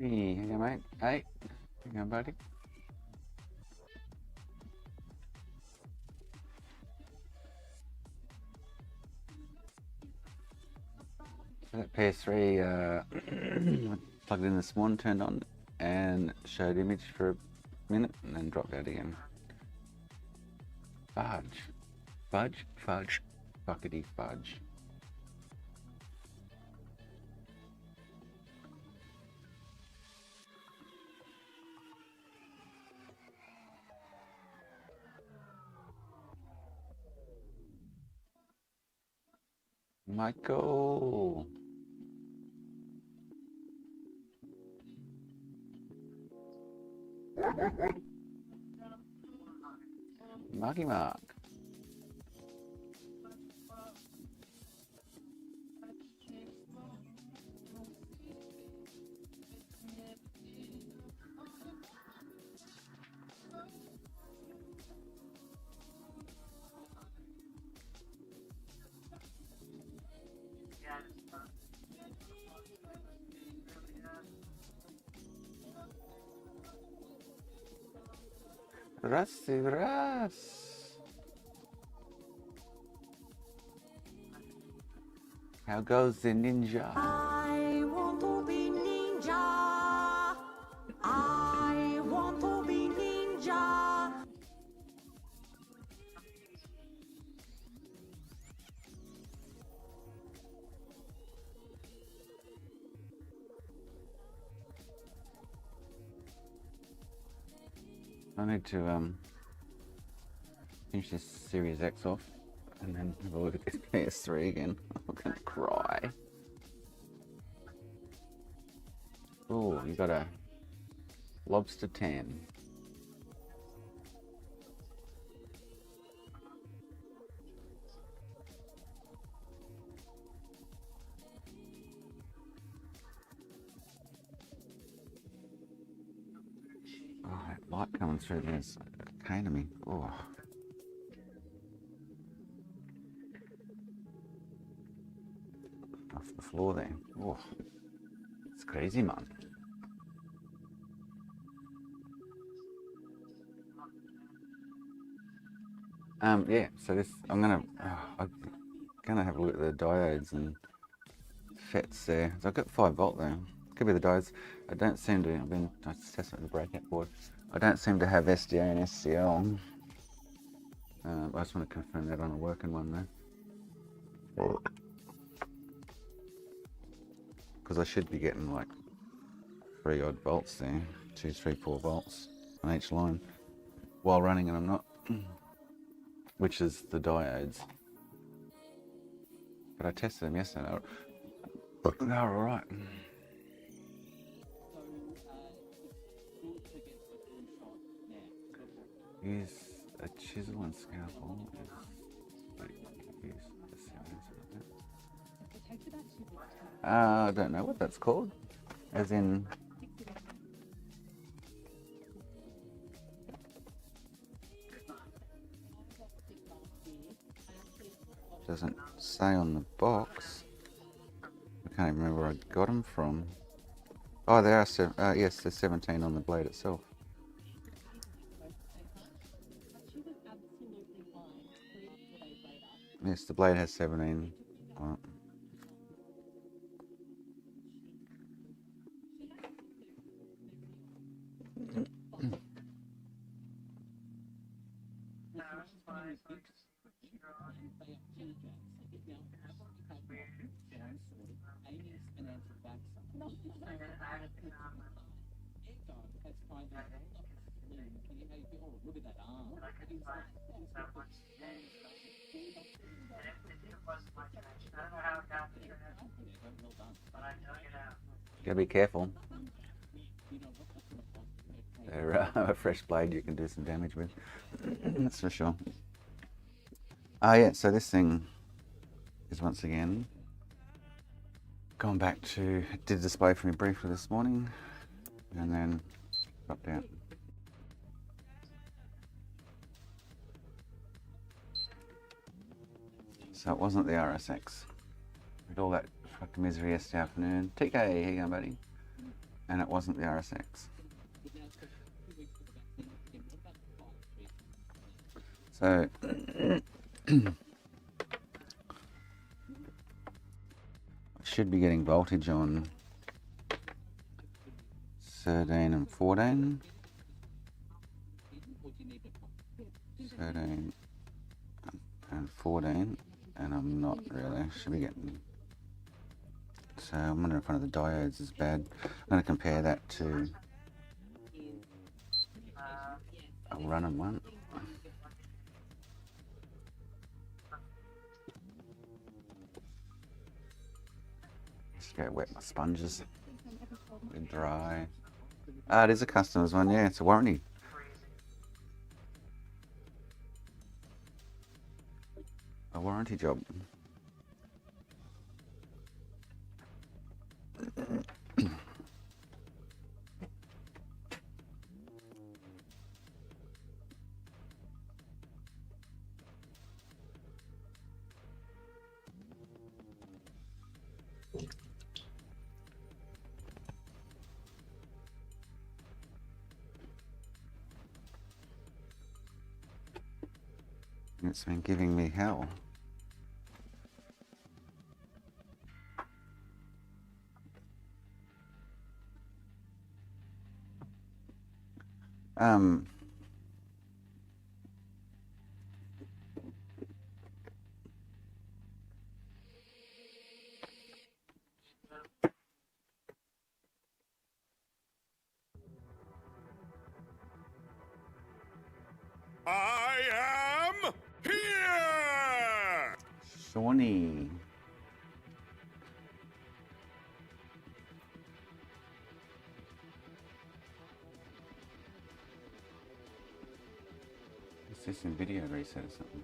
Hey, hang on, mate. Hey, hang on, buddy. So that PS3 plugged in this morning, turned on, and showed image for a minute, and then dropped out again. Fudge. Fudge, fudge, fuckity fudge. Michael. Marky Mark. Rusty Russ. How goes the ninja? I want to be ninja. I want to be ninja. I need to finish this Series X off and then have a look at this PS3 again. I'm gonna cry. Oh, you got a lobster tan. Oh, that light coming through there's pain to me. Oh. Off the floor there. Oh. It's crazy, man. Yeah, so this, I'm gonna have a look at the diodes and FETs there. So I've got 5 volt there. Could be the diodes. I don't seem to, I was testing the breakout board. I don't seem to have SDA and SCL. I just want to confirm that on a working one though. Because I should be getting like 3 odd volts there. 2, 3, 4 volts on each line while running, and I'm not. Which is the diodes. But I tested them yesterday. They were alright. Use a chisel and scalpel. I don't know what that's called. As in. Doesn't say on the box. I can't even remember where I got them from. Oh, there are, yes, there's 17 on the blade itself. Yes, the blade has 17 on it. Gotta be careful. They're a fresh blade you can do some damage with. That's for sure. Oh yeah, so this thing is once again gone back to, it did display for me briefly this morning and then dropped out. So it wasn't the RSX. With all that fucking misery yesterday afternoon. TK, how you going, buddy? and it wasn't the RSX. So I should be getting voltage on 13 and 14. 13 and 14, and I'm not really. Should be getting. So I'm wondering if one of the diodes is bad. I'm going to compare that to a running one. Just go wet my sponges. They're dry. Ah, it is a customer's one. Yeah, it's a warranty. A warranty job. It's been giving me hell. I am here! Shawnee. Is this in video reset or something?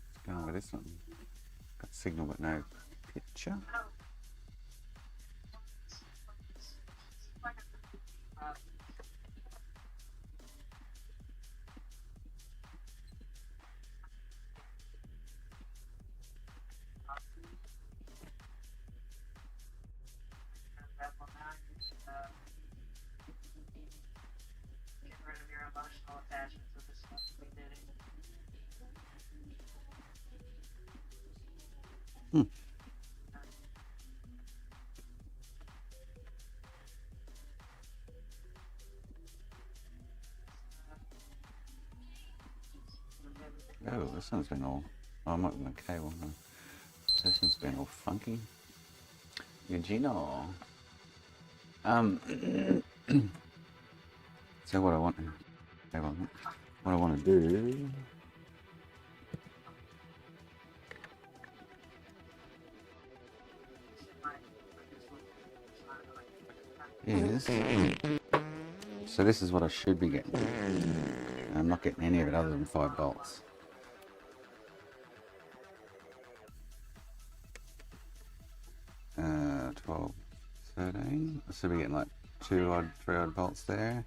What's going on with this one? Got signal but no picture. Oh, this one's been all. Oh, I'm not in the cable. No. This one's been all funky. Eugeno. So what I want. Okay, well, what I want to do. Is. So this is what I should be getting. I'm not getting any of it other than 5 volts. Uh, 12, 13. I should be getting like 2 odd, 3 odd volts there,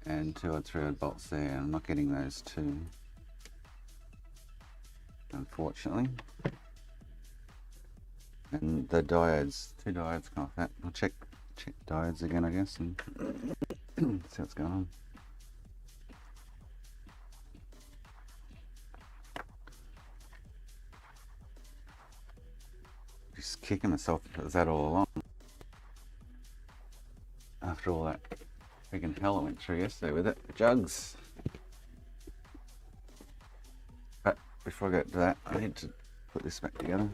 and 2 odd, 3 odd volts there. I'm not getting those two, unfortunately. And the diodes, 2 diodes come off that. I'll check diodes again, I guess, and see what's going on. Just kicking myself because that all along. After all that freaking hell I went through yesterday with it. Jugs. But before I get to that, I need to put this back together.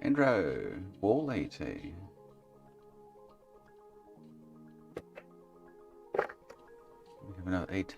Andrew, Wall AT. Another ET.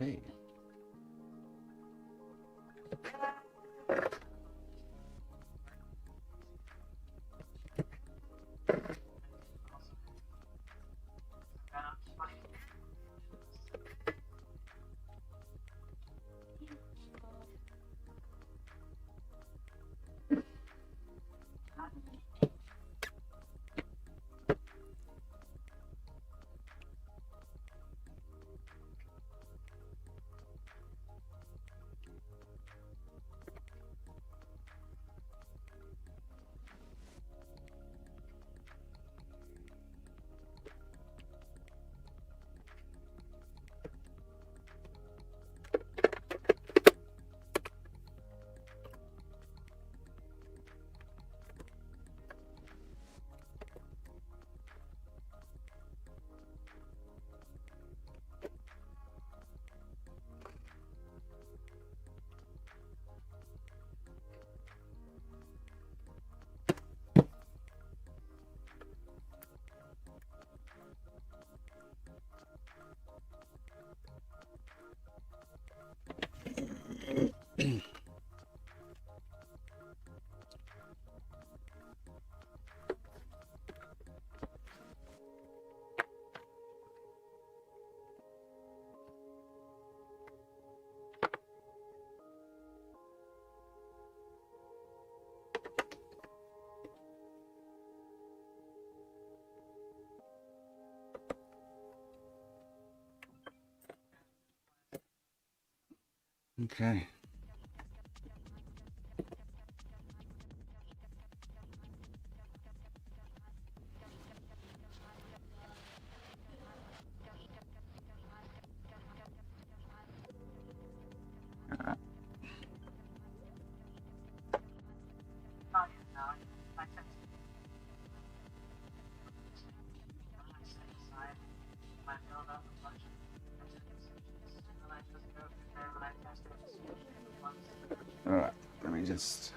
Okay. Alright, let me just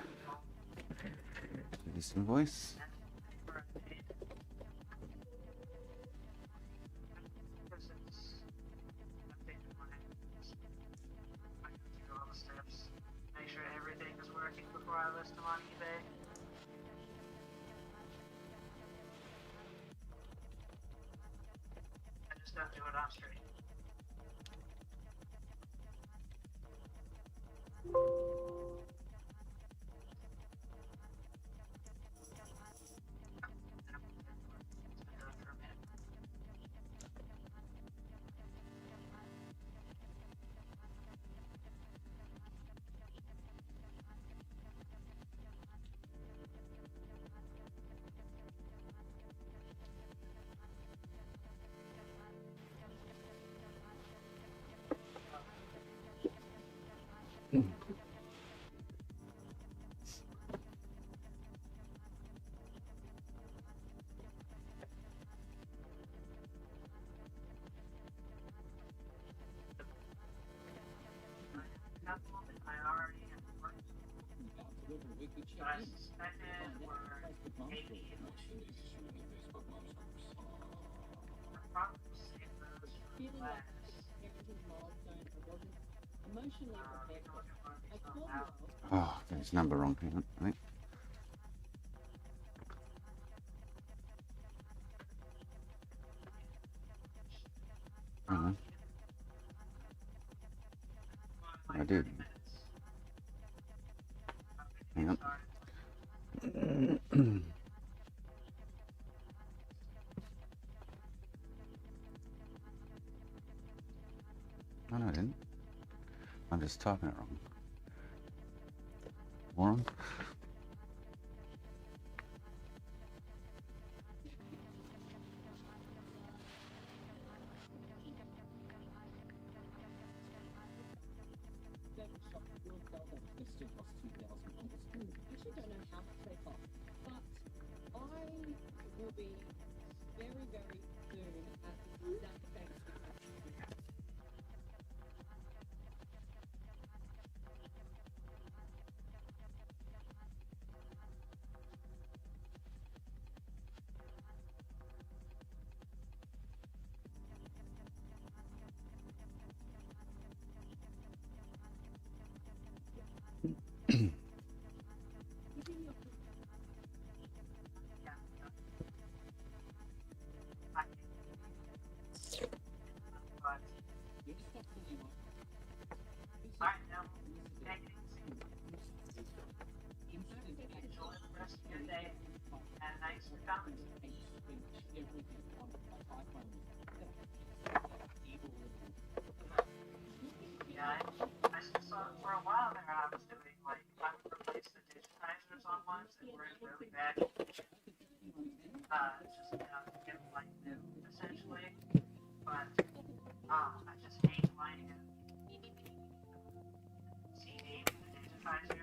do this invoice. Make sure everything is working before I list them on eBay. I just don't do it on stream. I suspected were maybe probably save those for last. Oh, got his number wrong here, I think. Hang on. I did. Hang on. Oh, no, I didn't. I'm just typing it wrong. Moron. Yeah, I saw for a while there I was doing like I would replace the digitizers on ones that were in really bad condition, just to get them like new essentially. But I just hate lighting a CD with the digitizer.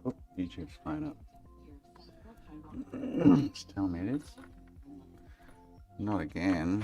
Oh, YouTube's playing up. Just tell me it is. Not again.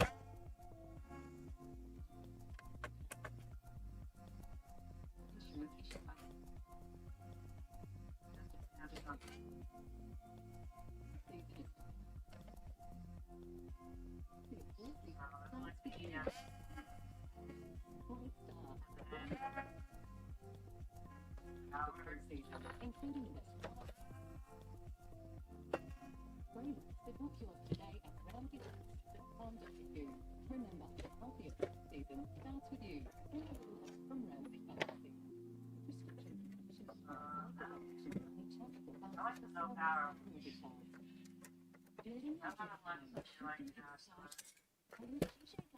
I like the no power. I'm gonna like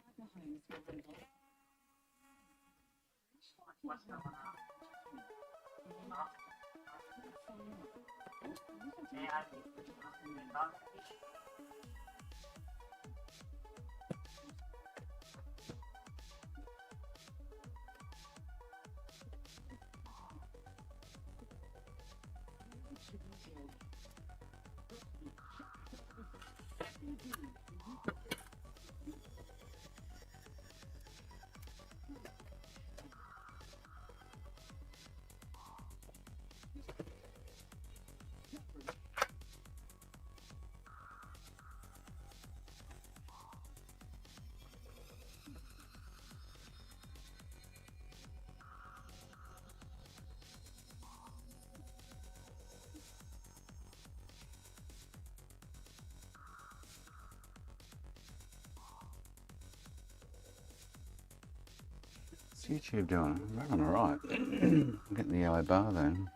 something like what's going on? Yeah, I think What's YouTube doing? I'm running alright. I'm getting the yellow bar then.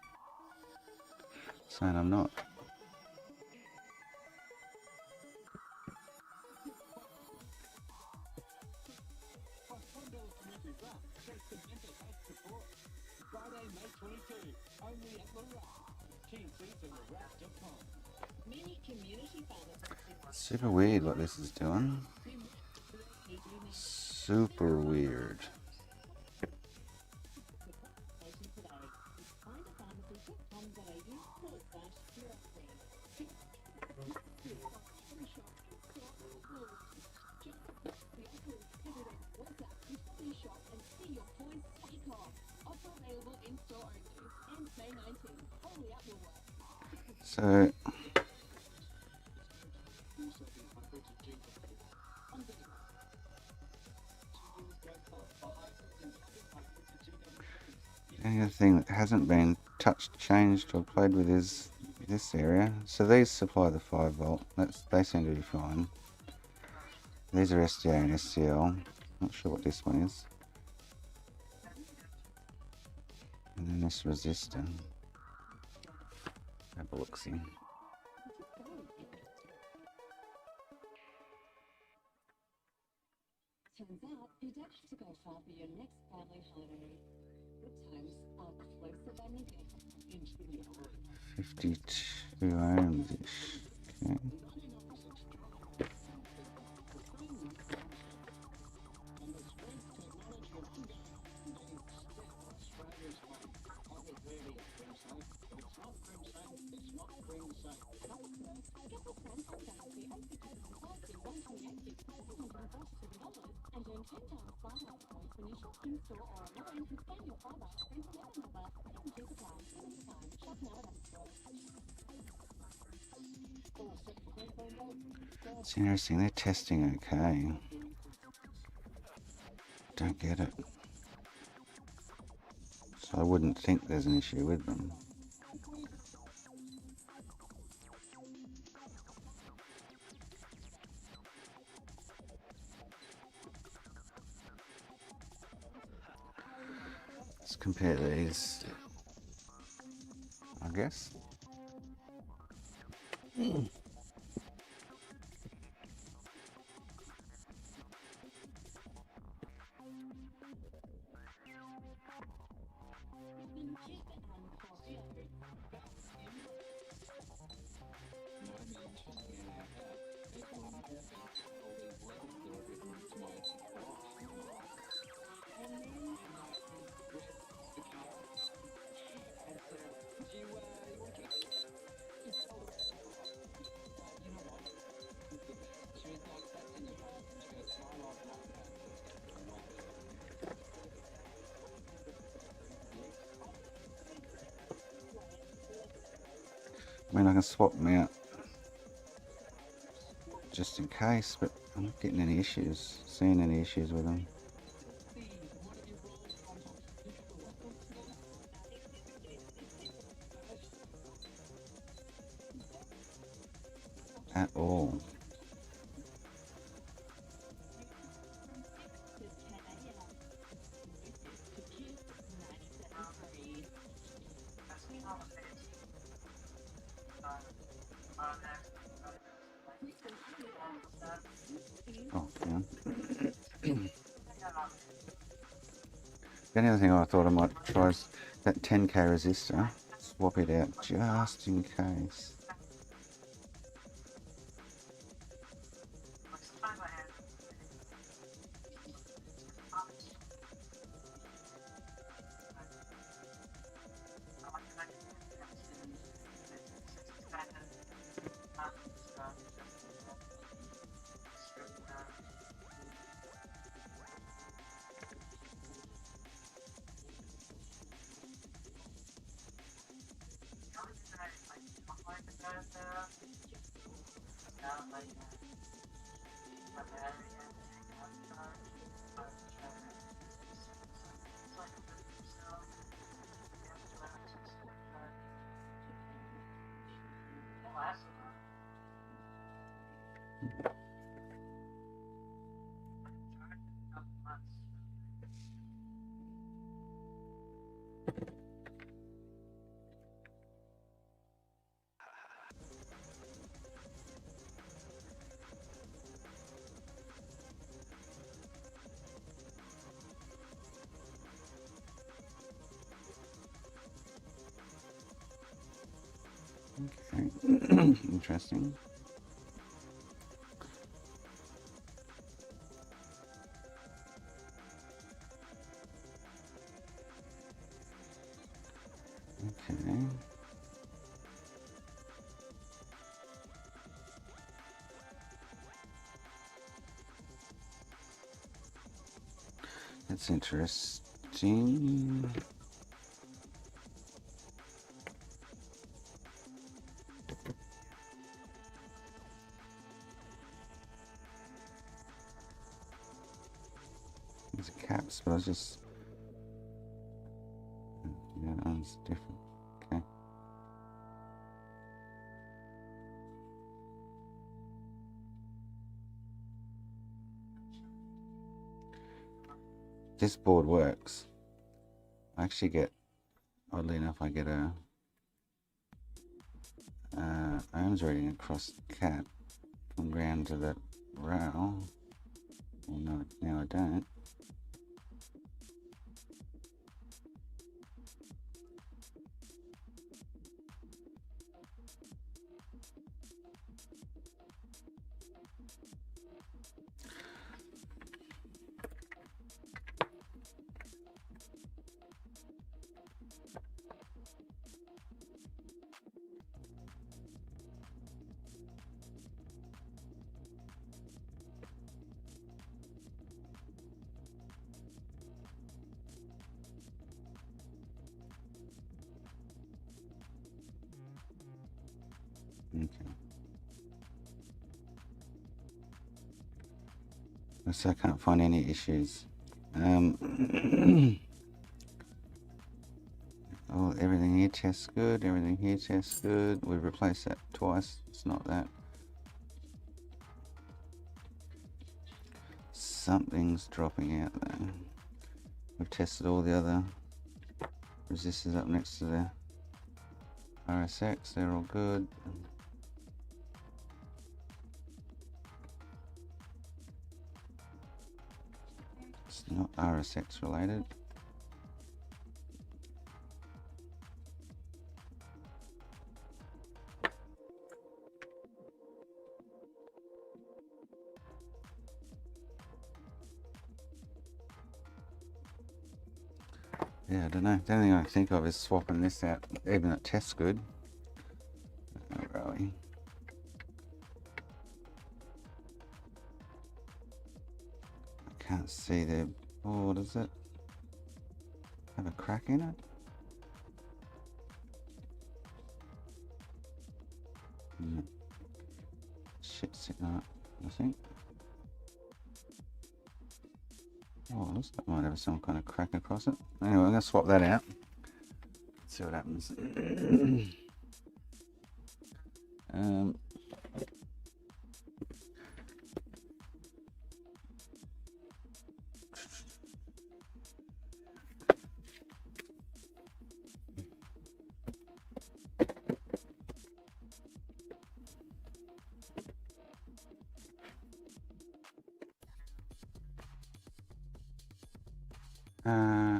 Saying I'm not. Super weird what this is doing. Super weird. So the only thing that hasn't been touched, changed or played with is this area. So these supply the 5 volt. They seem to be fine. These are SDA and SCL. Not sure what this one is. And then this resistor. Have a look see. Turns out you'd actually go far for your next $52 ohms-ish. Okay. It's interesting, they're testing okay. Don't get it. So I wouldn't think there's an issue with them. Let's compare these, I guess. I mean, I can swap them out just in case, but I'm not getting any issues, seeing any issues with them. At all. Oh, yeah. The only other thing I thought I might try is that 10k resistor. Swap it out just in case. Okay. Interesting. Okay. That's interesting. These are caps, but I was just... Yeah, that one's different. Okay. This board works. I actually get, oddly enough, I get a ohms reading across cap from ground to that rail. Well, no, now I don't. Okay. So I can't find any issues. Oh, everything here tests good. Everything here tests good. We've replaced that twice. It's not that. Something's dropping out there. We've tested all the other resistors up next to the RSX. They're all good. It's not RSX related. Yeah, I don't know. The only thing I can think of is swapping this out, even though it tests good. Where are we? I can't see the. Oh, does it have a crack in it? No. Shit sitting on it, I think. Oh, it looks like it might have some kind of crack across it. Anyway, I'm going to swap that out. See what happens.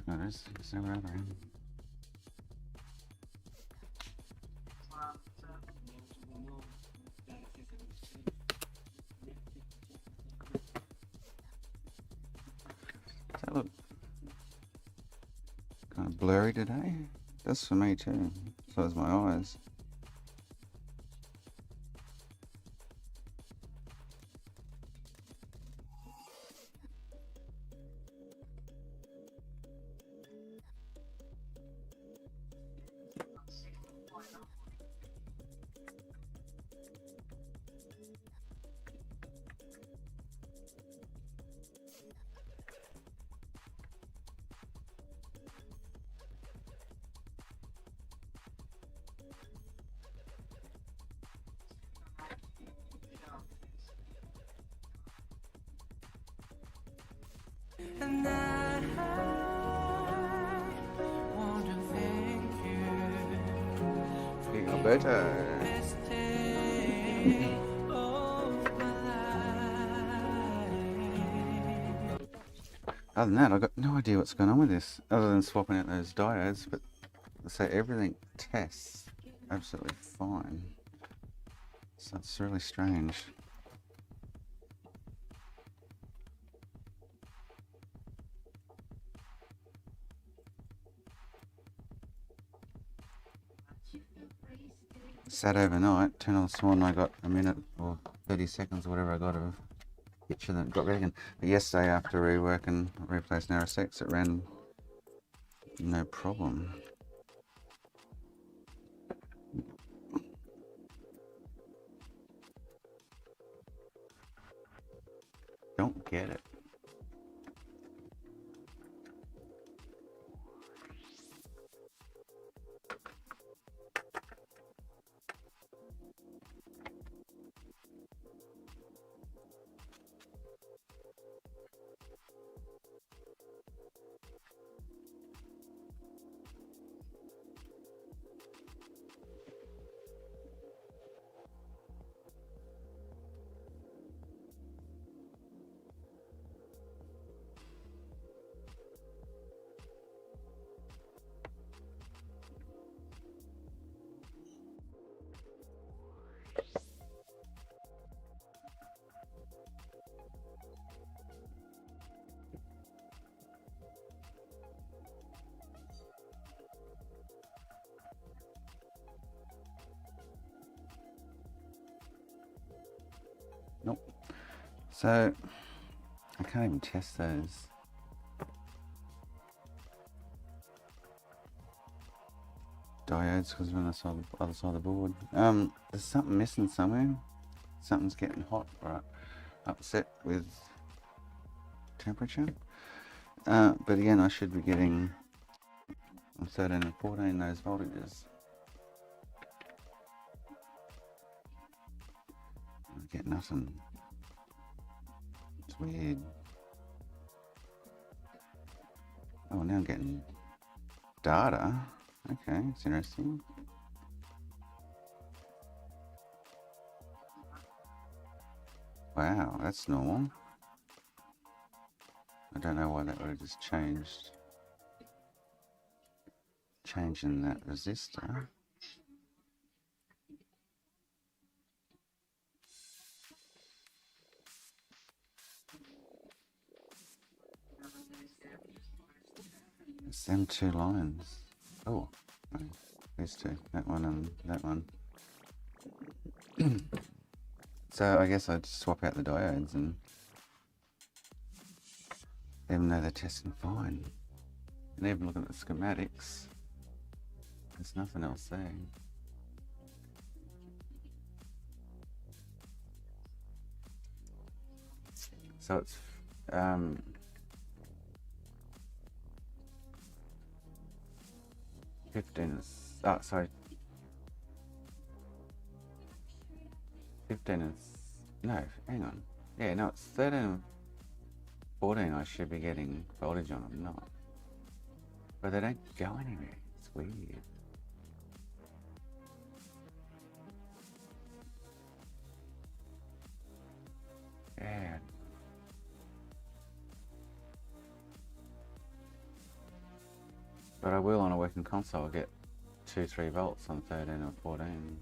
No, there's no rubber. Does that look kind of blurry today? That's for me too. So does my eyes. And I want to thank you Feel better. this day of my life. Other than that, I've got no idea what's going on with this, other than swapping out those diodes, but so everything tests absolutely fine. So it's really strange. Sat overnight, turn on this morning, I got a minute or 30 seconds or whatever I got of hitch and then got back in. But yesterday after rework and replace an RSX, it ran no problem. Don't get it. Nope. So I can't even test those. diodes because we're on the other side of the board. There's something missing somewhere. Something's getting hot or upset with temperature. But again, I should be getting on 13 and 14 those voltages. I get nothing. It's weird. Oh, now I'm getting data. Okay, it's interesting. Wow, that's normal. I don't know why that would have just changed. Changing that resistor. It's them two lines. Oh, right. These two. That one and that one. So I guess I'd swap out the diodes, and even though they're testing fine, and even looking at the schematics, there's nothing else there. So it's 15 is, oh sorry, 15 is, no, hang on. Yeah, no, it's 13 and 14 I should be getting voltage on them, not. But they don't go anywhere. It's weird. Yeah. But I will on a working console get 2-3 volts on 13 or 14.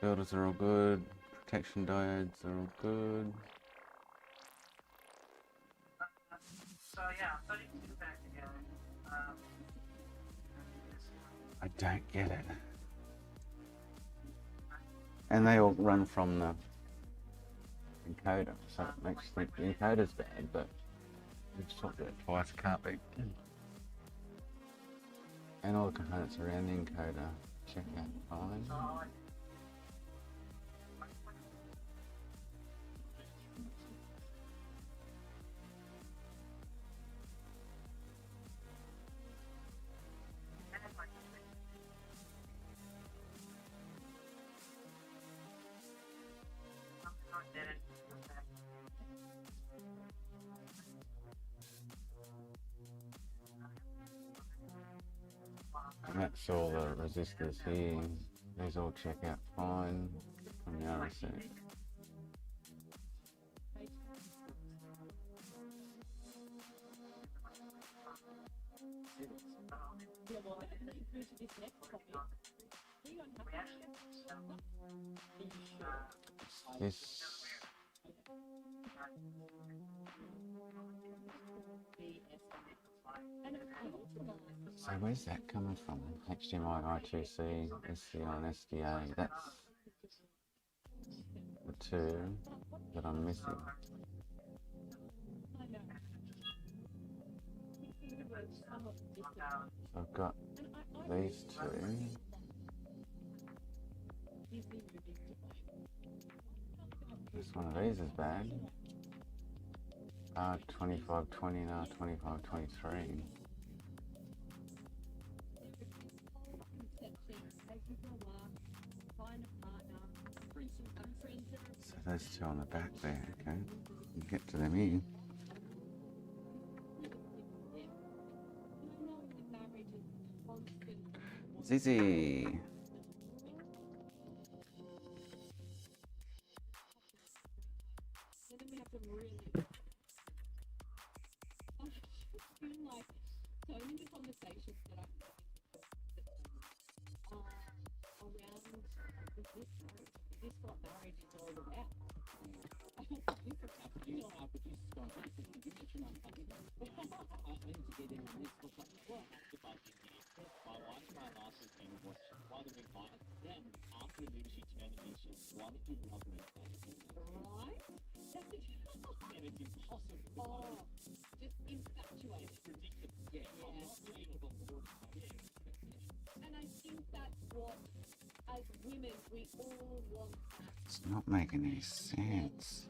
Filters are all good. Protection diodes are all good. So yeah, I'm putting two back together. I don't get it. And they all run from the encoder, so it makes the encoder's bad, but we've just talked about it twice, it can't be. And all the components around the encoder, check out fine. And that's all the resistors here. These all check out fine from the other side. This. So where's that coming from? HDMI, I2C, SCR and SDA. That's the two that I'm missing. So I've got these two. This one of these is bad. R2520 and R2523. So those two on the back there, okay. We'll get to them here. Zizi. It's not making any sense.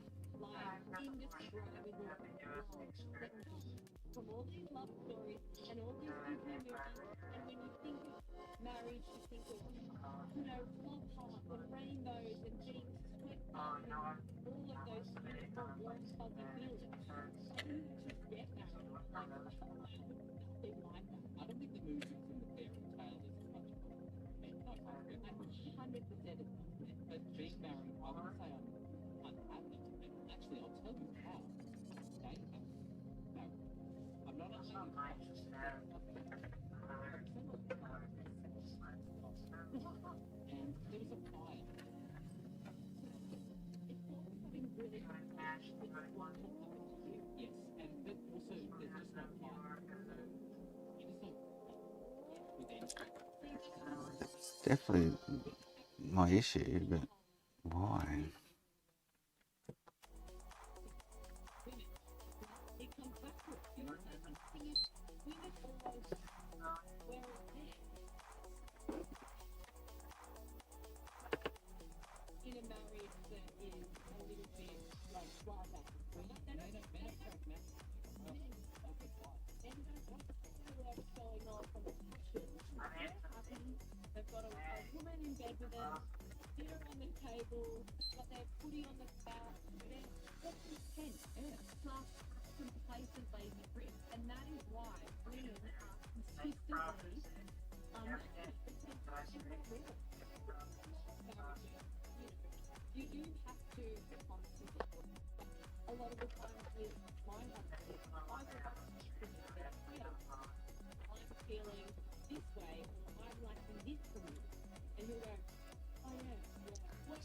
It's definitely my issue, but why?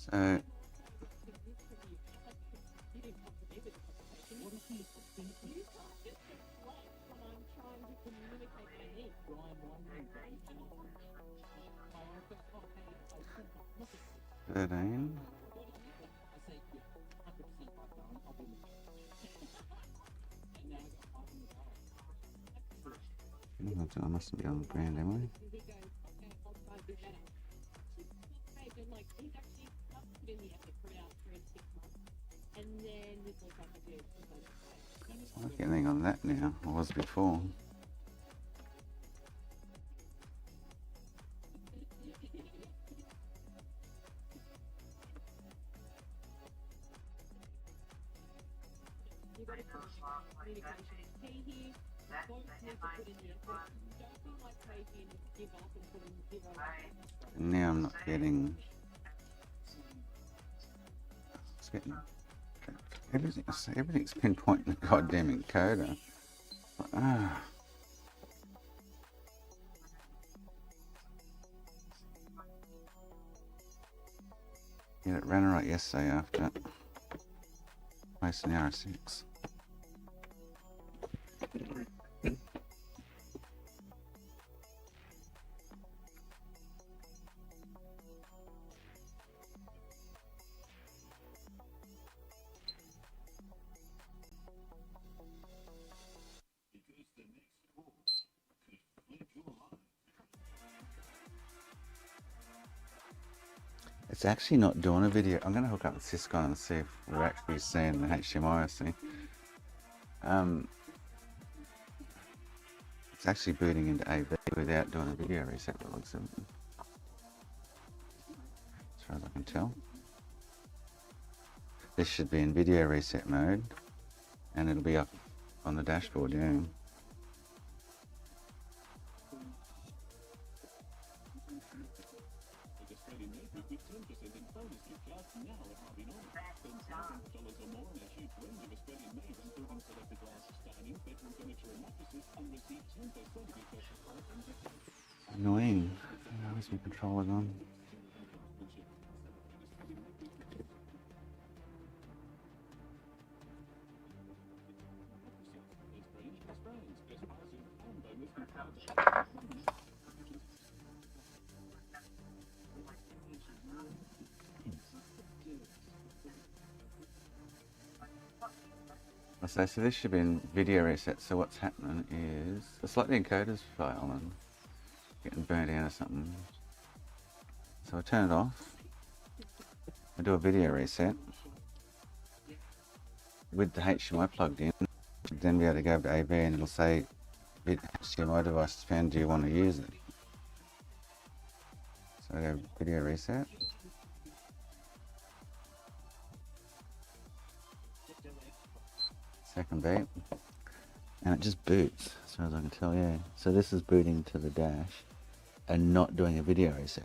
So $13. I mustn't be on the brand, am I? I'm not getting anything on that now. I was before. And now I'm not getting. It's getting everything's pinpointing the goddamn encoder. Ah. Yeah, it ran right yesterday after wasting the RS6. It's actually not doing a video. I'm going to hook up the Syscon and see if we're actually seeing the HDMI IC. It's actually booting into AV without doing a video reset, by the looks of it. As far as I can tell. This should be in video reset mode, and it'll be up on the dashboard, yeah. Annoying. Where's my controller gone? So this should be in video reset. So what's happening is it's like the encoders file and getting burnt out or something. So I turn it off. I do a video reset with the HDMI plugged in. Then be able to go to AV and it'll say HDMI device is found. Do you want to use it? So I go video reset. Second beat, and it just boots as far as I can tell. Yeah, so this is booting to the dash and not doing a video reset.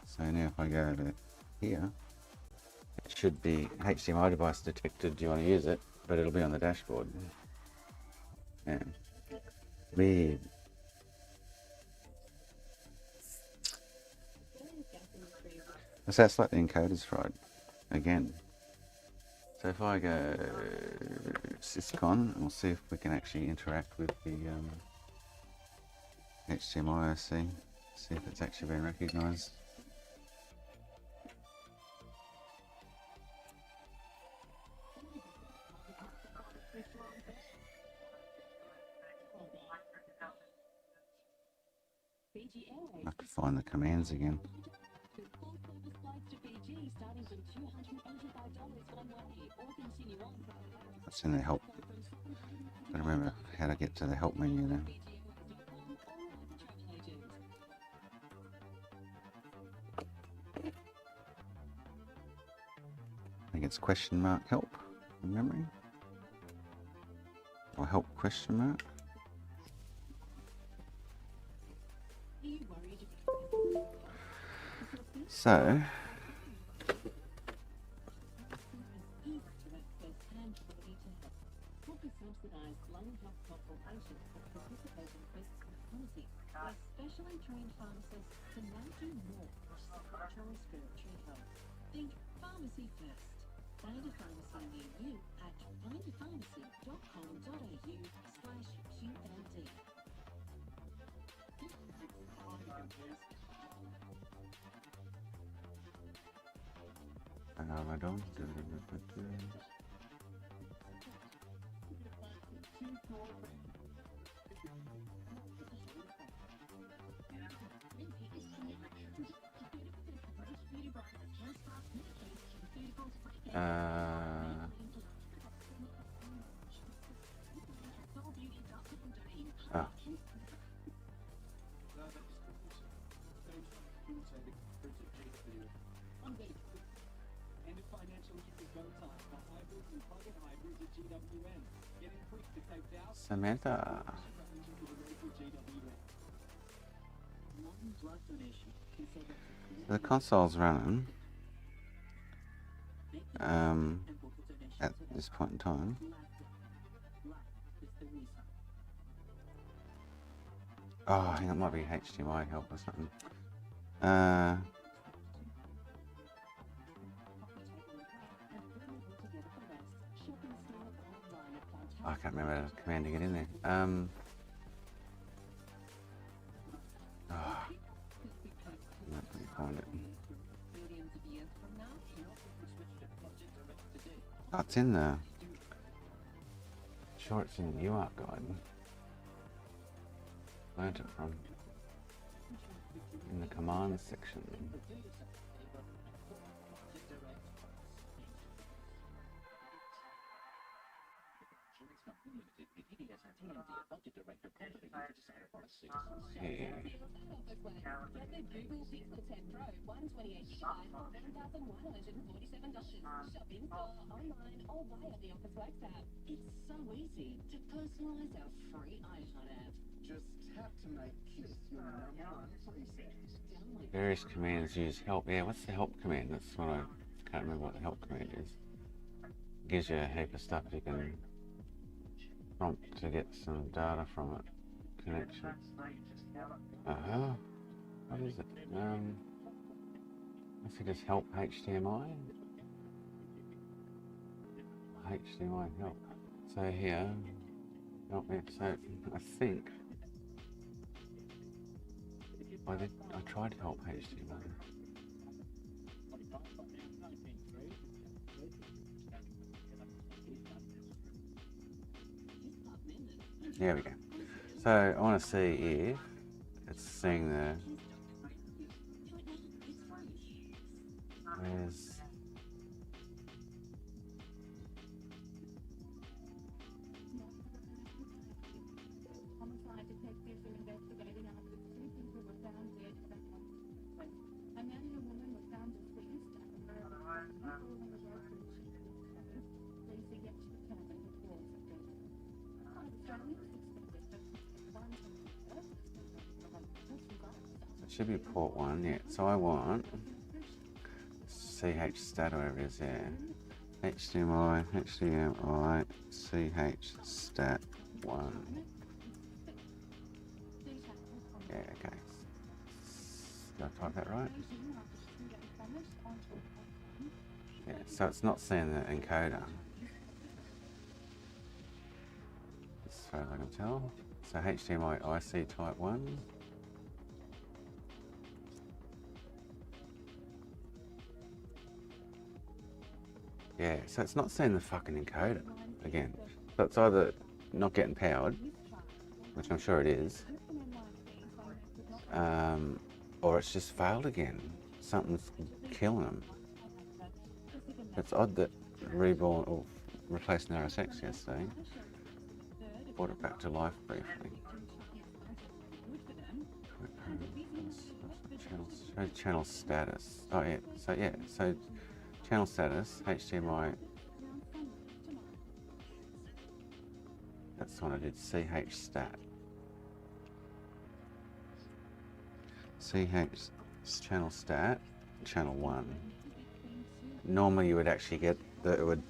So now if I go to here, it should be HDMI device detected. Do you want to use it? But it'll be on the dashboard. Yeah, weird. So that's like the encoder's fried again. So if I go syscon, we'll see if we can actually interact with the HDMI IC, see if it's actually been recognised. I have to find the commands again. That's in the help. Gotta remember how to get to the help menu now. I think it's question mark help from memory. Or help question mark. So specially trained pharmacists to now do more for respiratory health. Think pharmacy first. Find a pharmacy near you at findapharmacy.com.au/QLD. Ramadan. Oh. Samantha. The console's running at this point in time. Oh, I think it might be HDMI help or something. I can't remember the command to get in there. Let me find it. Oh, it's in the. Sure, it's in the UART guide. Learned it from in the commands section. Yeah. It's so easy to personalize our free iPhone app. Just tap to make Kiss your number one preset. Various commands use help. Yeah, what's the help command? That's what I can't remember what the help command is. Gives you a heap of stuff you can prompt to get some data from it. Connection. What is it? Let's see, just help HDMI. HDMI help. So here, help me. So I think I tried to help HDMI. There we go. So I want to see if it's seeing the. Where's. Homicide detectives are investigating after two people were found dead about a month ago. A man and a woman were found deceased at the rear of a car along the road from Chief. Police are yet to determine the cause of death. Australians suspected that one from the earth It should be port 1, yeah. So I want CH stat or whatever it is, yeah. HDMI, CH stat 1. Yeah, okay. Did I type that right? Yeah, so it's not seeing the encoder. As far as I can tell. So HDMI IC type 1. Yeah, so it's not seeing the fucking encoder again. So it's either not getting powered, which I'm sure it is, or it's just failed again. Something's killing them. It's odd that Reborn or replaced an RSX yesterday brought it back to life briefly. Channel status. Oh yeah, so channel status, HDMI. That's the one I did, CH stat. CH channel stat, channel 1. Normally you would actually get that it would,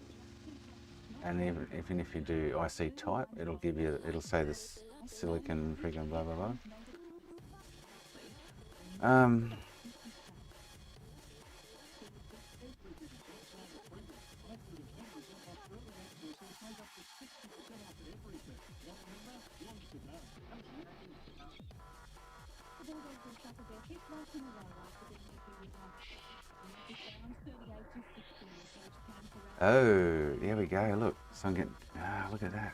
and even if you do IC type, it'll give you, it'll say this silicon freaking blah blah blah. Oh, there we go. Look, so I'm getting. Look at that.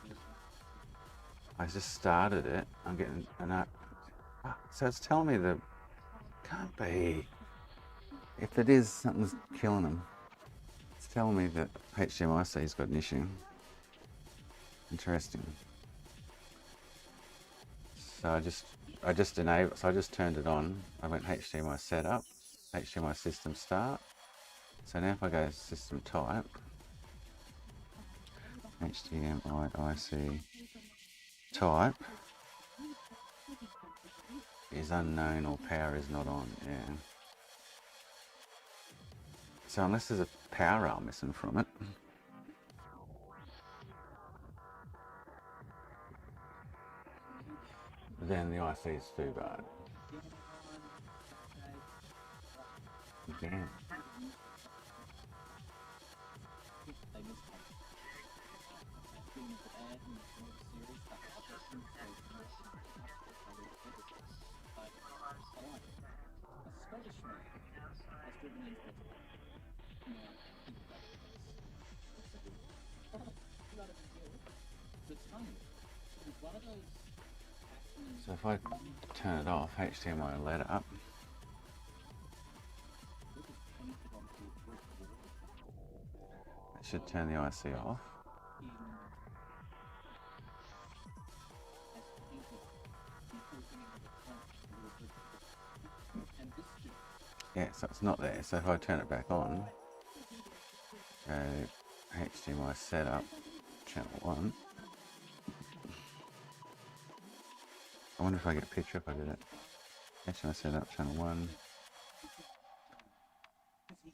I just started it. I'm getting an. So it's telling me that can't be. If it is, something's killing them. It's telling me that HDMIC's got an issue. Interesting. So I just enabled. So I just turned it on. I went HDMI setup, HDMI system start. So now if I go system type, HDMI IC type is unknown or power is not on, yeah. So unless there's a power rail missing from it. Then the IC is too bad. Again. So if I turn it off, HDMI will let it up. It should turn the IC off. Yeah, so it's not there. So if I turn it back on, go HDMI setup, channel 1. I wonder if I get a picture if I did it. HDMI setup, channel 1.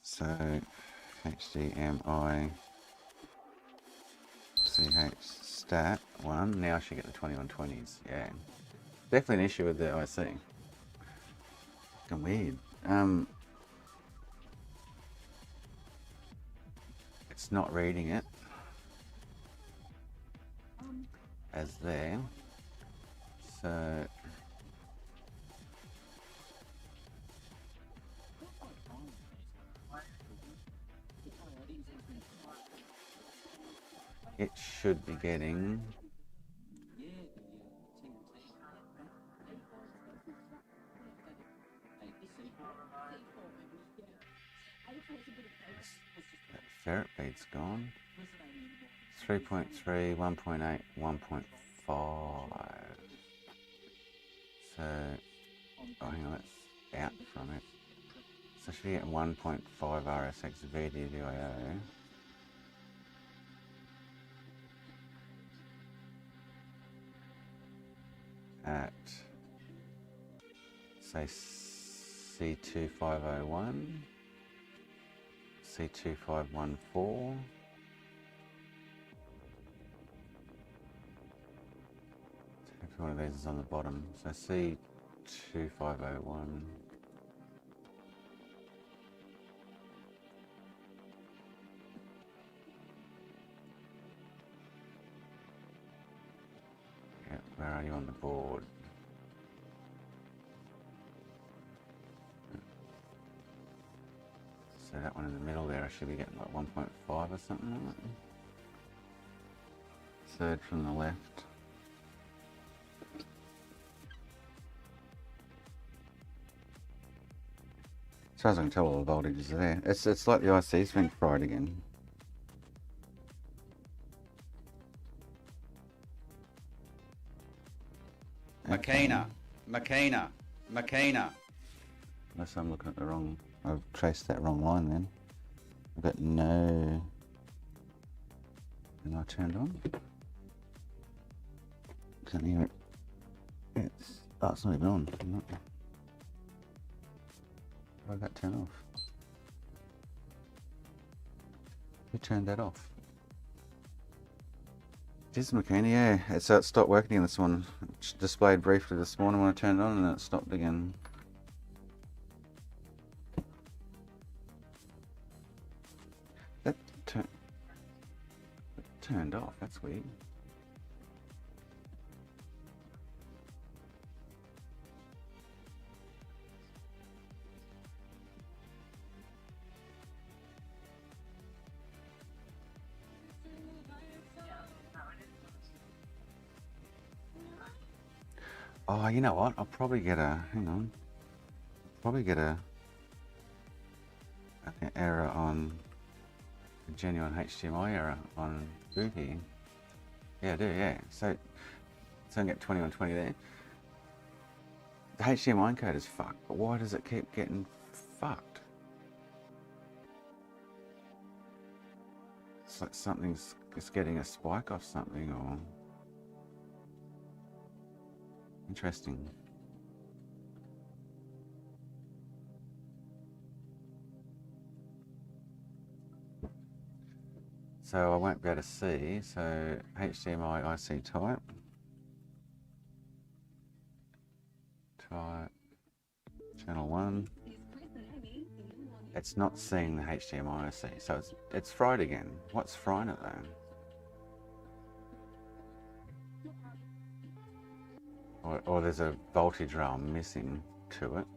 So HDMI CH stat 1. Now I should get the 2120s. Yeah. Definitely an issue with the IC. Fucking weird. It's not reading it as there. So it should be getting ferret bead's gone. 3.3, 1.8, 1.5. So, oh, hang on, that's out from it. So I should get 1.5 RSX VDDIO. At, say, C2501, C2514. If one of these is on the bottom, so C2501. Yeah, where are you on the board? So that one in the middle there, I should be getting like 1.5 or something like that. Third from the left. As far as I can tell, all the voltages are there. It's like the IC's been fried again. Makina. Unless I'm looking at the wrong, I've traced that wrong line then. I've got no, and I turned on. Can't hear it. It's not even on. Why did that turn off? Who turned that off? It is Makina, yeah. It stopped working this one. It displayed briefly this morning when I turned it on and then it stopped again. That turned off, that's weird. Oh, you know what? I'll probably get a, hang on. Probably get an error on, a genuine HDMI error on Booty. Yeah, I do, yeah. So I get 2120 there. The HDMI code is fucked, but why does it keep getting fucked? It's like something's getting a spike off something or... Interesting. So I won't be able to see, so HDMI IC type. Channel 1. It's not seeing the HDMI IC, so it's fried again. What's frying it though? Or there's a voltage rail missing to it.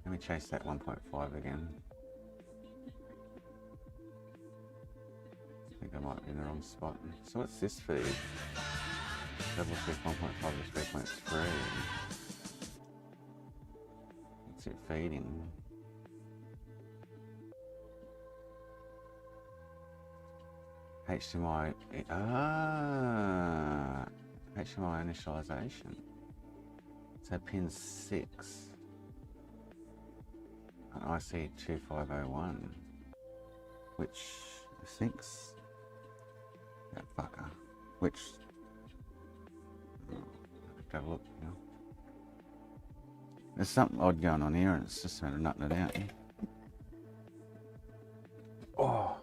Let me chase that 1.5 again. I think I might be in the wrong spot. So what's this feed? Double shift 1.5 to 3.3. What's it feeding? HDMI. HDMI initialization. So pin 6 on IC 2501, which I think's that fucker. Which have a look. You know. There's something odd going on here, and it's just sort of nutting it out. Oh.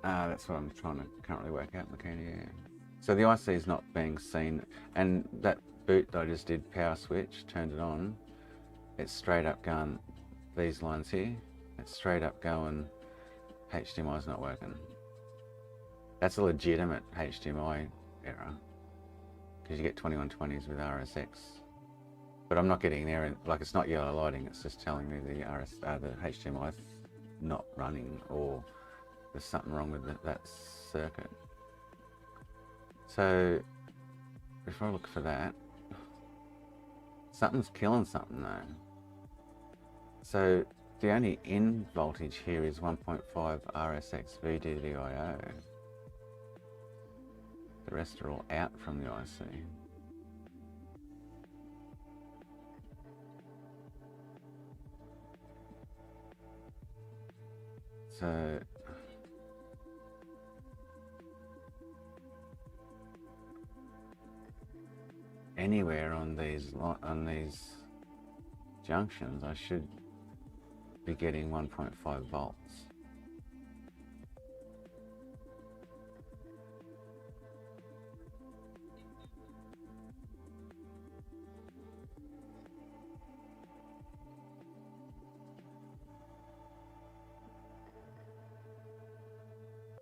That's what I'm trying to currently work out, Makina. So the IC is not being seen, and that boot that I just did, power switch, turned it on, it's straight up going, these lines here, it's straight up going, HDMI's not working. That's a legitimate HDMI error, because you get 2120s with RSX. But I'm not getting there, like it's not yellow lighting, it's just telling me the HDMI's not running, or there's something wrong with that circuit. So if I look for that, something's killing something though. So the only in voltage here is 1.5 RSX VDDIO. The rest are all out from the IC. So anywhere on these junctions, I should be getting 1.5 volts.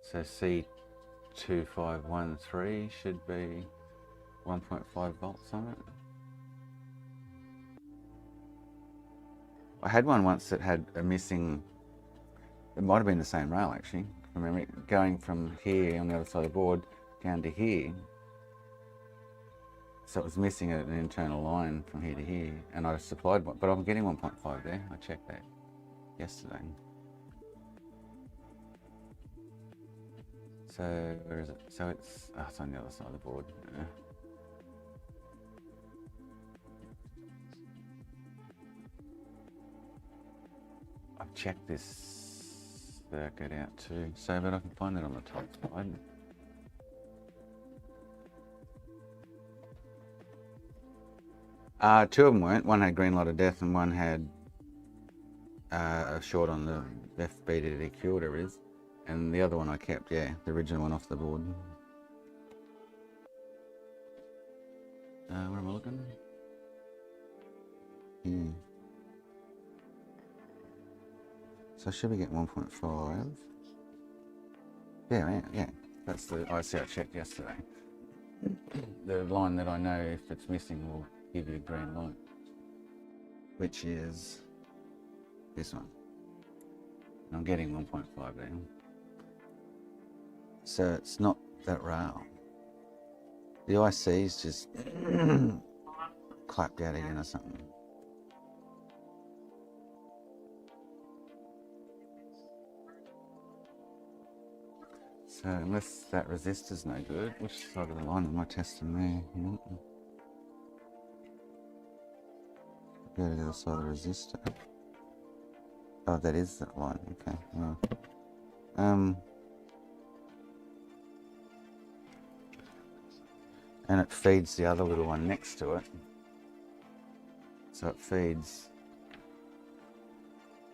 So C2513 should be 1.5 volts on it. I had one once that had a missing, it might have been the same rail actually, from memory, going from here on the other side of the board down to here. So it was missing an internal line from here to here, and I supplied one, but I'm getting 1.5 there. I checked that yesterday. So where is it? So it's on the other side of the board. I've checked this circuit out too, so but I can find it on the top side. Two of them weren't. One had green light of death, and one had a short on the FBDDQ, whatever it is. And the other one I kept, yeah, the original one off the board. Where am I looking? Yeah. So I should be getting 1.5. Yeah. That's the IC I checked yesterday. The line that I know if it's missing will give you a green light, which is this one. I'm getting 1.5 there. So it's not that rail. The IC's just clapped out again or something. So unless that resistor's no good, which side of the line am I testing there? Go to the other side of the resistor. Oh, that is that line. Okay. Well, and it feeds the other little one next to it. So it feeds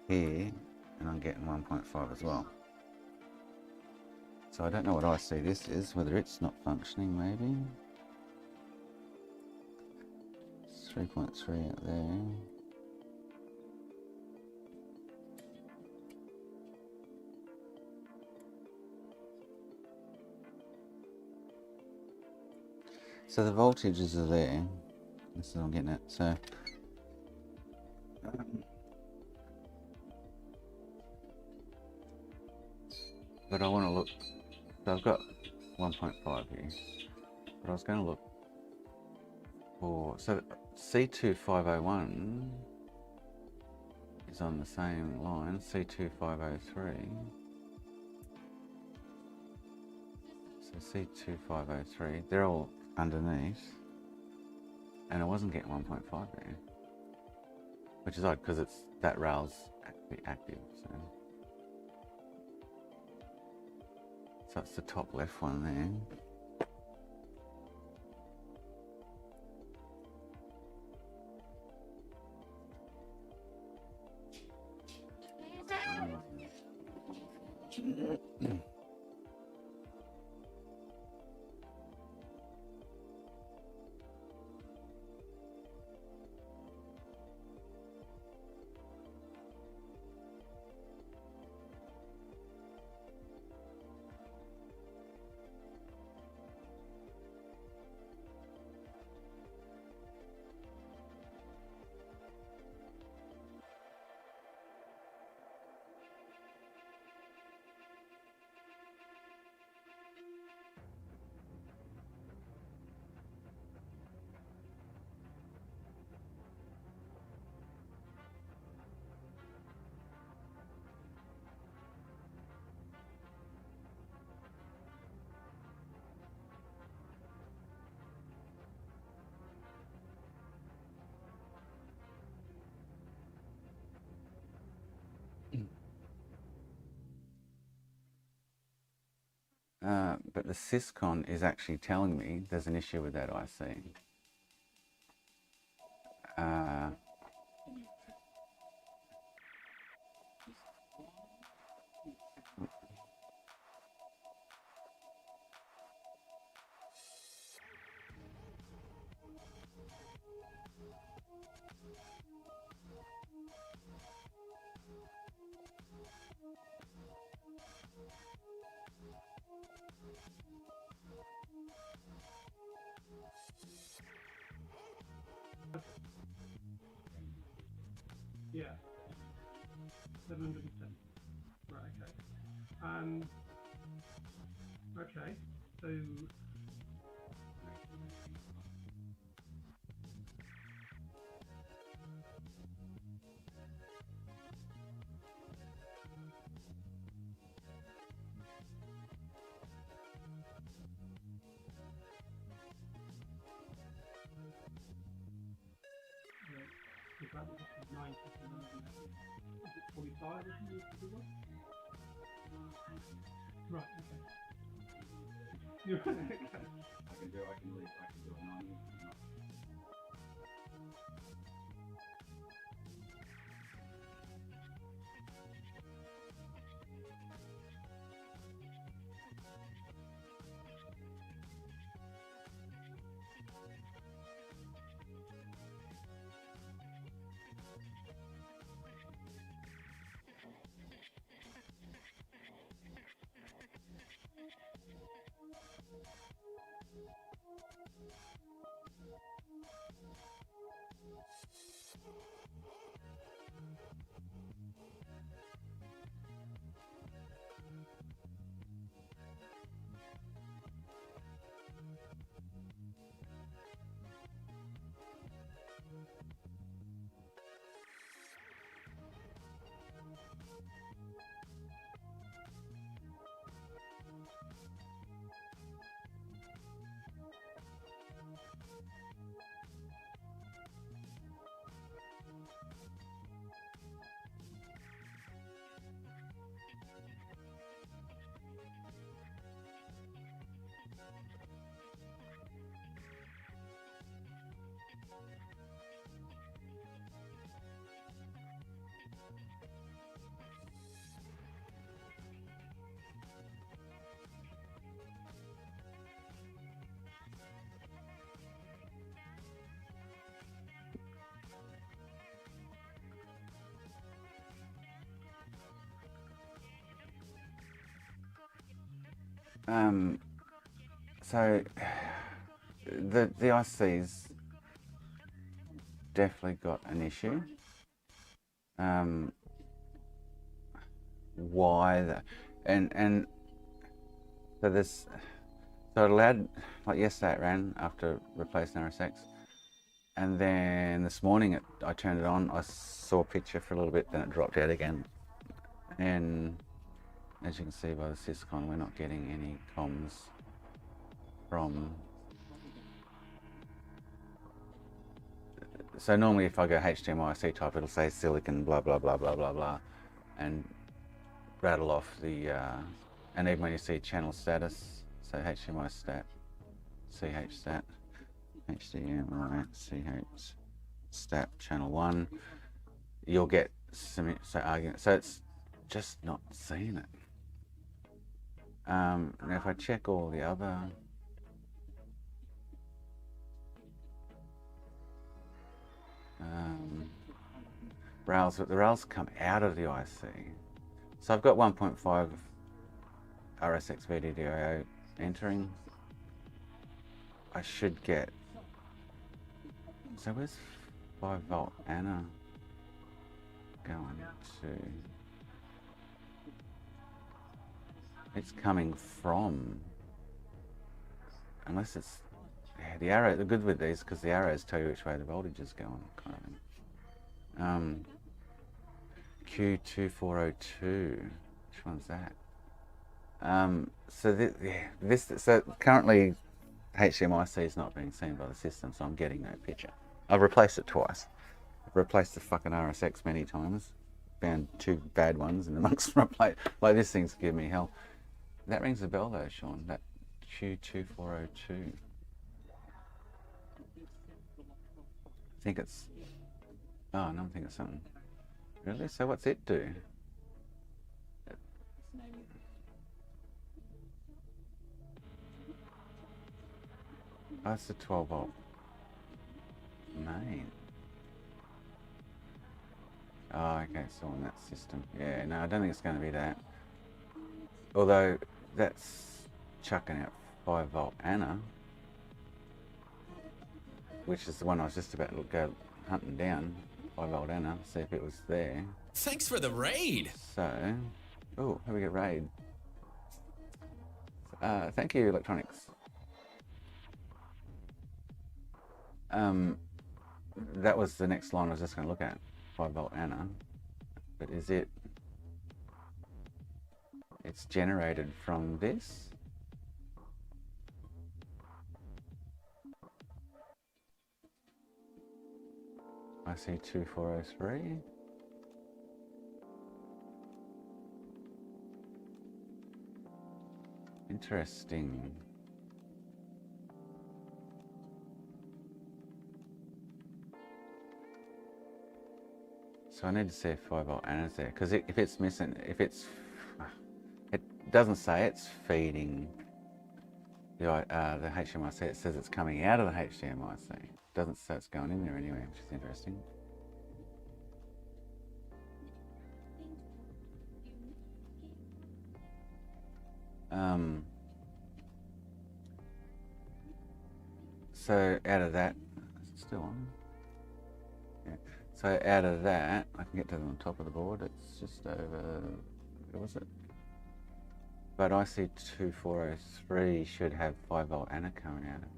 here, and I'm getting 1.5 as well. So I don't know what IC this is, whether it's not functioning maybe. It's 3.3 out there. So the voltages are there. This is what I'm getting at. So but I want to look. So I've got 1.5 here, but I was going to look for, so C2501 is on the same line, C2503. So C2503, they're all underneath, and I wasn't getting 1.5 there, which is odd because it's that rail's active. So that's the top left one there. But the Syscon is actually telling me there's an issue with that IC. Yeah. 710. Right, okay. Okay, so the value is 9 isn't it? Is it 45 if you use the one? Right, okay. You're right, okay. I can do a 90. So the IC's definitely got an issue. Why and so this so it allowed, like yesterday it ran after replacing RSX, and then this morning I turned it on, I saw a picture for a little bit, then it dropped out again, and as you can see by the Syscon, we're not getting any comms from. So normally if I go HDMI IC type, it'll say silicon blah blah blah blah blah blah and rattle off the and even when you see channel status, so HDMI stat, CH stat, HDMI CH stat channel 1, you'll get some argument. So it's just not seeing it. Now if I check all the other rails, but the rails come out of the IC. So I've got 1.5 RSX VDDIO entering. I should get, so where's 5 volt Anna going to? It's coming from, unless it's, yeah, the arrow, the good with these, because the arrows tell you which way the voltage is going, kind of thing. Q2402, which one's that? So currently HDMI C is not being seen by the system, so I'm getting no picture. I've replaced it twice. I've replaced the fucking RSX many times. Found 2 bad ones in amongst replace. Like, this thing's giving me hell. That rings a bell though, Sean. That Q2402. I think it's... Oh, no, I'm thinking of something. Really? So what's it do? Oh, it's a 12 volt main. Oh, okay, so on that system. Yeah, no, I don't think it's going to be that. Although, that's chucking out 5 volt Anna, which is the one I was just about to go hunting down. 5 volt Anna, see if it was there. Thanks for the raid. So, oh, here we get raid. Thank you, Electronics. That was the next line I was just going to look at. 5 volt Anna. But is it... It's generated from this? I see 2403. Interesting. So I need to see if 5 volt Anna's there, because if it's missing, if it's, it doesn't say it's feeding the HMIC. It says it's coming out of the HDMIC. It doesn't say it's going in there anyway, which is interesting. So out of that, is it still on? Yeah. So out of that, I can get to them on top of the board. It's just over, what was it? But IC2403 should have 5 volt Anna coming out of it.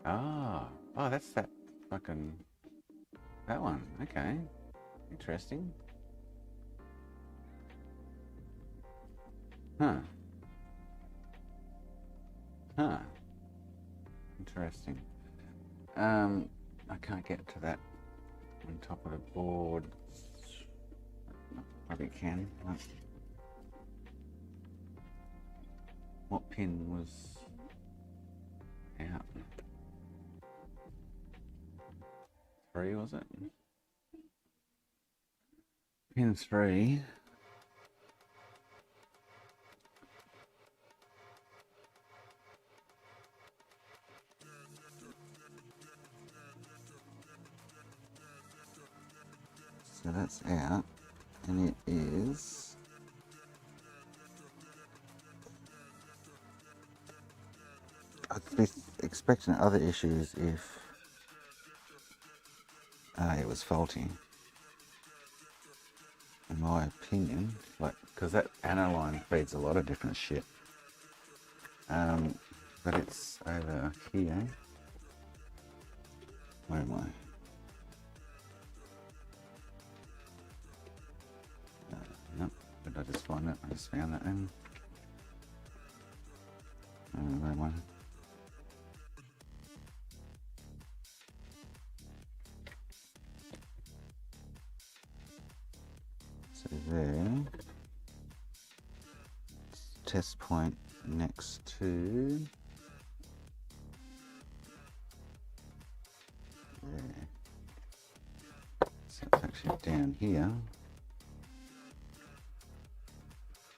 Ah, oh, that's that fucking, that one. Okay, interesting. Huh. Huh. Interesting. I can't get to that on top of the board. Probably can. What pin was out? 3, was it? Pin 3. So that's out, and it is I'd be expecting other issues if it was faulty, in my opinion, like, because that Anna line feeds a lot of different shit. But it's over here. Where am I? Nope, did I just find it? I just found that in. Where am I? So there, test point next to there. So it's actually down here,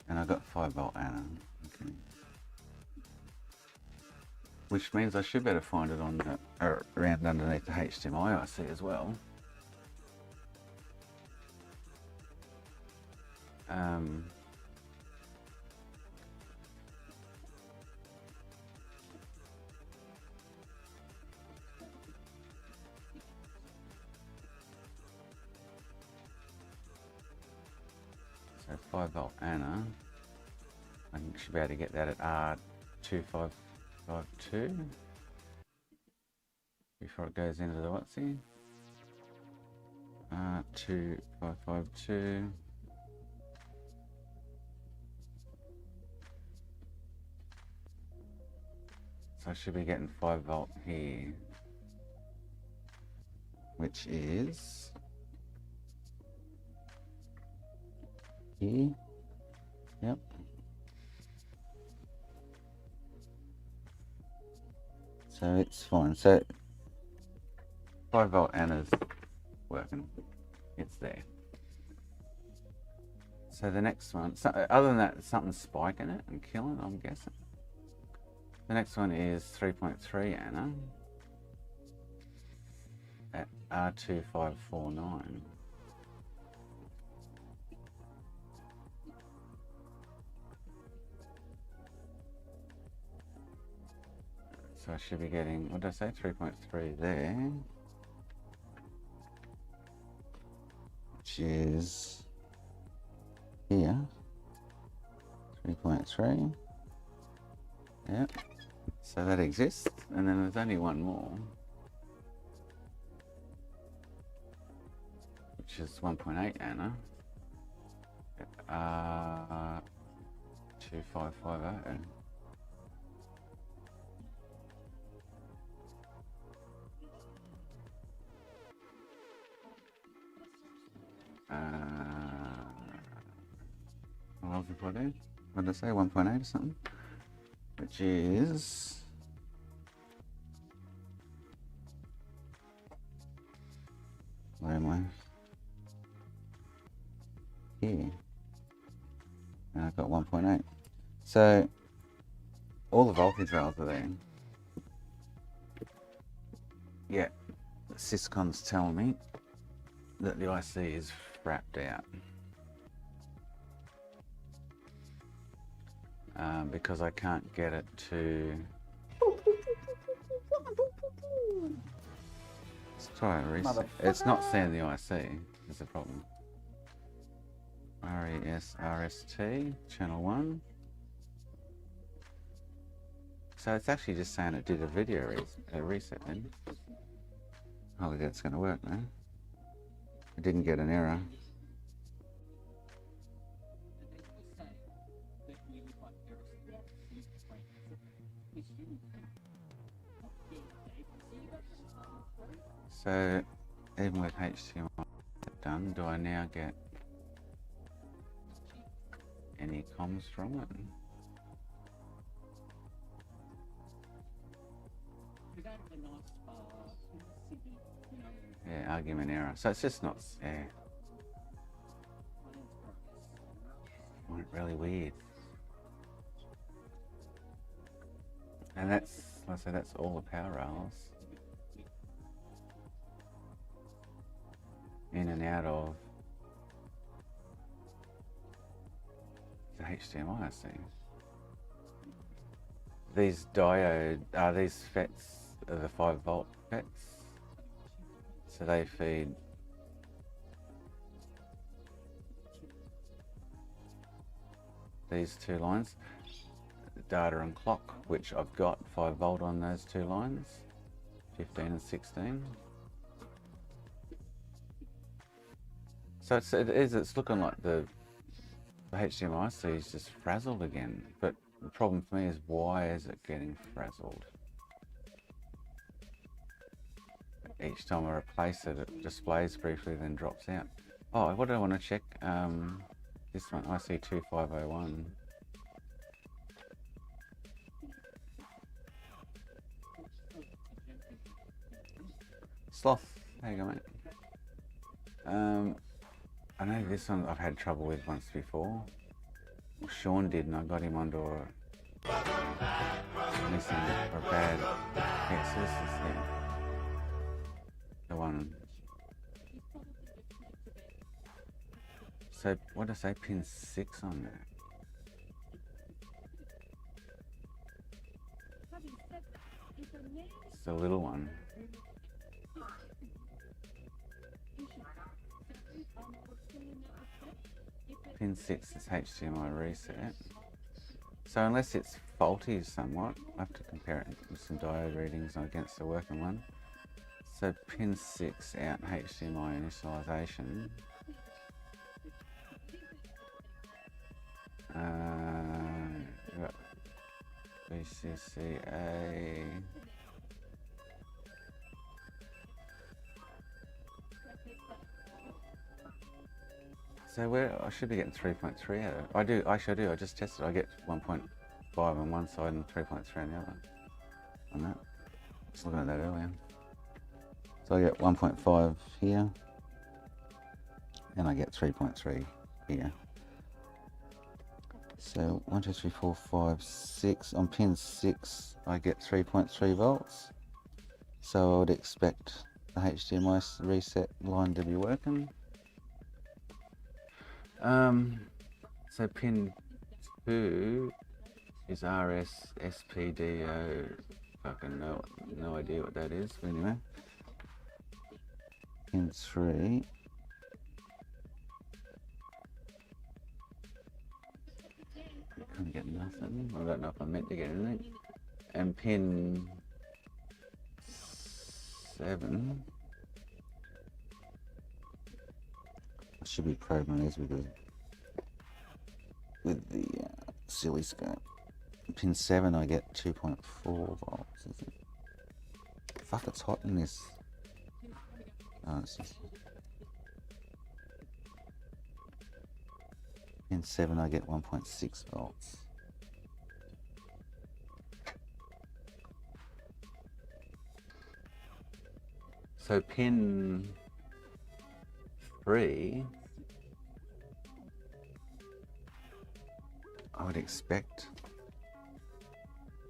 and I got 5 volt Anna. Okay. Which means I should better find it on the, around underneath the HDMI IC as well. So 5 volt Anna, I should be able to get that at R2552 before it goes into the WhatsApp. R2552. So I should be getting 5 volt here, which is here. Yep. So it's fine. So 5 volt antenna's working. It's there. So the next one, so other than that, something's spiking it and killing it, I'm guessing. The next one is 3.3 Anna at R2549. So I should be getting, what did I say, 3.3 there, which is here, 3.3, yep, so that exists, and then there's only one more, which is 1.8 Anna, 2550. What else did I do? What did I say? 1.8 or something? Which is where am I? Here. And I've got 1.8. So all the voltage rails are there. Yeah, Syscon's telling me that the IC is frapped out. Because I can't get it to... Let's try a reset. It's not seeing the IC, is the problem. RES RST, channel 1. So it's actually just saying it did a video reset then. Hopefully that's going to work now. I didn't get an error. So even with HDMI done, do I now get any comms from it? Yeah, argument error. So it's just not, yeah. Went really weird. And that's, let's say that's all the power rails. In and out of the HDMI, I see. These diode, these FETs are the 5 volt FETs. So they feed these two lines, data and clock, which I've got 5 volt on those two lines, 15 and 16. So it's looking like the HDMI IC is just frazzled again. But the problem for me is, why is it getting frazzled? Each time I replace it, it displays briefly, then drops out. Oh, what do I want to check? This one, IC2501. Sloth, how you going, mate? I know this one I've had trouble with once before. Well, Sean did, and I got him onto a missing or a bad. Yes, this is the one. So what did I say? Pin 6 on there. It's the little one. Pin 6 is HDMI reset. So unless it's faulty somewhat, I have to compare it with some diode readings against the working one. So pin 6 out HDMI initialization. VCCA. So where I should be getting 3.3 out of it. I do, actually I do, I just tested. I get 1.5 on one side and 3.3 on the other. On that. Just looking at that earlier. So I get 1.5 here. And I get 3.3 here. So 1, 2, 3, 4, 5, 6. On pin 6 I get 3.3 volts. So I would expect the HDMI reset line to be working. So pin 2 is RS SPDO. Fucking no idea what that is, but anyway. Pin 3. I couldn't get nothing. I don't know if I meant to get anything. And pin 7. I should be probing these with the silly scope. Pin 7 I get 2.4 volts, is it? Fuck, it's hot in this. Oh, it's just... Pin 7 I get 1.6 volts. So pin 3, I would expect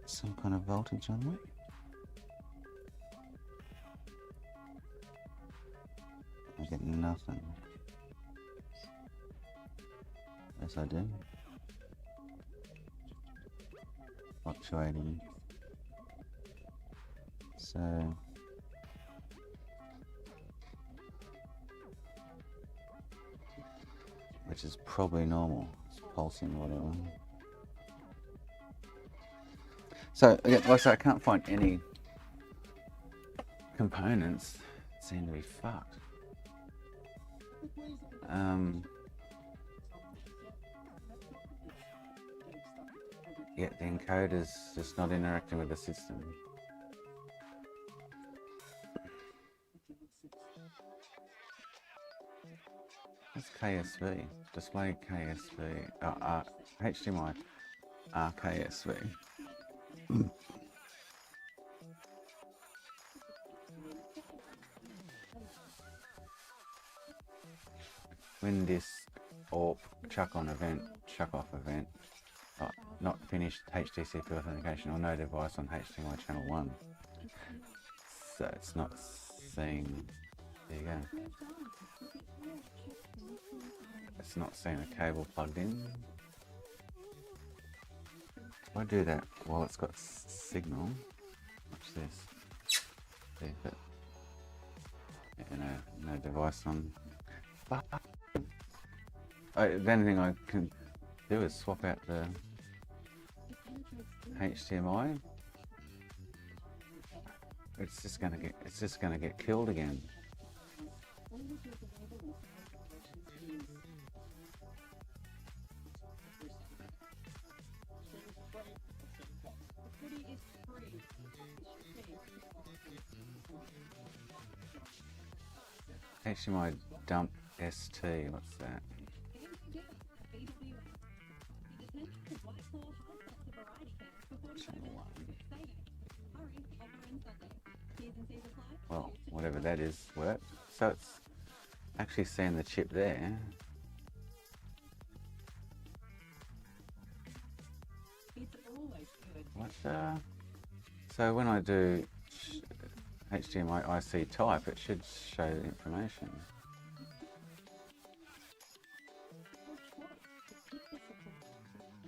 some kind of voltage on it. I get nothing. Yes, I do. Fluctuating. So which is probably normal. It's pulsing or whatever. So again, like I say, I can't find any components that seem to be fucked. Yet the encoder's just not interacting with the system. What's KSV? Display KSV. HDMI RKSV. Win disk or chuck on event, chuck off event. Not finished HDCP authentication or no device on HDMI channel 1. So it's not seeing. There you go. It's not seeing a cable plugged in. If I do that while it's got signal, watch this. See if it, no device on. The only thing I can do is swap out the HDMI. It's just gonna get killed again. HDMI dump ST, what's that? Channel 1. Well, whatever that is worked. So it's actually seeing the chip there. What the? So when I do HDMI IC type, it should show the information.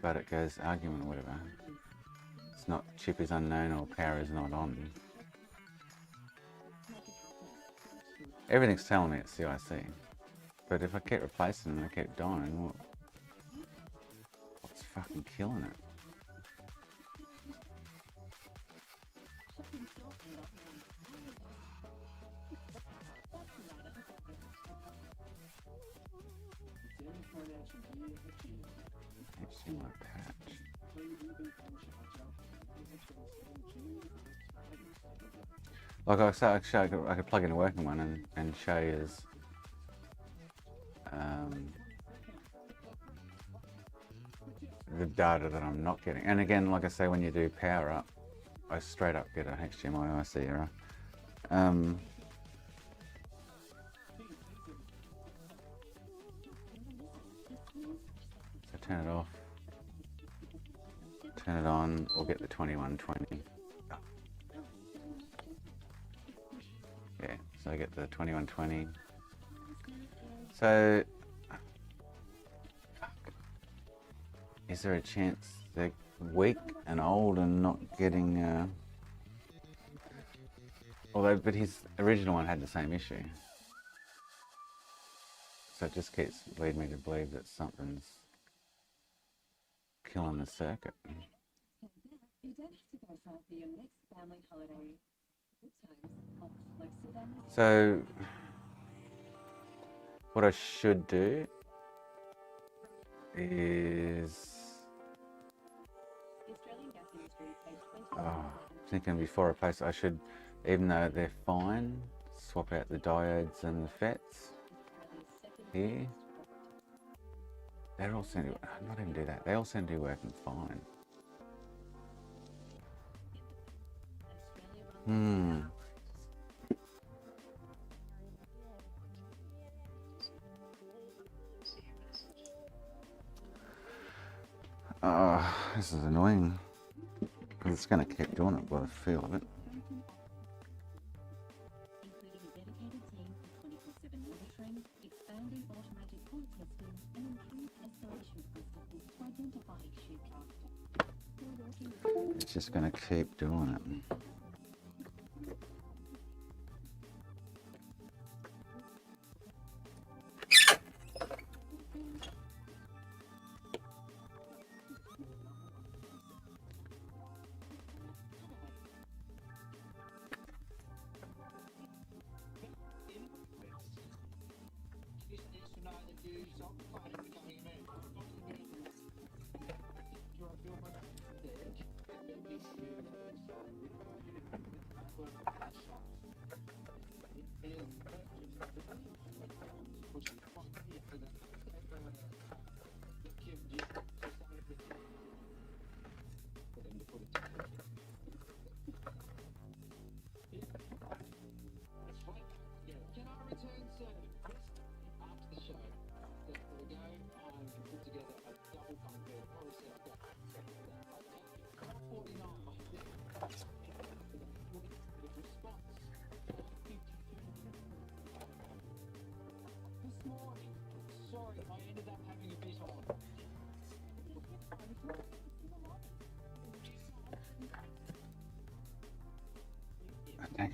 But it goes argument or whatever. It's not, chip is unknown or power is not on. Everything's telling me it's the IC. But if I keep replacing them and I keep dying, what's fucking killing it? HDMI patch. Like I said, actually, I could plug in a working one and show you as the data that I'm not getting. And again, like I say, when you do power up, I straight up get a HDMI IC error. So turn it off, turn it on, or get the 2120. Yeah, so I get the 2120. So, is there a chance they're weak and old and not getting? Although, but his original one had the same issue. So it just keeps leading me to believe that something's killing the circuit. So what I should do is, thinking before I place it, I should, even though they're fine, swap out the diodes and the FETs here. They all seem to, not even do that, they all seem to be working fine. This is annoying, because it's going to keep doing it by the feel of it. It's just going to keep doing it.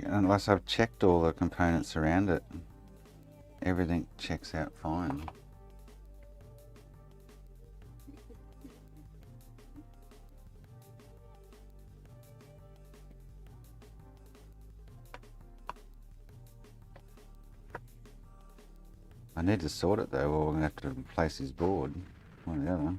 Unless I've checked all the components around it, everything checks out fine. I need to sort it though, or we're going to have to replace his board, one or the other.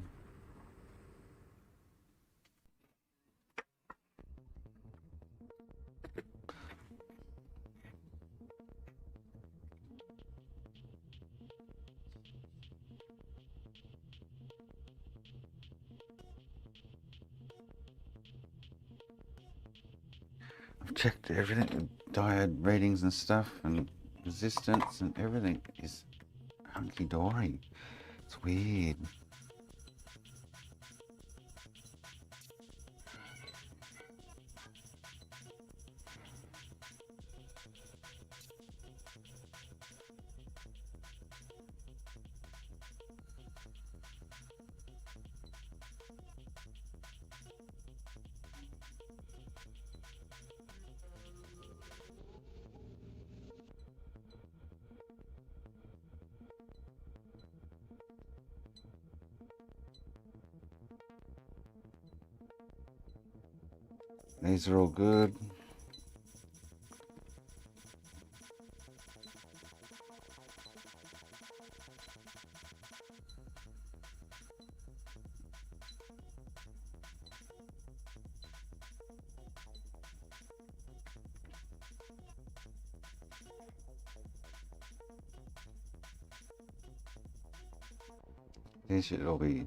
I've checked everything, diode readings and stuff, and resistance and everything is hunky-dory. It's weird. These are all good. These should all be,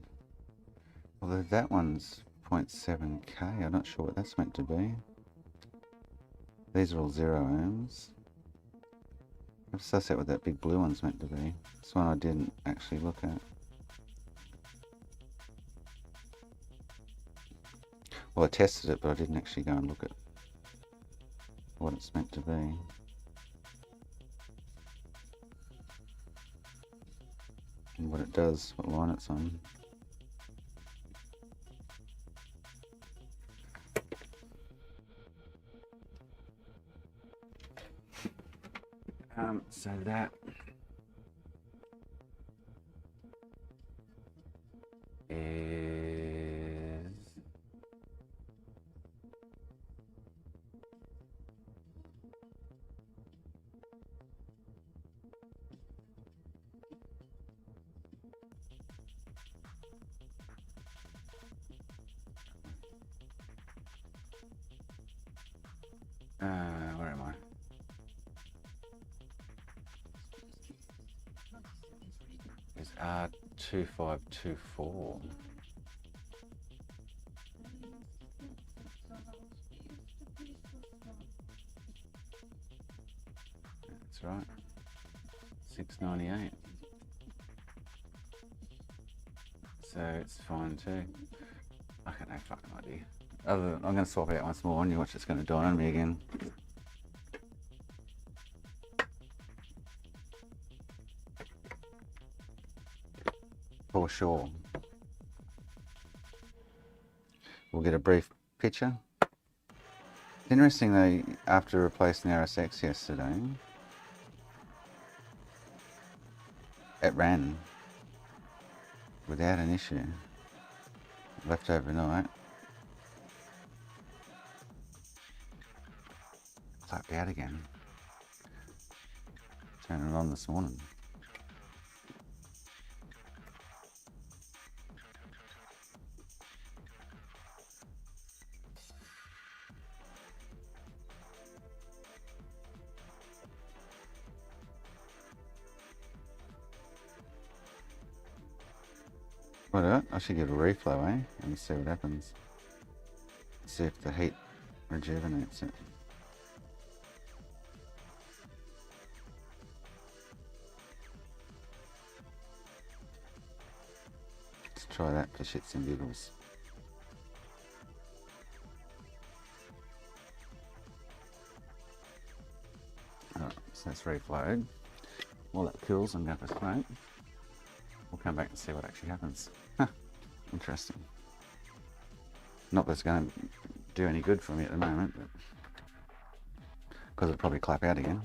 although that one's 0.7k, I'm not sure what that's meant to be. These are all 0 ohms. I'm suss out what that big blue one's meant to be. This one I didn't actually look at. Well, I tested it, but I didn't actually go and look at what it's meant to be. And what it does, what line it's on. So that is where am I? Is R2524. That's right. 698. So it's fine too. I got no fucking idea. Other than, I'm going to swap it out once more and you watch it's going to die on me again. For sure. We'll get a brief picture. Interesting though, after replacing the RSX yesterday, it ran without an issue. Left overnight. Clapped out again. Turning it on this morning. Well, I should give it a reflow, eh? And see what happens. See if the heat rejuvenates it. Let's try that for shits and giggles. Alright, so that's reflowed. While that cools, I'm going to smoke. We'll come back and see what actually happens. Huh, interesting. Not that it's going to do any good for me at the moment, but because it'll probably clap out again.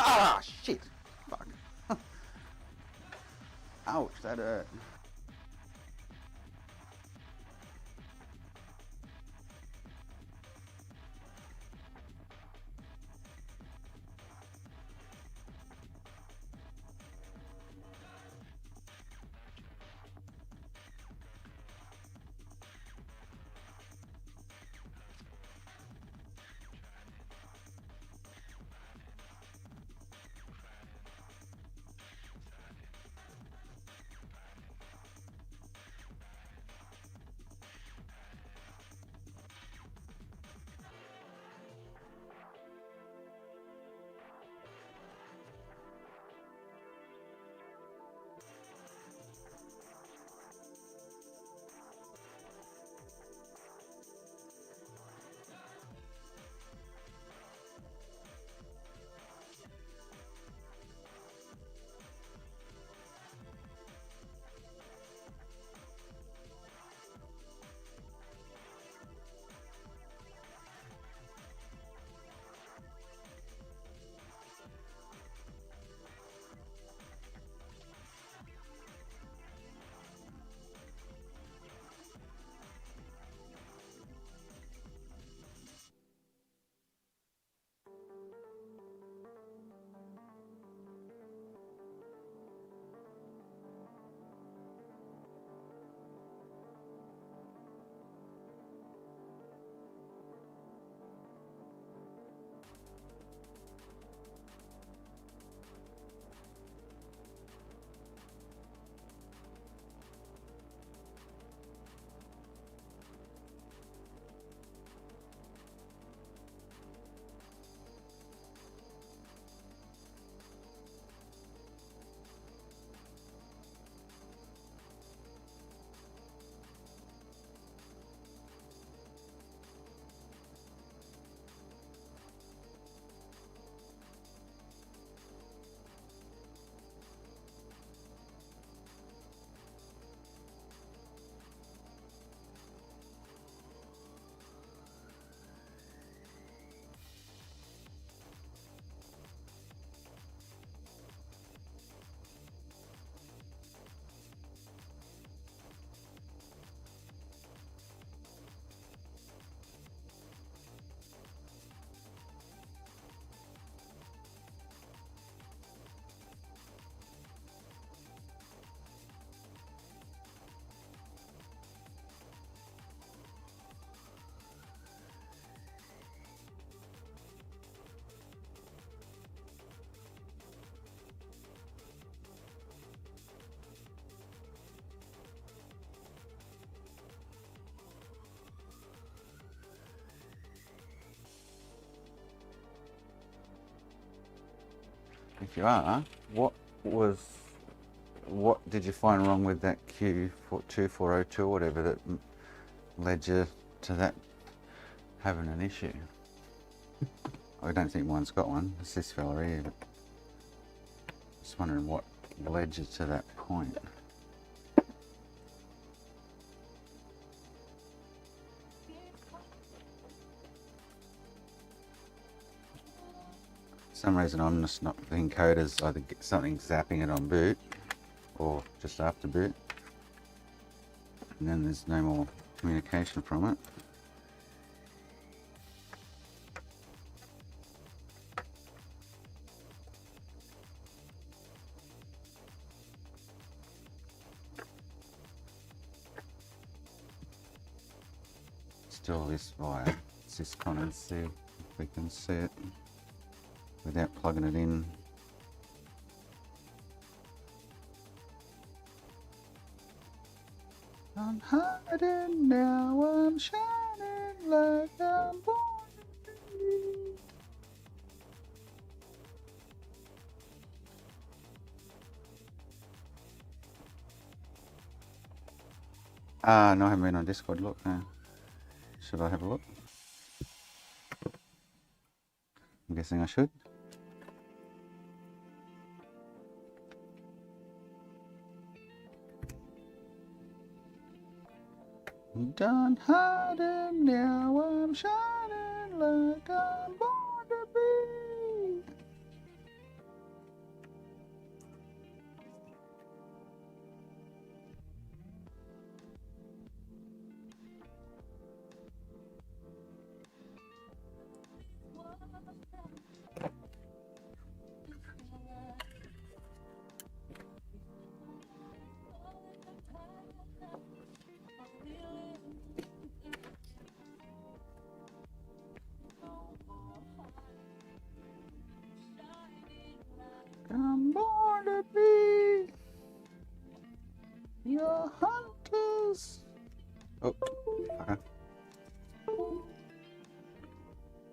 Ah, shit! Fuck. Ouch, that hurt. If you are, what did you find wrong with that Q2402 or whatever that led you to that having an issue? I don't think mine's got one. It's this fella here, but just wondering what led you to that point. For some reason I'm just not, the encoder's either get something zapping it on boot or just after boot, and then there's no more communication from it. Still this via Syscon and see if we can see it without plugging it in. I'm hiding now, I'm shining like I'm born to be. No, I haven't been on Discord. Look, no. Should I have a look? I'm guessing I should. Done hiding now, I'm shining like I'm born to be. I'm born to be your hunters. Oh, fucker.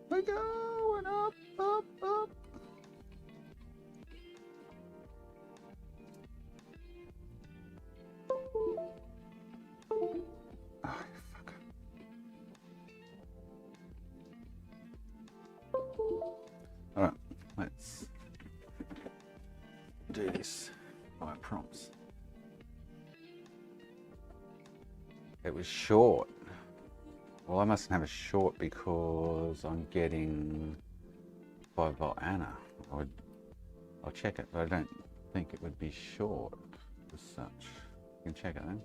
We're going up, up, up. Oh, fucker. Alright, let's do this by prompts. It was short. Well, I mustn't have a short because I'm getting 5-volt Anna. I'll check it, but I don't think it would be short as such. You can check it then.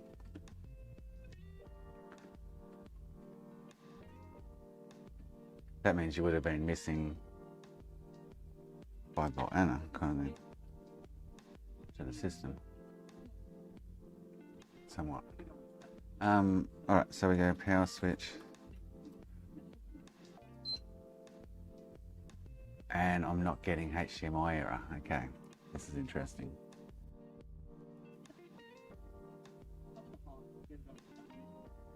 That means you would have been missing 5-volt Anna kind of thing to the system. Somewhat. Alright, so we go power switch. And I'm not getting HDMI error. Okay, this is interesting.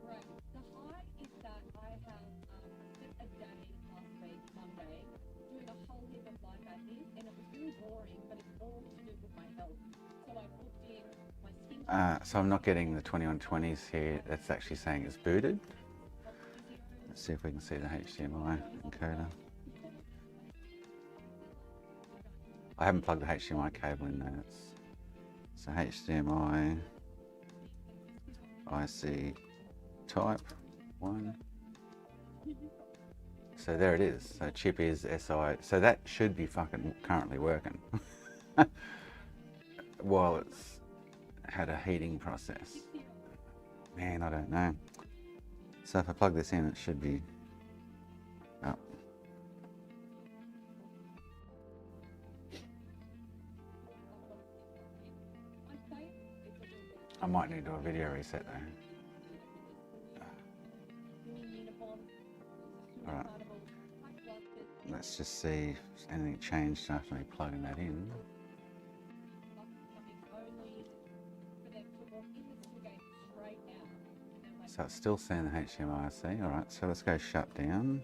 Right. The high is that I have spent a day last week, Monday, doing a whole heap of life admin, and it was really boring, but it's all to do with my health. So I booked in my skin. So I'm not getting the 2120s here. That's actually saying it's booted. Let's see if we can see the HDMI encoder. I haven't plugged the HDMI cable in there. So HDMI IC type 1. So there it is. So chip is SI. So that should be fucking currently working. While it's had a heating process. Man, I don't know. So if I plug this in, it should be up. I might need to do a video reset though. Alright. Let's just see if anything changed after me plugging that in. So it's still saying the HDMI IC. Alright, so let's go shut down.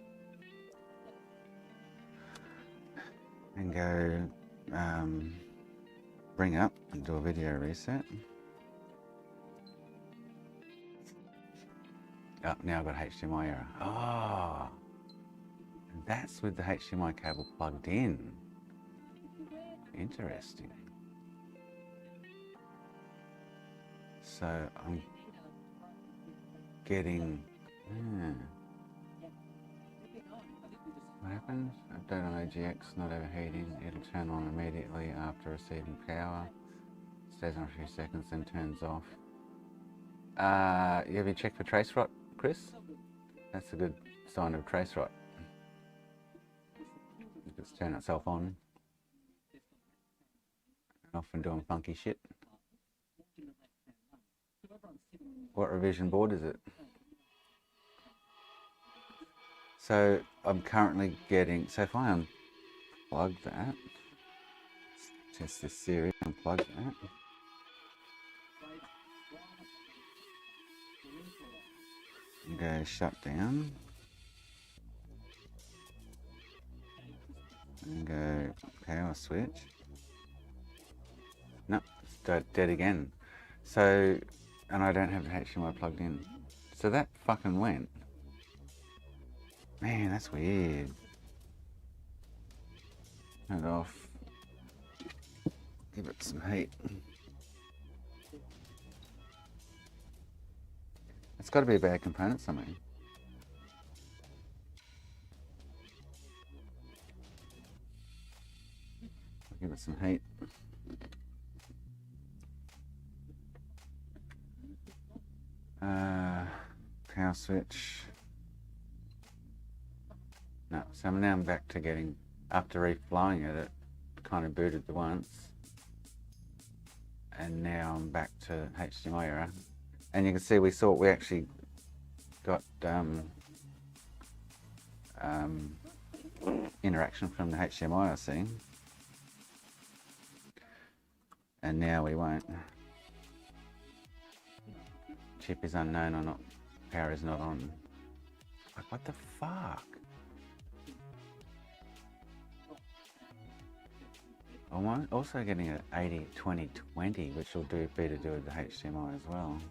And go bring up and do a video reset. Oh, now I've got HDMI error. Oh, that's with the HDMI cable plugged in. Interesting. So I'm getting... What happens? Update on AGX, not overheating. It'll turn on immediately after receiving power. Stays on for a few seconds, then turns off. Have you checked for trace rot, Chris? That's a good sign of trace rot. It's turn itself on. Off and doing funky shit. What revision board is it? So I'm currently getting, so if I unplug that, test this series, unplug that. And go shut down. And go power switch. No, it's dead again. So, and I don't have the HDMI plugged in. So that fucking went. Man, that's weird. Turn it off. Give it some heat. It's got to be a bad component somewhere. I'll give it some heat. Power switch. No, so now I'm back to getting, after reflowing it, it kind of booted the once. And now I'm back to HDMI error. And you can see we actually got interaction from the HDMI, I see. And now we won't. Chip is unknown or not, power is not on. Like, what the fuck? I'm also getting an 80-20-20, which will be to do with the HDMI as well.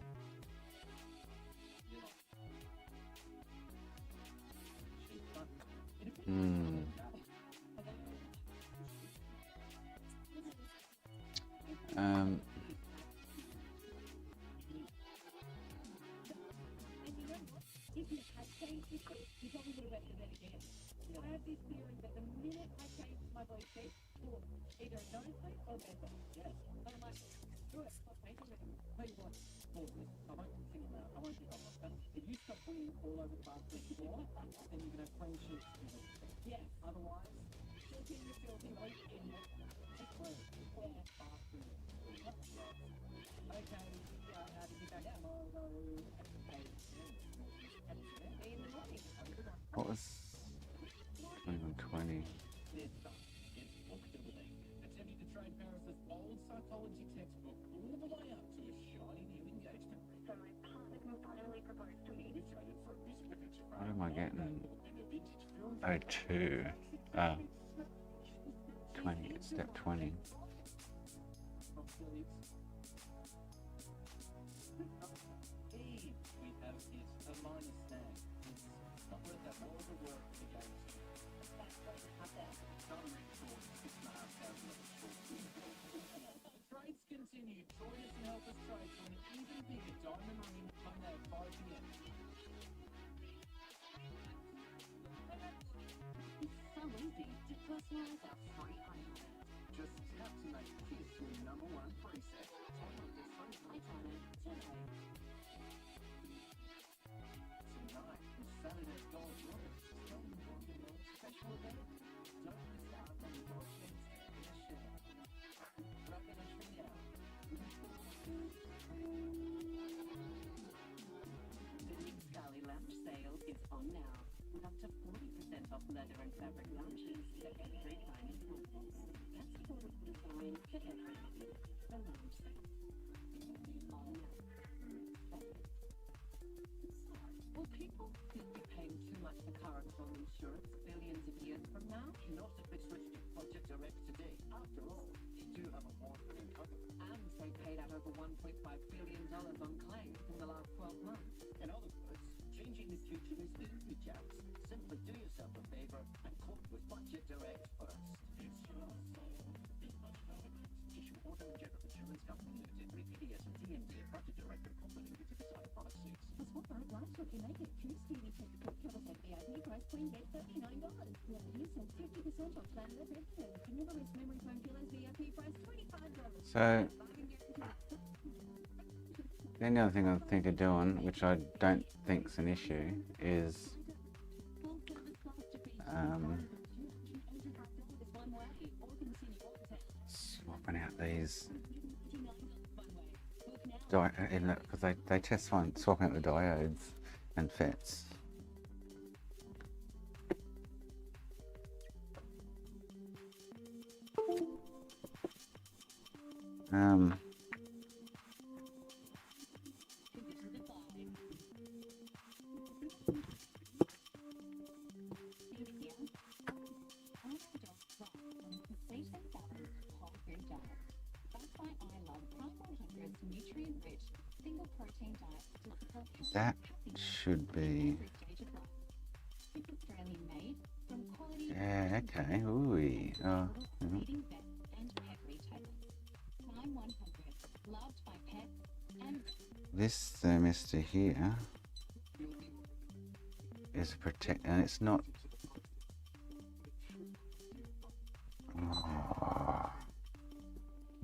What was 2120? What am I getting? Oh, 2. 20, step 20. Leather and fabric lounges that get great dining photos. That's sort of designed to everything. The lounge set. On now. Will people still be paying too much for car and home insurance billions of years from now? Not if we switch to Budget Direct today. After all, you do have a award-winning company. And they paid out over $1.5 billion on claims in the last 12 months. In other words, changing the future is easy, chaps. Simply do yourself a favor and quote with Budget Direct first. It's your soul. Big Budget Direct. Issue Auto and General Insurance Company Limited with PDS and TNT Budget Direct Company with typified product 6. For Supa, last week you make it Q Speedy Tech Cover Set VIP price queen get $39. Well, you said 50% off plan represented. Another is memory foam pillows VIP price $25. So the only other thing I think of doing, which I don't think's an issue, is swapping out these because they test fine, swapping out the diodes and FETs. That should be. Yeah, okay. Ooh. Oh. Mhm. This thermistor here is a protect, and it's not.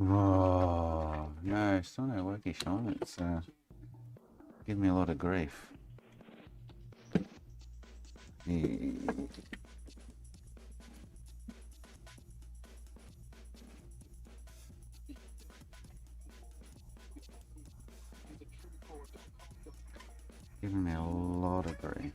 Oh, no, still no worky, Sean. It's giving me a lot of grief. Giving me a lot of grief.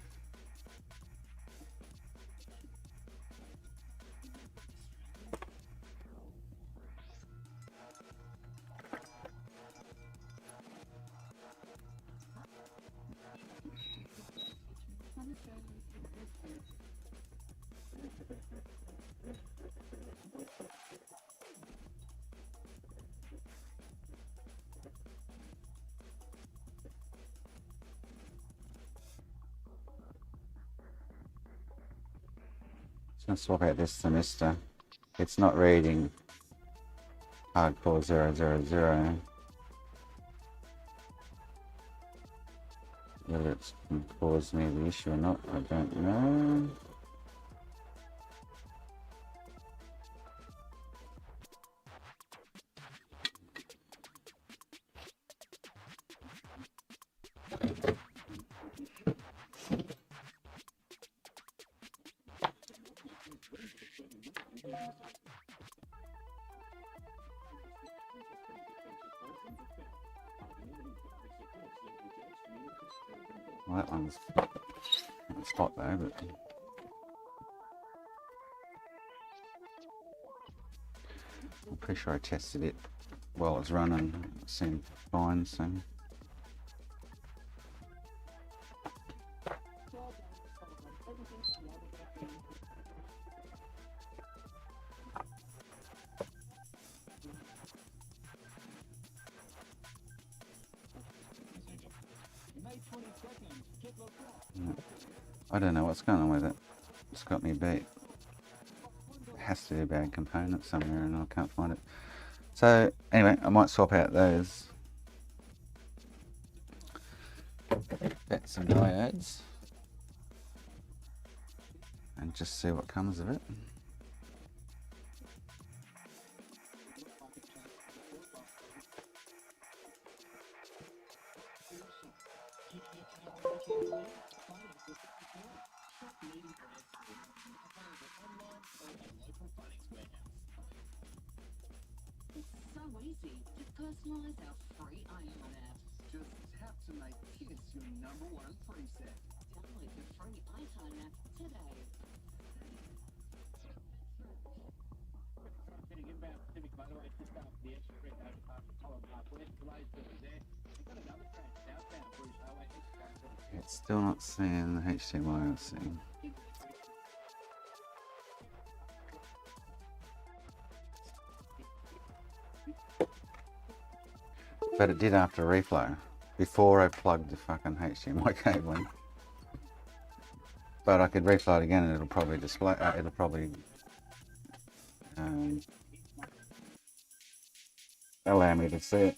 Let's swap out this thermistor. It's not reading hardcore 000. Whether it's going to cause me the issue or not, I don't know. Well, that one's hot though, but I'm pretty sure I tested it while it was running. It seemed fine, so. I don't know what's going on with it. It's got me beat. It has to be a bad component somewhere and I can't find it. So anyway, I might swap out those. Get some diodes. And just see what comes of it. Easy to personalize our free iPhone app. Just tap to make Kiss your #1 preset. Download the free iPhone app today. Heading inbound Pacific motorway just after the extra red overpass at Colin Park West. Delays over there. We've got another train southbound Bruce Highway. It's still not seeing the HDMI. Let's see. But it did after reflow, before I plugged the fucking HDMI cable in. But I could reflow it again and it'll probably display, it'll probably allow me to see it.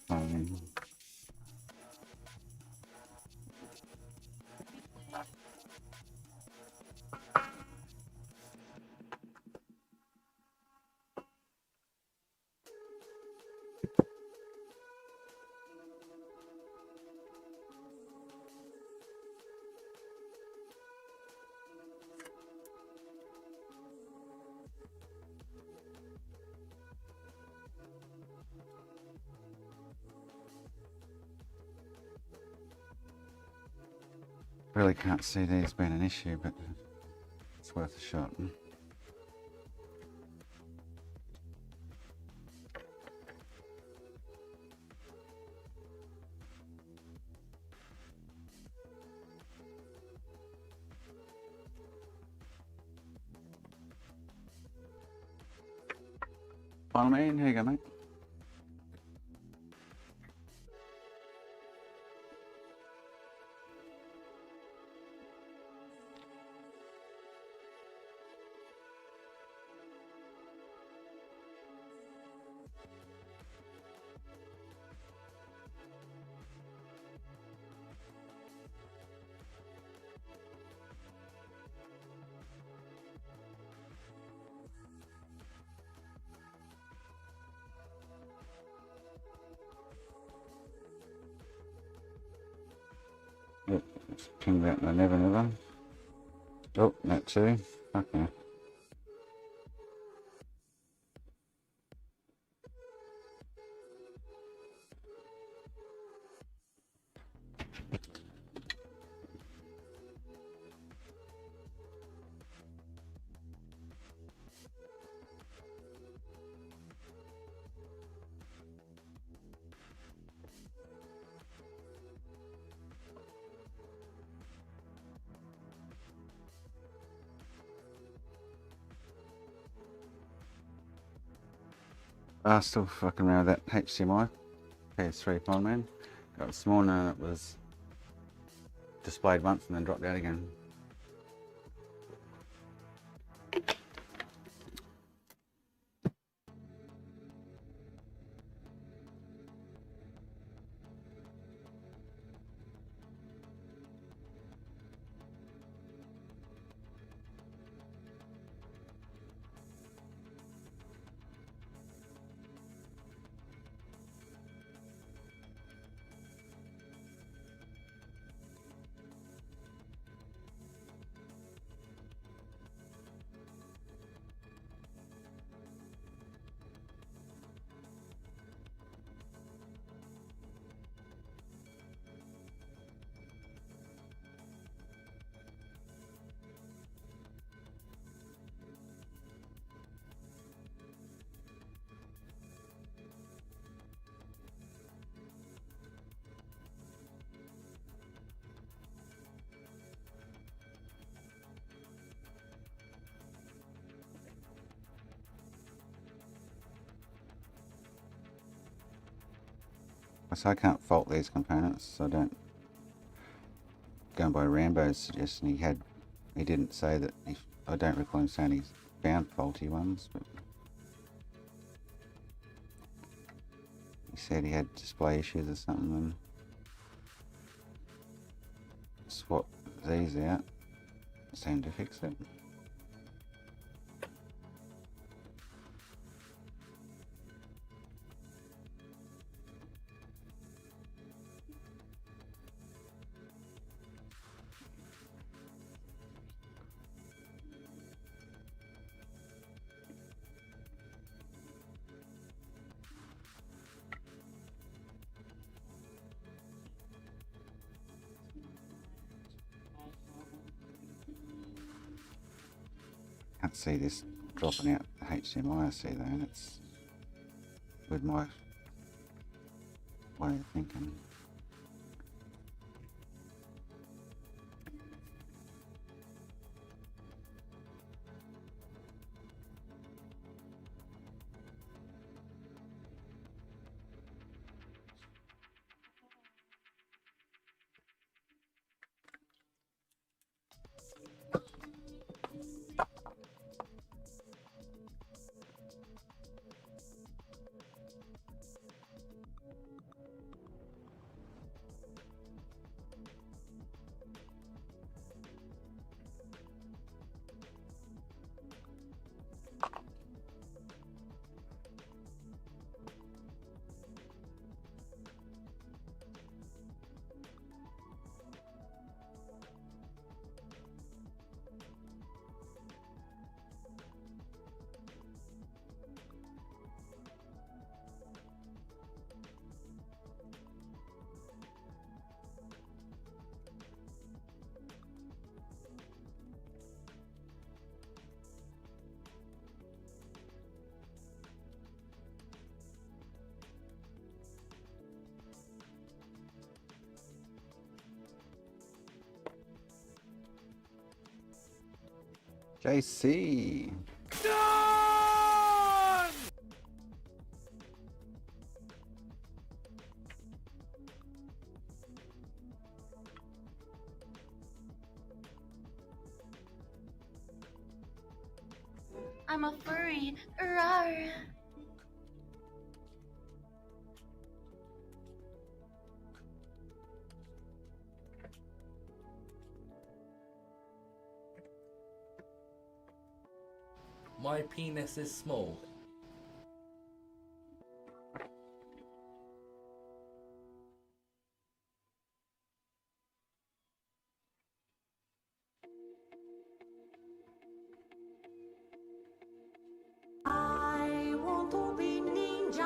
Really can't see these being an issue, but it's worth a shot. Final man, here you go, mate. Yep, just ping that in the never never. Oh, that too. Okay. Still fucking around with that HDMI PS3 phone man. Got this morning it was displayed once and then dropped out again. So I can't fault these components, so I don't go by Rambo's suggestion. He didn't say that, I don't recall him saying he's found faulty ones, but he said he had display issues or something and swapped these out, seemed to fix it. Can't see this dropping out the HDMI I see though, and it's with my way of thinking. JC. I'm a furry. Rawr. My penis is small. I want to be ninja.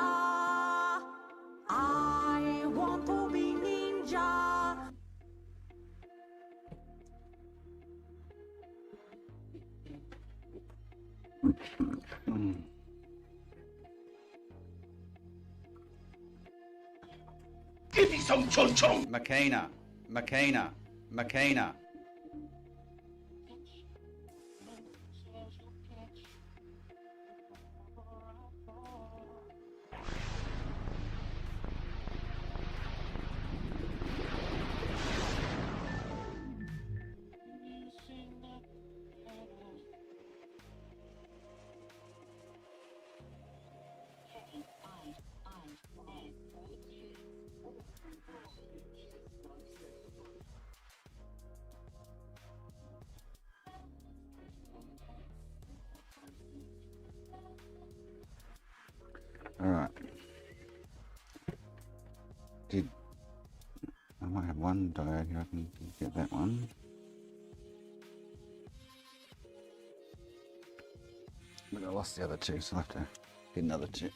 I want to be ninja. Give me some chon chon. Makina. Makina. Makina. Alright. I might have one diode here, I can get that one. But I lost the other two, so I'll have to get another two.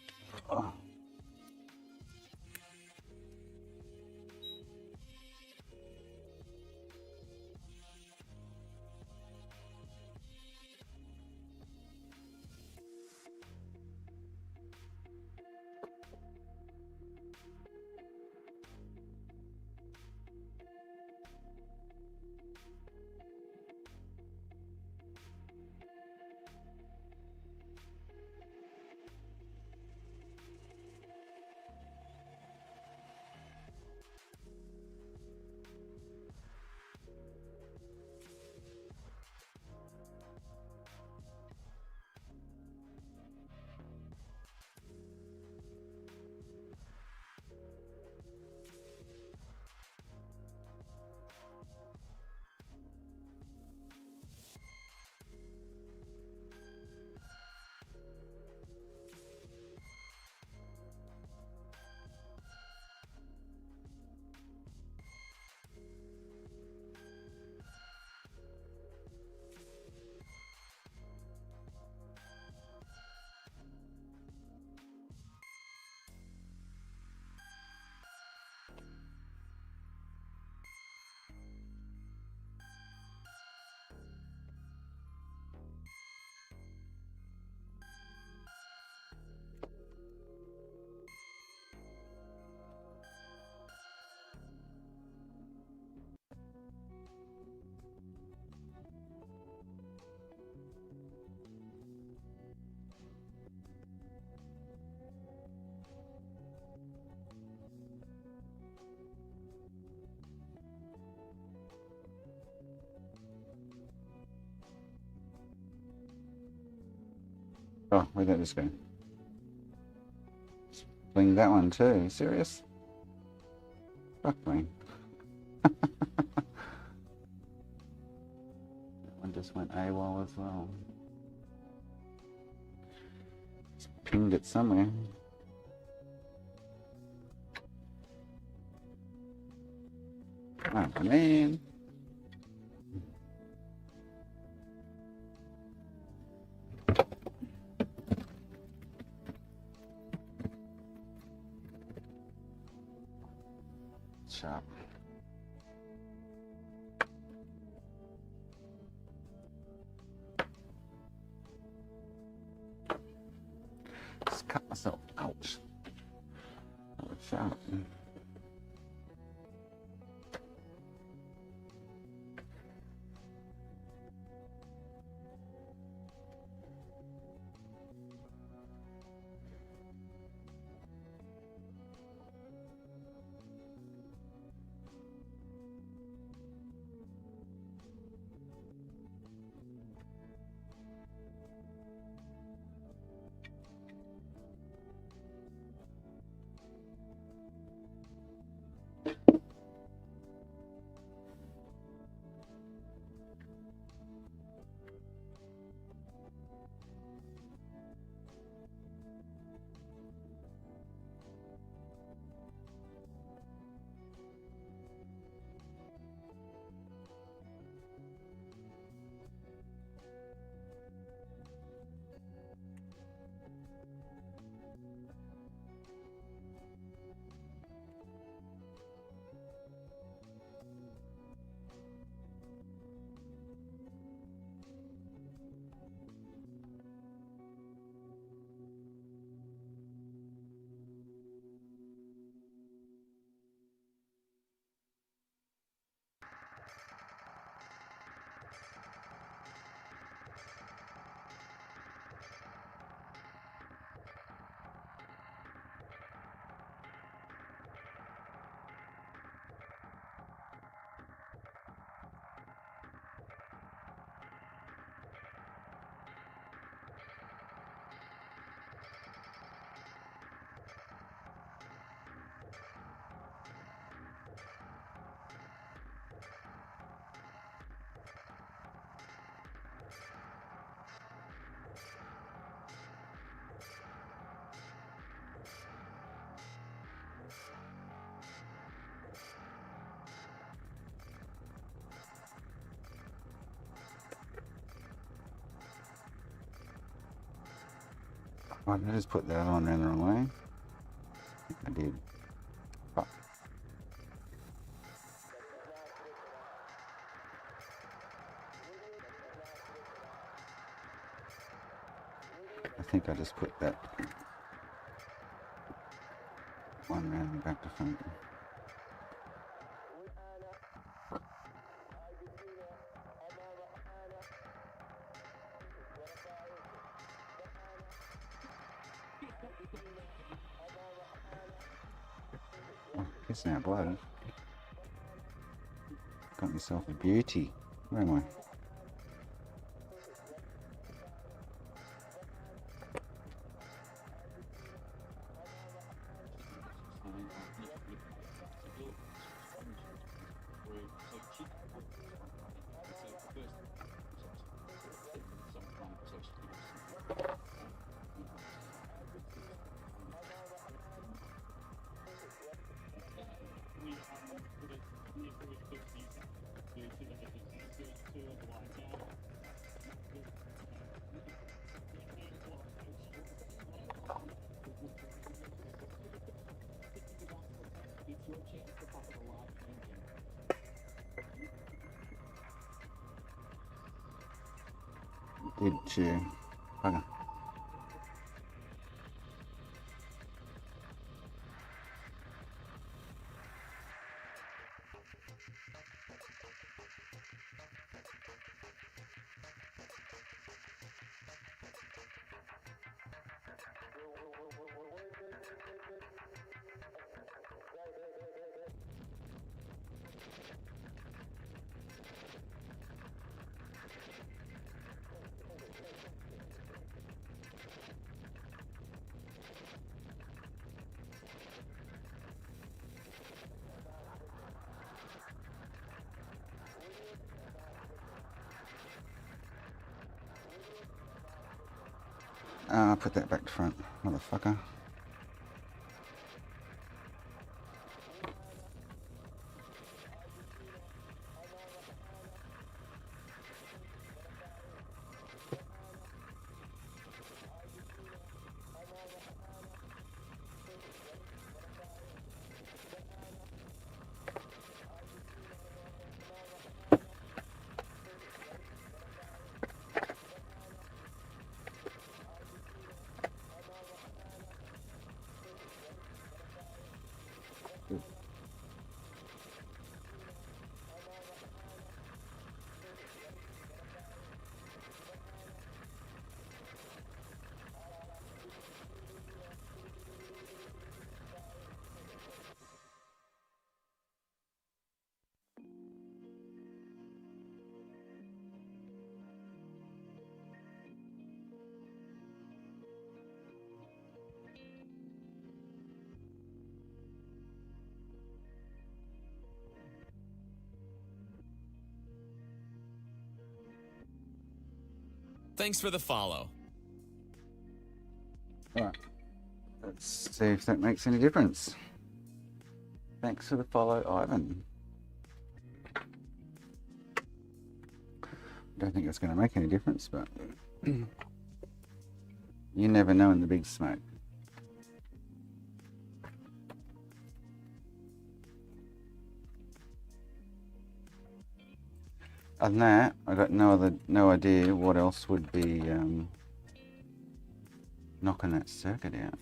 Oh. Oh, where'd that just go? Bling that one too. Are you serious? Fuck me. That one just went AWOL as well. It's pinged it somewhere. Oh man. Sharp. Just cut myself. Ouch. That was sharp. Why did I just put the other one around the wrong way? I did. Fuck. I think I just put that one round back to front. Pissing out blood. Got myself a beauty. Where am I? Did you? Bugger. Put that back to front, motherfucker. Thanks for the follow. Alright. Let's see if that makes any difference. Thanks for the follow, Ivan. Don't think it's going to make any difference, but you never know in the big smoke. Other than that, I got no idea what else would be knocking that circuit out.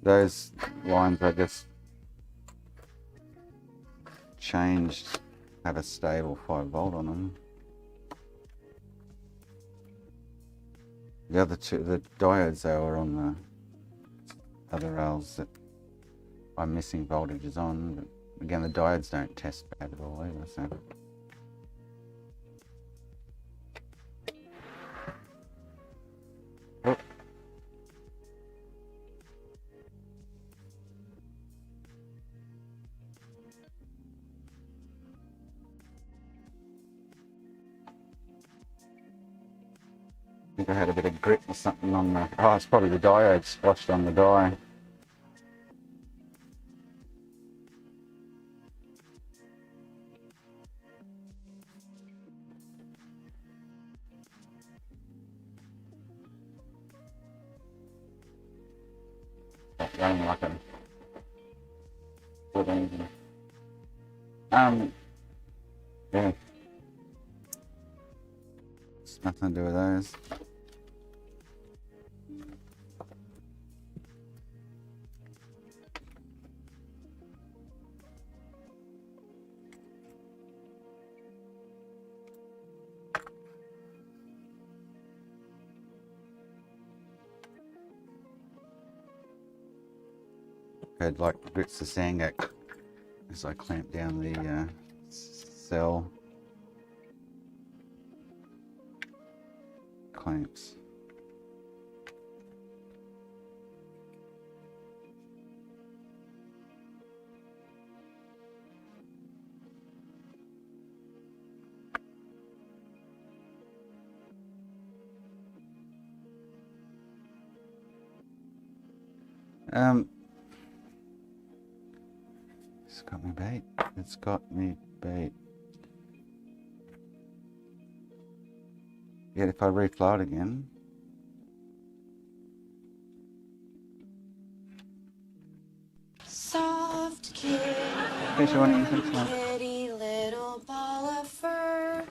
Those lines I just changed, have a stable 5 volt on them. The other two, the diodes though, are on the other rails that I'm missing voltages on. But again, the diodes don't test bad at all either. So. Oh. I think I had a bit of grit or something on the... Oh, it's probably the diode splashed on the die. It's running like a good engine. Yeah. It's nothing to do with those. Had like bits of sandgate as I clamped down the cell clamps. It's got me bait. It's got me bait. Yet if I reflow it again. Soft kitty, Kitty, kitty, little ball of fur.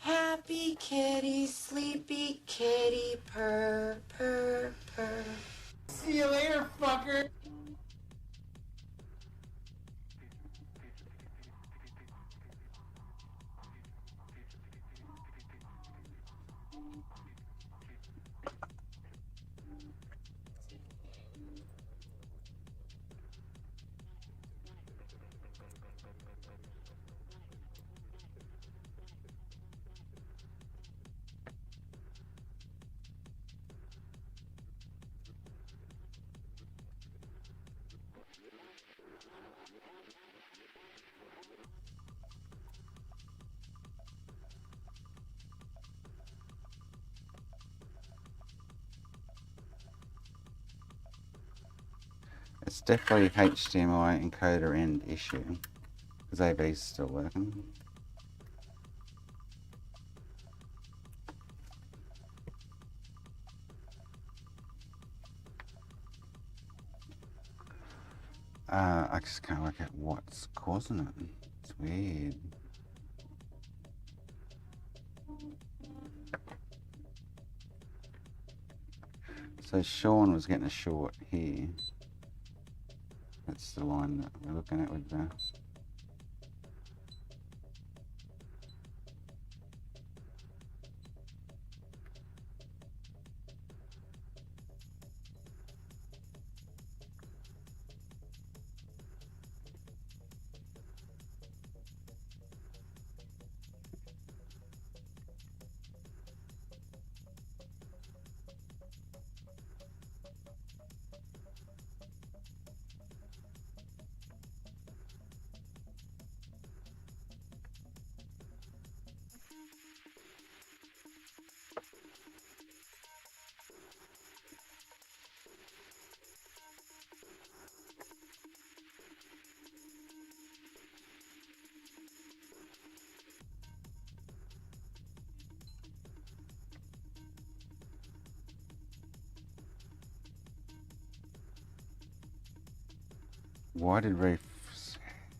Happy kitty, sleepy kitty, purr, purr, purr. See you later, fucker. It's definitely HDMI encoder end issue because AV's still working. I just can't work out what's causing it. It's weird. So Sean was getting a short here. That's the line that we're looking at with the... Why did Reef...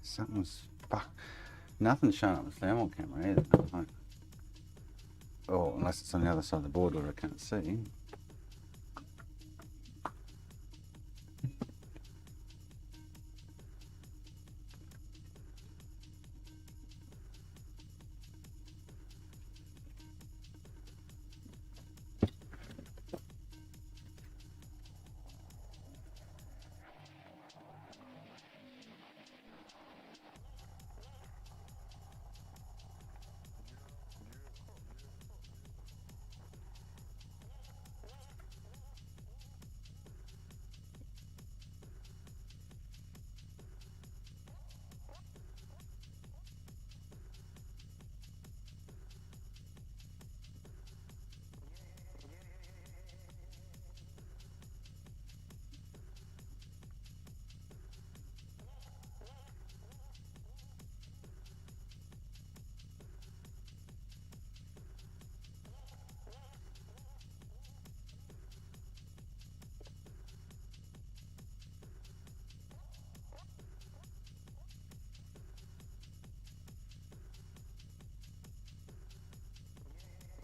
Something's... Fuck. Nothing's showing up the thermal camera either. Like, oh, unless it's on the other side of the board where I can't see.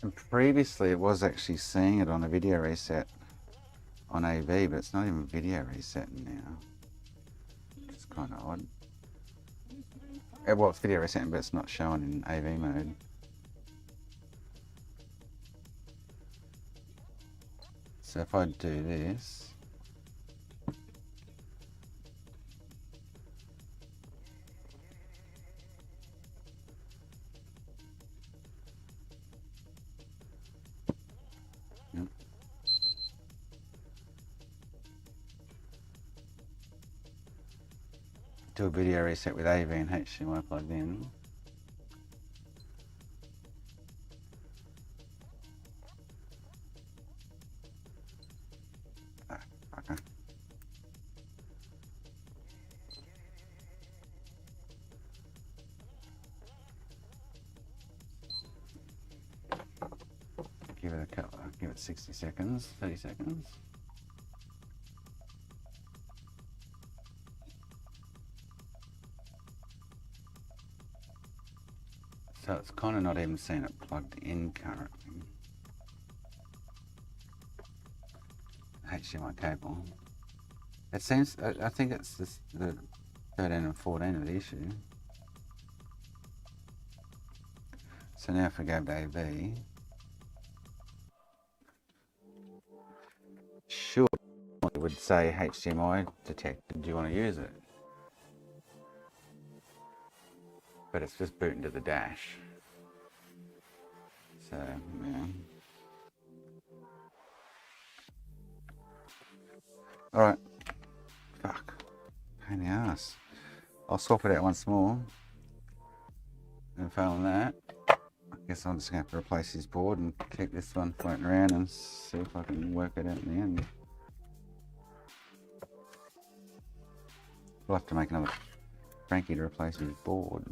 And previously it was actually seeing it on a video reset on AV, but it's not even video resetting now. It's kind of odd. Well, it's video resetting, but it's not showing in AV mode. So if I do this, yep. Do a video reset with AV and HDMI plugged in. Okay. Give it a couple, give it 60 seconds, 30 seconds. So it's kind of not even seeing it plugged in currently. HDMI cable. It seems, I think it's this, the 13 and 14 of the issue. So now if we go to AV, sure, it would say HDMI detected, do you want to use it? But it's just booting to the dash. So, yeah. Alright. Fuck. Pain in the ass. I'll swap it out once more. And failing that, I guess I'm just going to have to replace his board and keep this one floating around and see if I can work it out in the end. We'll have to make another Frankie to replace his board.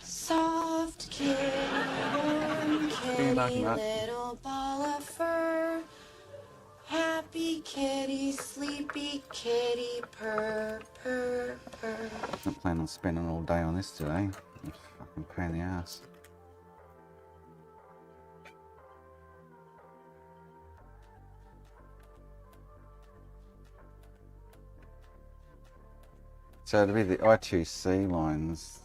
Soft kitty, warm kitty, little ball of fur. Happy kitty, sleepy kitty, purr, purr, purr. Not planning on spending all day on this today. It's a fucking pain in the ass. So it'll be the I2C lines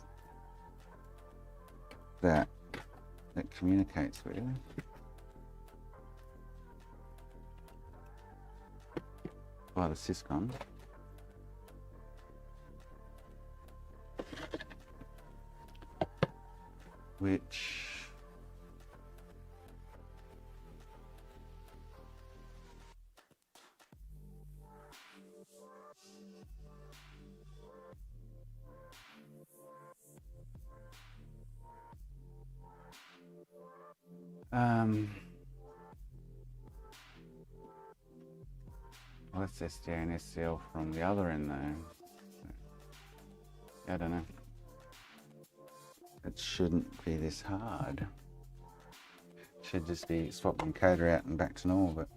that it communicates with. By the syscon. Which well, that's SDA and SCL from the other end though. I don't know. It shouldn't be this hard. Should just be swapping encoder out and back to normal, but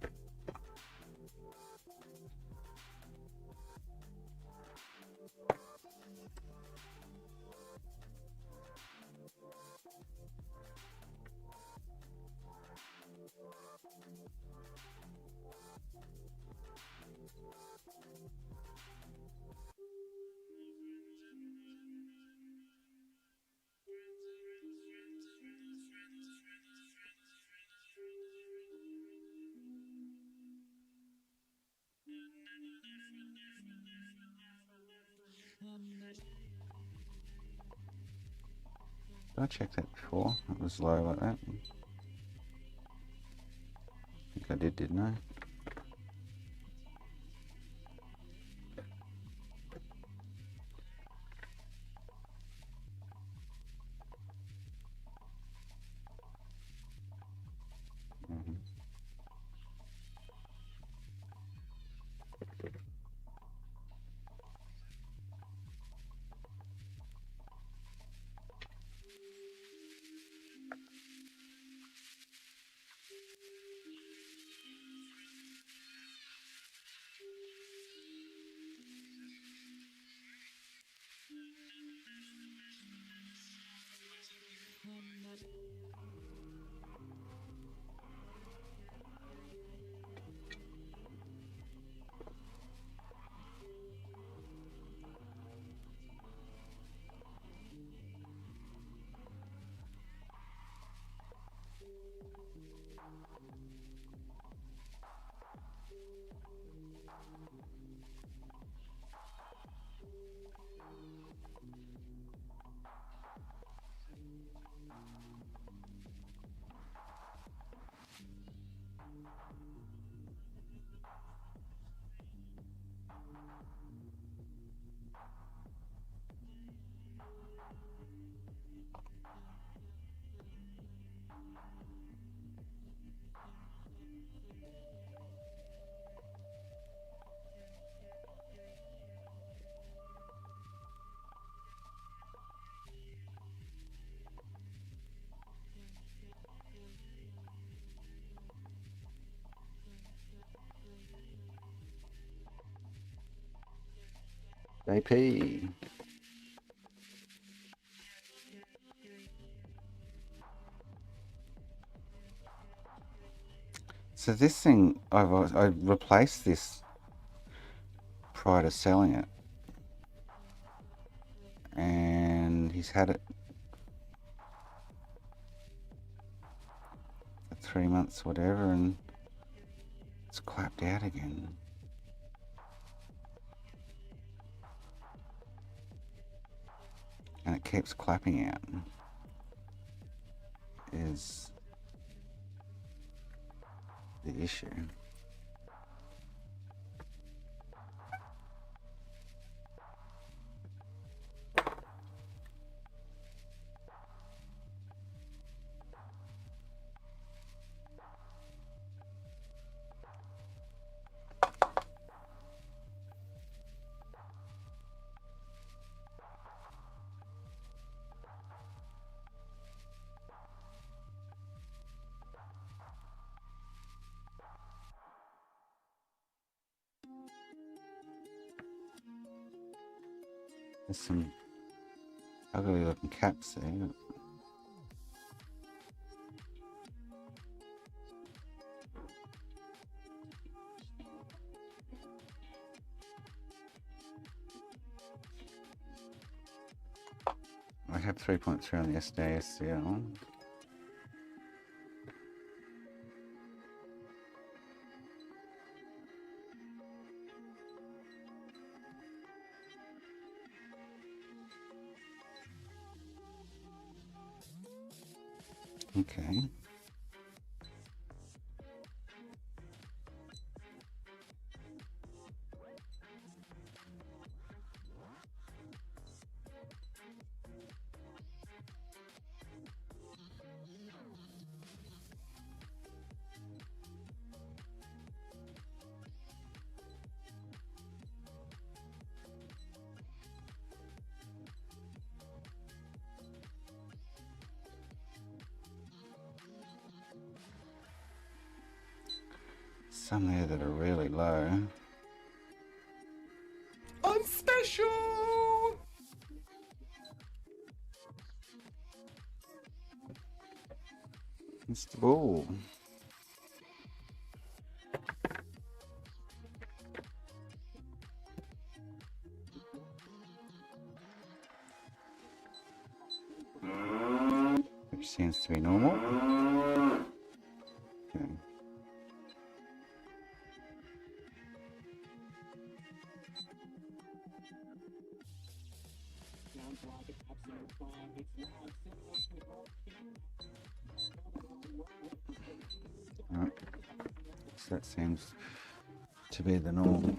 did I check that before? It was low like that. I think I did, didn't I? JP. So this thing, I replaced this prior to selling it, and he's had it for 3 months, whatever, and it's clapped out again. And it keeps clapping out. Is the issue. There's some ugly looking cats there. I have 3.3 on the SDASCL. Okay. Some there that are really low. I'm special! Mr. Bull. Which seems to be normal. Okay. Right. So that seems to be the norm.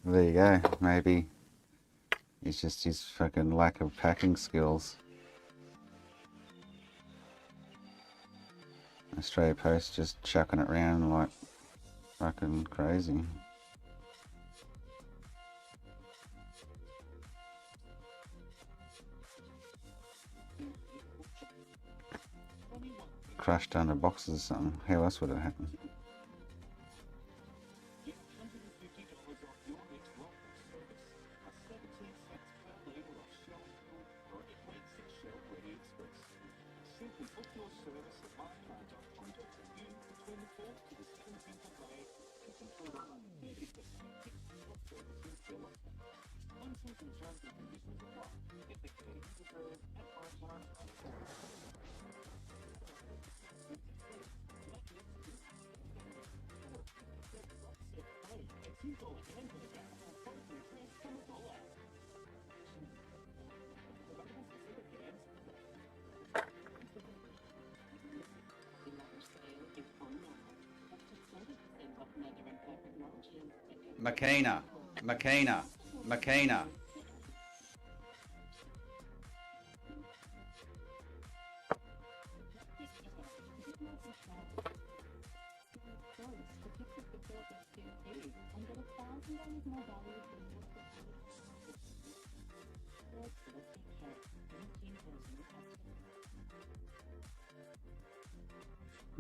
There you go. Maybe it's just his fucking lack of packing skills. Australia Post just chucking it around like fucking crazy. crushed under boxes or something. How else would it happen? Get $150 off your next local service. Plus 17 cents per litre off Shell fuel for 8 weeks at Shell Ready Express. Simply book your service at mycar.com.au between the 4th to the 17th of May and control up to 30% discount off services bill offer. Content and terms and conditions apply. Get the care you deserve at mycar.com.au. Makina, Makina, Makina.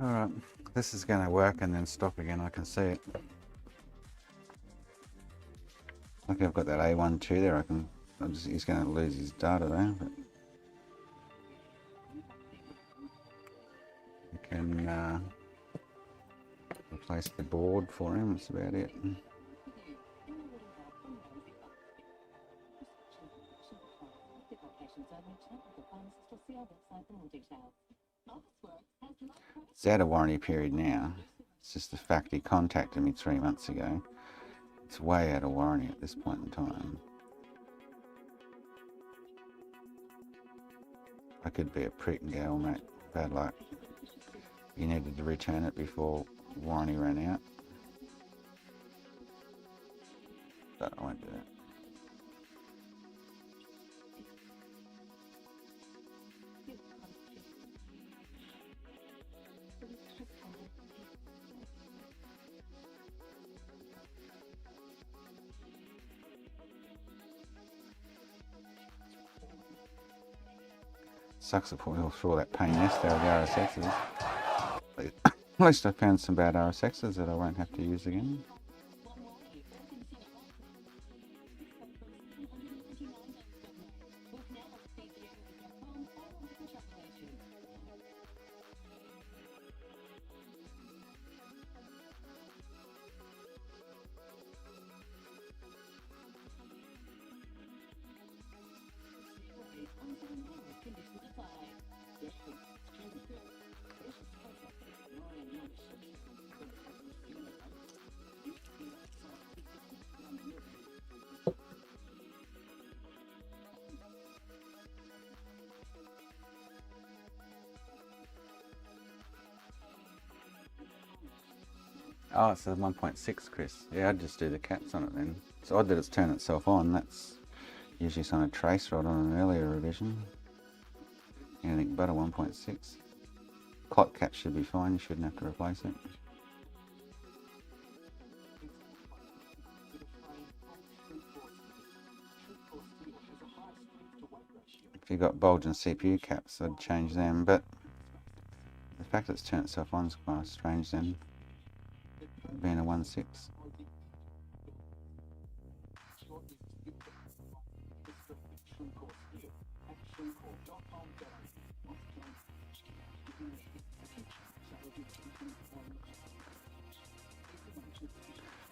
Alright, this is going to work and then stop again, I can see it. Okay, I've got that A12 there, he's going to lose his data there. But you can replace the board for him, that's about it. It's out of warranty period now. It's just the fact he contacted me 3 months ago. It's way out of warranty at this point in time. I could be a prick and go, oh, mate, bad luck. You needed to return it before warranty ran out. But I won't do that. Sucks to put through all that pain nest there with the RSXs. But at least I found some bad RSXs that I won't have to use again. Oh, it's a 1.6, Chris. Yeah, I'd just do the caps on it then. It's odd that it's turned itself on. That's usually on a trace rod on an earlier revision. Anything but a 1.6. Clock cap should be fine, you shouldn't have to replace it. If you've got bulging CPU caps, I'd change them, but the fact that it's turned itself on is quite strange then, being a 1.6.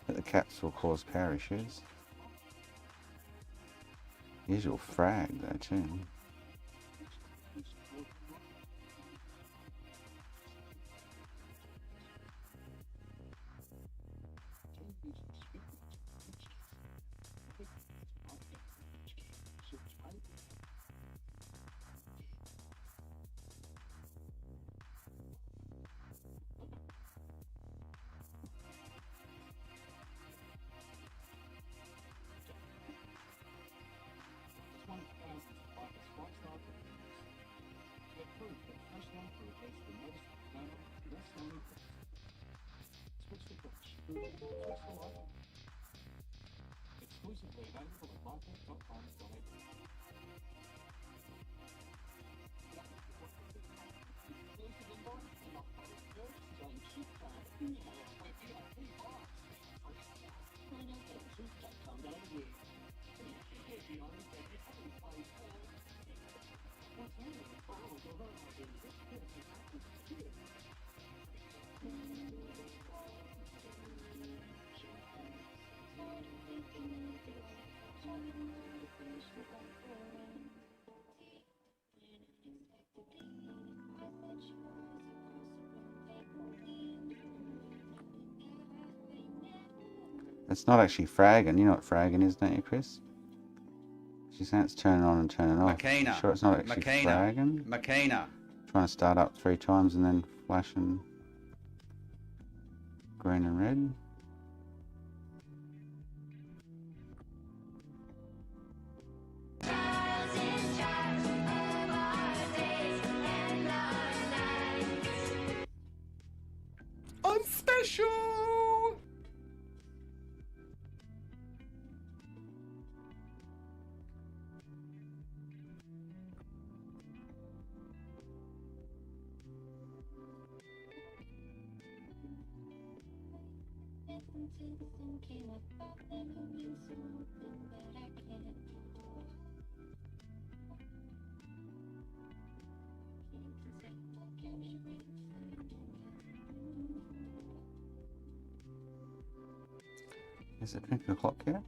But the caps will cause power issues. Usual frag though too. Exclusively available at market.com.au. Exclusive invoice. It's not actually fragging. You know what fragging is, don't you, Chris? She's saying it's turning on and turning off. Makina. Sure, it's not actually Makina. fragging. Makina. Trying to start up 3 times and then flashing green and red. I'm special! Is it 3 o'clock yet?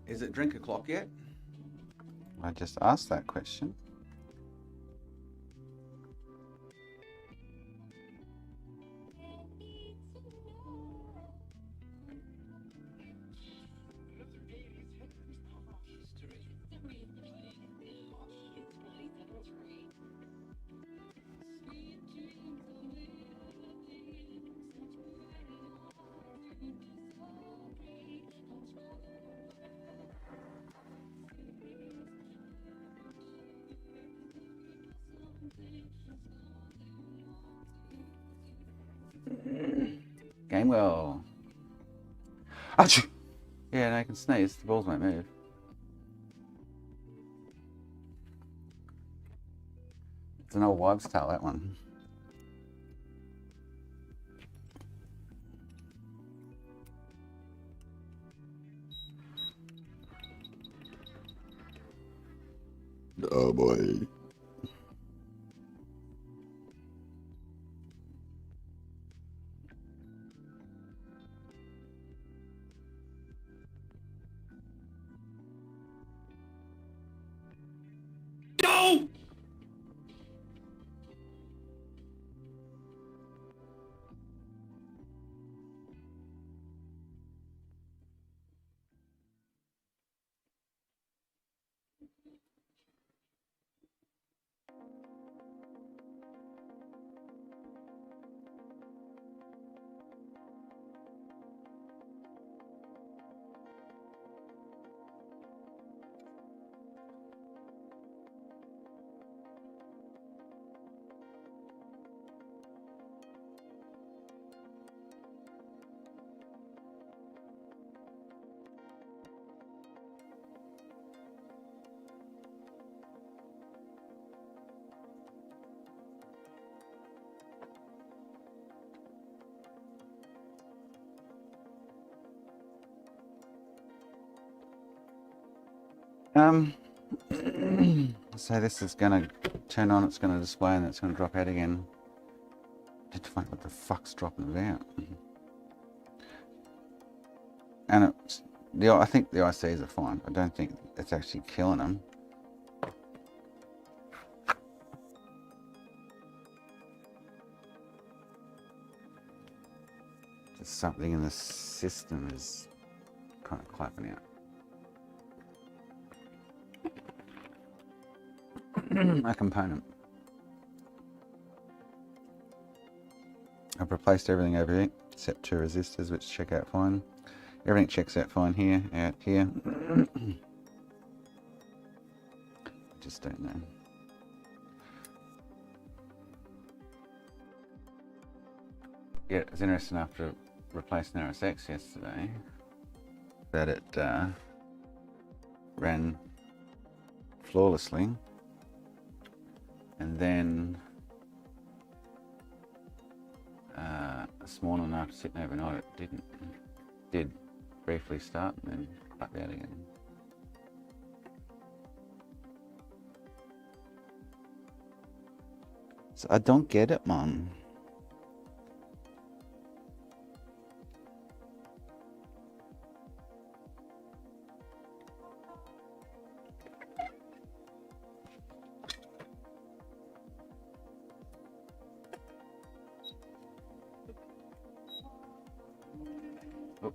Is it drink o'clock yet? I just asked that question. Game well. Achoo! Yeah, no, I can sneeze. The balls won't move. It's an old wives' tale, that one. Oh boy. No! So this is gonna turn on, it's gonna display, and it's gonna drop out again. Just find what the fuck's dropping it out. And it's, I think the ICs are fine. I don't think it's actually killing them. Just something in the system is kind of clapping out. A component. I've replaced everything over here except 2 resistors, which check out fine. Everything checks out fine here, out here. Just don't know. Yeah, it was interesting after replacing RSX yesterday that it ran flawlessly. And then this morning after sitting overnight, it did. briefly start and then back out again. So I don't get it, man. Oh.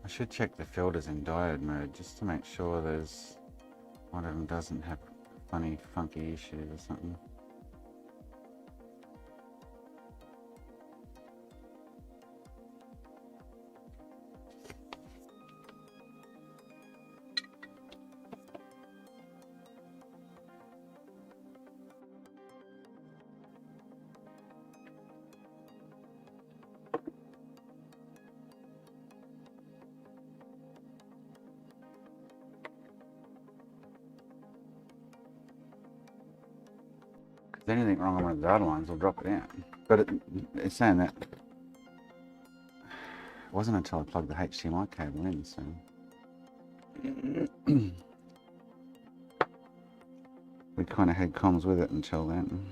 I should check the filters in diode mode just to make sure there's one of them doesn't have funny, funky issues or something. If there's anything wrong with one of the other ones, I'll drop it out. But it's saying that it wasn't until I plugged the HDMI cable in, so. We kind of had comms with it until then.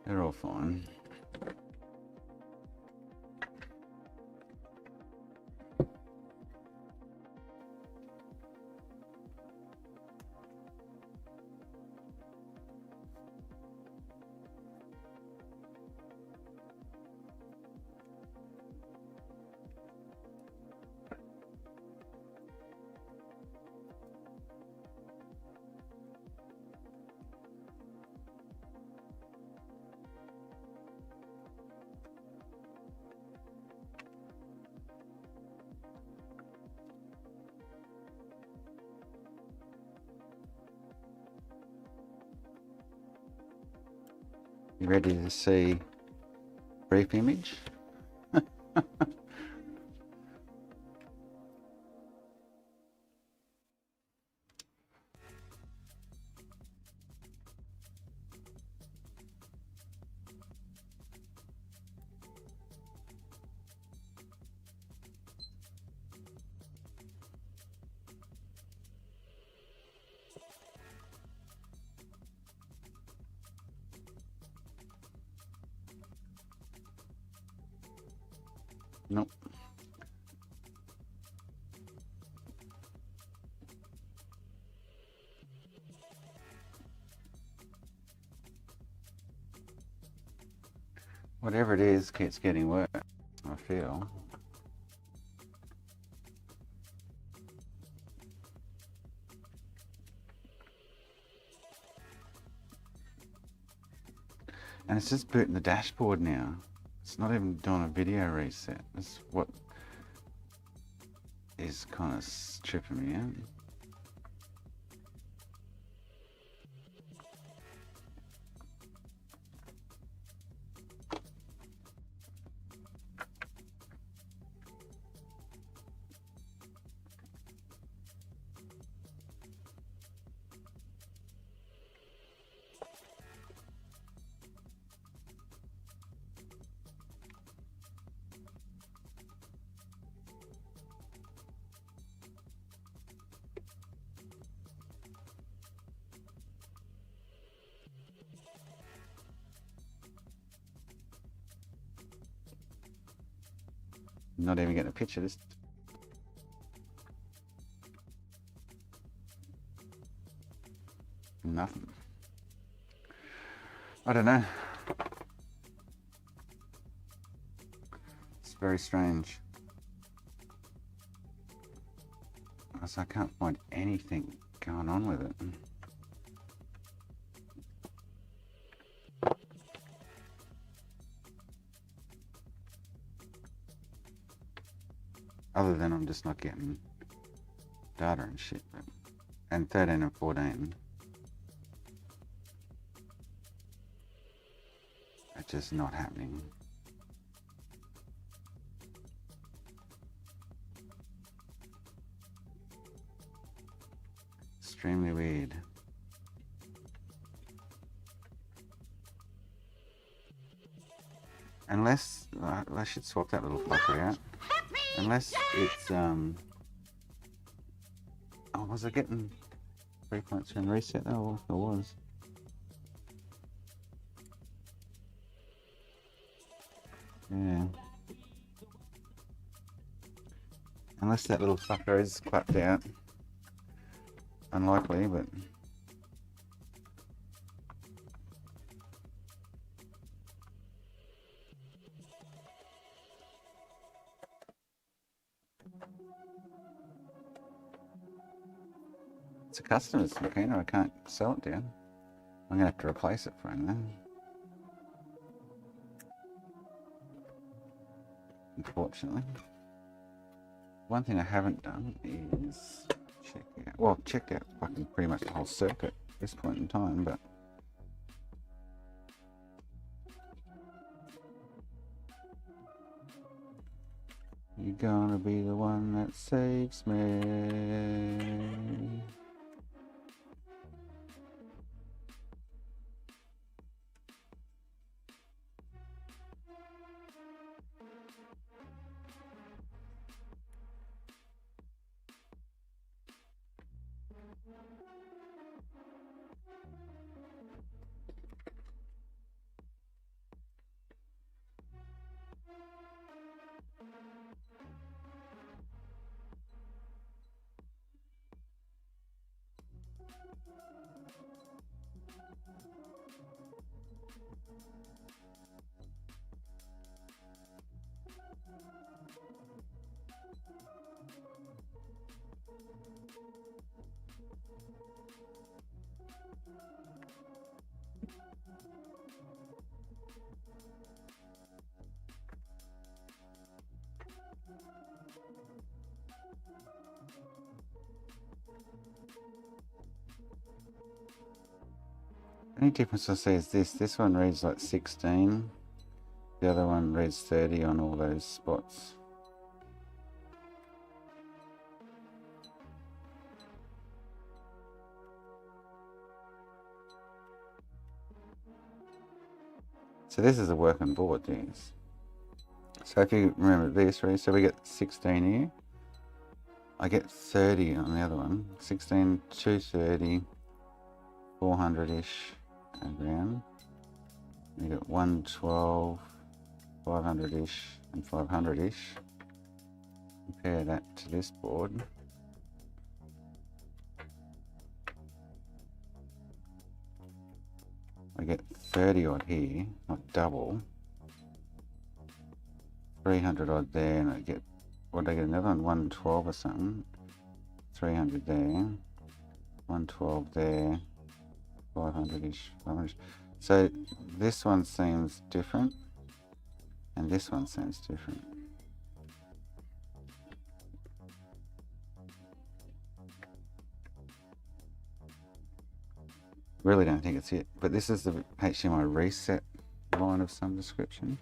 They're all fine. You ready to see brief image? Nope. Whatever it is, keeps getting worse, I feel. And it's just booting the dashboard now. It's not even doing a video reset. That's what is kind of tripping me out. Not even getting a picture this. Nothing. I don't know. It's very strange. So I can't find anything going on with it. Other than I'm just not getting data and shit. And 13 and 14. It's just not happening. Extremely weird. Unless I should swap that little fucker out. Unless it's oh, was I getting 3 points and reset? Oh, I was. Yeah. Unless that little fucker is clapped out. Unlikely, but it's a customer's mechanic. I can't sell it down. I'm gonna have to replace it for him then. Unfortunately. One thing I haven't done is checked out fucking pretty much the whole circuit at this point in time, but you're gonna be the one that saves me. Only difference I see is this one reads like 16, the other one reads 30 on all those spots. So this is a working board, these. So if you remember this, right, so we get 16 here. I get 30 on the other one. 16, 230, 400-ish around. You get 112, 500-ish, and 500-ish. Compare that to this board. I get 30 odd here, not double. 300 odd there, and I get, what did I get, another one? 112 or something. 300 there, 112 there, 500-ish, 500-ish. So this one seems different, and this one seems different. Really don't think it's it, but this is the HDMI reset line of some description.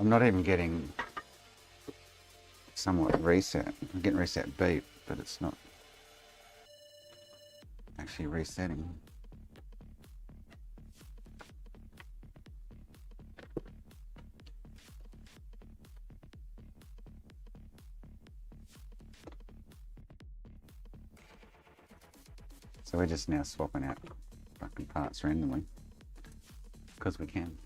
I'm not even getting somewhat reset. I'm getting reset beep, but it's not actually resetting. So we're just now swapping out fucking parts randomly. Because we can.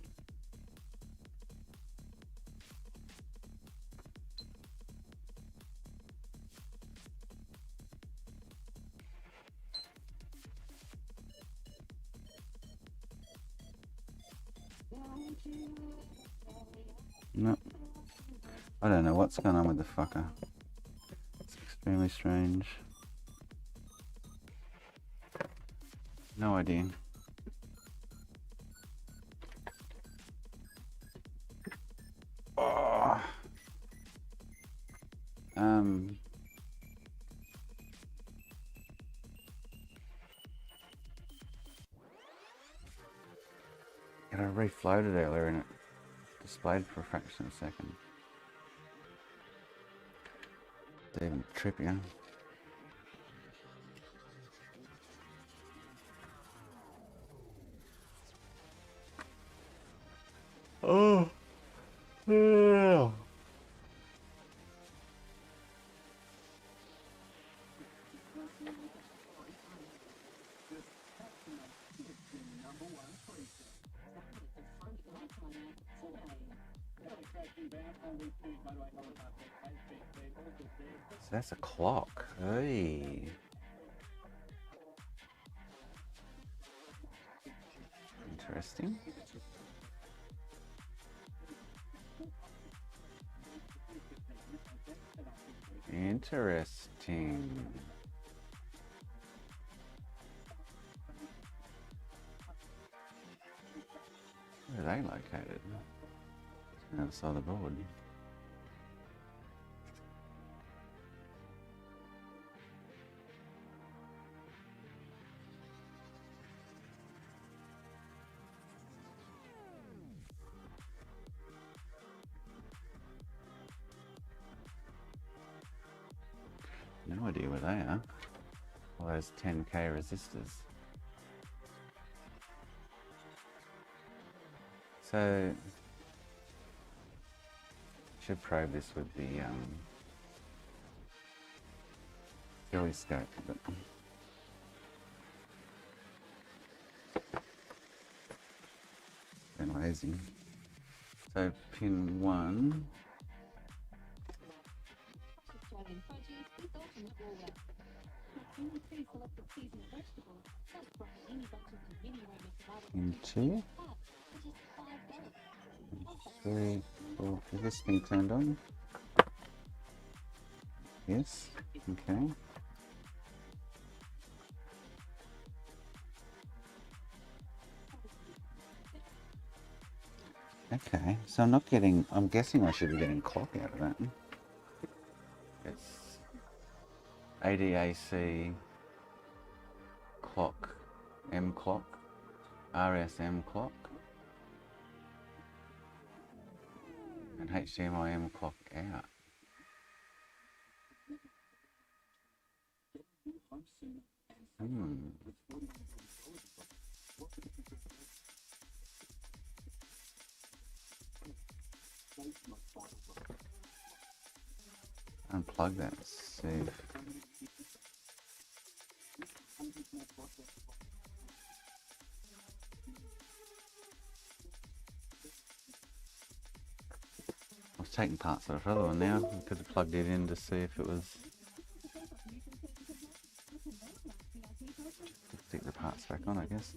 Nope. I don't know what's going on with the fucker. It's extremely strange. No idea. Oh. I refloated earlier and it displayed for a fraction of a second. It's even trippier. Oh. Yeah. So that's a clock. Hey. Interesting. Interesting. Where are they located? On the other side of the board. No idea where they are. All those 10k resistors. So should probe this with the Philly scope, but been lazy. So pin 1. Pin 2. 3, 4. Is this thing turned on? Yes. Okay. Okay, so I'm not getting, I'm guessing I should be getting clock out of that. It's ADAC clock, M clock, RSM clock, and HDMI M clock out. Unplug that, see if... I was taking parts of the other one now. I could have plugged it in to see if it was... Stick the parts back on, I guess.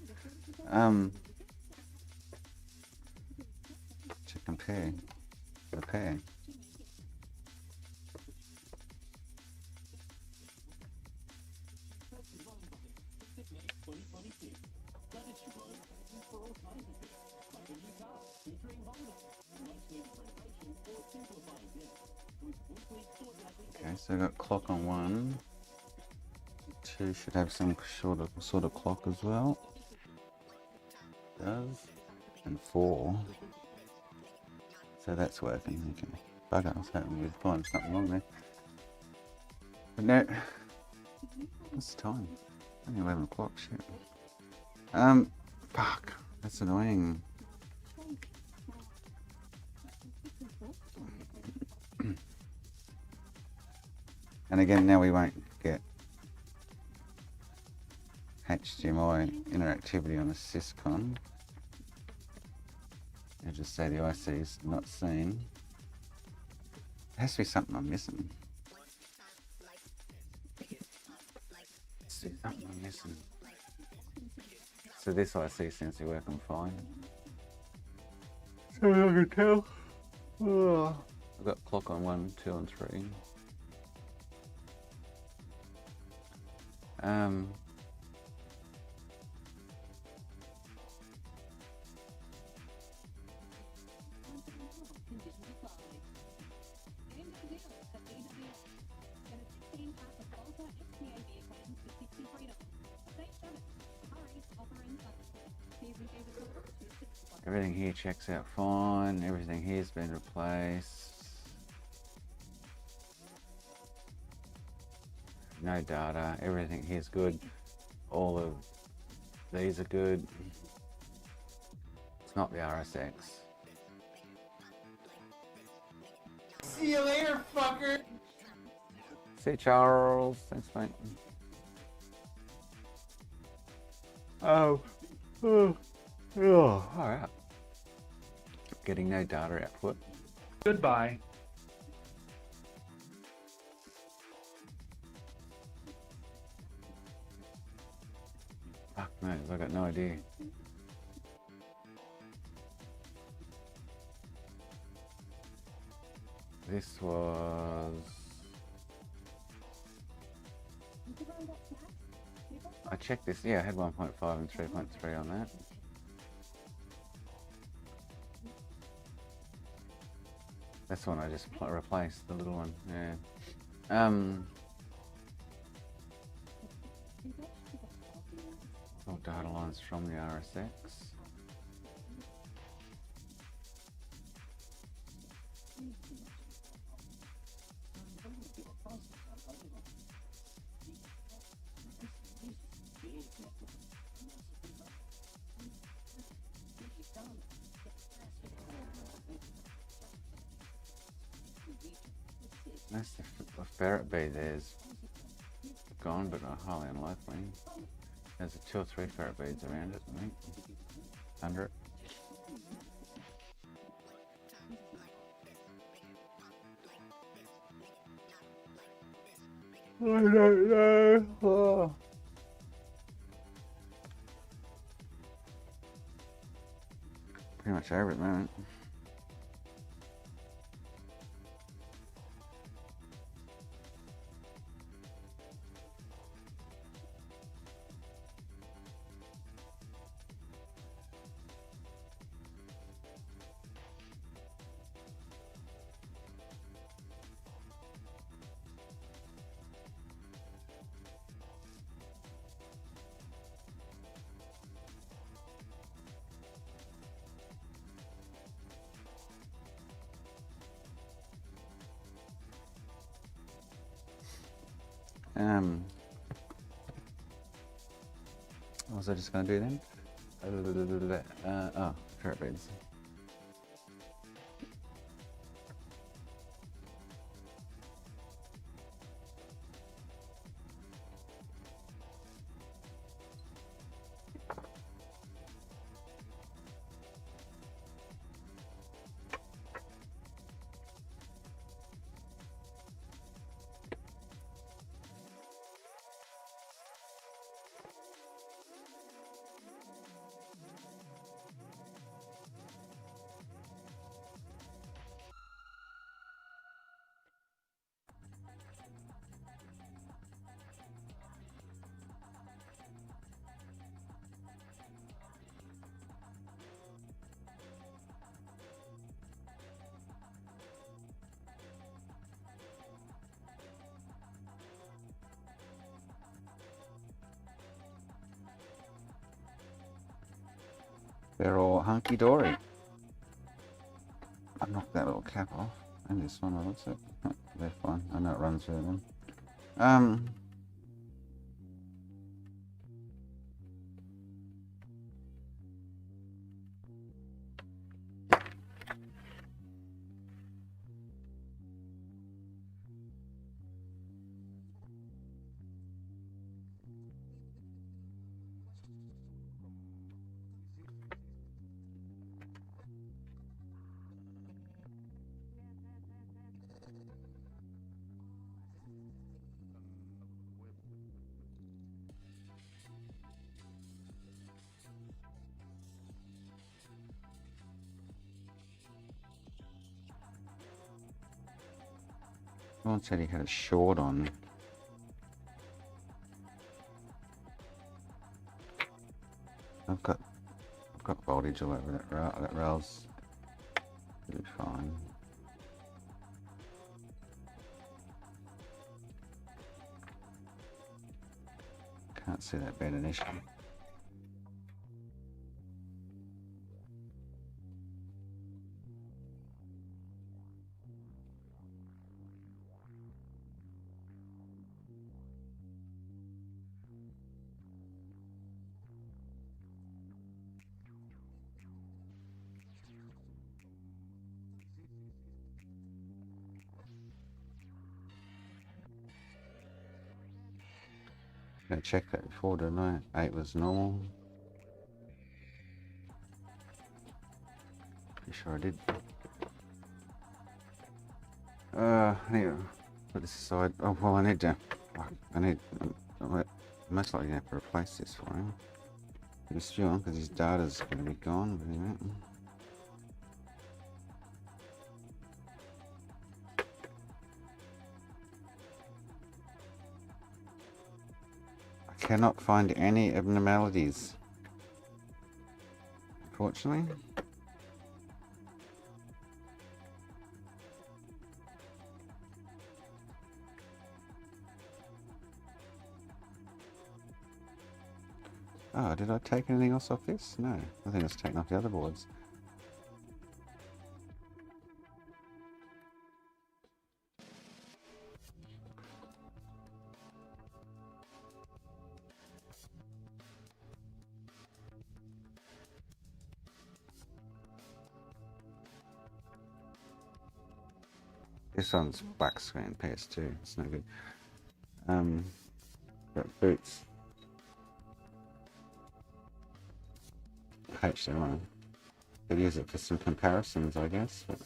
To compare the pair. Okay, so I got clock on 1. 2 should have some sort of clock as well. It does. And 4. So that's working. Okay. Bugger, I was hoping we'd find something wrong there. But no. What's the time? Only 11 o'clock, shit. Fuck. That's annoying. And again, now we won't get HDMI interactivity on a syscon. It'll just say the IC is not seen. There has to be something I'm missing. Something I'm missing. So this IC seems to be working fine. So I can tell. Oh. I've got clock on 1, 2 and 3. Everything here checks out fine. Everything here's been replaced. No data. Everything here's good. All of these are good. It's not the RSX. See you later, fucker. See you, Charles. Thanks, mate. Oh. Alright. Getting no data output. Goodbye. Fuck knows, I got no idea. This was... I checked this, yeah, I had 1.5 and 3.3 on that. That's the one I just replaced, the little one, yeah. All data lines from the RSX. That's the ferret bee there's gone, but highly unlikely. There's 2 or 3 ferret beads around it, I think. Under it. I don't know. Oh. Pretty much over at the moment. What was I just going to do then? Oh, ferret beads. They're all hunky-dory. I knocked that little cap off. And this one, what's it? They're fine. I know it runs through them. Someone said he had a short on. I've got voltage all over that rail. That rail's really fine. Can't see that being an issue. I checked that before, didn't I? 8 was normal. Pretty sure I did. I need to put this aside. Oh, well, I need, I'm most likely going to have to replace this for him. It's still on because his data's going to be gone. But anyway. Cannot find any abnormalities, unfortunately. Oh, did I take anything else off this? No, I think it's taken off the other boards. This one's black screen PS2. It's no good. But boots. HDMI. Could use it for some comparisons, I guess. But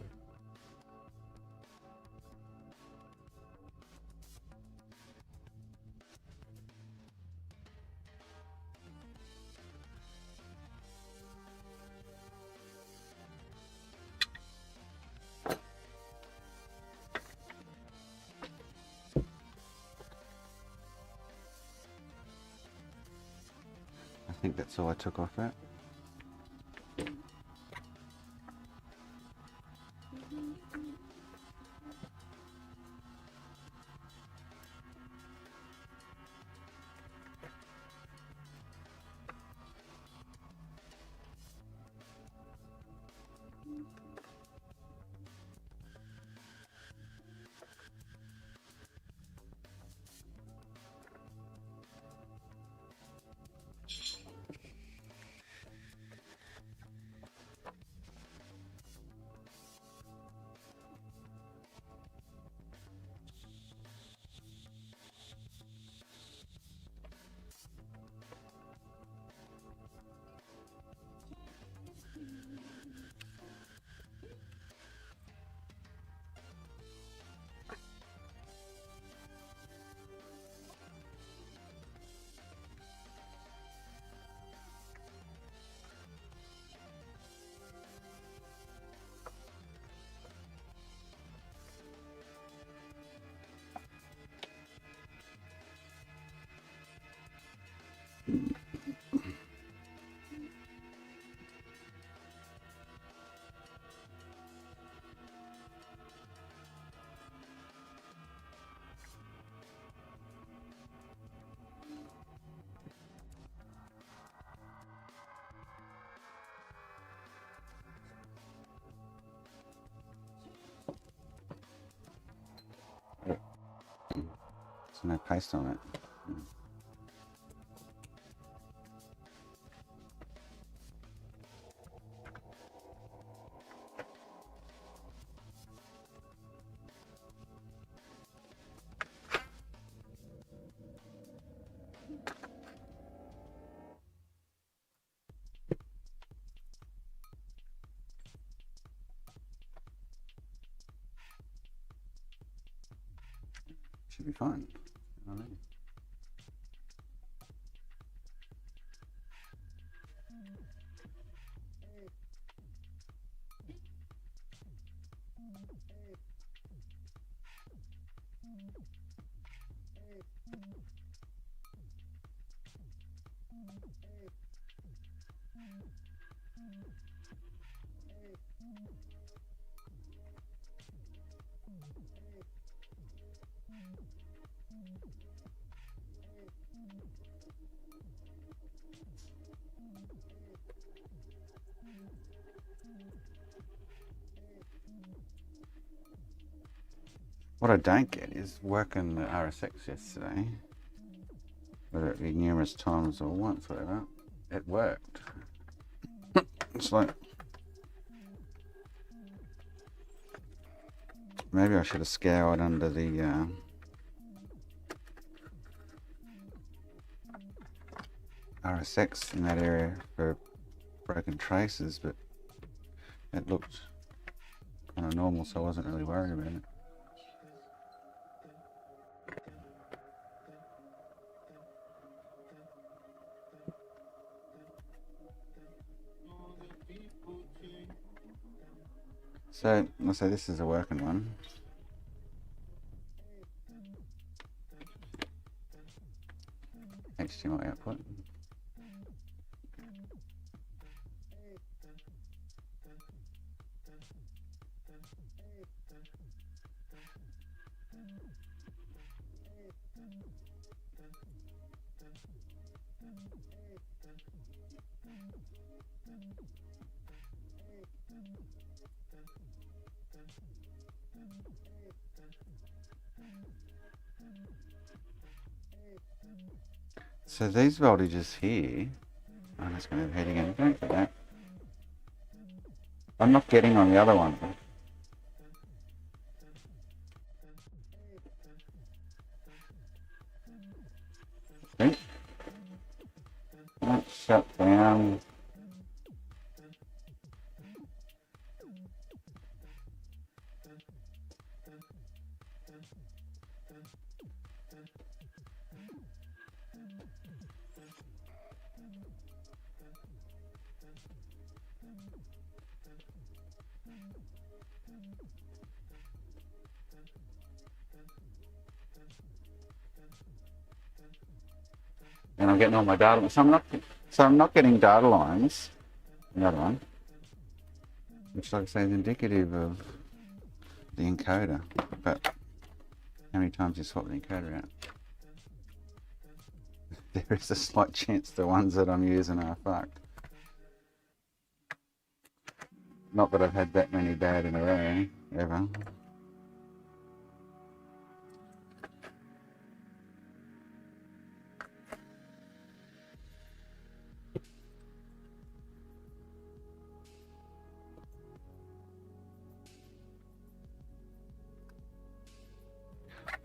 I think that's all I took off that. no paste on it. Should be fine. You know what I mean? What I don't get is working the RSX yesterday, whether it be numerous times or once, whatever, it worked. It's like, maybe I should have scoured under the RSX in that area for broken traces, but it looked kind of normal, so I wasn't really worried about it. So, let's say this is a working one. HDMI output. So these voltages here, I'm just going to head again, don't get that. I'm not getting on the other one. See? Let's shut down. And I'm getting all my data. So I'm not getting data lines. Another one, which, like I say, is indicative of the encoder. But how many times you swap the encoder out? There is a slight chance the ones that I'm using are fucked. Not that I've had that many bad in a row, ever.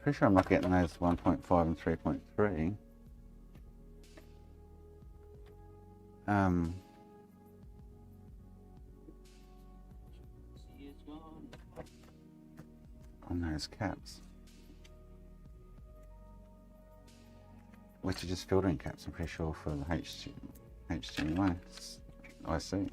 Pretty sure I'm not getting those 1.5 and 3.3. On those caps, which are just filtering caps, I'm pretty sure, for the HDMI. I see.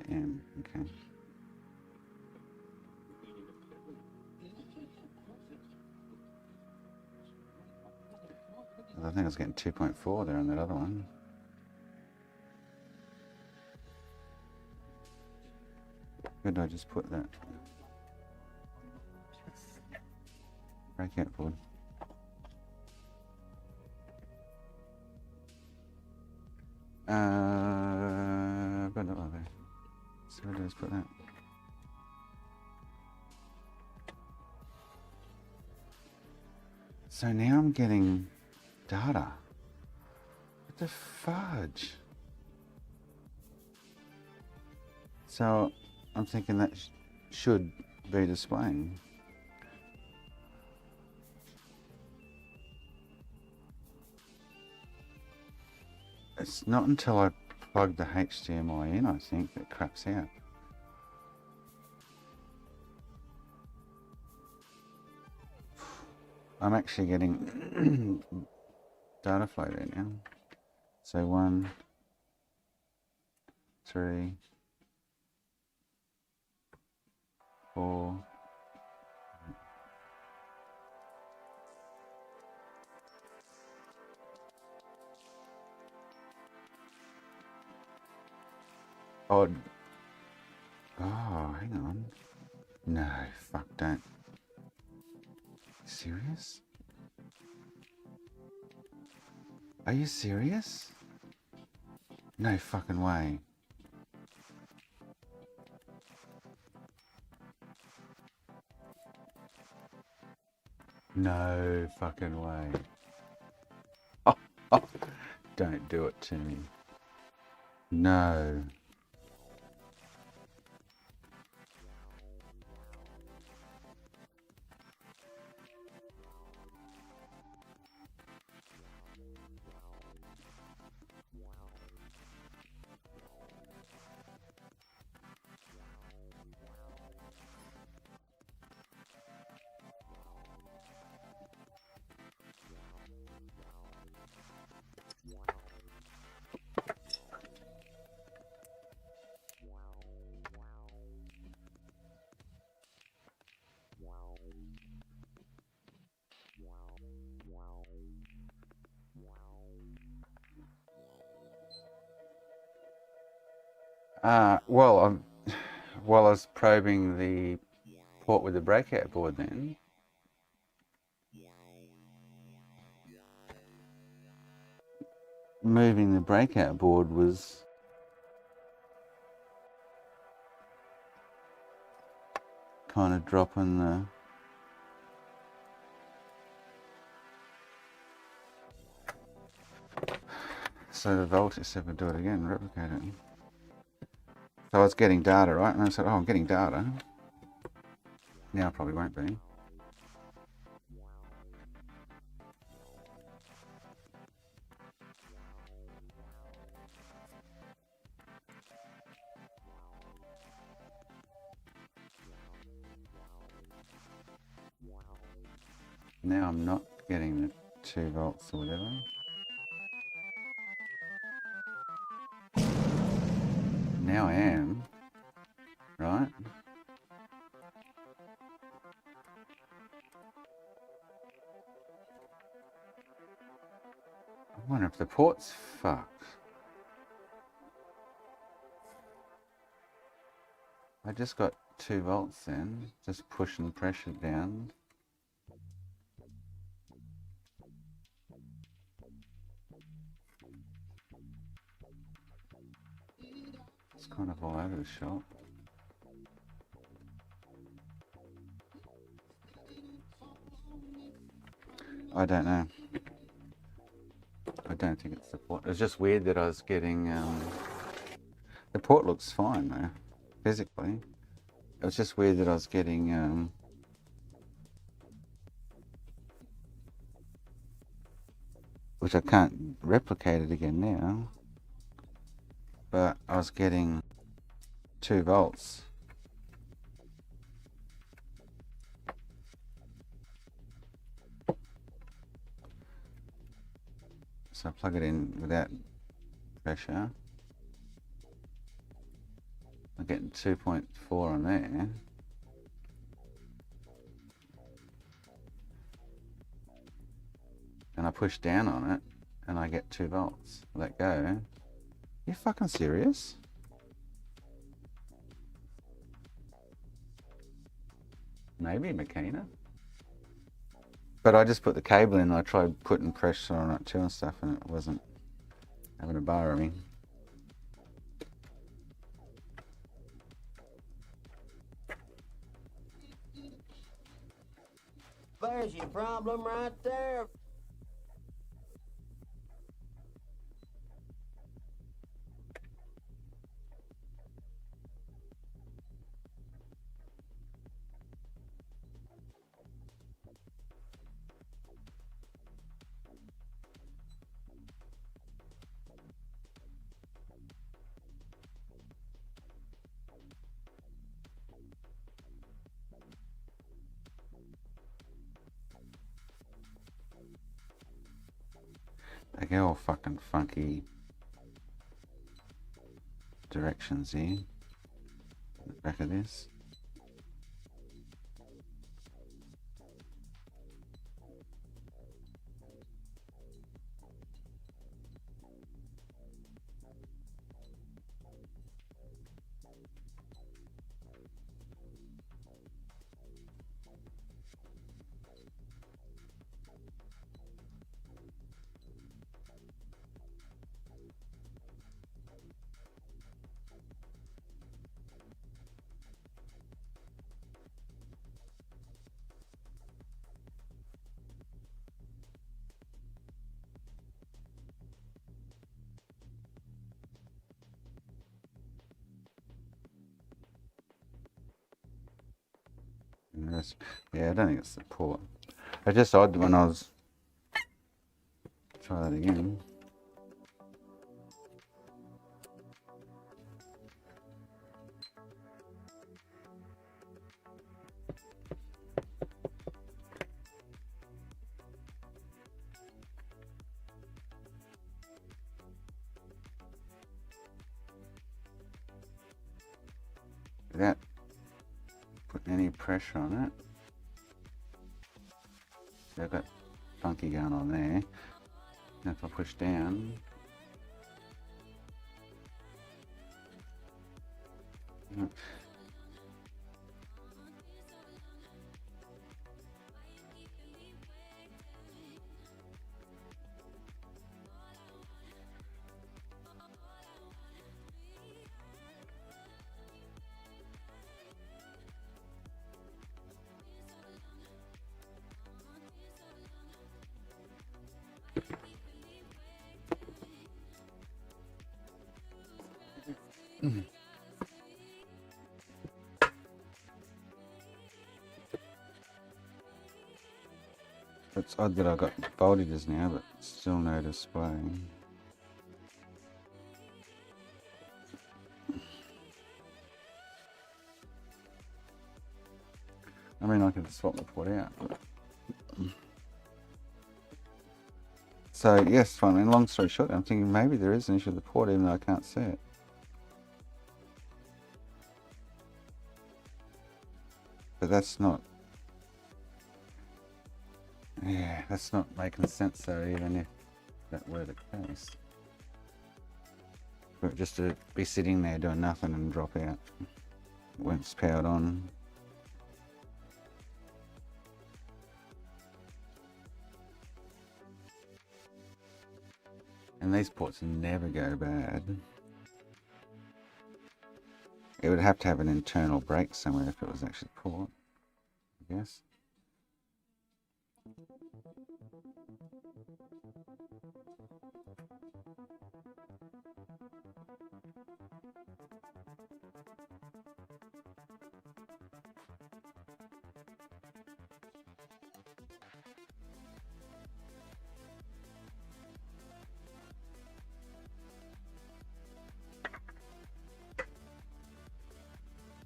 AM. Okay. I think I was getting 2.4 there on that other one. Where did I just put that? Breakout board. I've got that one there. So where did I just put that? So now I'm getting data. What the fudge? So I'm thinking that should be displaying. It's not until I plug the HDMI in, I think, that craps out. I'm actually getting data flow there now. So 1, 3, 4. Oh, hang on. No, fuck, don't. Serious? Are you serious? No fucking way. No fucking way. Oh, don't do it to me. No. Well, while I was probing the port with the breakout board then, moving the breakout board was kind of dropping the so the voltage, so if I do it again, replicate it. So I was getting data, right? And I said, oh, I'm getting data. Now I probably won't be. Now I'm not getting the 2 volts or whatever. Now I am, right? I wonder if the port's fucked. I just got 2 volts then, just pushing the pressure down. It's kind of all over the shop. I don't know. I don't think it's the port. It's just weird that I was getting, the port looks fine though, physically. It was just weird that I was getting, which I can't replicate it again now, but I was getting 2 volts. So I plug it in without pressure. I'm getting 2.4 on there. And I push down on it and I get 2 volts. Let go. You fucking serious? Maybe Makina. But I just put the cable in and I tried putting pressure on it too and stuff, and it wasn't having a bar of me. There's your problem right there. They get all fucking funky directions here. The back of this. Yeah, I don't think it's the port. It's just odd when I was... Try that again. Without putting any pressure on it. So I've got funky going on there. Now if I push down, it's odd that I got voltages now, but still no display. I mean, I can swap the port out. So yes, I mean, long story short, I'm thinking maybe there is an issue with the port, even though I can't see it. But that's not. Yeah, that's not making sense though, even if that were the case. But just to be sitting there doing nothing and drop out when it's powered on. And these ports never go bad. It would have to have an internal break somewhere if it was actually the port, I guess.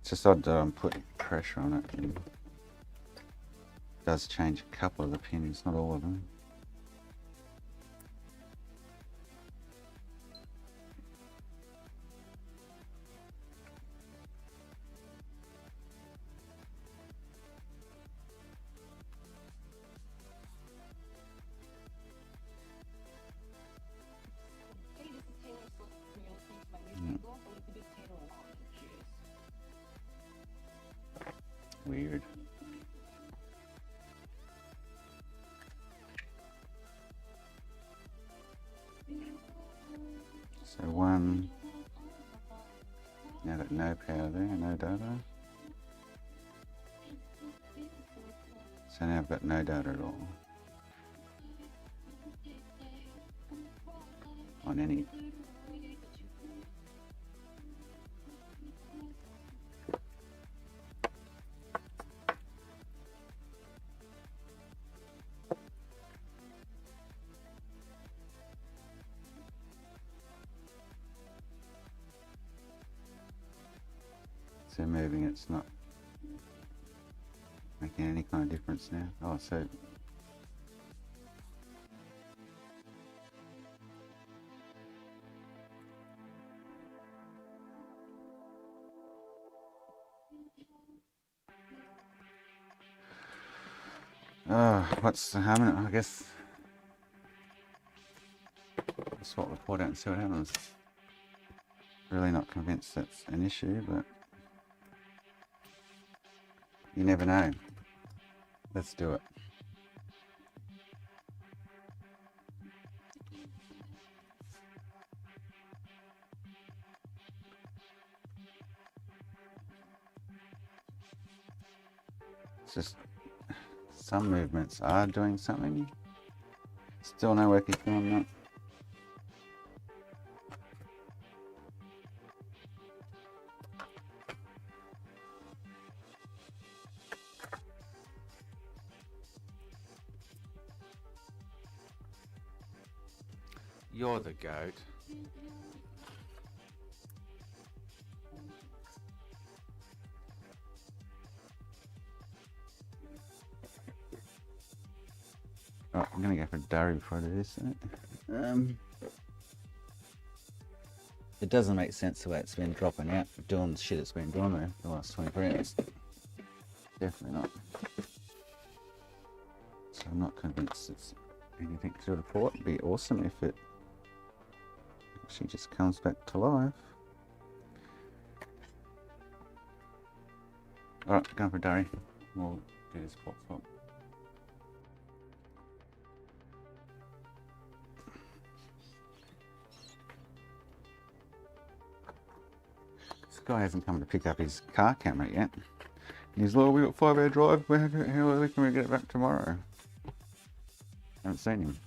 It's just odd that I'm putting pressure on it. It does change a couple of the pins, not all of them. weird. So one, now got no power there, no data. So now I've got no data at all. On any. So moving it's not making any kind of difference now. Oh, so what's the harm in it? I guess just swap report out and see what happens. Really not convinced that's an issue, but you never know. Let's do it. It's just some movements are doing something. Still no working on that. You're the goat. Oh, I'm gonna go for Dari before I do this. It doesn't make sense the way it's been dropping out, doing the shit it's been doing there the last 24 hours. Definitely not. So I'm not convinced it's anything to do with the port. It'd be awesome if it actually just comes back to life. Alright, going for Dari. We'll do this port swap. This guy hasn't come to pick up his car camera yet. He's like, we got 5-hour drive, how early can we get it back tomorrow? Haven't seen him.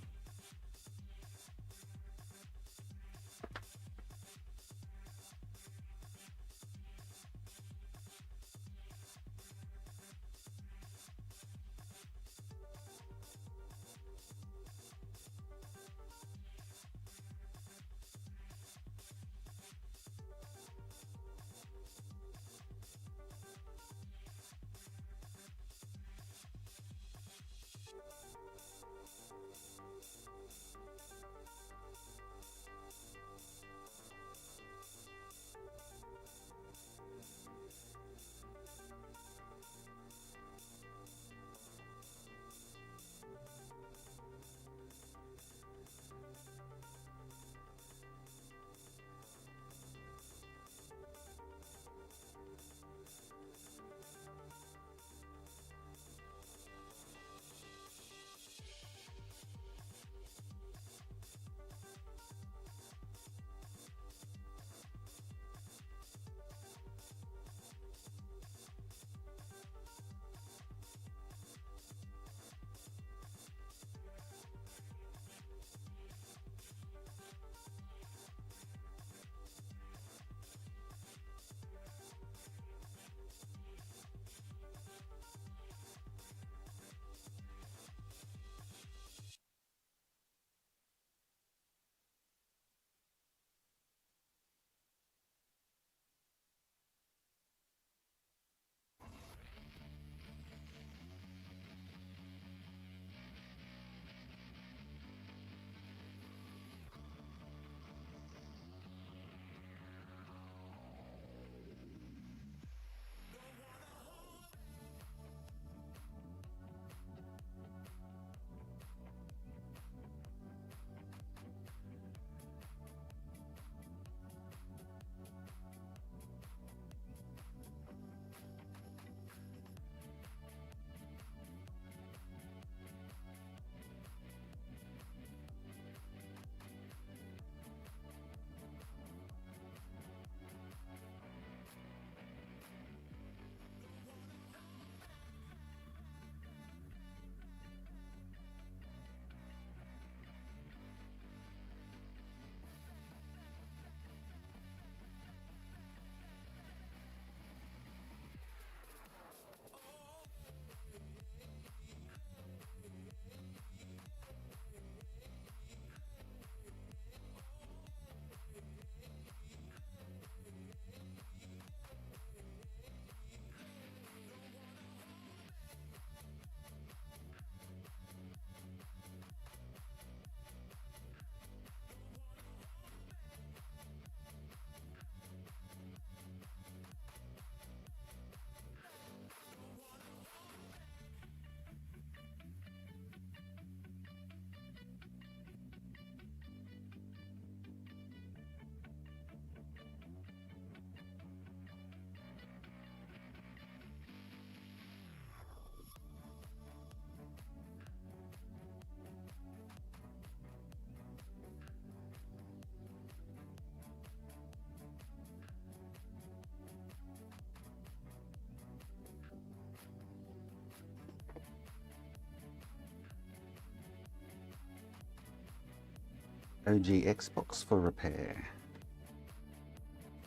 OG Xbox for repair.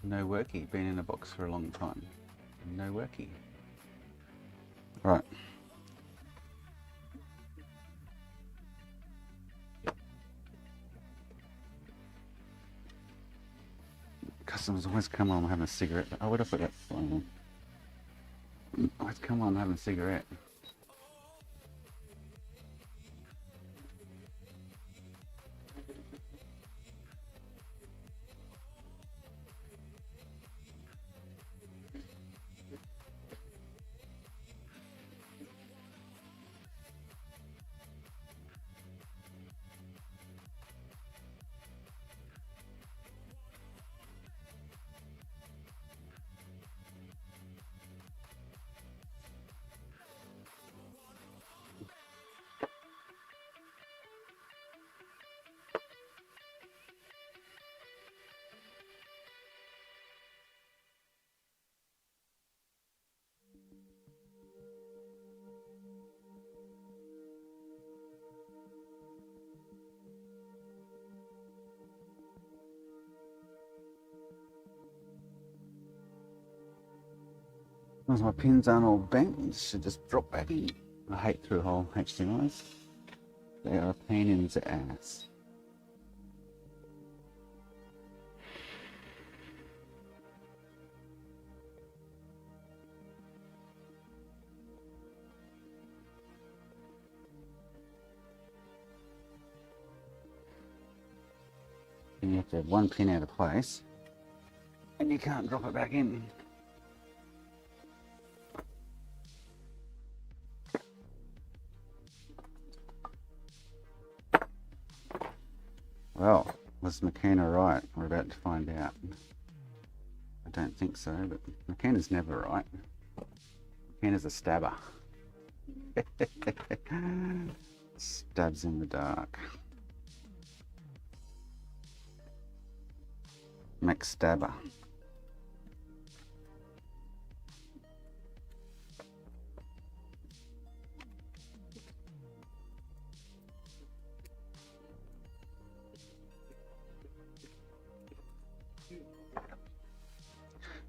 No worky. Been in a box for a long time. No worky. Right. Customers always come on, I'm having a cigarette. Oh, where'd I put that phone? Always come on, I'm having a cigarette. As my pins aren't all bent, it should just drop back in. I hate through hole HDMIs. They are a pain in the ass. And you have to have one pin out of place, and you can't drop it back in. Well, was McKenna right? We're about to find out. I don't think so, but McKenna's never right. McKenna's a stabber. Stabs in the dark. McStabber.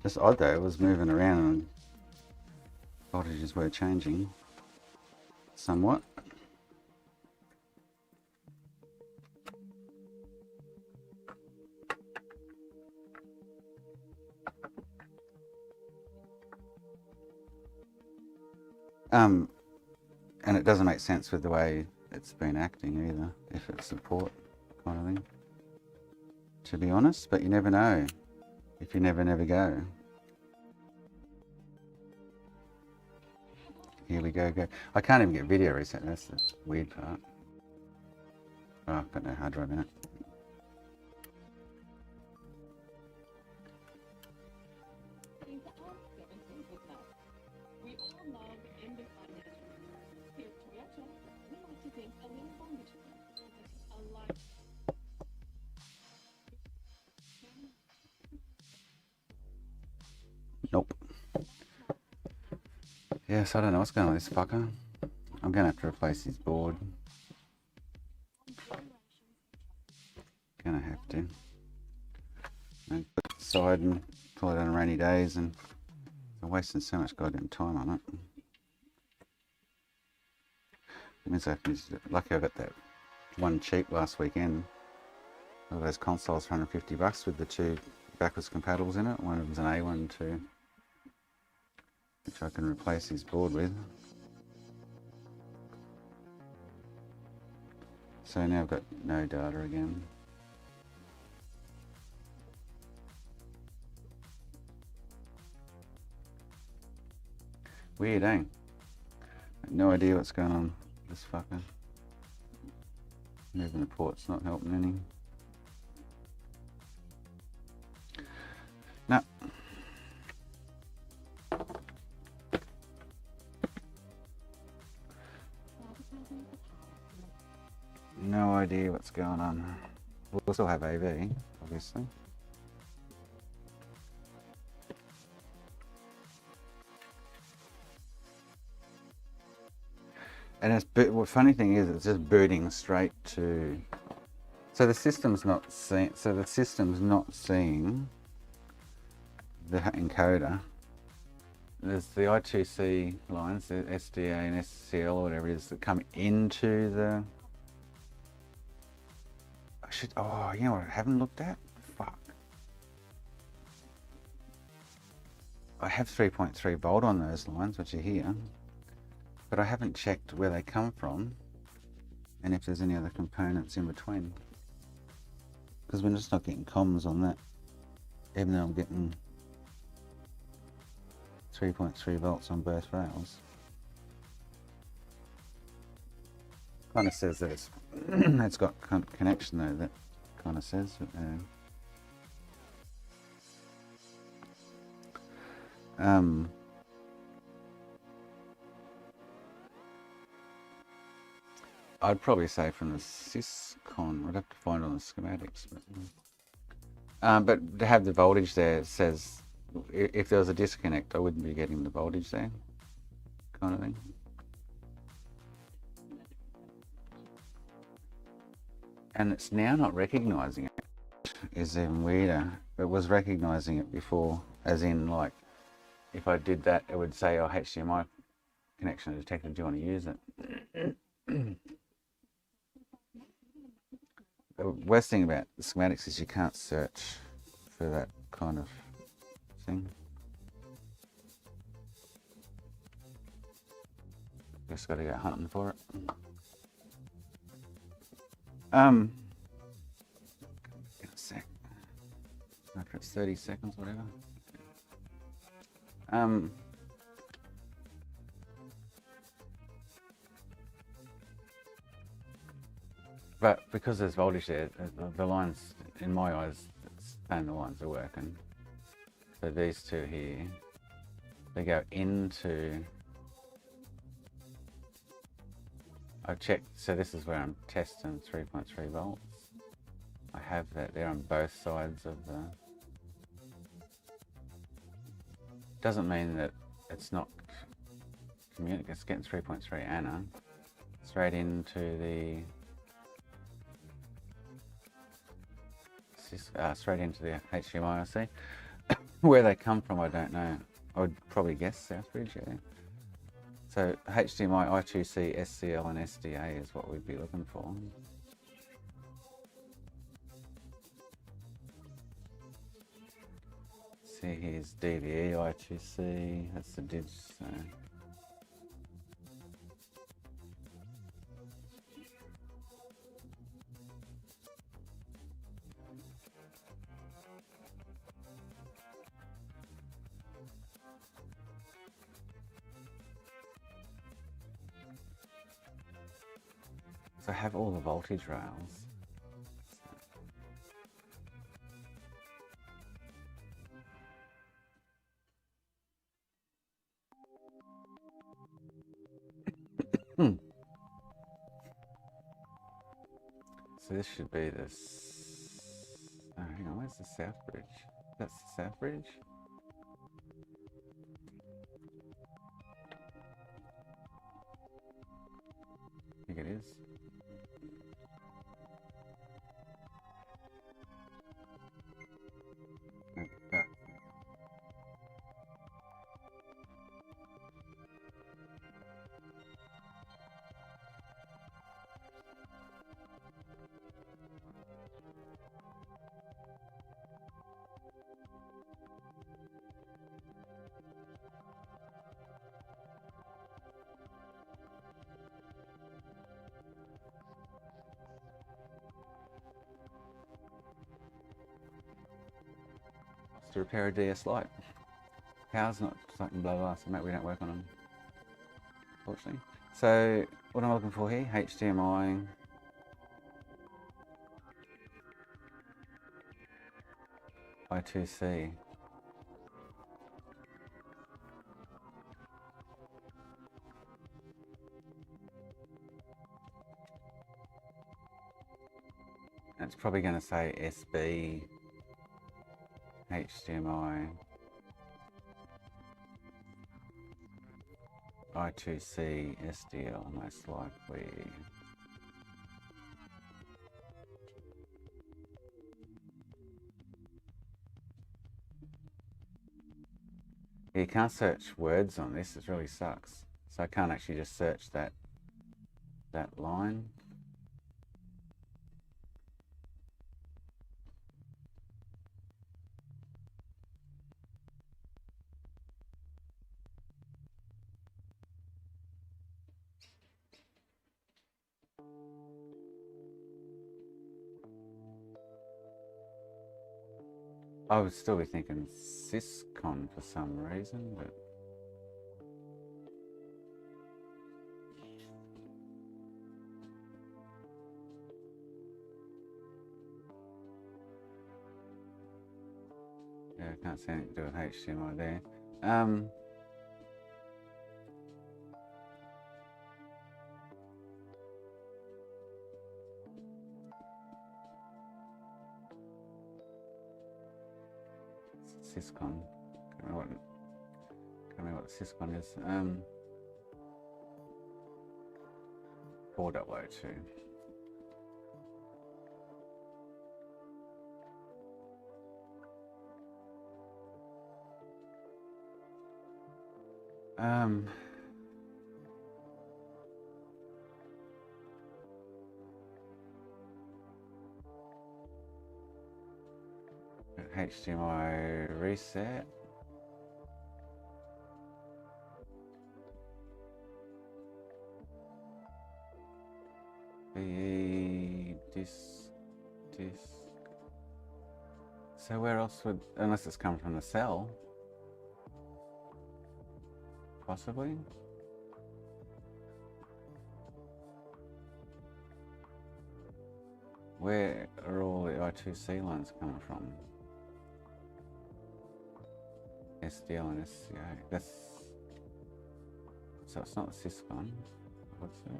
Just odd though, it was moving around and voltages were changing somewhat. And it doesn't make sense with the way it's been acting either, if it's support kind of thing, to be honest, but you never know if you never go. Here we go. I can't even get video reset, that's the weird part. Oh, I've got no hard drive in it. Nope. Yes, I don't know what's going on with this fucker. I'm gonna have to replace his board. Gonna have to. And put it aside and pull it on rainy days, and I'm wasting so much goddamn time on it. It means I have to use it. Lucky I got that one cheap last weekend. One of those consoles for $150 with the two backwards compatibles in it. One of them's an A, one, two, which I can replace his board with. So now I've got no data again. Weird, eh? No idea what's going on with this fucker. Moving the port's not helping any. No. No idea what's going on. We'll still have AV, obviously. And it's, the funny thing is, it's just booting straight to So the system's not seeing. So the system's not seeing the encoder. There's the I2C lines, the SDA and SCL or whatever it is that come into the. Oh, you know what I haven't looked at? Fuck. I have 3.3 volt on those lines, which are here, but I haven't checked where they come from and if there's any other components in between. Because we're just not getting comms on that, even though I'm getting 3.3 volts on both rails. Kind of says that it's it's got connection though. That kind of says. I'd probably say from the syscon. I'd have to find on the schematics, but to have the voltage there, it says if there was a disconnect, I wouldn't be getting the voltage there, kind of thing. And it's now not recognizing it. Is even weirder. It was recognizing it before, as in like, if I did that, it would say, "Oh, HDMI connection detected. Do you want to use it?" The worst thing about the schematics is you can't search for that kind of thing. Just got to go hunting for it. In a sec. After it's 30 seconds, whatever. But because there's voltage there, the lines, in my eyes, and the lines are working. So these two here, they go into. I checked, so this is where I'm testing 3.3 volts. I have that there on both sides of the. Doesn't mean that it's not communicating. It's getting 3.3 Anna straight into the. Straight into the HDMI IC. Where they come from, I don't know. I would probably guess Southbridge, yeah. So HDMI, I2C, SCL and SDA is what we'd be looking for. See, here's DVE, I2C, that's the dig, so. So I have all the voltage rails. So this should be this. Oh, hang on, where's the South Bridge? That's the South Bridge? I think it is. No. To repair a DS light. Power's not something blah blah, so we don't work on them, fortunately. So what am I looking for here? HDMI. I2C. And it's probably going to say SB. HDMI, I2C, SDL, most likely. You can't search words on this, it really sucks. So I can't actually just search that line. I would still be thinking Syscon for some reason, but yeah, I can't see anything to do with HDMI there. Syscon. Can't remember what Syscon is. 4.02. HDMI reset. VE disc. So where else would, unless it's come from the cell, possibly. Where are all the I2C lines coming from? SDL and SCA. That's so it's not Syscon. What's it?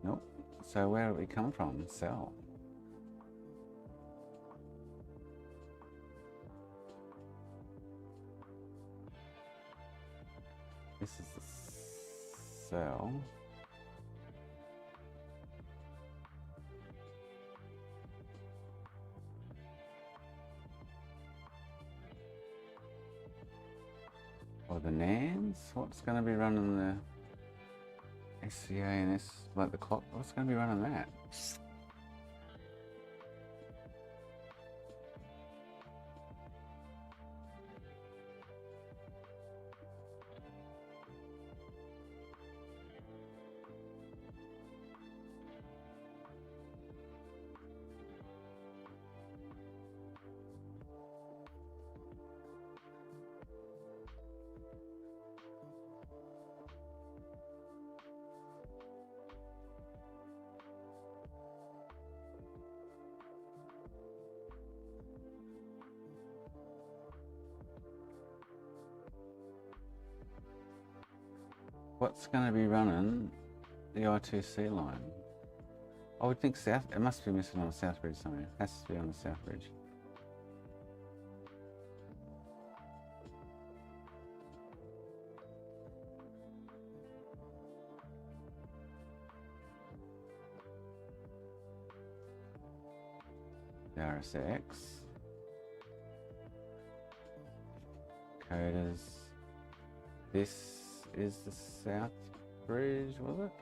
Nope. So where do we come from? Cell. This is the cell. Or the NANds? What's going to be running the SCA and like the clock? What's going to be running that? What's going to be running the I2C line? I would think south. It must be missing on the south bridge somewhere. It has to be on the south bridge. The RSX. Coders. This is the south bridge, was it?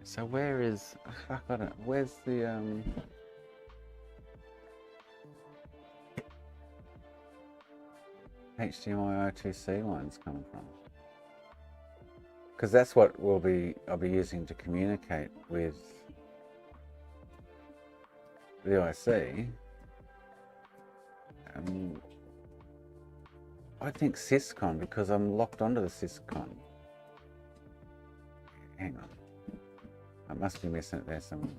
So where is, fuck, I don't know, where's the HDMI I2C lines coming from? Because that's what I'll be using to communicate with the IC. I think Syscon because I'm locked onto the Syscon. Hang on. I must be missing it there somewhere.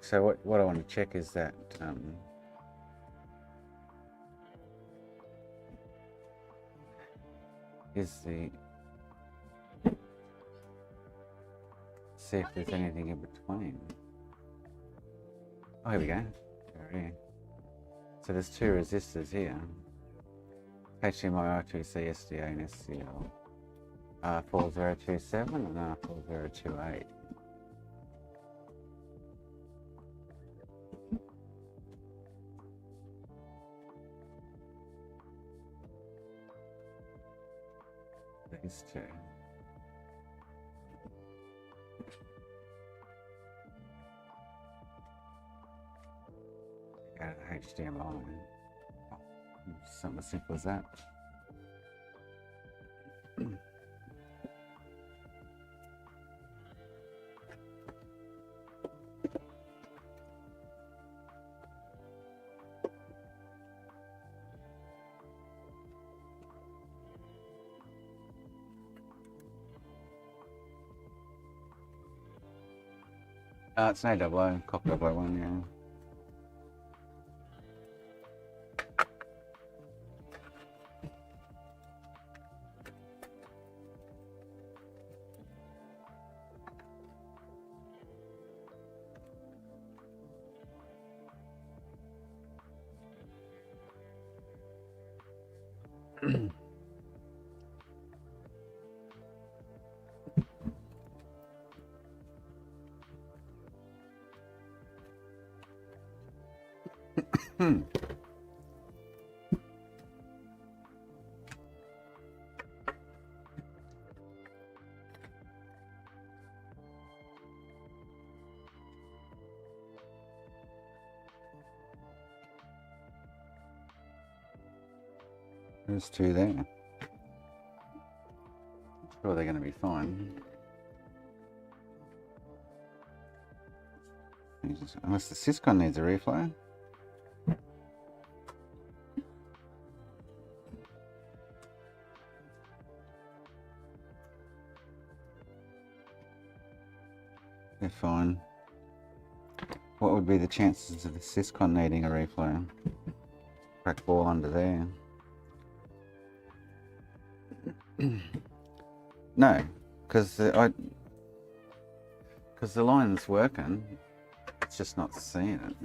So what I want to check is that see if there's anything in between. Oh, here we go. There. So there's two resistors here. HDMI R2C, SDA and SCL. R4027 and R4028. These two. Go to the HDMI. Oh, something as simple as that. It's an AOO, cop 001, yeah. There's two there. I'm sure they're going to be fine. Unless the Syscon needs a reflow. They're fine. What would be the chances of the Syscon needing a reflow? Crack ball under there. No, because the line's working. It's just not seeing it.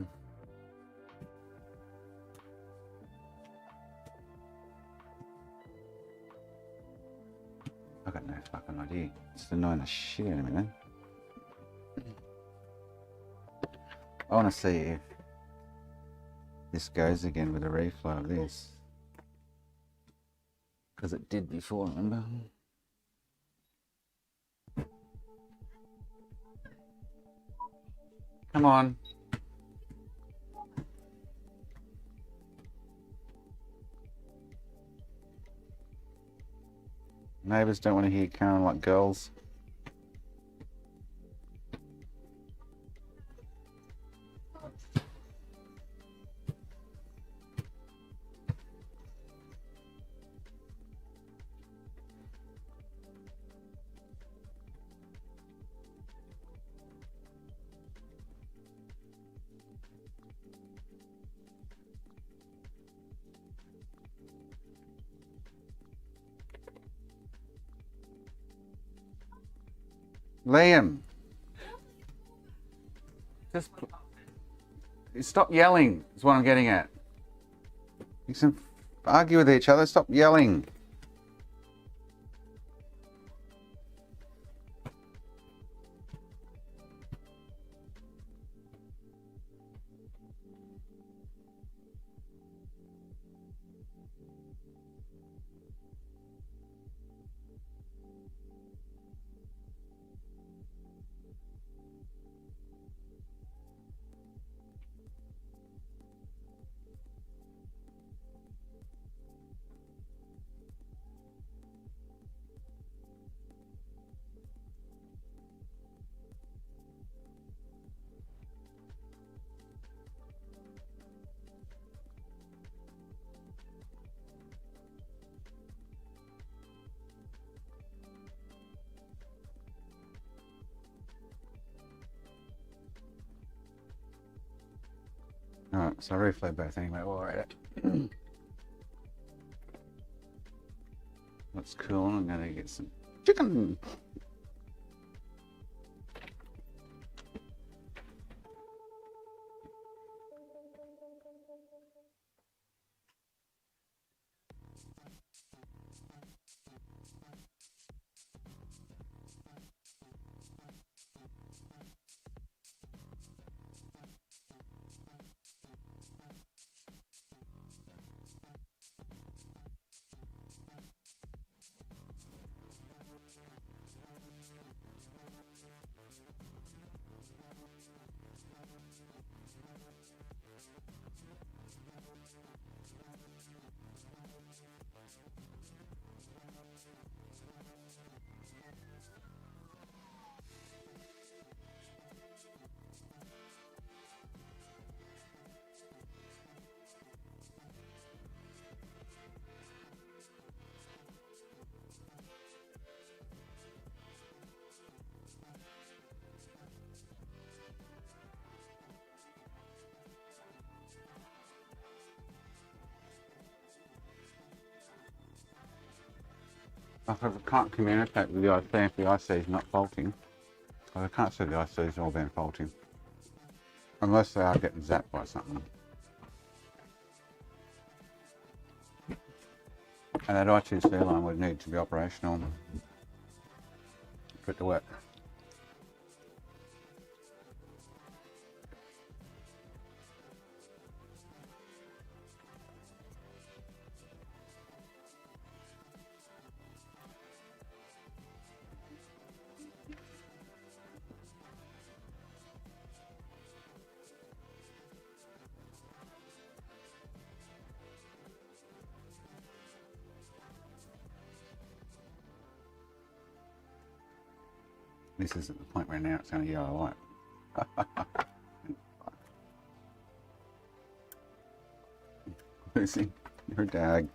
I got no fucking idea. It's annoying the shit out of me then. I want to see if this goes again with a reflow of this. Because it did before, remember? Come on. Neighbours don't want to hear Karen like girls. Liam, just stop yelling. Is what I'm getting at. You can argue with each other. Stop yelling. Alright, so I reflow both anyway while we're at it. That's cool. I'm gonna get some chicken. Because I can't communicate with the IC if the IC is not faulting. I can't see the IC's all been faulting. Unless they are getting zapped by something. And that I2C line would need to be operational for it to work. This is at the point where now it's going to yellow light. Lucy, your dag.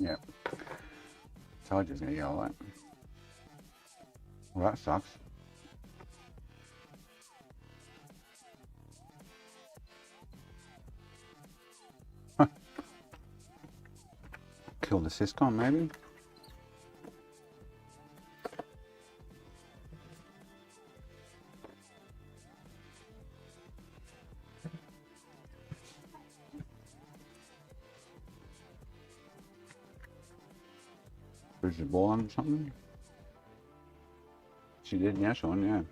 Yep. Told you it's going to yellow light. Well, that sucks. Kill the syscom maybe? Bridge the ball on something? She did, yeah, Sean, yeah.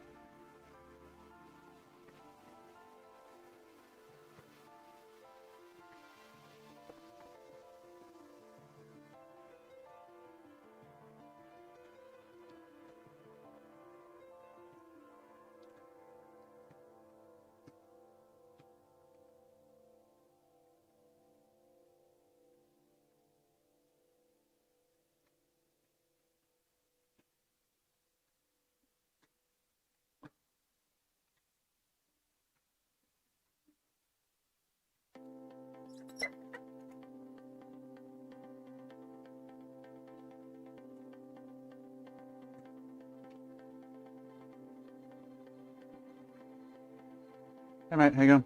Hey mate, how you going?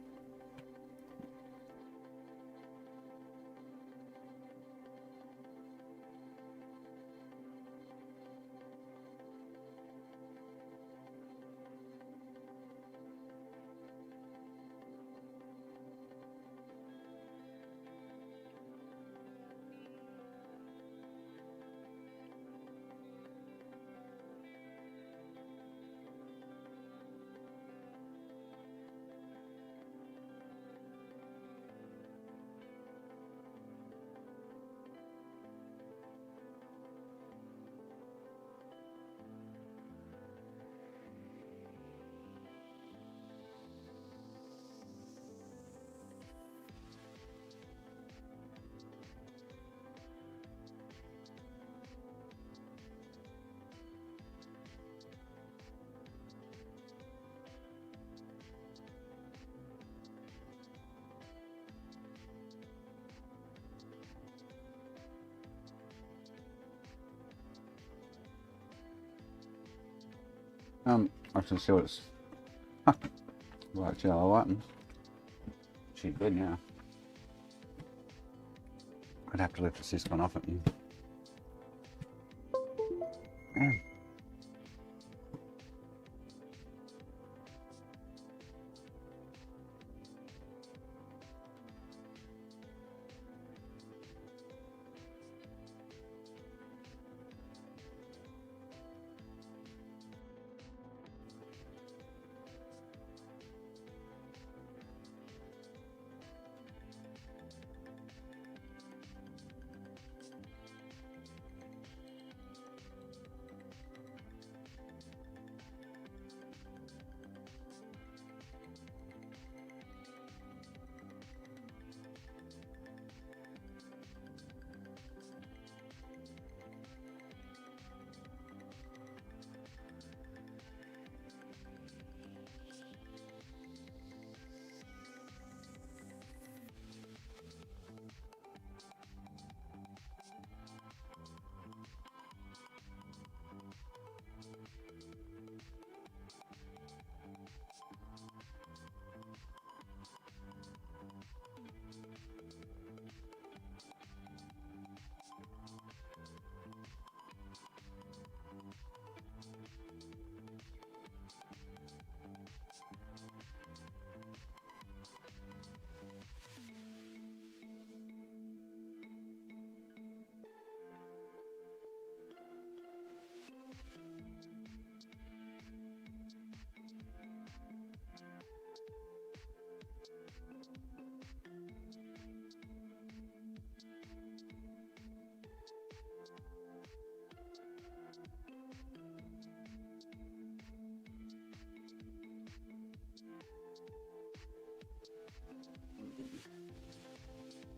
I can see what it's right yellow button. She's good now. I'd have to lift the syscon off it. Yeah.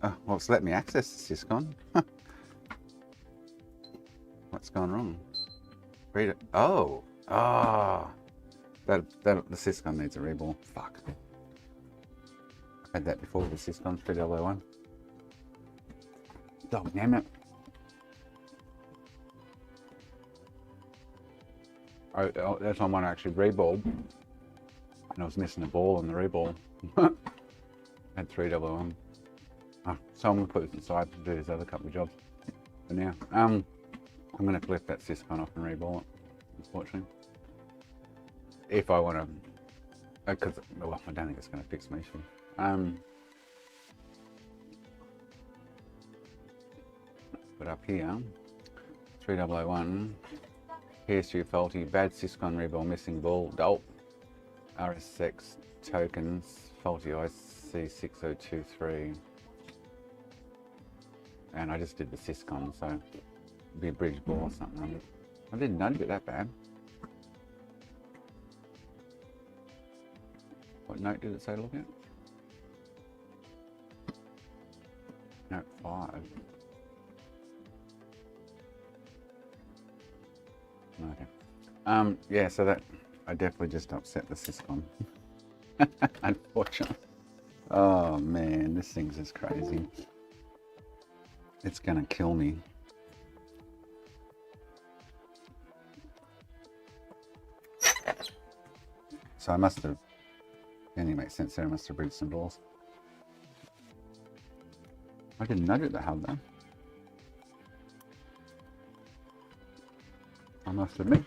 Oh, well, it's let me access the syscon. What's gone wrong? Read it. Oh, that the syscon needs a reball. Fuck. I had that before the syscon 3001. Oh, damn it. That's on one I actually reballed. And I was missing a ball on the reball. Had 3001. Oh, so I'm going to put this aside to do these other couple of jobs for now. I'm going to lift that syscon off and reball it, unfortunately. If I want to, because well, I don't think it's going to fix my issue. But up here, 3001, PS2 faulty, bad syscon reball, missing ball, dope, RS6 tokens, faulty IC6023. And I just did the syscon, so it'd be a bridge ball or something. I didn't know it that bad. What note did it say to look at? Note 5. Okay. Yeah, so that I definitely just upset the syscon. Unfortunately. Oh man, this thing's just crazy. It's gonna kill me. So I must have, anything makes sense there, I must have bridged some balls. I didn't know that held that. I must admit.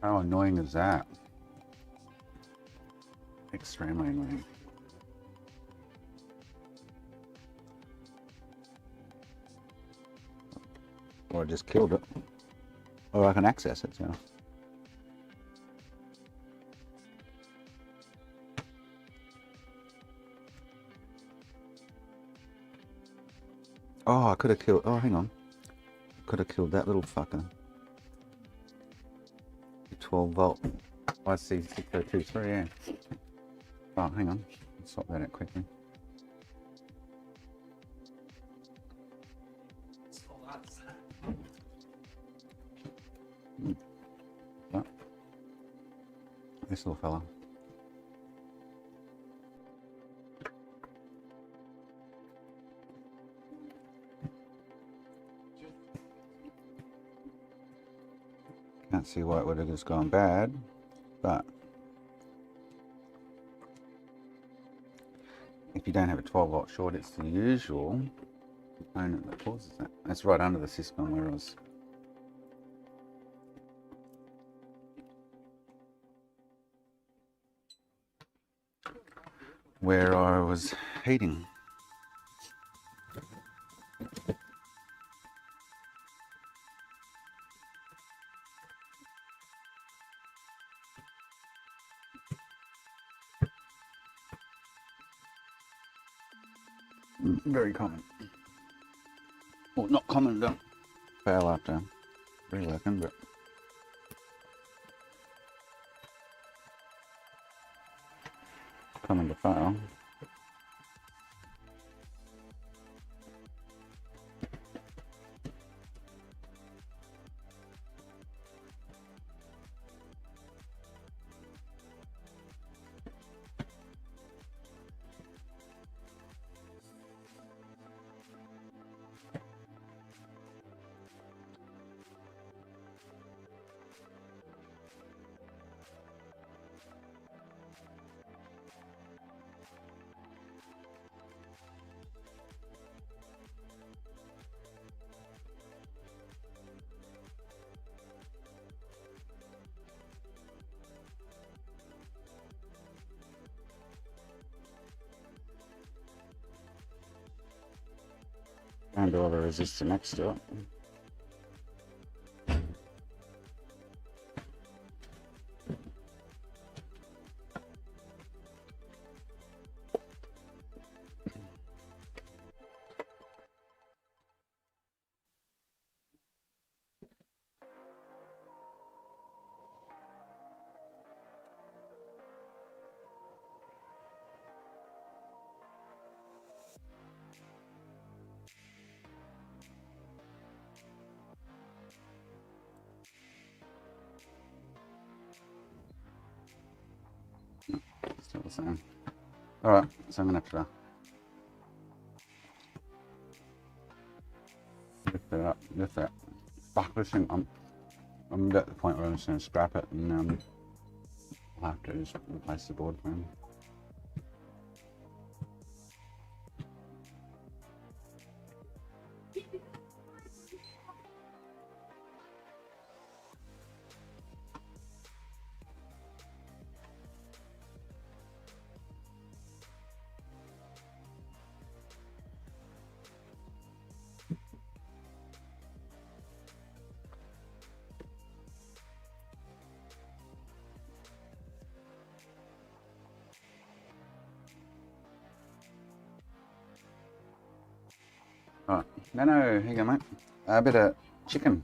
How annoying is that? Extremely annoying. Or I just killed it. Or I can access it, so. Oh, I could have killed, oh hang on. Could have killed that little fucker. 12 volt IC6023, yeah. Oh, hang on. Let's swap that out quickly. This little fella. Can't see why it would have just gone bad, but if you don't have a 12 volt short, it's the usual component that causes that. That's right under the syscon where I was heating. Very common. Well, not common, don't fail after reworking, but common to fail. And all the resistor next to it. Still the same. Alright, so I'm gonna have to lift that. Fuck this thing. I'm at the point where I'm just gonna scrap it and I'll have to just replace the board frame. Right, no, here you go, mate. A bit of chicken.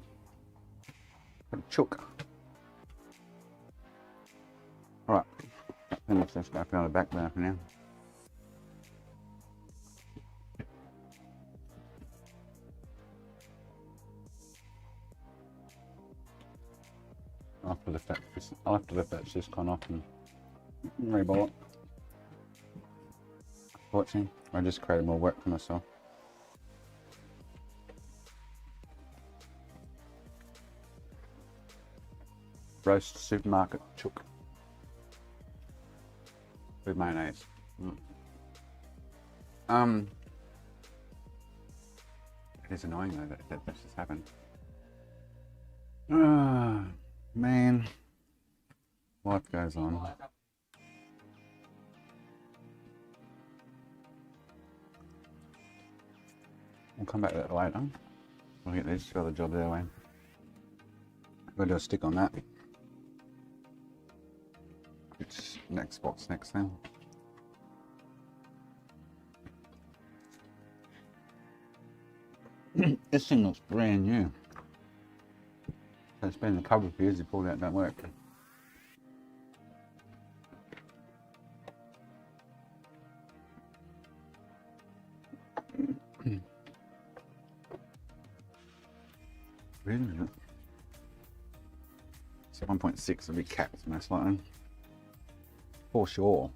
A bit of chook. Alright, finish this back on the back there for now. I'll have to lift that syscon off and re-bolt it. Fortunately, I just created more work for myself. Roast supermarket chook with mayonnaise. It is annoying though that this has happened. Ah, man, life goes on. We'll come back to that later. We'll get this other job there way. We'll do a stick on that. Which next box next then? This thing looks brand new. So it's been in the cupboard for years. You pulled out, don't work. Really? So 1.6 will be capped most likely. For sure.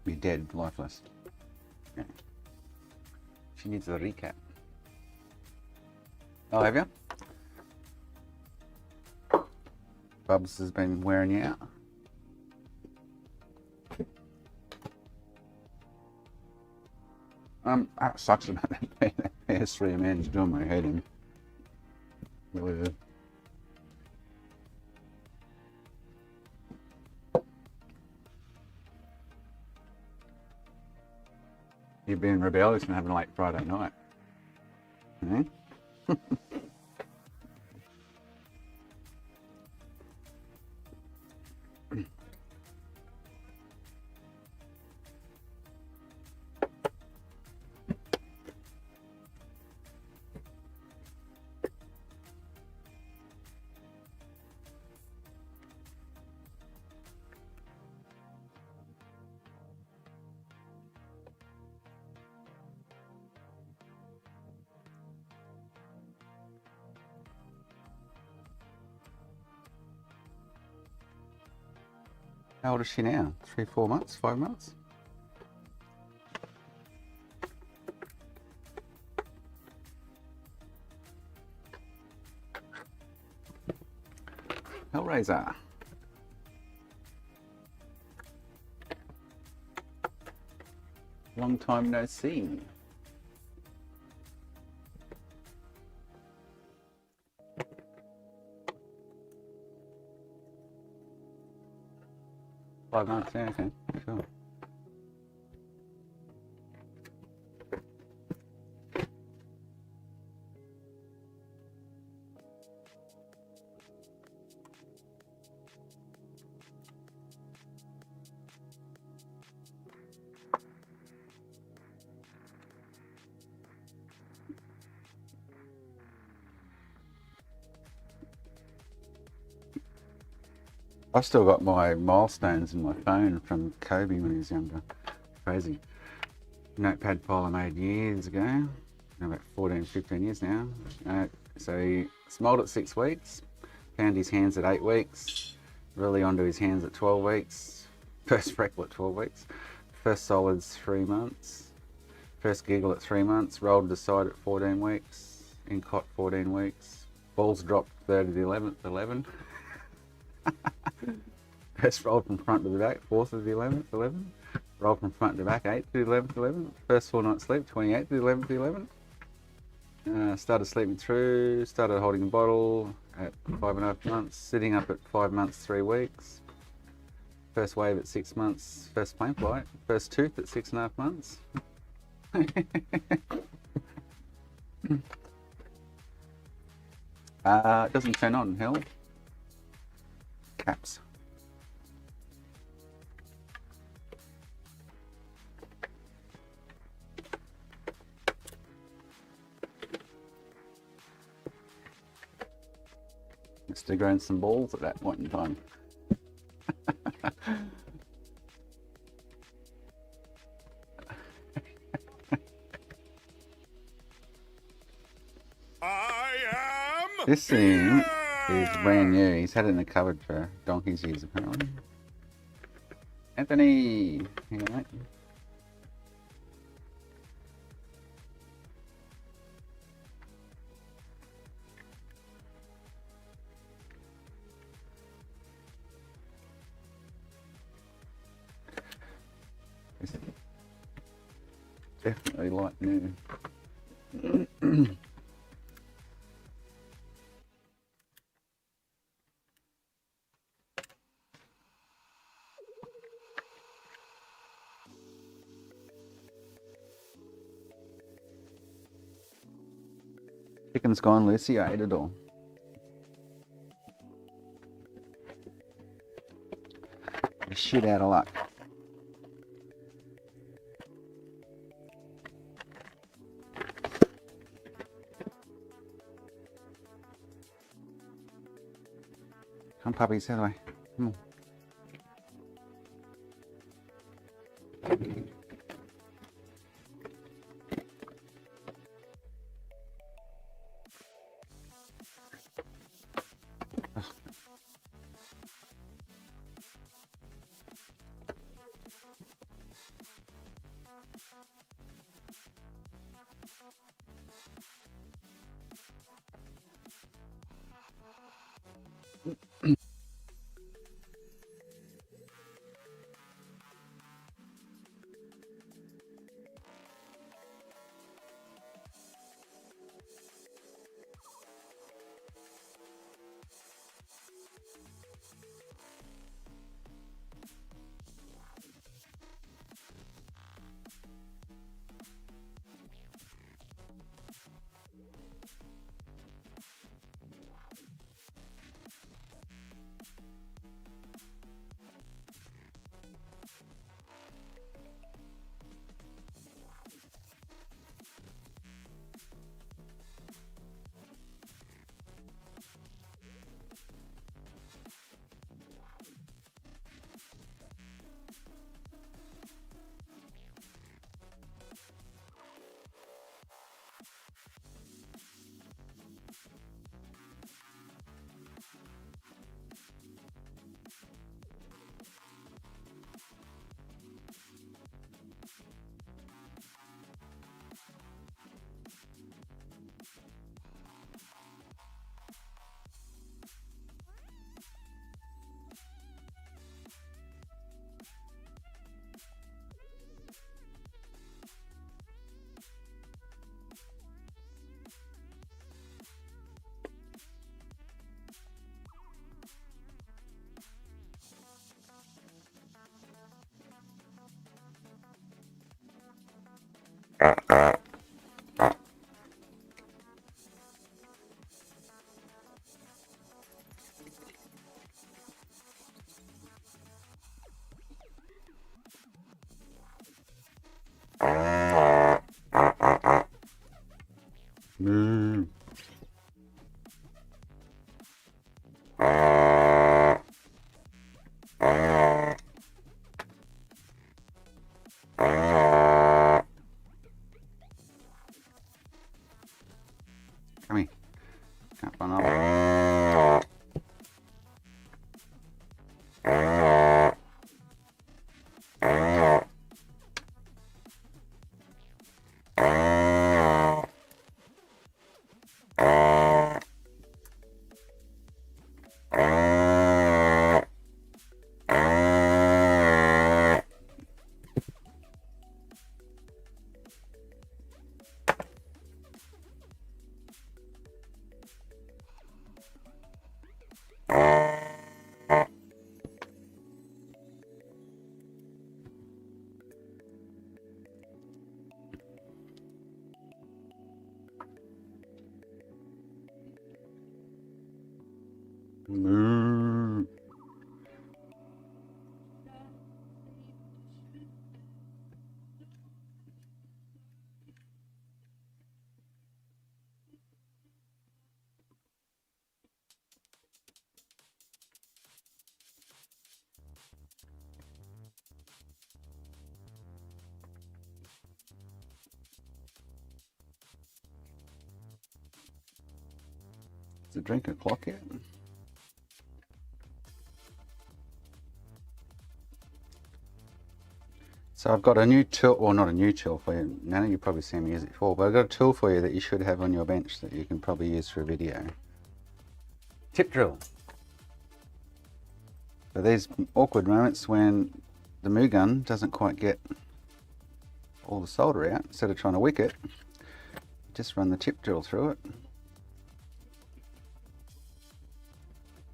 Be dead, lifeless. Yeah. She needs a recap. Oh, have you? Bubs has been wearing you out. That sucks about that PS3, man. It's doing my head in. Really is. You've been rebellious and having a late Friday night. Eh? How old is she now? 3, 4 months? 5 months? Hellraiser. Long time no see. Five months, yeah, okay, sure. I've still got my milestones in my phone from Kobe when he was younger. Crazy. Notepad file I made years ago. About 14, 15 years now. So he smelled at 6 weeks, found his hands at 8 weeks, really onto his hands at 12 weeks, first freckle at 12 weeks, first solids 3 months, first giggle at 3 months, rolled to the side at 14 weeks, in cot 14 weeks, balls dropped 3rd of the 11th, 11. First roll from front to the back, 4th of the 11th, 11. Roll from front to back, 8th to the 11th, 11. First full night's sleep, 28th to the 11th, 11. Started sleeping through, started holding a bottle at 5.5 months, sitting up at 5 months, 3 weeks. First wave at 6 months, first plane flight. First tooth at 6.5 months. It doesn't turn on, hell. Caps. Must have grown some balls at that point in time. This thing is brand new. He's had it in the cupboard for donkey's years apparently. Anthony! Hang on, mate. It's definitely like new. Chicken's gone, Lucy. I ate it all. Shit out of luck. Come puppies, how do I? Come on. Moo. Come here. Can't find all. Moo. Is the drink o'clock yet? So I've got a new tool, well not a new tool for you, none of you probably seen me use it before, but I've got a tool for you that you should have on your bench that you can probably use for a video. Tip drill. So these awkward moments when the moo gun doesn't quite get all the solder out, instead of trying to wick it, just run the tip drill through it.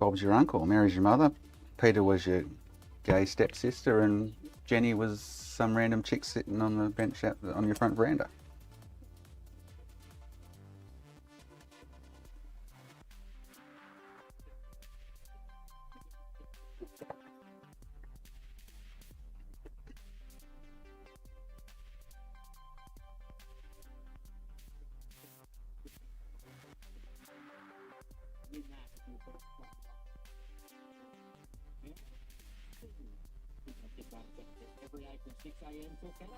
Bob's your uncle, Mary's your mother, Peter was your gay stepsister, and Jenny was some random chick sitting on the bench out on your front veranda. Every night from 6 a.m. till 10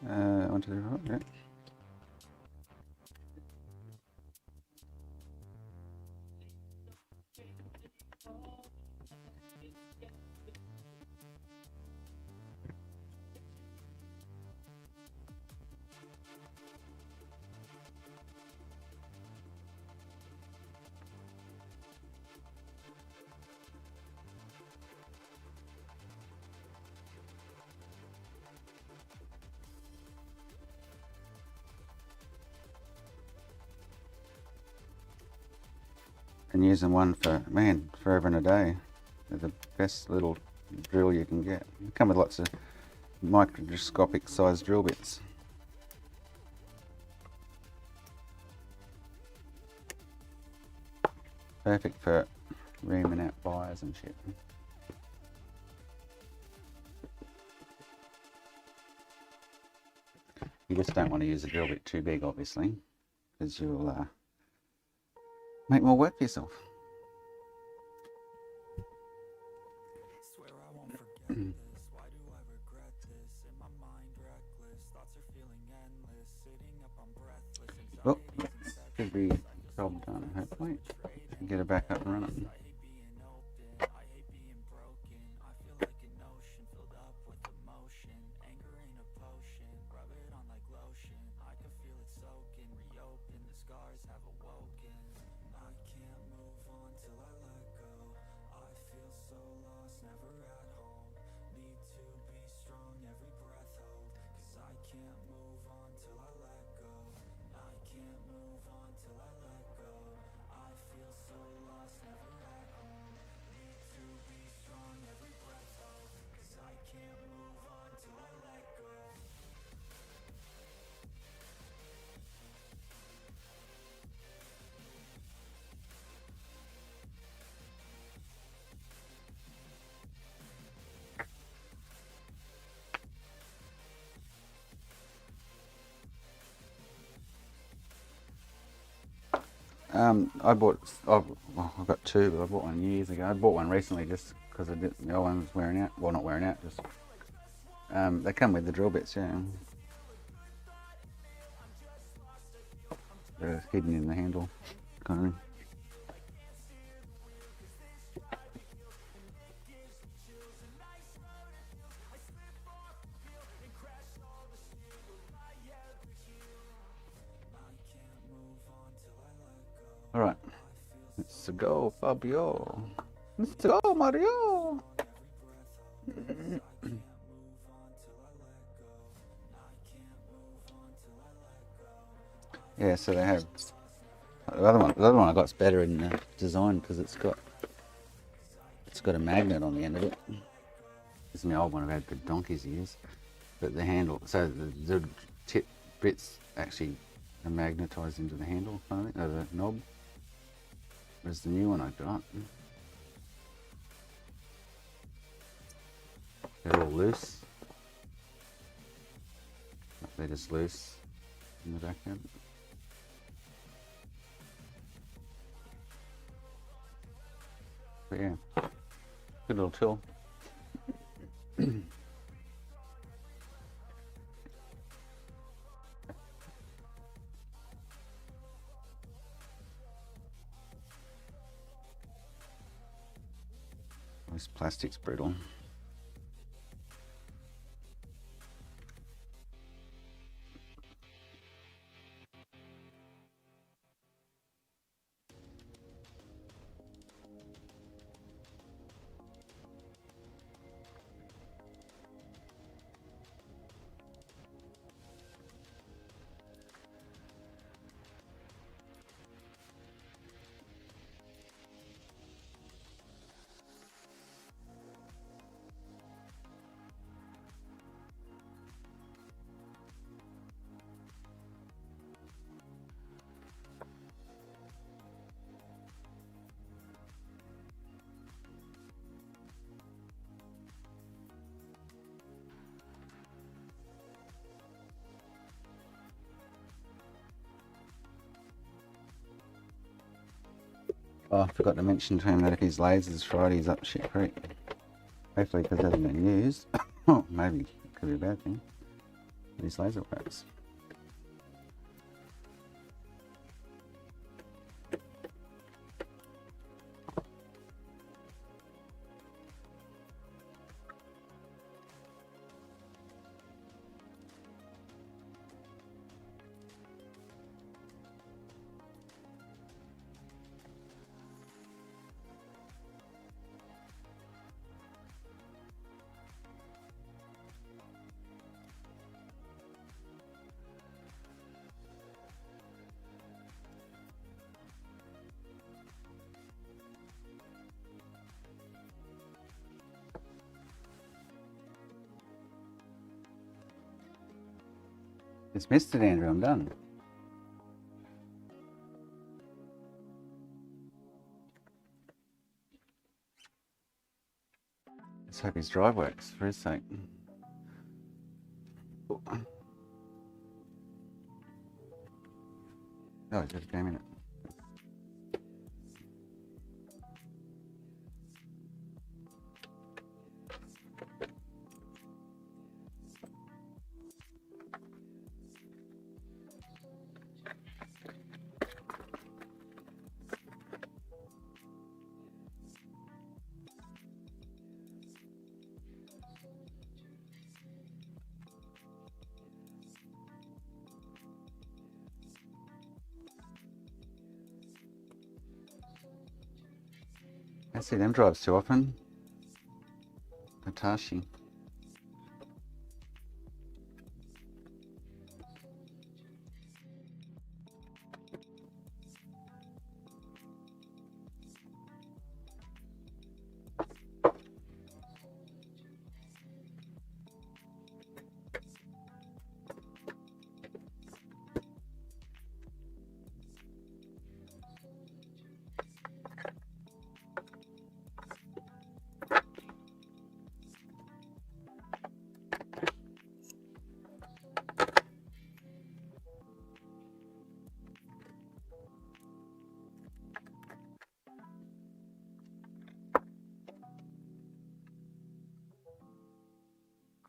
a.m. Onto the right, yeah. And using one for, man, forever and a day. They're the best little drill you can get. They come with lots of microscopic sized drill bits. Perfect for reaming out wires and shit. You just don't want to use a drill bit too big, obviously, because you'll make more work for yourself. Swear I won't forget this. Why do I regret this? In my mind reckless. Thoughts are feeling endless. Sitting up on breathless. Well, should be job done, hopefully. Get it back up and running. I hate being open. I hate being broken. I feel like an ocean filled up with emotion. Anger ain't a potion. Rub it on like lotion. I can feel it soaking. Reopen. The scars have awoken. I can't move on till I let go. I feel so lost, never at home. Need to be strong, every breath hold. Cause I can't move on till I let go. I can't move on till I let go. I feel so lost, never at I bought. I've got two, but I bought one years ago. I bought one recently just because the old one was wearing out. Well, not wearing out, just. They come with the drill bits, yeah. They're hidden in the handle, kind of thing. All right, let's go, Fabio. Let's go, Mario. Yeah, so they have the other one. The other one I got's better in design because it's got a magnet on the end of it. This is my old one. I've had for donkey's years, but the handle, so the tip bits actually are magnetised into the handle, kind of thing, or the knob. Whereas the new one I got, they're all loose. They're just loose in the back end. But yeah, good little tool. This plastic's brittle. Oh, I forgot to mention to him that if his laser's fried, he's up shit creek. Hopefully, because it hasn't been used. Oh, maybe it could be a bad thing. But his laser works. Dismissed it, Andrew. I'm done. Let's hope his drive works for his sake. Oh, it just came in it. I see them drives too often. Hitachi.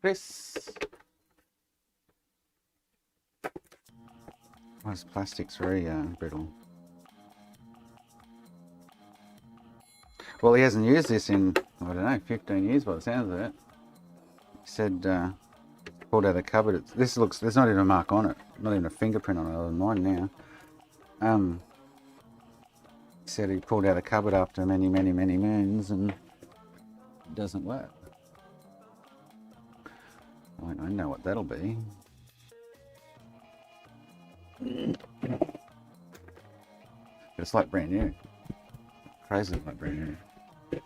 Chris. Why is plastic's very brittle? Well, he hasn't used this in, I don't know, 15 years by the sounds of it. He said, pulled out of the cupboard. This looks, there's not even a mark on it. Not even a fingerprint on it, other than mine now. He said he pulled out a cupboard after many, many, many moons and it doesn't work. I know what that'll be. It's like brand new. Crazy like brand new.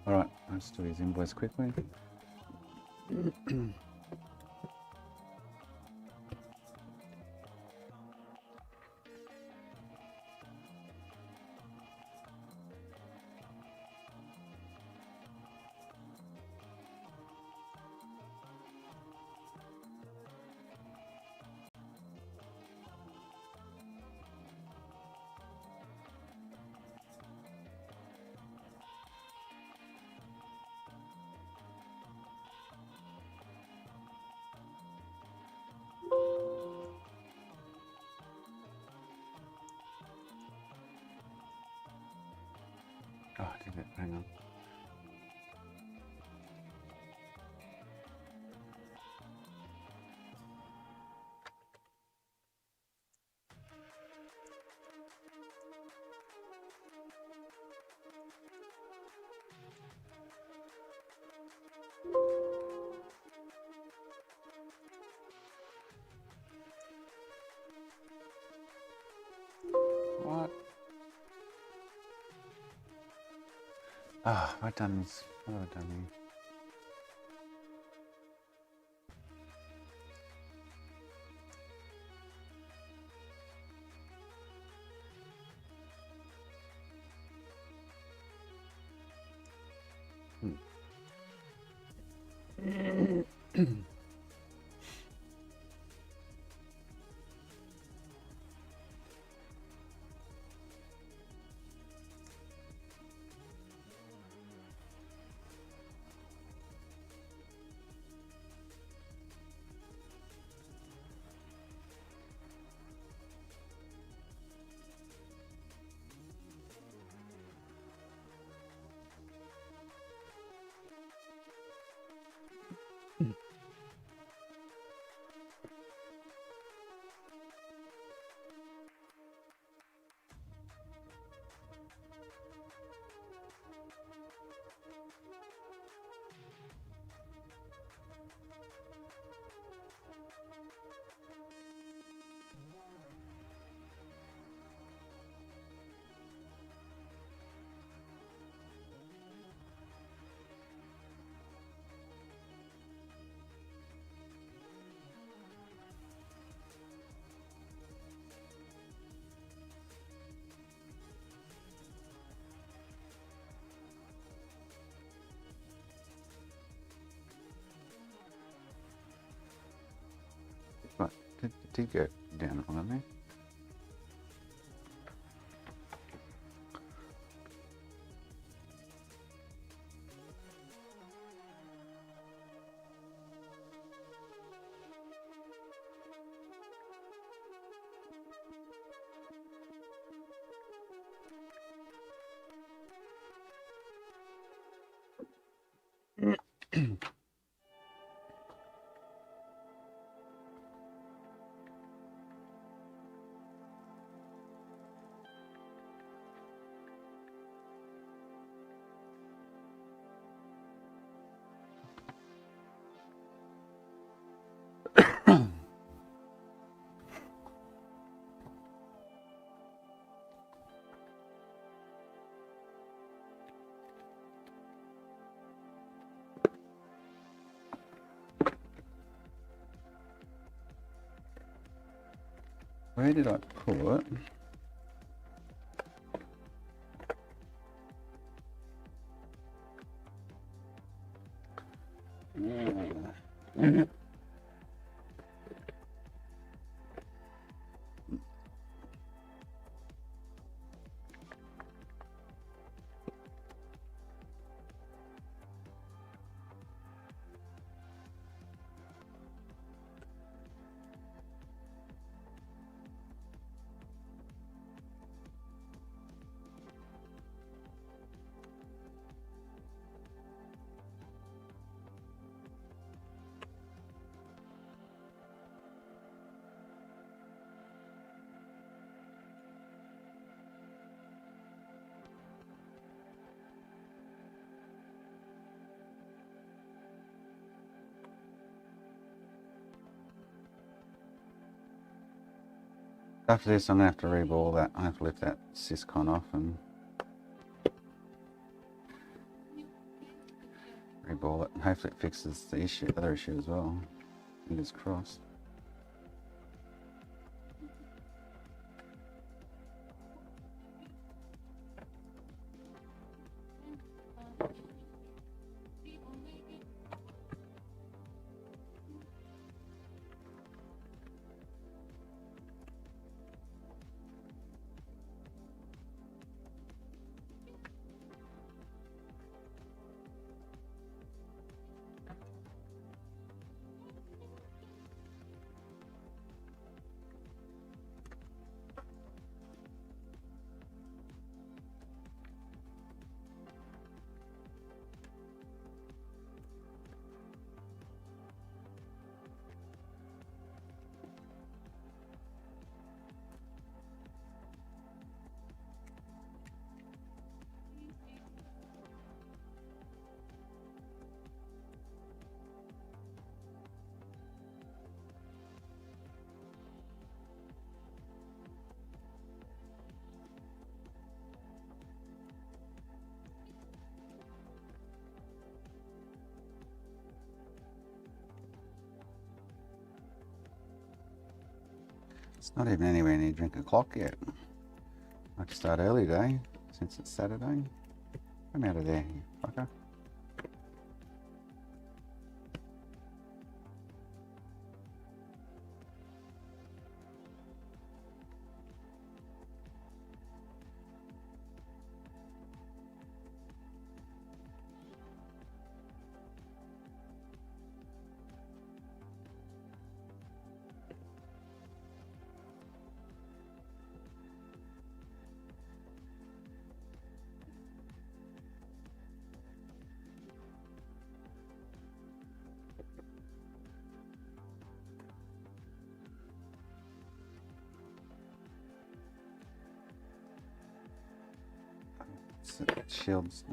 Alright, let's do his invoice quickly. Oh, did it? Hang on. What? Ah, oh, I've done this. What have I done here? Right, did go down one of there. Where did I put? After this, I'm gonna have to reball that. I have to lift that syscon off and reball it. And hopefully, it fixes the other issue as well. Fingers crossed. It's not even anywhere near drink o'clock yet. I have to start early today, since it's Saturday. Come out of there, you fucker. Shields.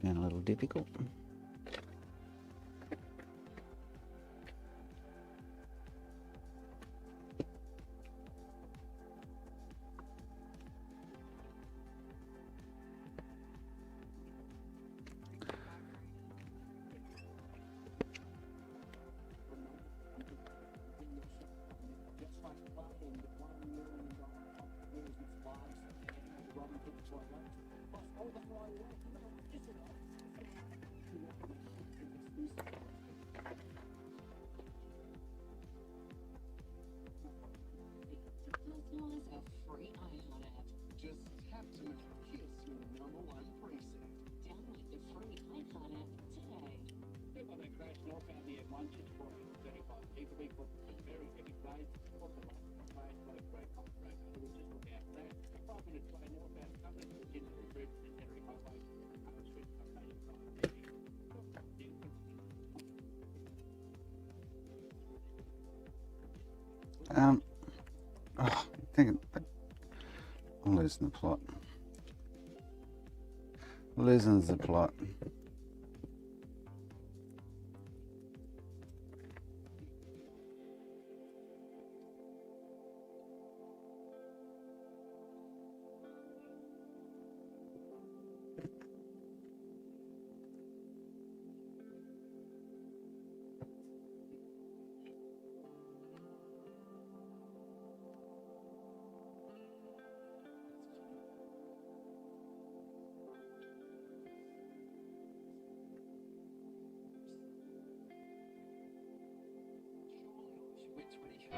Been a little difficult. Just tap to make Kiss your number one preset. Download the free iPhone app today. People that crash northbound the M1 just for 35 people very heavy flights. Also, flights like great contract. So we'll just look out that. 5 minutes flight northbound coming into the bridge and Henry Highway. Street I think I'm losing the plot. Losing the plot.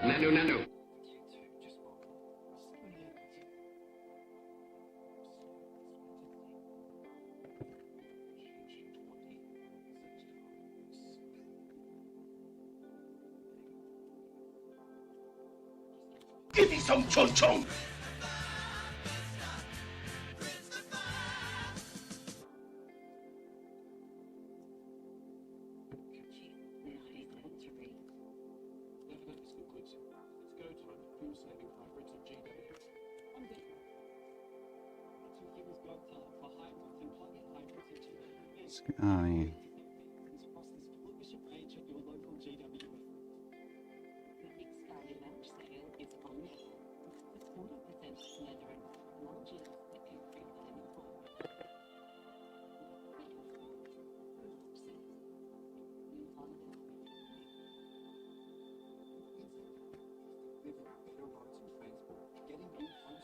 Nano. Give me some chon chon. fuel-saving hybrids of GW on Dupa. Toyota's got for hybrids and plug-in hybrids of GW. Oh, yeah. Across this exclusive range at your local GW. The Big Sky Lounge sale is on now. With 40% leather and lounges at every dining hall. Living better roads and transport, getting you home sooner and faster. With $41 billion invested,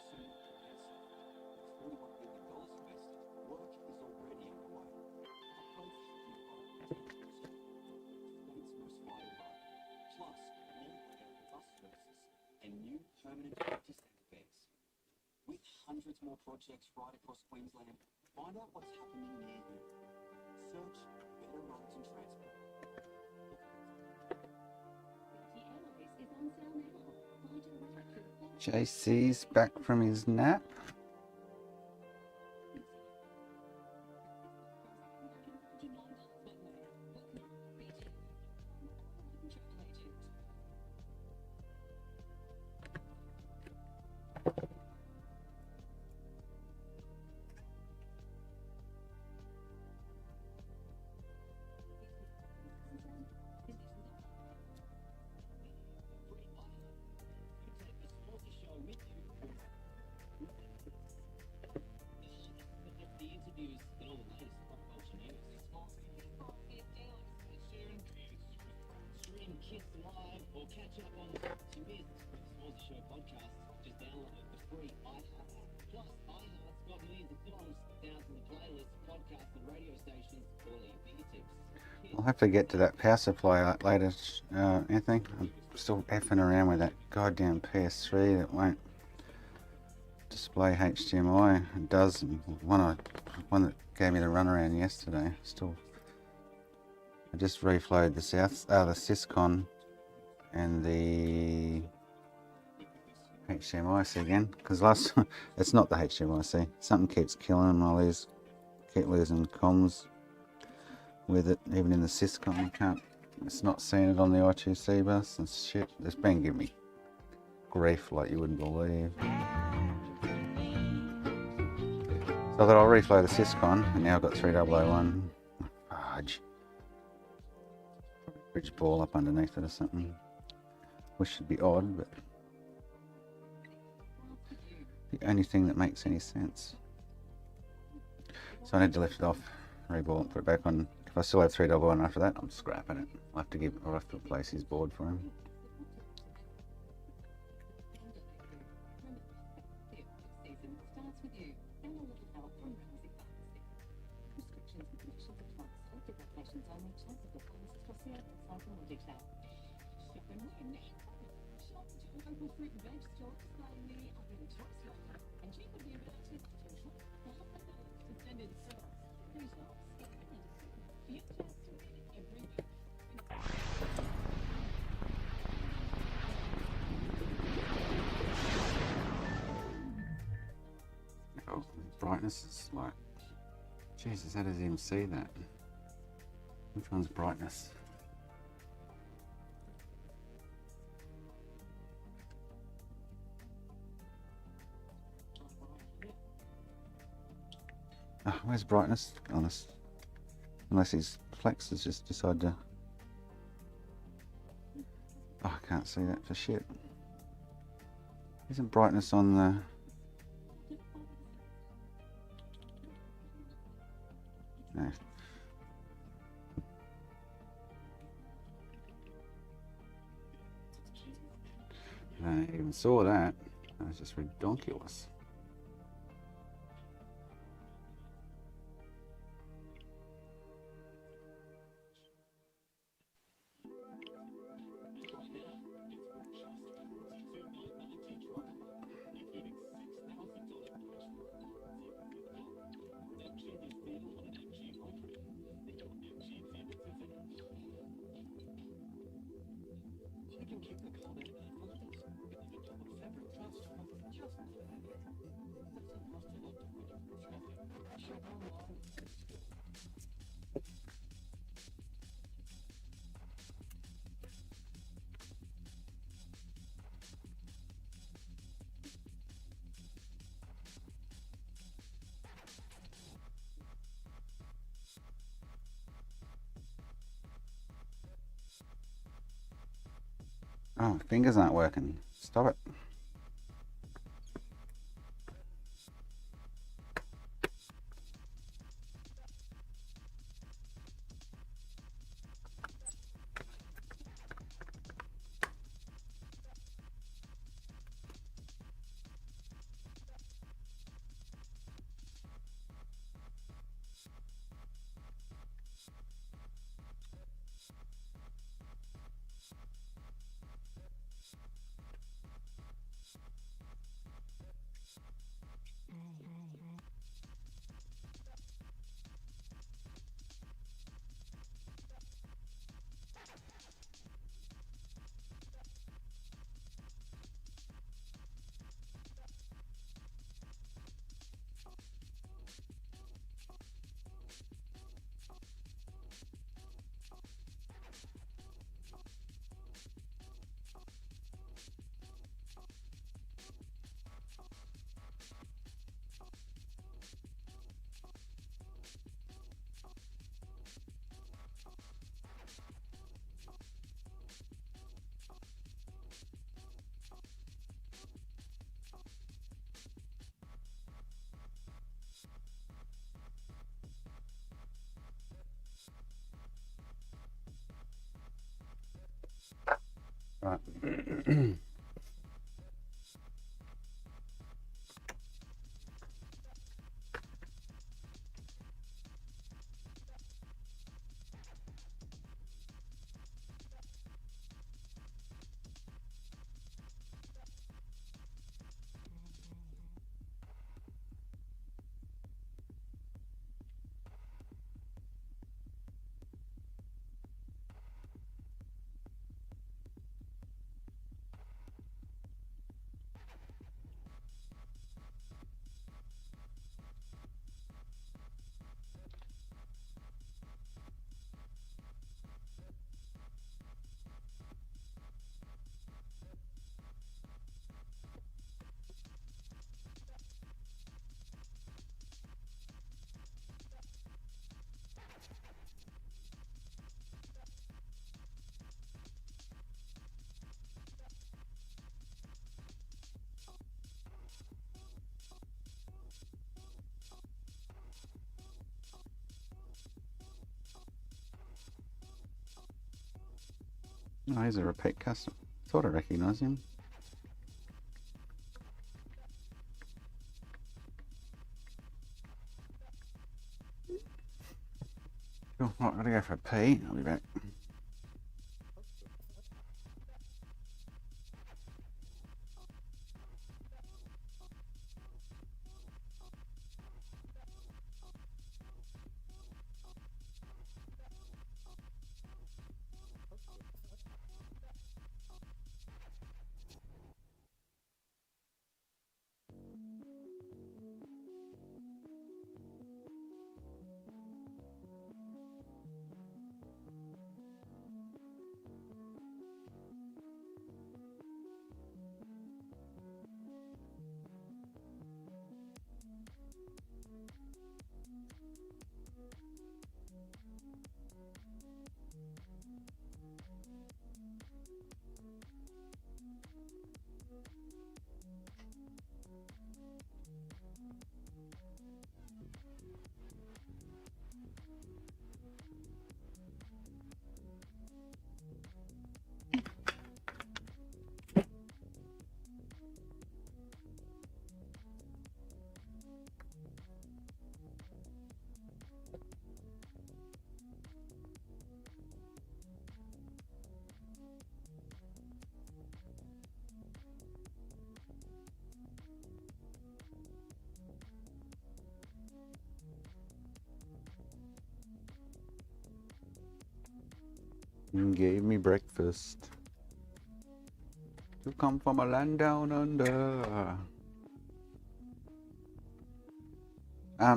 work is already underway. Approach Dupa 10%. State's most vital hub. Plus, more available bus services and new permanent interstate fares. With hundreds more projects right across Queensland, find out what's happening near you. Search Better Roads and Transport. The Airways is on sale now. Buy direct through JC's back from his nap. Stream Kiss Live or catch up on some missed Sports Show podcast. Just download the free iHeart app. Plus, iHeart's got millions of songs, thousands of playlists, podcasts, and radio stations, all your fingertips. I'll have to get to that power supply later, Anthony. I'm still effing around with that goddamn PS3 that won't display HDMI. It does. One that gave me the runaround yesterday. I just reflowed the the Syscon and the HDMI again, because it's not the HDMI. Something keeps killing them. Keep losing comms with it, even in the Syscon. It's not seeing it on the I2C bus and shit. It's been giving me grief like you wouldn't believe. So I thought I'll reflow the Syscon, and now I've got 3001. Fudge. Bridge ball up underneath it or something. Which should be odd, but the only thing that makes any sense. So I need to lift it off, reball it, put it back on. If I still have 3001 after that, I'm scrapping it. I'll have to replace his board for him. Oh, brightness is like, Jesus, how does he even see that? Which one's brightness? Oh, where's brightness? Honest. Unless his flex has just decided to... Oh, I can't see that for shit. Isn't brightness on the... No. I didn't even saw that. That was just ridiculous. Oh, fingers aren't working. Stop it. Right. Oh, he's a repeat customer. Thought I recognised him. Cool. Right, gotta go for a pee. I'll be back. You gave me breakfast. You come from a land down under.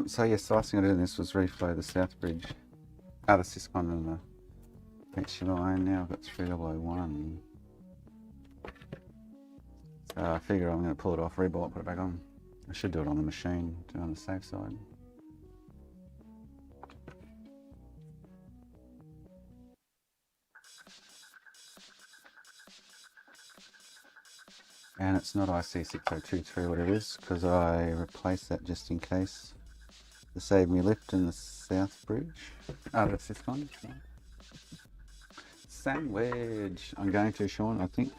So yes, the last thing I did in this was reflow the South Bridge. The Syscon and the HMI. Now I've got 3001. So I figure I'm going to pull it off, rebuild it, put it back on. I should do it on the machine, do it on the safe side. And it's not IC6023, whatever it is, because I replaced that just in case. The Save Me Lift in the South Bridge. Oh, that's this one. Sandwich. I'm going to, Sean, I think.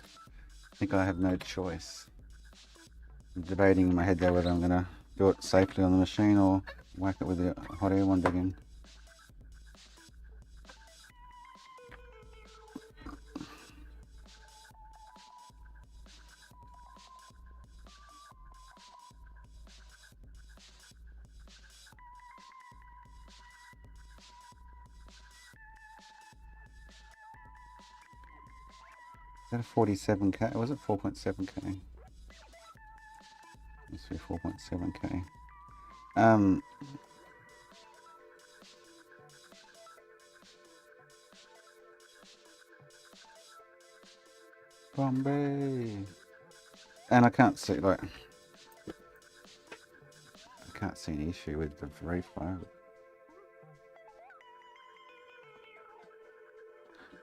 I think I have no choice. I'm debating in my head there whether I'm going to do it safely on the machine or whack it with the hot air wand again. Is that a 47k? Or was it 4.7k? Must be 4.7k. Bombay. And I can't see, like, I can't see an issue with the reflow.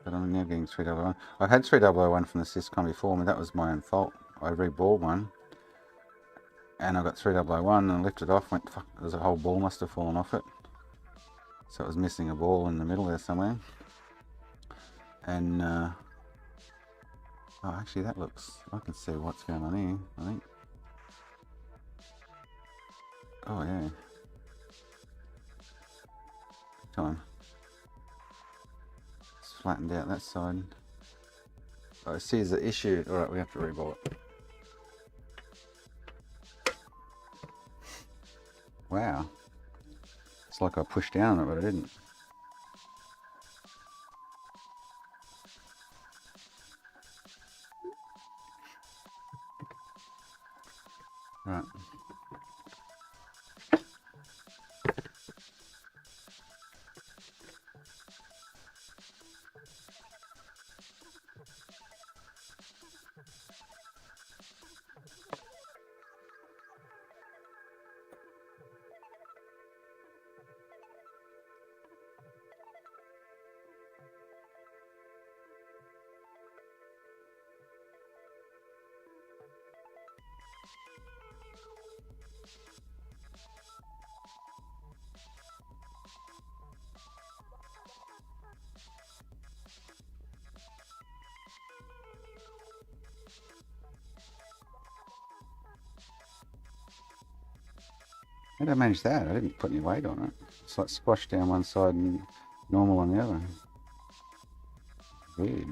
But I'm now getting 3001. I've had 3001 from the Syscon before. I mean, that was my own fault. I reballed one. And I got 3001 and lifted off. Went, fuck, there's a whole ball must have fallen off it. So it was missing a ball in the middle there somewhere. And, oh, actually that looks, I can see what's going on here, I think. Oh, yeah. Time. It's flattened out that side. Oh, see the issue. Alright, we have to reball it. Wow. It's like I pushed down on it, but I didn't. Right. How did I manage that? I didn't put any weight on it. It's like squashed down one side and normal on the other. Weird.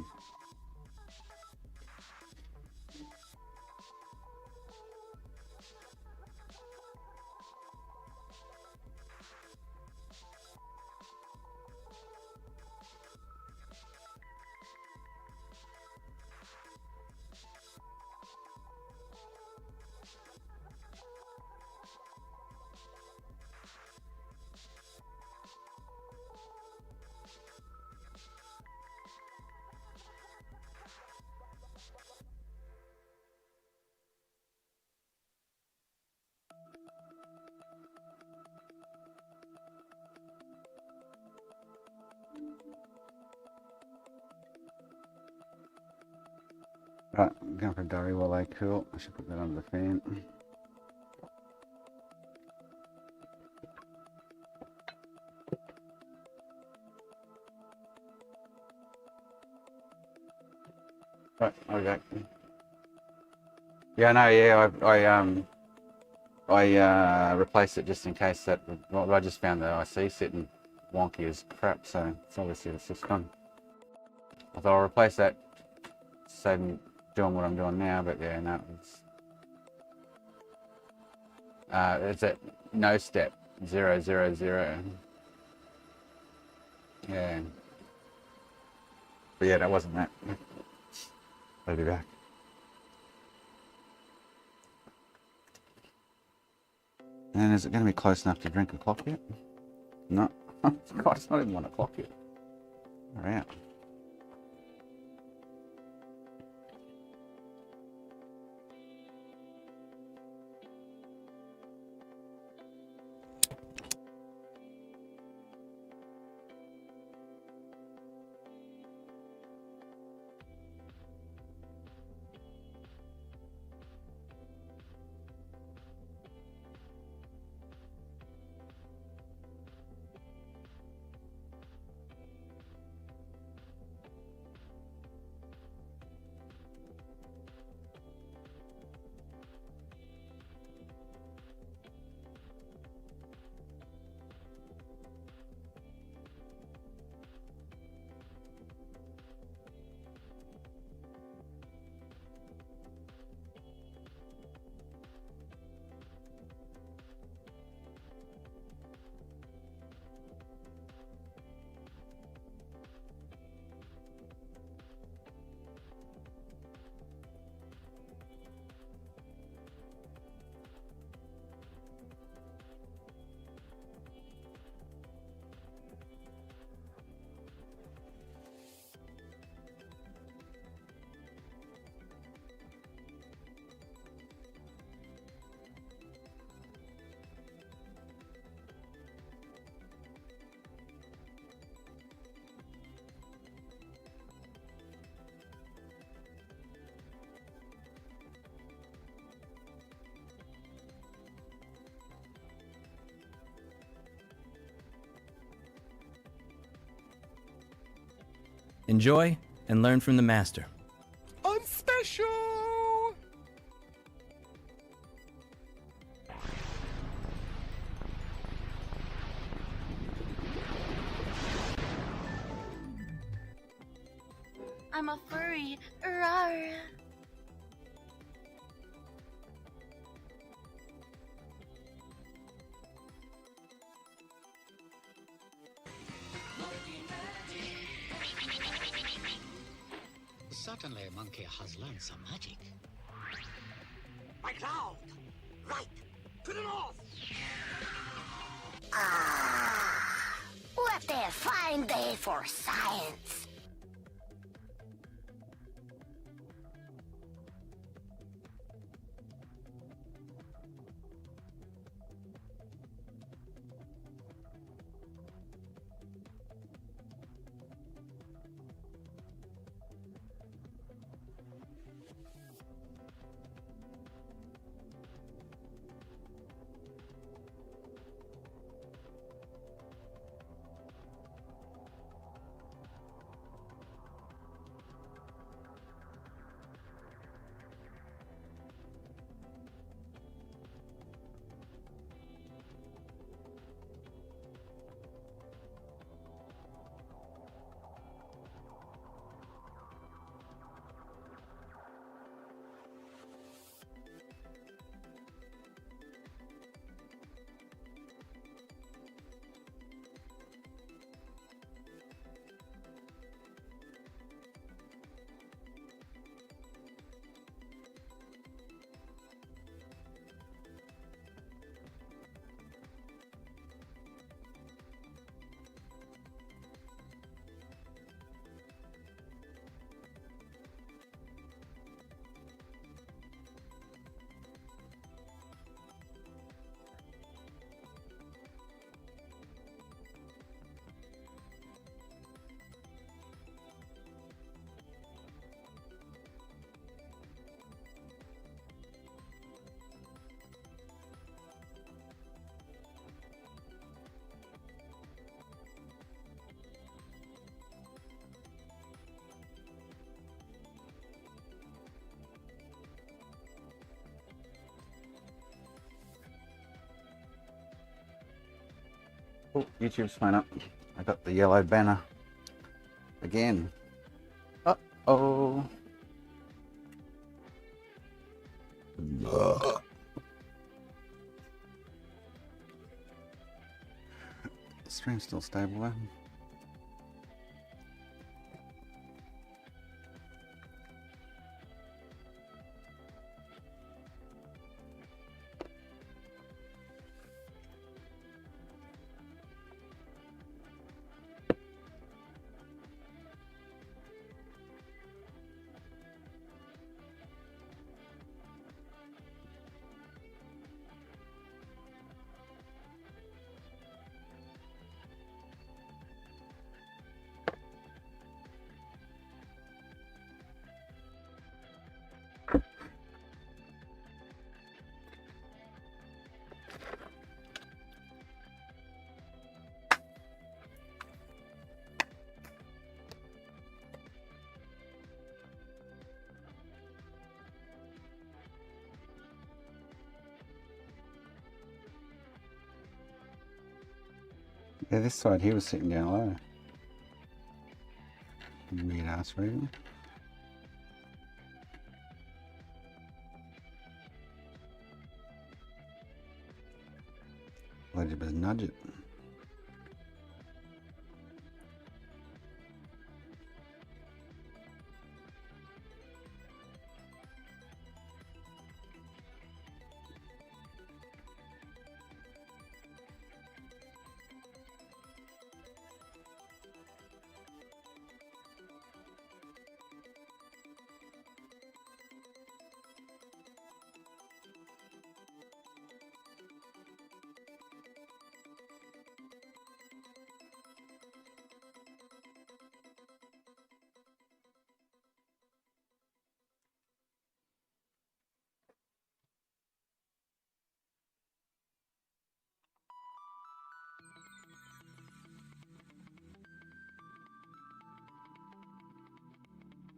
Right, I'm going for Durry while they cool. I should put that under the fan. Right, okay. Yeah, no, yeah, I replaced it just in case that. Well, I just found the IC sitting wonky as crap, so it's obviously the Syscon. I thought I'll replace that, save me doing what I'm doing now, but yeah, no, it's at no step 000. Yeah, but yeah, that wasn't that. I'll be back. And is it going to be close enough to drink a clock yet? No. God, it's not even 1 o'clock yet. We're out. Enjoy and learn from the master. I'm special! I'm a furry. Rawr. Certainly a monkey has learned some magic. My cloud! Right! Put it off! Ah, what a fine day for science! Oh, YouTube's fine up. I got the yellow banner again. Uh-oh. The stream's still stable though. Yeah, this side here was sitting down low. Weird ass reason. Let it just nudge it.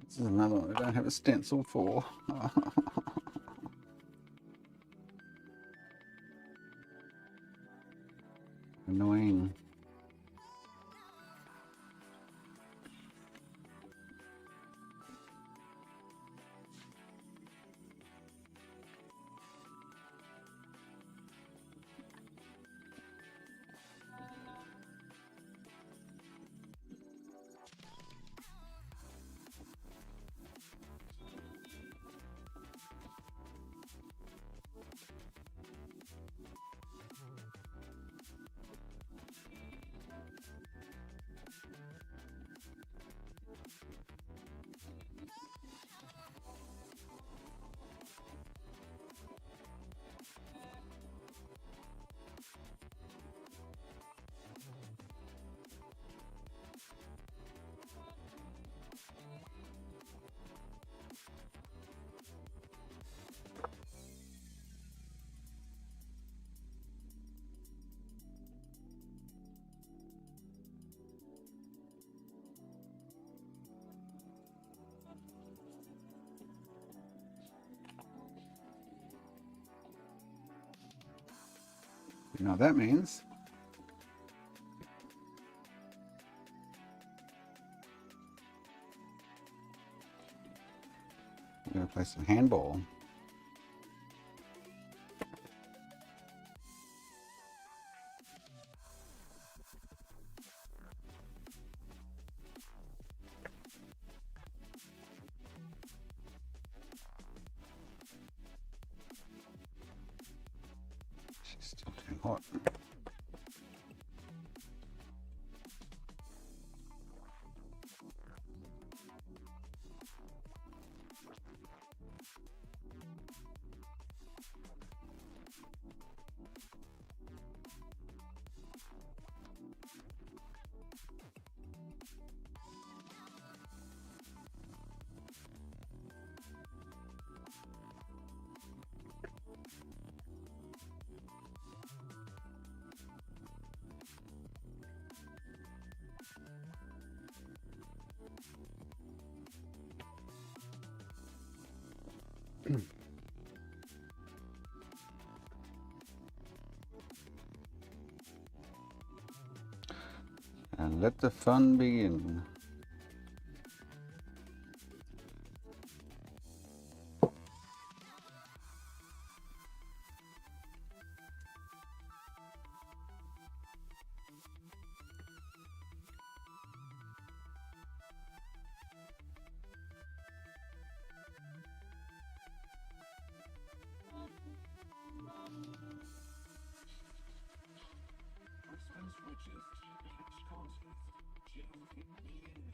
This is another one I don't have a stencil for. Annoying. You know what that means? We're gonna play some handball. She's still too hot. And let the fun begin. Brisbane's richest catch contest, just $1 million.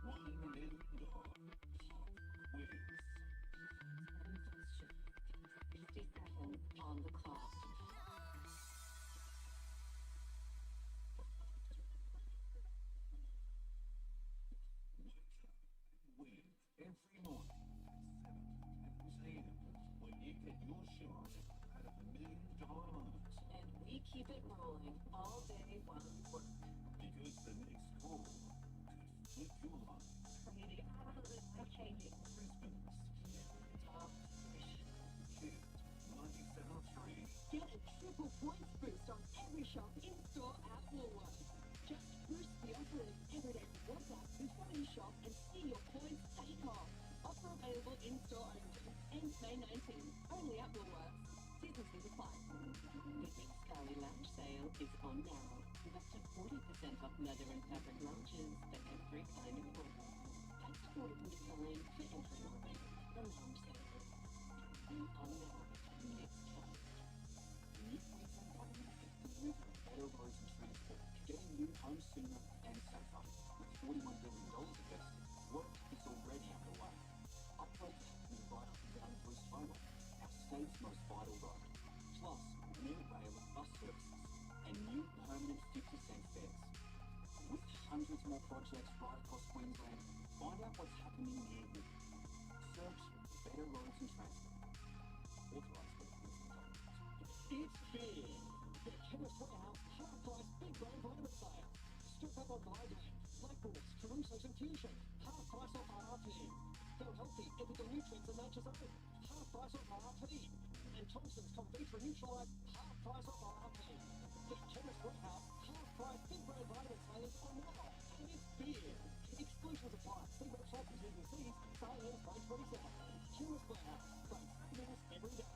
$1 million quiz. 57 on the clock. Win every morning at 7 a.m. when you get your shot at $1 million. And we keep it rolling all day while we work. Because the next call could flip your life. Really absolutely life-changing. Brisbane's Top mission. Hit 97.3. Get a triple points boost on every shop in-store at Woolworths. Just boost the offer of everyday rewards app before you shop and see your points take off. Offer available in-store only. Ends May 19th. Only at Woolworths. Seasons apply. The Big Scully Lounge sale is on now. With up to 40% off leather and fabric lounges for every kind of booking. That's affordable design for everyone. The lounge sale. On now. Next time. Better roads and transport. Getting you home sooner and safer. With $41 billion invested, work is already underway. Upgrades happening right up and down the Bruce Highway, our state's most vital road. Plus, new rail and bus services, and new permanent 50-cent fares. With hundreds more projects right across Queensland, find out what's happening near you. Search Better Roads and Transport. Authorised by the Queensland Government. It's big. The Chemist Warehouse half-price big brand vinyl sale. Stock up on Migraine, Cycles, Caruso's Infusion, half price off RRP. Go healthy, ethical nutrients and nature's own, half price off RRP. And Thompson's Convitra Neutralite, half price off RRP. The Chemist Warehouse, half price big brand vitamin sales on now. And it's big. Exclusions apply. See website for T's and C's. Sale ends by 27. Chemist Warehouse, great savings every day.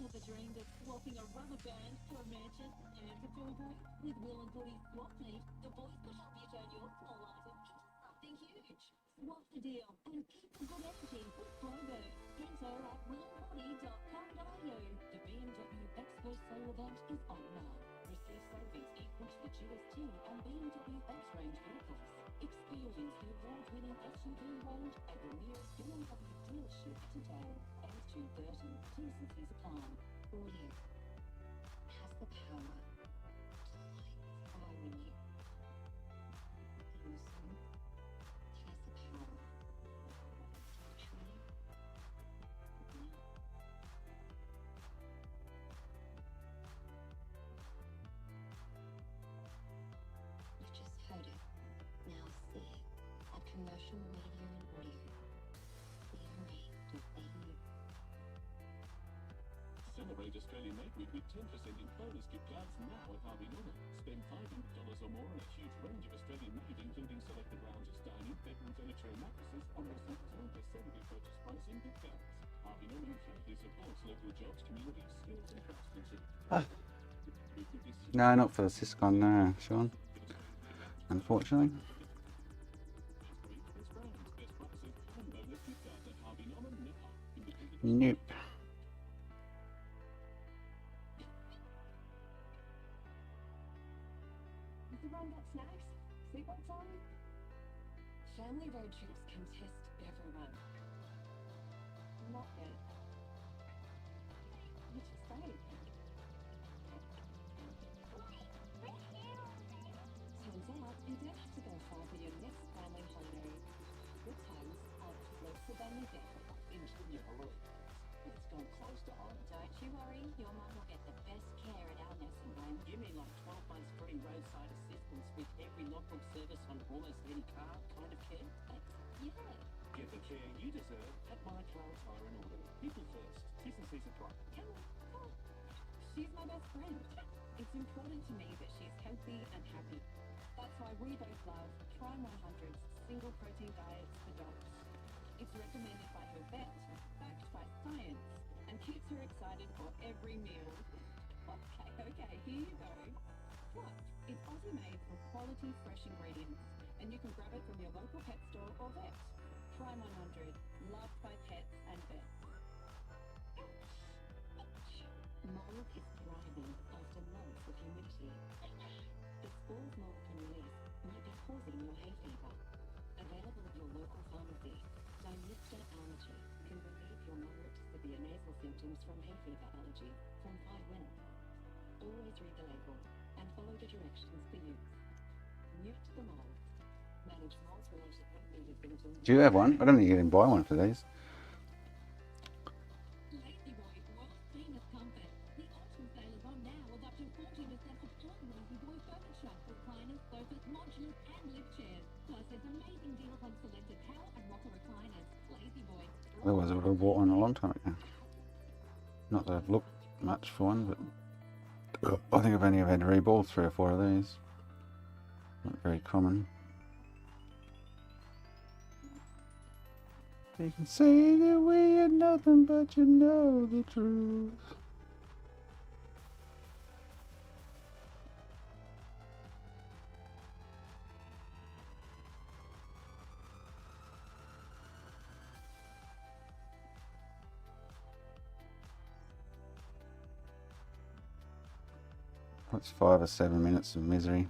Ever dreamed of swapping a rubber band for a mansion and a bauble? With Will and Goody's Swap Meet, the boys can help you turn your small item into something huge. Swap the deal and keep the good energy with Provo. Enter at willandgoody.com.au. The BMW Expo Sale event is on now. Receive savings equal to the GST on BMW X-Range vehicles. Experience the award-winning SUV range at the nearest BMW dealership today. Ends June 30. T's and C's apply. Audio has the power to light fire in you. And so has the power to literally light. You've just heard it. Now see it at Commercial Media and Audio. CRA.au. Celebrate Australian Made Week with 10% in bonus gift cards now at Harvey Norman. Spend $500 or more on a huge range of Australian made, including selected lounges, dining, bedroom furniture and mattresses on the 10% of purchase price in gift cards. Harvey Norman proudly supports local jobs, communities, skills and craftsmanship. No, not for the Syscon, no, Sean. Unfortunately. Nope. Everyone got snacks? Sleep on time? Family road trips can test everyone. Not yet. Which is great. Turns out you don't have to go far for your next family holiday. Good times are closer than you think. Into your holiday. Let's go close to home. Don't you worry, your mum will get the best care at our nursing home. You mean like 12 months free roadside assistance with every logbook service on almost any car kind of care? Yeah. Get the care you deserve at My Car Tire and Auto. People first. T's and C's apply. Come on. She's my best friend. It's important to me that she's healthy and happy. That's why we both love Prime 100's single protein diets for dogs. It's recommended by her vet, backed by science, and keeps her excited for every meal. Okay, here you go. Plus, it's Aussie made from quality fresh ingredients, and you can grab it from your local pet store or vet. Prime 100, loved by pets and vets. Mold is thriving after months of humidity. The spores mold can release might be causing your hay fever. Available at your local pharmacy, Dymista Allergy can relieve your moderate to severe nasal symptoms from hay fever allergy from 5 minutes. Always read the label and follow the directions for use. New to the mold. Manage mold-related unneeded symptoms. Do you have one? I don't think you can buy one for these. Lazy Boy, world famous comfort. The autumn sale is on now with up to 40% off all Lazy Boy furniture, recliners, sofas, modulars and lift chairs. Plus there's amazing deals on selected power and rocker recliners. Lazy Boy. Otherwise I would have bought one a long time ago. Not that I've looked much for one, but I think I've only ever had to reball 3 or 4 of these. Not very common. You can say that we are nothing, but you know the truth. That's 5 or 7 minutes of misery.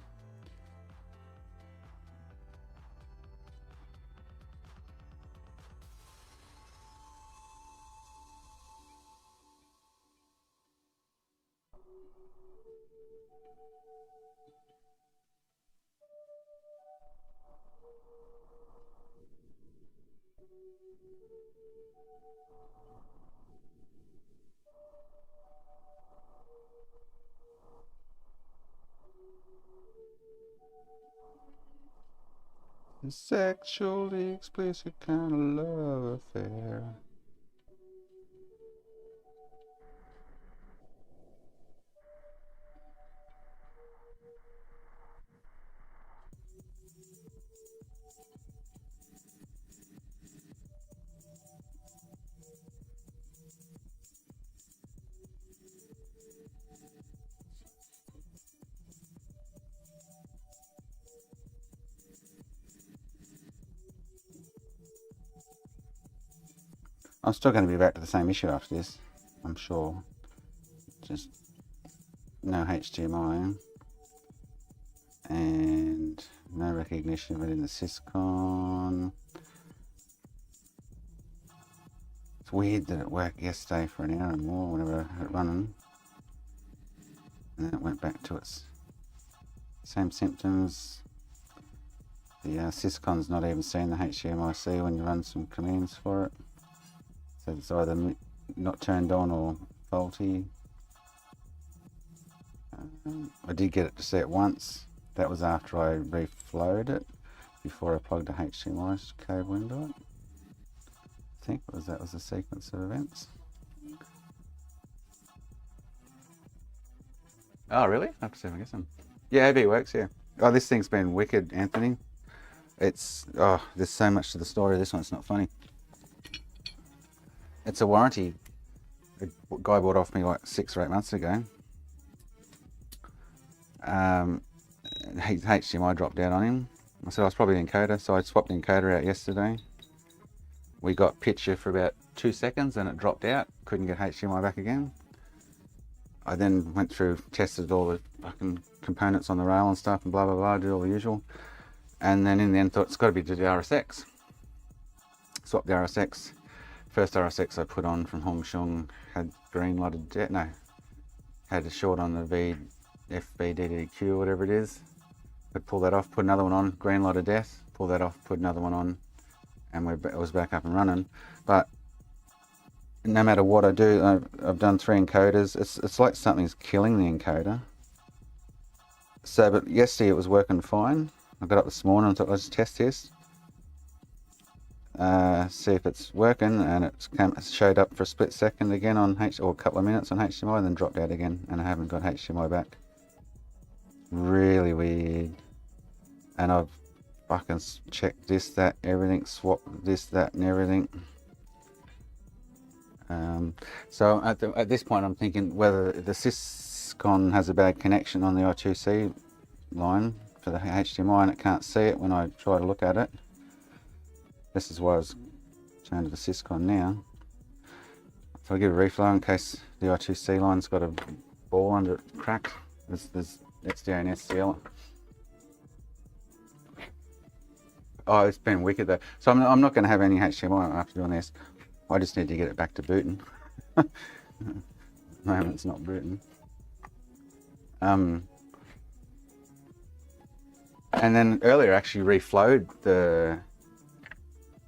A sexually explicit kind of love affair. I'm still going to be back to the same issue after this, I'm sure. Just no HDMI and no recognition of it in the syscon. It's weird that it worked yesterday for an hour and more whenever I had it running, and then it went back to its same symptoms. The syscon's not even seeing the HDMI-C when you run some commands for it. So it's either not turned on or faulty. I did get it to set once. That was after I reflowed it before I plugged a HDMI cable into it. I think that was a sequence of events. Oh really? I have to see if I get some. Yeah, AB works, yeah. Oh, this thing's been wicked, Anthony. It's, oh, there's so much to the story of this one, it's not funny. It's a warranty a guy bought off me like 6 or 8 months ago. HDMI dropped out on him. I said I was probably the encoder, so I swapped the encoder out yesterday. We got picture for about 2 seconds and it dropped out. Couldn't get HDMI back again. I then went through, tested all the fucking components on the rail and stuff and blah blah blah, did all the usual. And then in the end thought it's got to be the RSX. Swapped the RSX. First RSX I put on from Hong Kong had green lighted jet, no, had a short on the FBDDQ or whatever it is. I'd pull that off, put another one on, green light of death, pull that off, put another one on, and it was back up and running. But no matter what I do, I've done 3 encoders. It's like something's killing the encoder. So, but yesterday it was working fine. I got up this morning and thought I'll just test this. See if it's working, and it showed up for a split second again on or a couple of minutes on HDMI, and then dropped out again, and I haven't got HDMI back. Really weird. And I've fucking checked this, that, everything, swapped this, that, and everything. So at this point, I'm thinking whether the syscon has a bad connection on the I2C line for the HDMI, and it can't see it when I try to look at it. This is why I was turned to the syscon now. So I'll give a reflow in case the I2C line's got a ball under it, cracked. There's XDA and SCL. Oh, it's been wicked though. So I'm not going to have any HDMI after doing this. I just need to get it back to booting. At the moment it's not booting. And then earlier I actually reflowed the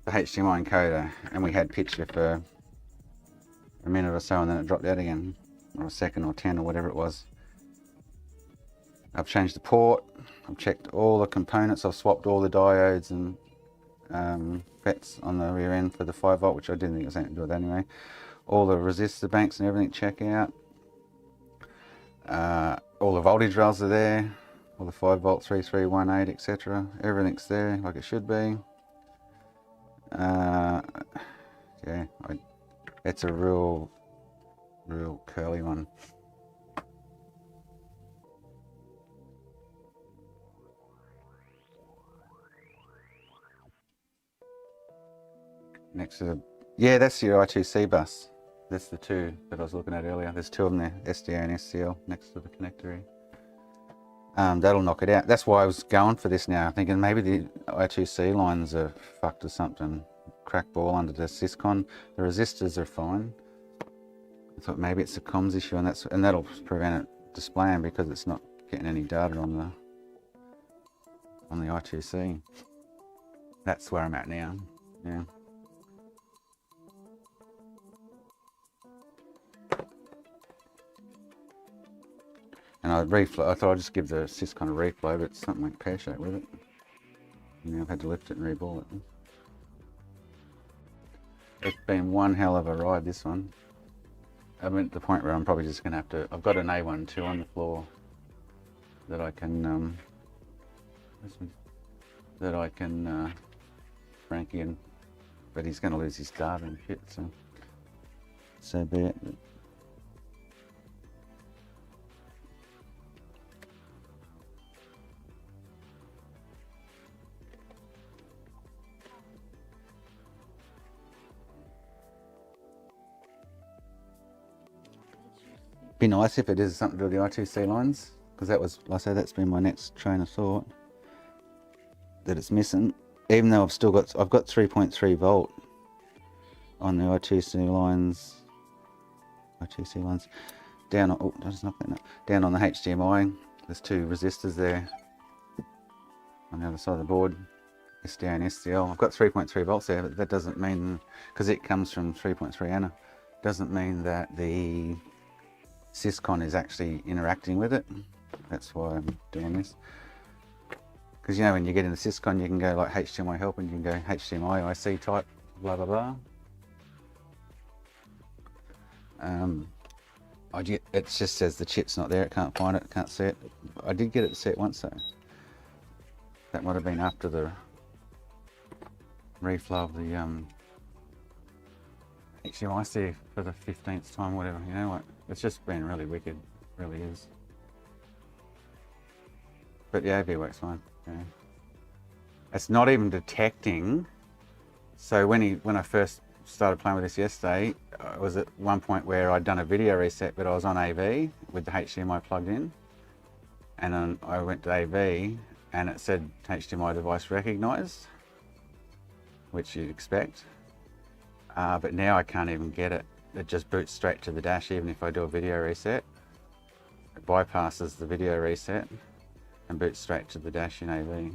HDMI encoder, and we had picture for a minute or so, and then it dropped out again, or a second or 10 or whatever it was. I've changed the port, I've checked all the components, I've swapped all the diodes and FETs on the rear end for the 5 volt, which I didn't think it was anything to do with anyway. All the resistor banks and everything check out. All the voltage rails are there, all the 5 volt, 3318, etc. Everything's there like it should be. Yeah, it's a real curly one. Next to the, yeah, that's your I2C bus. That's the 2 that I was looking at earlier. There's 2 of them there, SDA and SCL, next to the connector. That'll knock it out. That's why I was going for this now, thinking maybe the I2C lines are fucked or something. Crack ball under the syscon. The resistors are fine. I thought maybe it's a comms issue, and that'll prevent it displaying because it's not getting any data on the I2C. That's where I'm at now. Yeah. And I reflow. I thought I'd just give the syscon a reflow, but it's something like pear-shaped with it. And I've had to lift it and reball it. It's been one hell of a ride, this one. I'm at the point where I'm probably just going to have to... I've got an A12 on the floor that I can... Frankie and... But he's going to lose his data and shit, so be it. Be nice if it is something to do with the I2C lines, because that was, like I say, that's been my next train of thought, that it's missing. Even though I've got 3.3 volt on the I2C lines, down on, oh, I just knocked that up. Down on the HDMI, there's two resistors there on the other side of the board, SDA and SDL. I've got 3.3 volts there, but that doesn't mean, because it comes from 3.3 Ana, doesn't mean that the syscon is actually interacting with it. That's why I'm doing this. Because you know, when you get in the syscon, you can go like HDMI help and you can go HDMI IC type, blah blah blah. It just says the chip's not there, it can't find it, can't see it. I did get it set once though. That might have been after the reflow of the HDMI for the 15th time, whatever, you know what. It's just been really wicked, really is. But the AV works fine. Yeah. It's not even detecting. So when I first started playing with this yesterday, I was at one point where I'd done a video reset, but I was on AV with the HDMI plugged in, and then I went to AV, and it said HDMI device recognized, which you'd expect. But now I can't even get it. It just boots straight to the dash even if I do a video reset. It bypasses the video reset and boots straight to the dash in AV.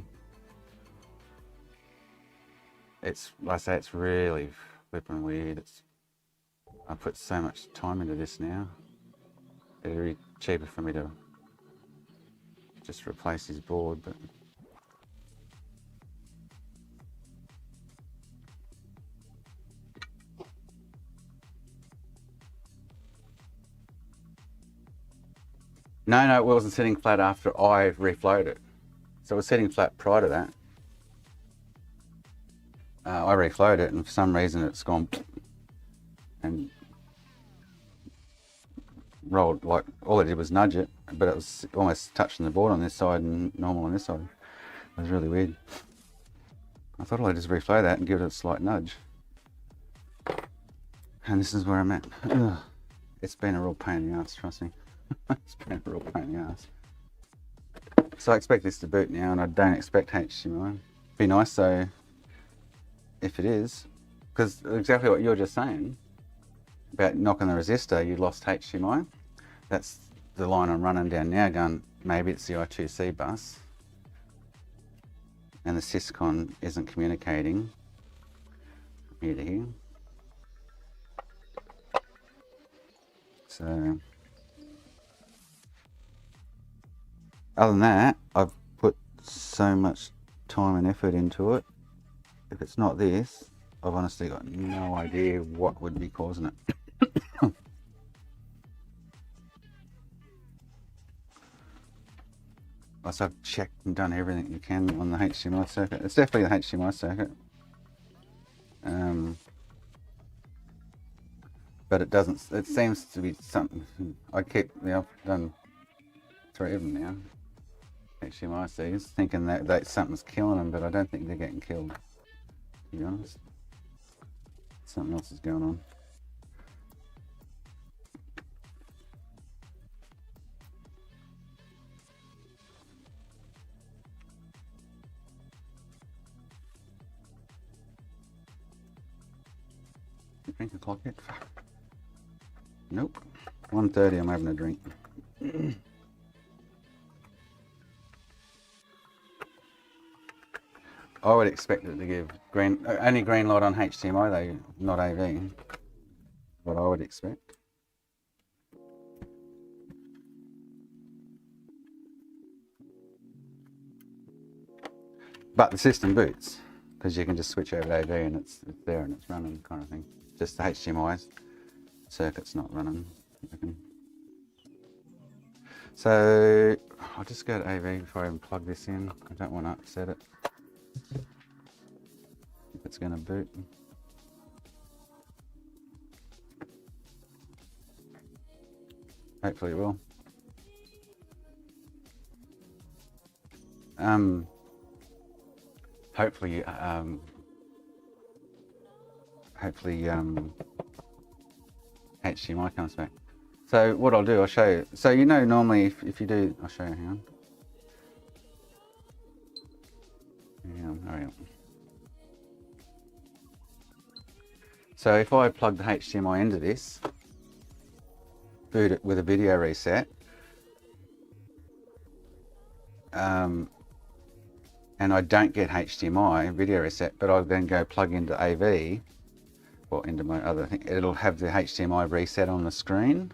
It's, like I say, it's really flipping weird. I put so much time into this now. It'd be cheaper for me to just replace his board, but no, it wasn't sitting flat after I reflowed it. So it was sitting flat prior to that. I reflowed it, and for some reason it's gone and rolled, like all it did was nudge it, but it was almost touching the board on this side and normal on this side. It was really weird. I thought I'd just reflow that and give it a slight nudge. And this is where I'm at. Ugh. It's been a real pain in the ass, trust me. It's been a real pain in the ass. So I expect this to boot now, and I don't expect HDMI. Be nice though if it is, because exactly what you're just saying about knocking the resistor, you lost HDMI. That's the line I'm running down now, going maybe it's the I2C bus, and the syscon isn't communicating from here to here. So other than that, I've put so much time and effort into it. If it's not this, I've honestly got no idea what would be causing it. So I've checked and done everything you can on the HDMI circuit. It's definitely the HDMI circuit. But it doesn't, it seems to be something, I've done 3 of them now. HDMI Cs, thinking that something's killing them, but I don't think they're getting killed, to be honest. Something else is going on. You drink a clock yet? Fuck. Nope. 1:30, I'm having a drink. I would expect it to give only green light on HDMI though, not AV. What I would expect. But the system boots, because you can just switch over to AV and it's there and it's running kind of thing. Just the HDMI circuit's not running. So I'll just go to AV before I even plug this in. I don't want to upset it if it's going to boot. Hopefully it will. Hopefully HDMI comes back. So what I'll do, I'll show you. So you know normally if you do, I'll show you, hang on. Hurry up. So if I plug the HDMI into this, boot it with a video reset, and I don't get HDMI video reset, but I'll then go plug into AV, or into my other thing, it'll have the HDMI reset on the screen,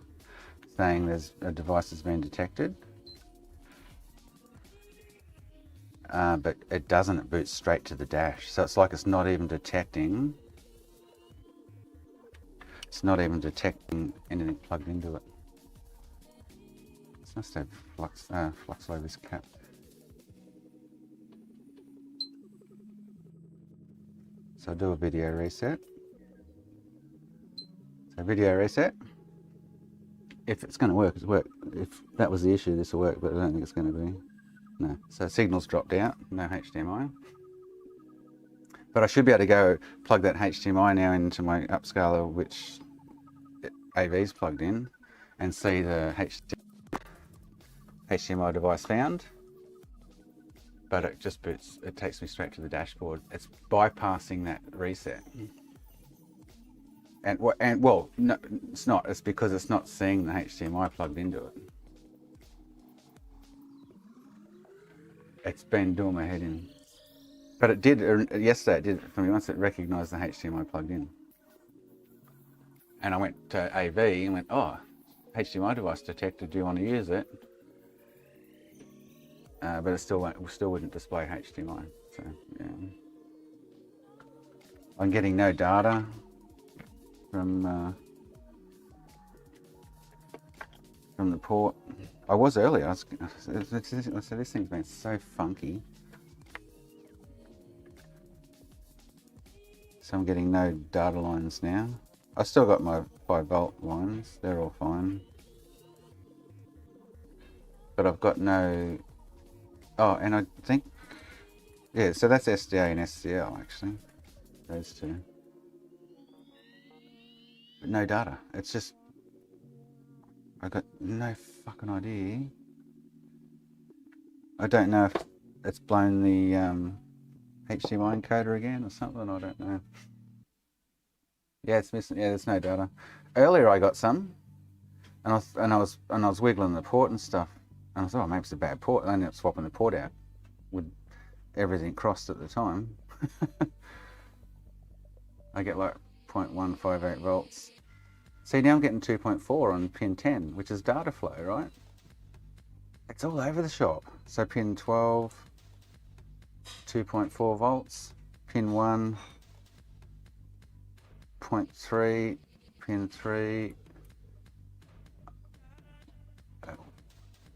saying there's a device has been detected. But it doesn't, it boots straight to the dash. So it's like it's not even detecting. It's not even detecting anything plugged into it. This must have flux over this cap. So I'll do a video reset. So video reset. If it's going to work, it'll work. If that was the issue, this will work, but I don't think it's going to be. No. So signal's dropped out, no HDMI. But I should be able to go plug that HDMI now into my upscaler, which AV's plugged in, and see the HDMI device found. But it just boots, it takes me straight to the dashboard. It's bypassing that reset. And well, no, it's not. It's because it's not seeing the HDMI plugged into it. It's been doing my head in. But it did, yesterday it did it for me once. It recognised the HDMI plugged in. And I went to AV and went, oh, HDMI device detected, do you want to use it? But it still wouldn't display HDMI. So, yeah. I'm getting no data from the port. I was earlier. This thing's been so funky. So I'm getting no data lines now. I still got my 5-volt lines. They're all fine. But I've got no... Oh, and I think... Yeah, so that's SDA and SCL actually. Those two. But no data. It's just... I got no fucking idea. I don't know if it's blown the HDMI encoder again or something. I don't know. Yeah, it's missing. Yeah, there's no data. Earlier I got some, and I was wiggling the port and stuff, and I thought, oh, maybe it's a bad port. I ended up swapping the port out with everything crossed at the time. I get like 0.158 volts. See, now I'm getting 2.4 on pin 10, which is data flow, right? It's all over the shop. So pin 12, 2.4 volts, pin 1, 0.3, pin 3,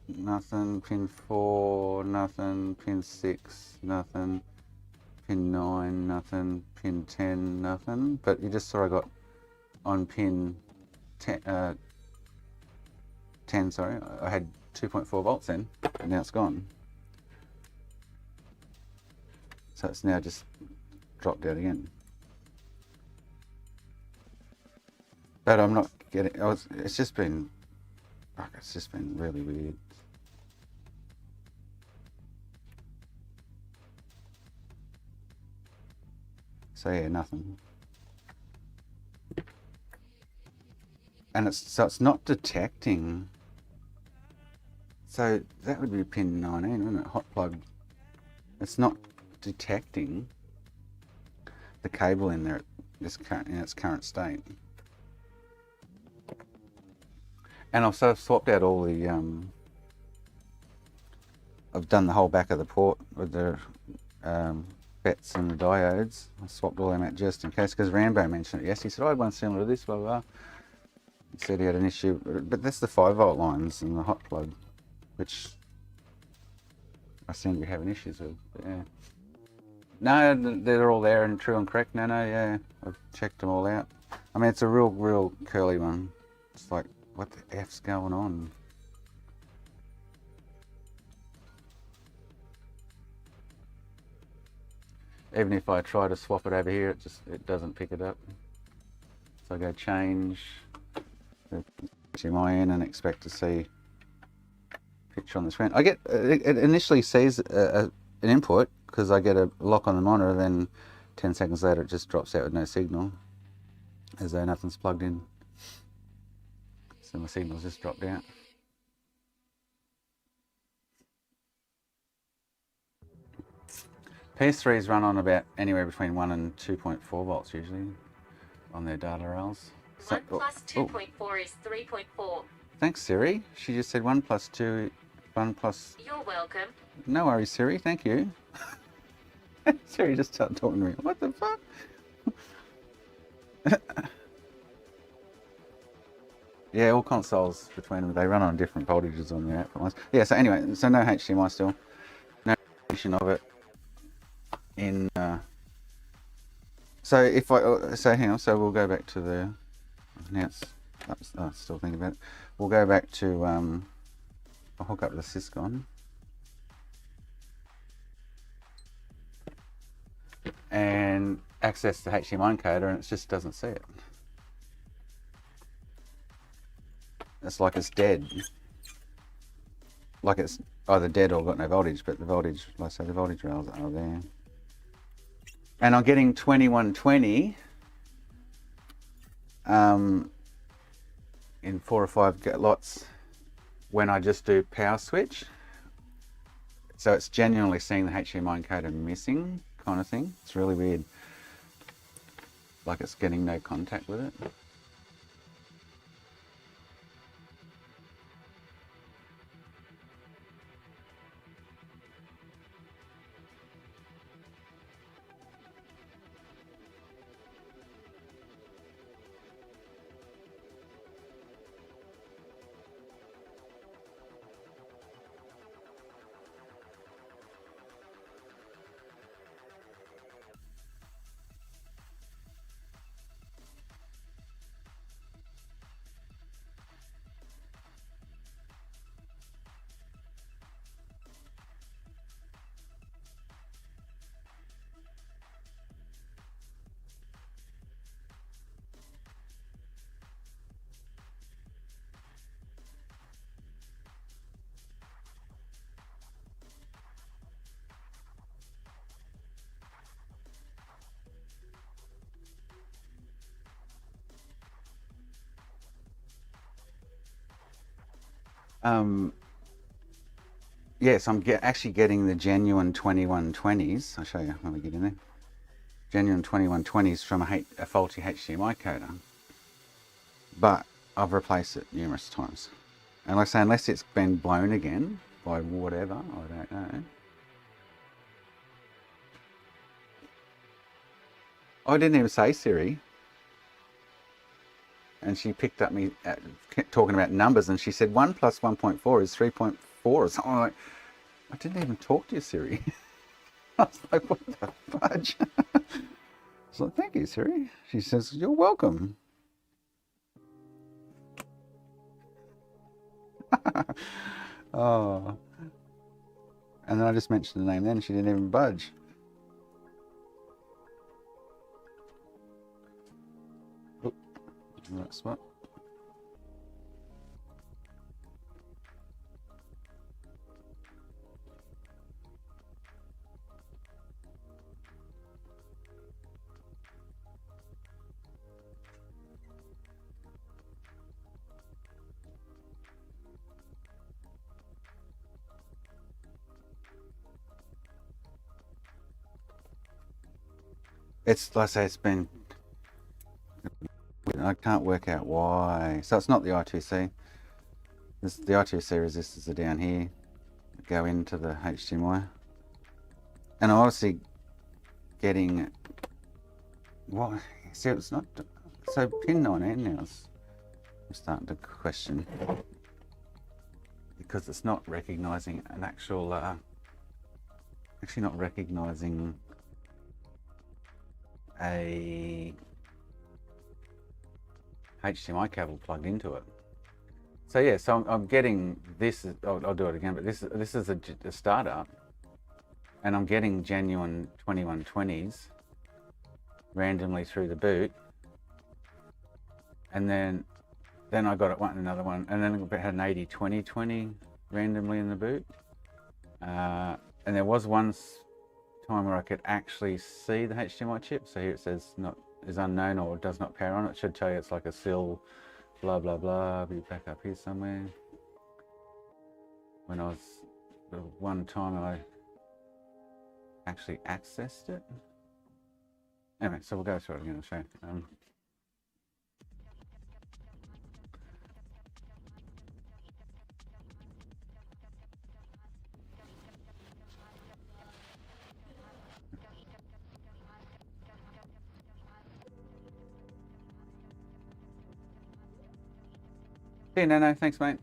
nothing, pin 4, nothing, pin 6, nothing, pin 9, nothing, pin 10, nothing. But you just saw I got on pin 10, sorry, I had 2.4 volts in, and now it's gone. So it's now just dropped out again. But I'm not getting, it's just been really weird. So yeah, nothing. And it's not detecting. So that would be pin 19, wouldn't it? Hot plug. It's not detecting the cable in there in its current state. And I've sort of swapped out all the I've done the whole back of the port with the FETs and the diodes. I swapped all them out just in case, because Rambo mentioned it yesterday. He said, I had one similar to this, blah, blah, blah. He said he had an issue, but that's the 5-volt lines and the hot plug, which I seem to be having issues with, but yeah. No, they're all there and true and correct. No, yeah, I've checked them all out. I mean, it's a real curly one. It's like, what the F's going on? Even if I try to swap it over here, it doesn't pick it up. So I go change the HDMI in and expect to see picture on the screen. I get it initially sees an input because I get a lock on the monitor, then 10 seconds later it just drops out with no signal, as though nothing's plugged in. So my signal's just dropped out. PS3s run on about anywhere between 1 and 2.4 volts usually on their data rails. So, 1 plus 2.4 is 3.4. Thanks, Siri. She just said 1 plus 2, 1 plus... You're welcome. No worries, Siri. Thank you. Siri just started talking to me. What the fuck? Yeah, all consoles between them, they run on different voltages on the output ones. Yeah, so anyway, so no HDMI still. No mention of it in... So if I... So hang on, so we'll go back to the... Now it's... I'm still thinking about it. We'll go back to... I'll hook up the Syscon. And access the HDMI encoder, and it just doesn't see it. It's like it's dead. Like it's either dead or got no voltage, but the voltage, like I say, the voltage rails are there. And I'm getting 2120 in 4 or 5 lots when I just do power switch. So it's genuinely seeing the HDMI encoder missing kind of thing. It's really weird. Like it's getting no contact with it. Yes, I'm actually getting the genuine 2120s. I'll show you when we get in there. Genuine 2120s from a faulty HDMI encoder. But I've replaced it numerous times. And like I say, unless it's been blown again by whatever, I don't know. I didn't even say Siri. And she picked up me talking about numbers, and she said 1 plus 1.4 is 3.4 or something. Like, I didn't even talk to you, Siri. I was like, what the fudge? I was like, thank you, Siri. She says, you're welcome. Oh. And then I just mentioned the name then, she didn't even budge. Right spot. It's like I say, it's been, I can't work out why. So it's not the I2C. The I2C resistors are down here, go into the HDMI. And I'm obviously getting, what, see it's not, so pin 19 now is, I'm starting to question, because it's not recognising an actual, actually not recognising a HDMI cable plugged into it. So yeah, so I'm getting this, I'll do it again, but this is a startup, and I'm getting genuine 2120s randomly through the boot, and then I got another one, and then I had an 80-20-20 randomly in the boot, and there was one time where I could actually see the HDMI chip. So here it says is unknown or does not pair on. It should tell you it's like a SIL, blah blah blah. Be back up here somewhere. When I was the one time I actually accessed it. Anyway, so we'll go through it again and show you. Hey, no, thanks, mate.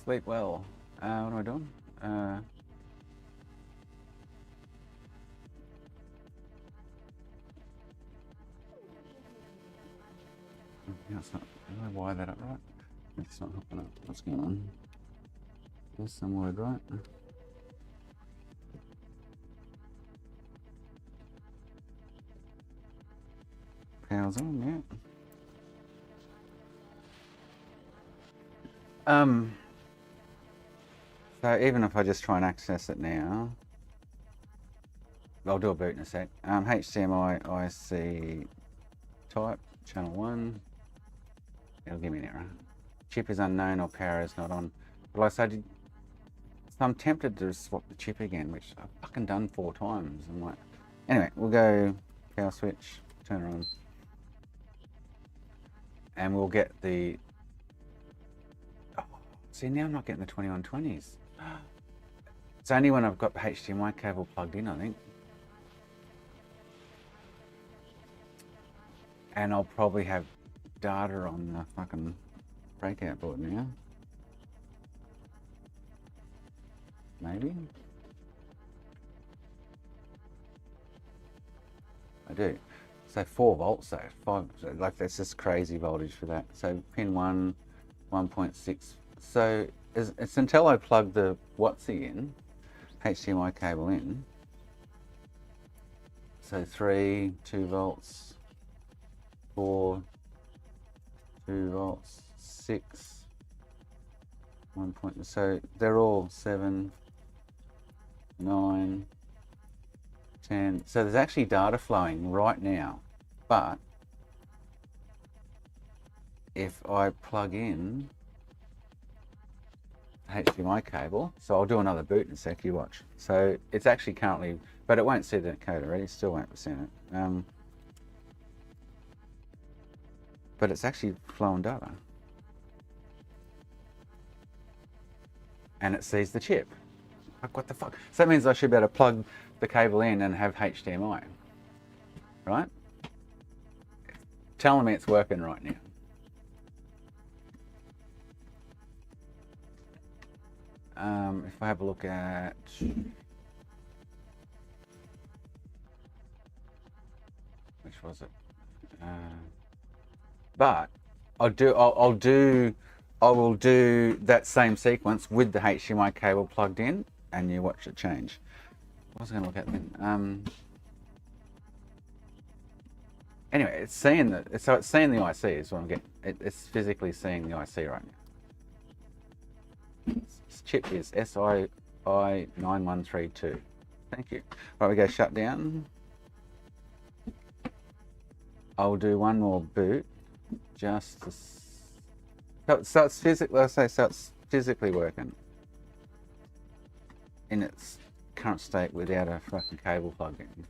Sleep well. What am I doing? Yeah, it's not. Did I wire that up right? It's not hooking up. What's going on? There's some word right. Power's on, yeah. So even if I just try and access it now, I'll do a boot in a sec. HDMI IC type, channel 1. It'll give me an error. Chip is unknown or power is not on. But like I said, so I'm tempted to swap the chip again, which I've fucking done 4 times. I'm like, anyway, we'll go power switch, turn it on. And we'll get the, oh, see now I'm not getting the 2120s. It's only when I've got the HDMI cable plugged in, I think. And I'll probably have data on the fucking breakout board now. Maybe? I do. So 4 volts though, 5, like that's just crazy voltage for that. So pin 1, 1.6. So it's until I plug the WhatsApp in, HDMI cable in. So 3, 2 volts, 4, 2 volts, 6, 1 point. So they're all 7, 9, 10. So there's actually data flowing right now, but if I plug in HDMI cable, so I'll do another boot in a sec, you watch. So it's actually currently, but it won't see the code already, still won't see it. But it's actually flowing data. And it sees the chip. Like, what the fuck? So that means I should be able to plug the cable in and have HDMI, right? Telling me it's working right now. If I have a look at which was it? But I will do that same sequence with the HDMI cable plugged in, and you watch it change. What was I going to look at then? Anyway, it's seeing so it's seeing the IC is what I'm getting. It's physically seeing the IC right now. This chip is SII9132. Thank you. Right, we go shut down. I'll do one more boot, just to, so it's physically. Let's say so it's physically working in its current state without a fucking cable plugged in.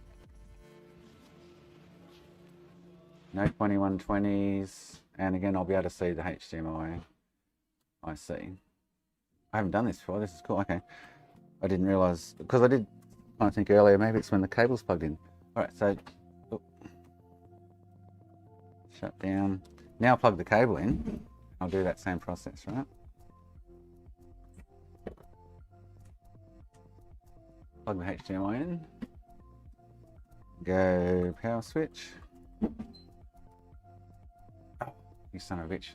No 2120s, and again I'll be able to see the HDMI IC. I haven't done this before. This is cool. Okay, I didn't realise, because I did kind of think earlier, maybe it's when the cable's plugged in. Alright, so, shut down. Now plug the cable in. I'll do that same process, right? Plug the HDMI in. Go power switch. Oh, you son of a bitch.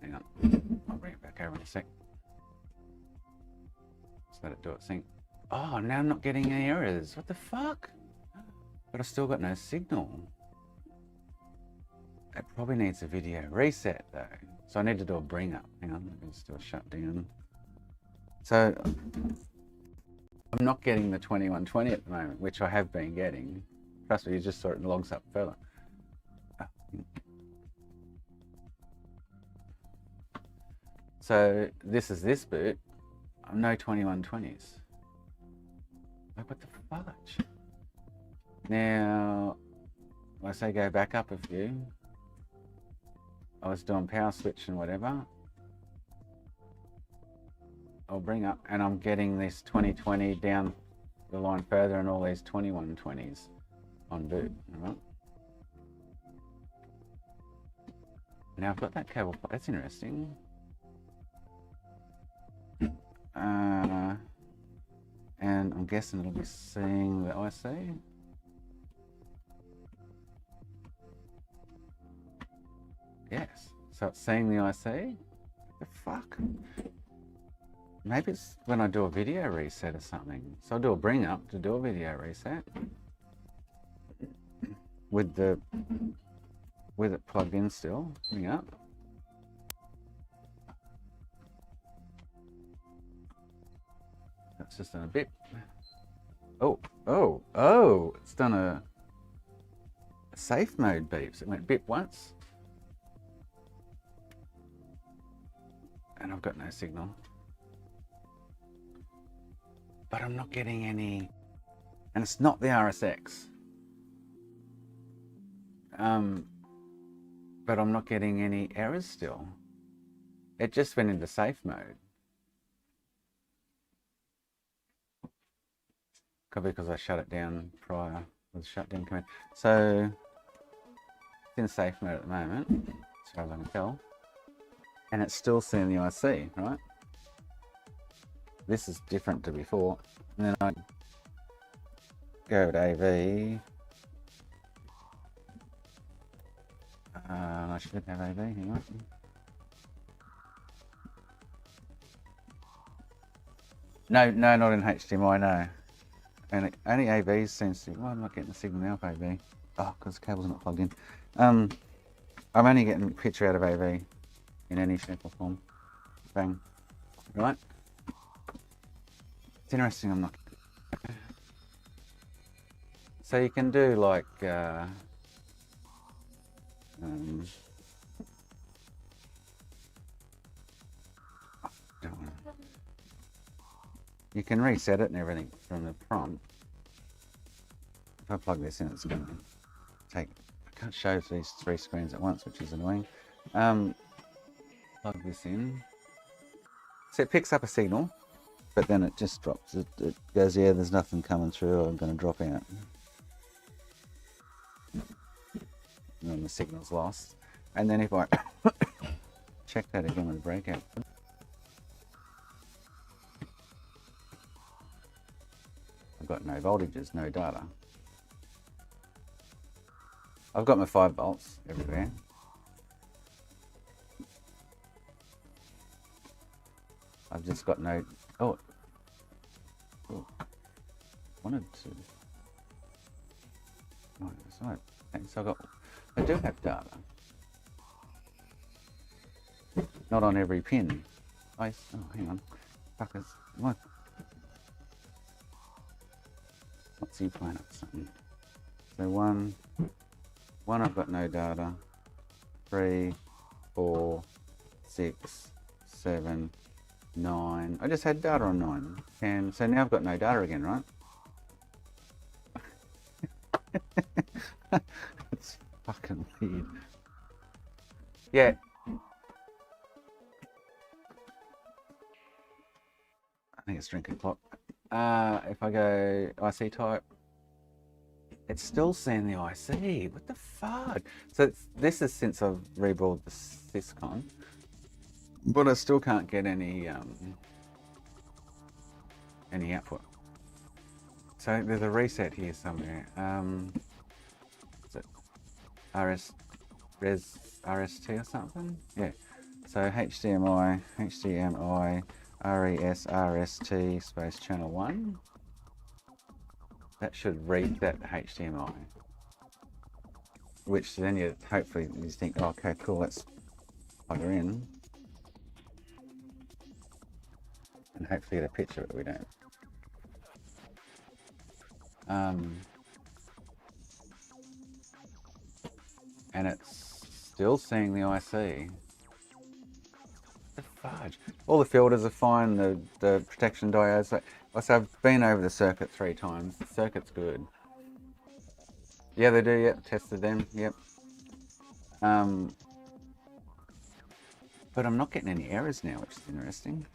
Hang on. I'll bring it back over in a sec. Just let it do its thing. Oh, now I'm not getting any errors. What the fuck? But I've still got no signal. It probably needs a video reset though. So I need to do a bring up. Hang on, let me just do a shutdown. So I'm not getting the 2120 at the moment, which I have been getting. Trust me, you just saw it logs up further. So this is this boot. No 2120s. Like, what the fudge? Now, when I say go back up a few, I was doing power switch and whatever. I'll bring up, and I'm getting this 2020 down the line further and all these 2120s on boot. All right. Now I've got that cable. That's interesting. And I'm guessing it'll be seeing the IC. Yes. So it's seeing the IC. The fuck? Maybe it's when I do a video reset or something. So I'll do a bring up to do a video reset with it plugged in still. Bring up. That's just done a bip. Oh! It's done a safe mode beep. So it went bip once, and I've got no signal. But I'm not getting any, and it's not the RSX. But I'm not getting any errors still. It just went into safe mode. Could be because I shut it down prior with the shutdown command. So it's in safe mode at the moment, as far as I can tell. And it's still seeing the IC, right? This is different to before. And then I go to AV. I should have AV, hang on. No, not in HDMI, no. And only AV seems to. Why am I not getting the signal now for AV? Oh, because the cable's not plugged in. I'm only getting a picture out of AV in any shape or form. Bang. Right? It's interesting, I'm not. So you can do like. You can reset it and everything from the prompt. If I plug this in, it's going to take. I can't show these three screens at once, which is annoying. Plug this in. So it picks up a signal, but then it just drops. It goes, yeah, there's nothing coming through, or I'm going to drop out. And then the signal's lost. And then if I check that again with the breakout. I've got no voltages, no data. I've got my 5 volts everywhere. I've just got no. Oh, wanted to. Oh, that's right. Okay, so I do have data. Not on every pin. Oh, hang on. Fuckers. What? What's he playing up something? So one I've got no data. 3, 4, 6, 7, 9. I just had data on 9. 10. So now I've got no data again, right? It's fucking weird. Yeah. think it's drinking clock. If I go IC type, it's still saying the IC. What the fuck? So this is since I've reballed the Syscon, but I still can't get any output. So there's a reset here somewhere. Is it res RST or something? Yeah. So HDMI res RST space channel 1. That should read that HDMI. Which then you hopefully you think, oh, okay, cool, let's plug her in. And hopefully get a picture of it, we don't. And it's still seeing the IC. The fudge. All the filters are fine, the protection diodes. So I've been over the circuit 3 times. The circuit's good. Yeah, they do, yep, tested them, yep. But I'm not getting any errors now, which is interesting.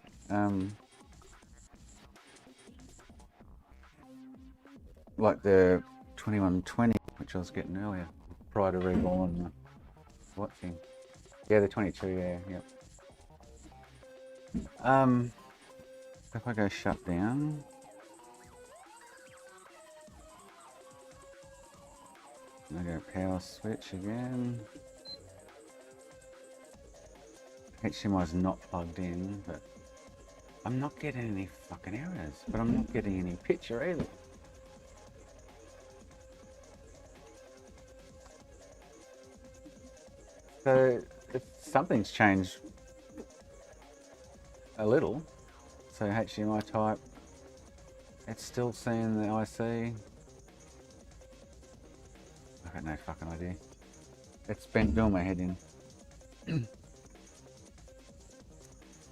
Like the 2120, which I was getting earlier, prior to reballing the what thing. Yeah, the 22, yeah, yep. If I go shut down, I go power switch again. HDMI is not plugged in, but I'm not getting any fucking errors, but I'm not getting any picture either. So something's changed a little. So HDMI type, it's still seeing the IC. I got no fucking idea. It's been doing my head in.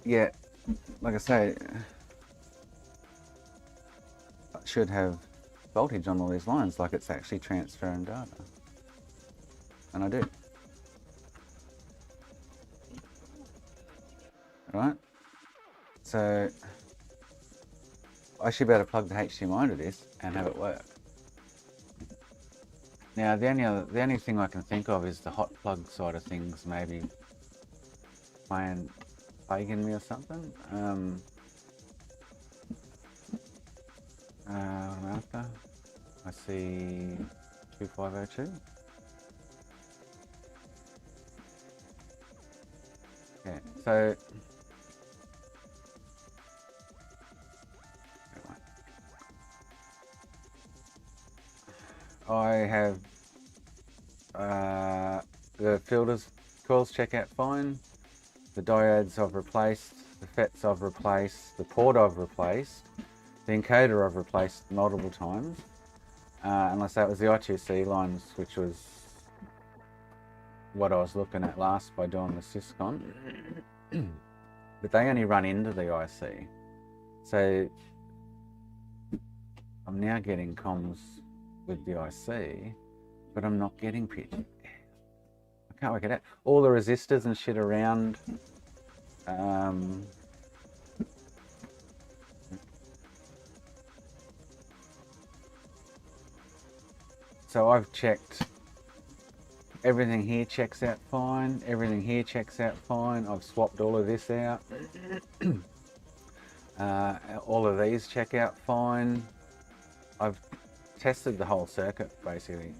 Yeah, like I say, I should have voltage on all these lines, like it's actually transferring data. And I do. Right? So I should be able to plug the HDMI into this and have it work. Now the only thing I can think of is the hot plug side of things maybe plaguing me or something. What am I after? I see 2502. Okay, so I have the filters, coils check out fine, the diodes I've replaced, the FETs I've replaced, the port I've replaced, the encoder I've replaced multiple times, unless that was the I2C lines, which was what I was looking at last by doing the Syscon. But they only run into the IC. So I'm now getting comms with the IC, but I'm not getting picture. I can't work it out. All the resistors and shit around. So I've checked. Everything here checks out fine. Everything here checks out fine. I've swapped all of this out. All of these check out fine. I've tested the whole circuit basically.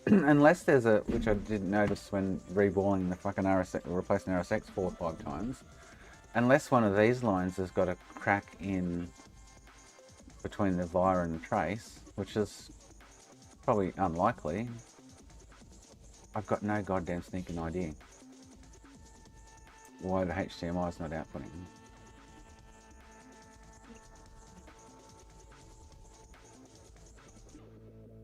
Unless there's a, which I didn't notice when reballing the fucking RSX, replacing RSX 4 or 5 times. Unless one of these lines has got a crack in between the via and the trace, which is probably unlikely. I've got no goddamn sneaking idea why the HDMI is not outputting.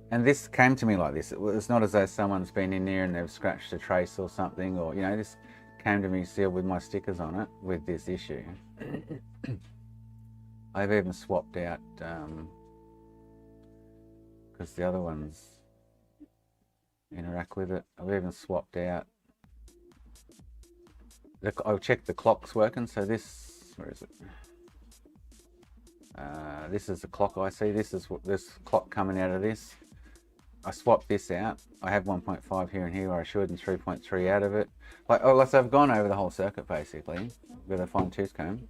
And this came to me like this. It's not as though someone's been in there and they've scratched a trace or something, or, you know, this came to me sealed with my stickers on it with this issue. I've even swapped out, because the other ones interact with it. I've even swapped out. I've checked the clock's working, so this, where is it? This is the clock I see. This is this clock coming out of this. I swapped this out. I have 1.5 here and here where I should, and 3.3 out of it. Like, oh, so I've gone over the whole circuit basically with a fine tooth comb,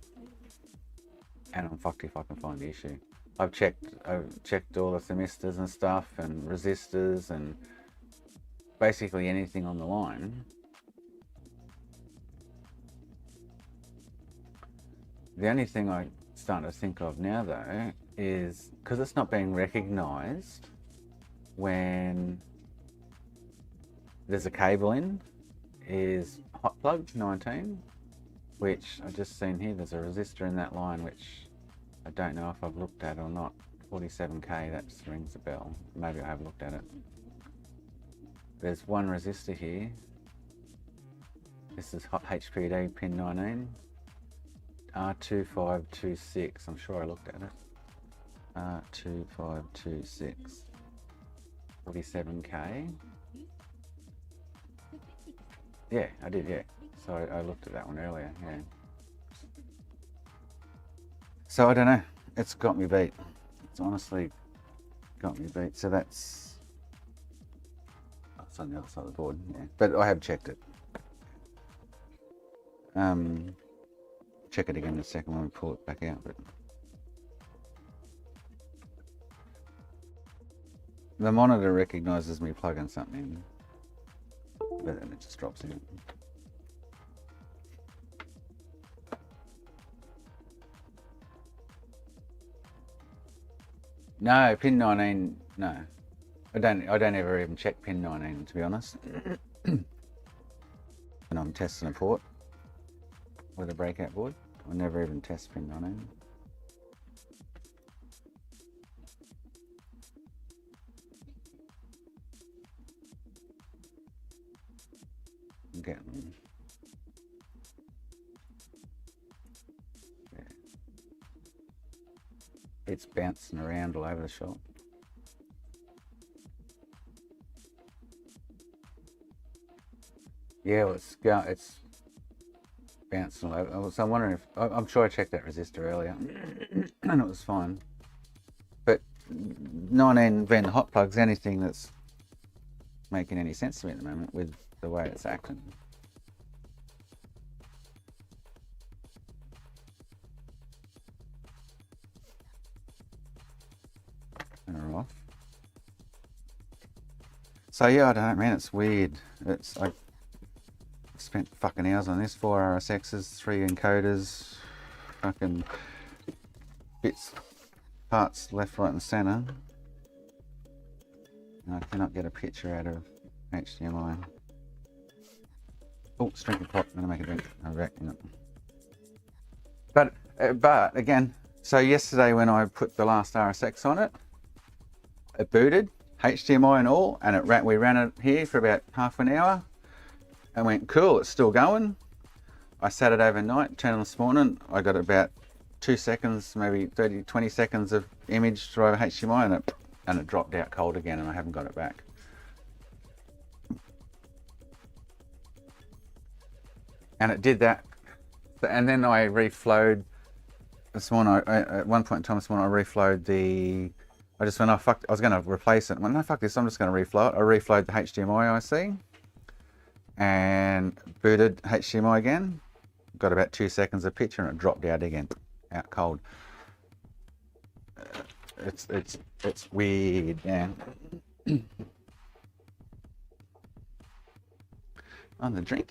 and I'm fucked if I can find the issue. I've checked all the thermistors and stuff, and resistors, and basically anything on the line. The only thing I'm starting to think of now though is, because it's not being recognised when there's a cable in, is hot plug 19, which I just seen here, there's a resistor in that line which I don't know if I've looked at or not. 47k, that just rings a bell. Maybe I have looked at it. There's one resistor here. This is hot HPD pin 19. R2526, I'm sure I looked at it. R2526. 47k. Yeah, I did, yeah. So I looked at that one earlier, yeah. So I don't know, it's got me beat. It's honestly got me beat. So that's on the other side of the board, yeah. But I have checked it. Check it again in a second when we pull it back out. But the monitor recognises me plugging something in, but then it just drops in. No, pin 19, no. I don't ever even check pin 19, to be honest. When I'm testing a port with a breakout board, I never even test pin 19. Getting, yeah. It's bouncing around all over the shop. Yeah, well, it's bouncing all over. So I'm wondering if, I'm sure I checked that resistor earlier and it was fine. But 19 vent hot plugs, anything that's making any sense to me at the moment with the way it's acting. And are off. So yeah, I don't know, man, it's weird. I spent fucking hours on this, 4 RSXs, 3 encoders, fucking bits, parts left, right and centre. And I cannot get a picture out of HDMI. Oh, strength of pot, I'm gonna make a drink. I'm vacuuming it. But again, so yesterday when I put the last RSX on it, it booted, HDMI and all, and we ran it here for about half an hour. And went, cool, it's still going. I sat it overnight, turned on this morning, I got about 2 seconds, maybe 30, 20 seconds of image through over HDMI, and it dropped out cold again, and I haven't got it back. And it did that, and then I reflowed this morning. At one point in time this morning, I reflowed I just went, oh fuck, I was going to replace it. I went, no, fuck this, I'm just going to reflow it. I reflowed the HDMI IC. And booted HDMI again, got about 2 seconds of picture, and it dropped out again, out cold. It's weird, man. On the drink.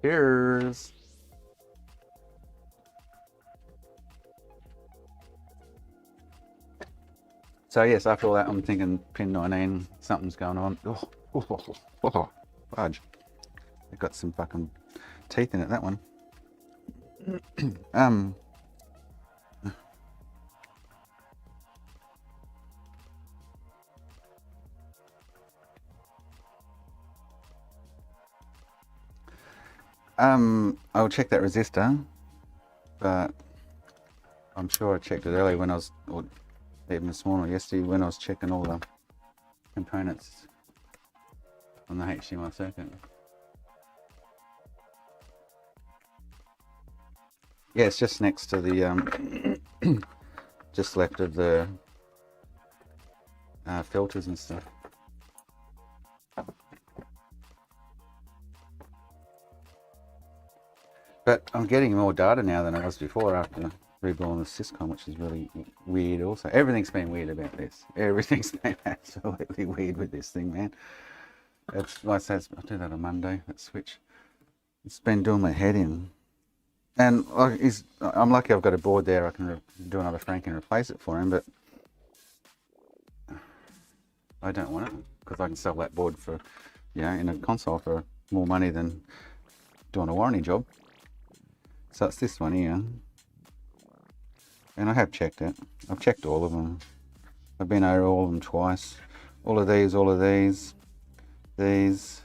Cheers. So yes, after all that, I'm thinking pin 19, something's going on. Oh, fudge. It got some fucking teeth in it, that one. I'll check that resistor, but I'm sure I checked it earlier when I was, or even this morning or yesterday when I was checking all the components on the HDMI circuit. Yeah, it's just next to the, just left of the filters and stuff. But I'm getting more data now than I was before after reborn the Syscom, which is really weird also. Everything's been weird about this. Everything's been absolutely weird with this thing, man. It's like I said, I'll do that on Monday, that switch. It's been doing my head in. And like, I'm lucky I've got a board there. I can do another Frank and replace it for him, but I don't want it because I can sell that board for, you know, in a console for more money than doing a warranty job. So it's this one here. And I have checked it. I've checked all of them. I've been over all of them twice. All of these, these.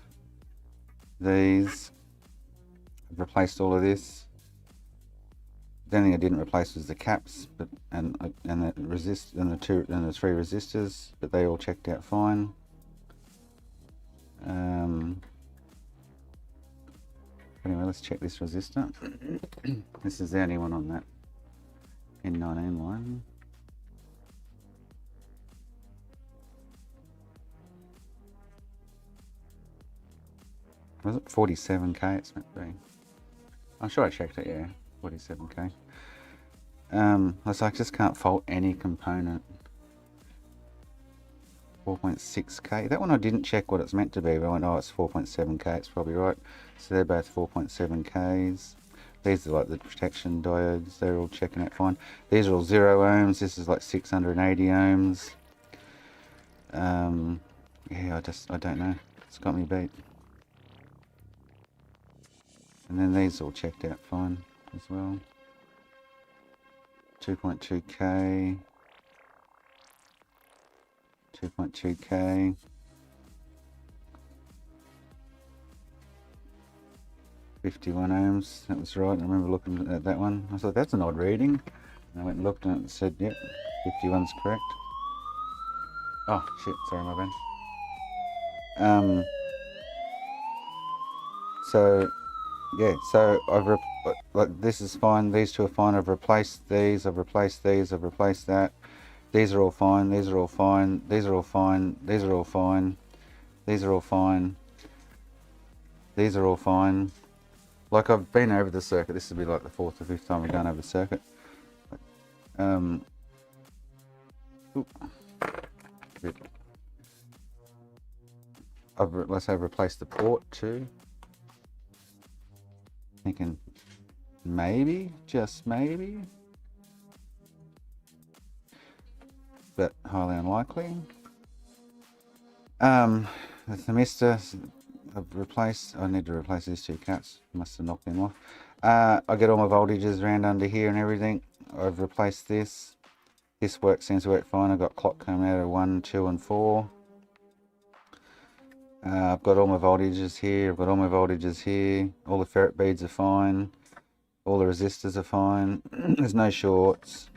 I've replaced all of this. The only thing I didn't replace was the caps, but and the the three resistors, but they all checked out fine. Anyway, let's check this resistor. This is the only one on that pin 19 line. Was it 47k? It's meant to be. I'm sure I checked it, yeah. 47k. I just can't fault any component. 4.6k. That one I didn't check what it's meant to be, but I went, oh, it's 4.7k. It's probably right. So they're both 4.7ks. These are like the protection diodes. They're all checking out fine. These are all 0 ohms. This is like 680 ohms. Yeah, I don't know. It's got me beat. And then these all checked out fine as well. 2.2k. 2.2k. 51 ohms, that was right. I remember looking at that one. I thought that's an odd reading. And I went and looked and it said, yep, 51's correct. Oh shit, sorry, my bad. So yeah, so like this is fine. These two are fine. I've replaced these. I've replaced these. I've replaced that. These are all fine. These are all fine. These are all fine. These are all fine. These are all fine. These are all fine. Like I've been over the circuit. This will be like the 4th or 5th time I've gone over the circuit. Let's say I've replaced the port too. Thinking maybe, just maybe, but highly unlikely. The thermistor I've replaced. I need to replace these two caps. Must have knocked them off. I get all my voltages around under here and everything. I've replaced this. This seems to work fine. I've got clock coming out of 1, 2 and 4. I've got all my voltages here. I've got all my voltages here. All the ferrite beads are fine. All the resistors are fine. There's no shorts.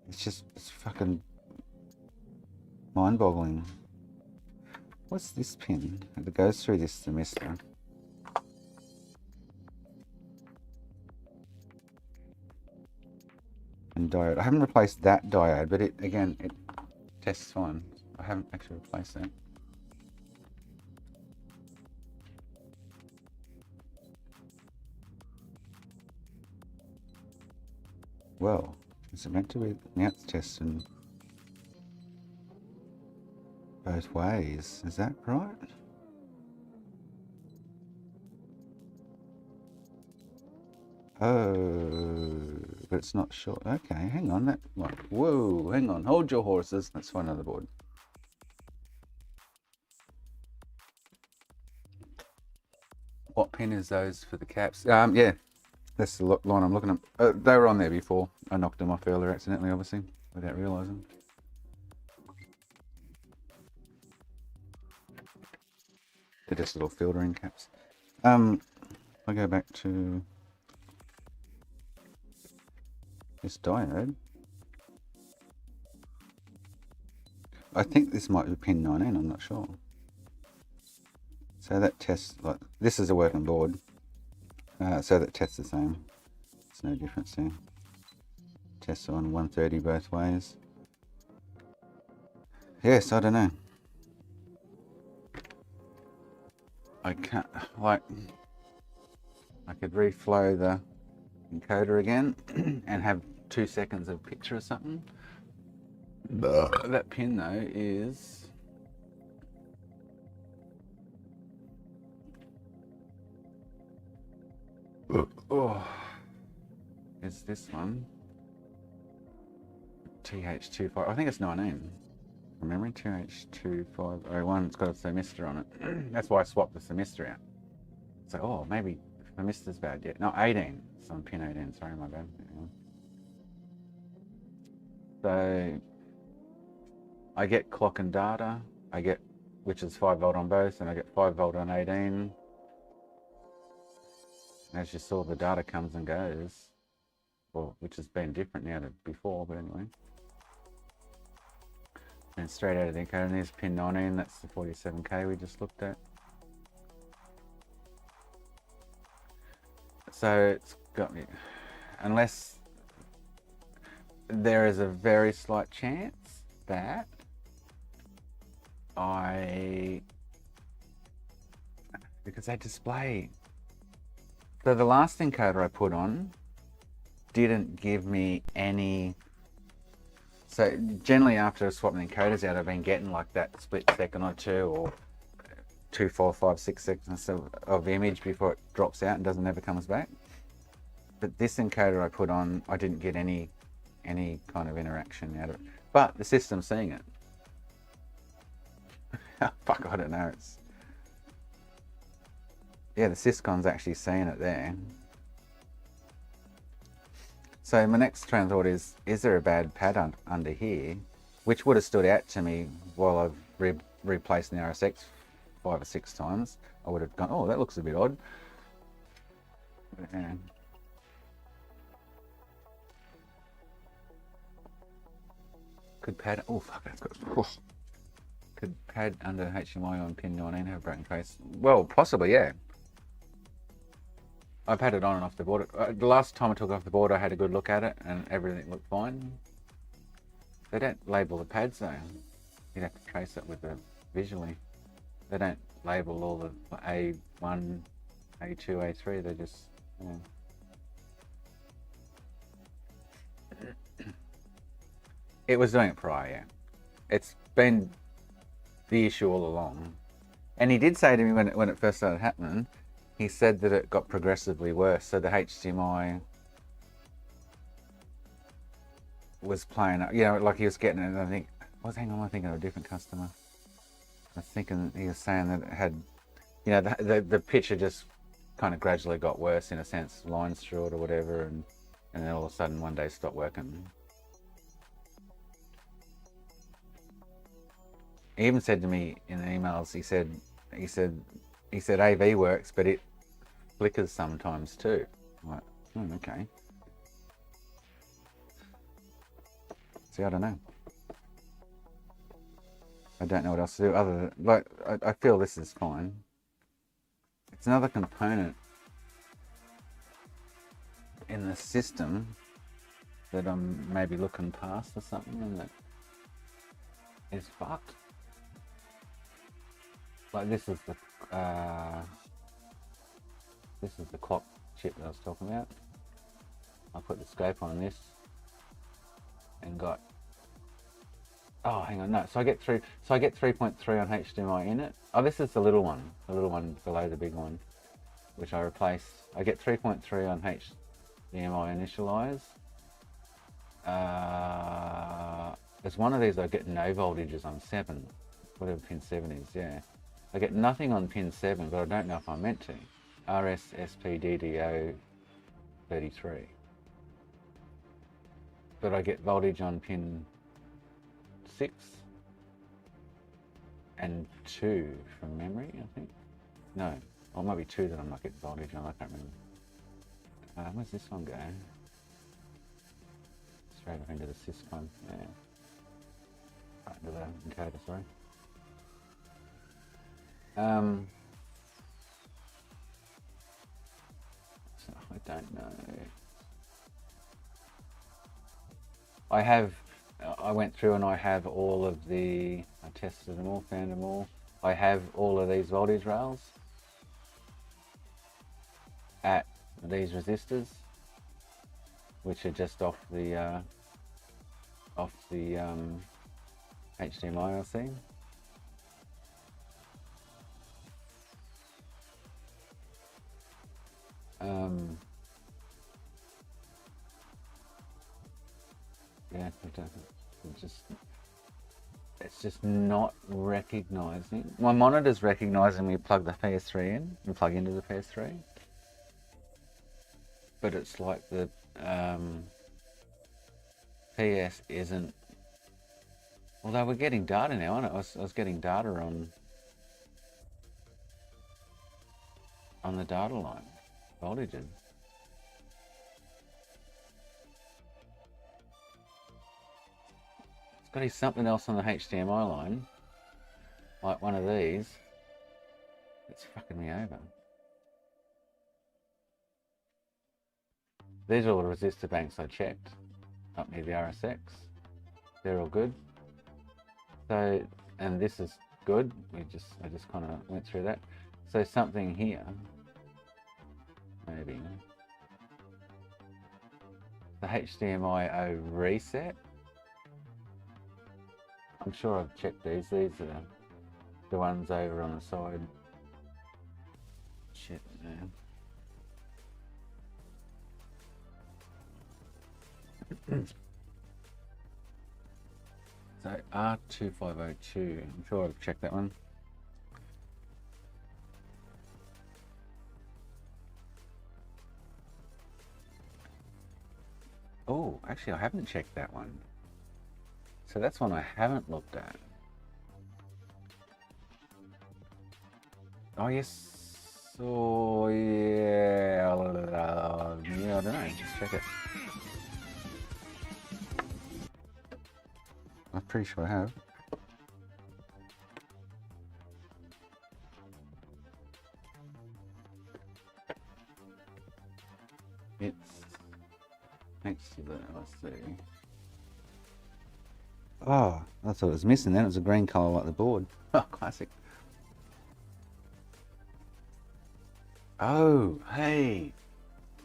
It's fucking mind-boggling. What's this pin that goes through this thermistor? And diode. I haven't replaced that diode, but it tests fine. I haven't actually replaced that. Well, is it meant to be? Now it's testing both ways. Is that right? Oh, but it's not short. Okay, hang on. That like, whoa, hang on. Hold your horses. Let's find another board. What pin is those for the caps? Yeah, that's the line I'm looking at. They were on there before. I knocked them off earlier accidentally, obviously, without realising. They're just little filtering caps. I go back to this diode. I think this might be pin 19, I'm not sure. So that tests, like, this is a working board. So that tests the same. There's no difference there. Tests on 130 both ways. Yes, I don't know. I can't, like, I could reflow the encoder again and have 2 seconds of picture or something. That pin though is is this one TH25? I think it's 19 from memory. TH2501. It's got a thermistor on it. That's why I swapped the thermistor out. So, oh, maybe the thermistor's bad yet. No, 18. It's on pin 18. Sorry, my bad. So I get clock and data. I get, which is 5 volt on both, and I get 5 volt on 18. As you saw, the data comes and goes, well, which has been different now to before, but anyway. And straight out of the encoder, and there's pin 19, that's the 47K we just looked at. So it's got me, unless there is a very slight chance that because they display. So the last encoder I put on didn't give me any. So generally after swapping the encoders out, I've been getting like that split second or two, or 2, 4, 5, 6 seconds of image before it drops out and never comes back. But this encoder I put on, I didn't get any kind of interaction out of it. But the system's seeing it. Fuck, I don't know. Yeah, the Syscon's actually seeing it there. So my next train of thought is there a bad pad under here? Which would have stood out to me while I've replaced the RSX 5 or 6 times. I would have gone, oh, that looks a bit odd. But, yeah. Could pad, oh fuck, that's got, oh. Could pad under HDMI on pin 19 have a broken case? Well, possibly, yeah. I've had it on and off the board. The last time I took it off the board, I had a good look at it and everything looked fine. They don't label the pads though. You'd have to trace it with the visually. They don't label all the A1, A2, A3. They just, yeah. It was doing it prior, yeah. It's been the issue all along. And he did say to me when it first started happening, he said that it got progressively worse. So the HDMI was playing, you know, like he was getting it, and I think, hang on, I'm thinking of a different customer. I was thinking he was saying that it had, you know, the picture just kind of gradually got worse in a sense, lines through it or whatever, and then all of a sudden one day stopped working. He even said to me in the emails, he said AV works, but it flickers sometimes too. I'm like, okay. See, I don't know. I don't know what else to do other than, like, I feel this is fine. It's another component in the system that I'm maybe looking past or something, and that is fucked. Like this is the clock chip that I was talking about. I put the scope on this and got, oh hang on, no, so I get 3.3 on HDMI in it. Oh, this is the little one below the big one, which I replaced. I get 3.3 on HDMI initialize. There's one of these I get no voltages on 7, whatever pin 7 is, yeah. I get nothing on pin 7, but I don't know if I'm meant to. RSSPDDO 33. But I get voltage on pin 6 and 2 from memory, I think. No, or it might be 2 that I'm not getting voltage on, I can't remember. Where's this one go? Straight up into the sys one, yeah. Right into the encoder, sorry. So I don't know. I went through and I have all of the, I tested them all, found them all. I have all of these voltage rails at these resistors, which are just off the HDMI IC. Yeah, it's just not recognizing. My monitor's recognizing me plug the PS3 in and plug into the PS3, but it's like the PS isn't. Although we're getting data now, aren't it? I was getting data on the data line voltages. It's got to be something else on the HDMI line, like one of these. It's fucking me over. These are all the resistor banks I checked up near the RSX. They're all good. So, and this is good. I just kind of went through that. So something here, maybe. The HDMI 0 reset. I'm sure I've checked these. These are the ones over on the side. Shit, man. So R2502, I'm sure I've checked that one. Oh, actually I haven't checked that one. So that's one I haven't looked at. Oh yes, oh yeah, yeah, I don't know, just check it. I'm pretty sure I have. It's next to the, let's see. Oh, I thought it was missing then. It was a green colour like the board. Oh, classic. Oh, hey.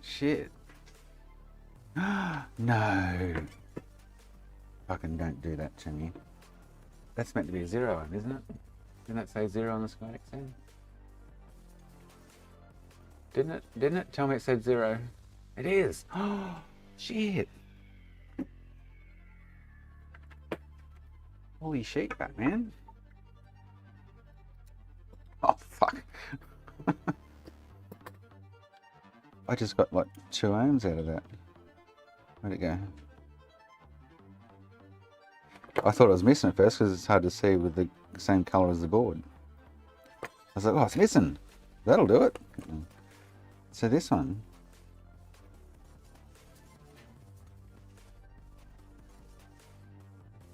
Shit. No. Fucking don't do that to me. That's meant to be a 0, isn't it? Didn't that say 0 on the schematic then? Didn't it? Tell me it said 0. It is. Oh, shit. Holy shit, Batman. Oh, fuck. I just got, like, 2 ohms out of that. Where'd it go? I thought it was missing at first because it's hard to see with the same colour as the board. I was like, oh, it's missing. That'll do it. So this one.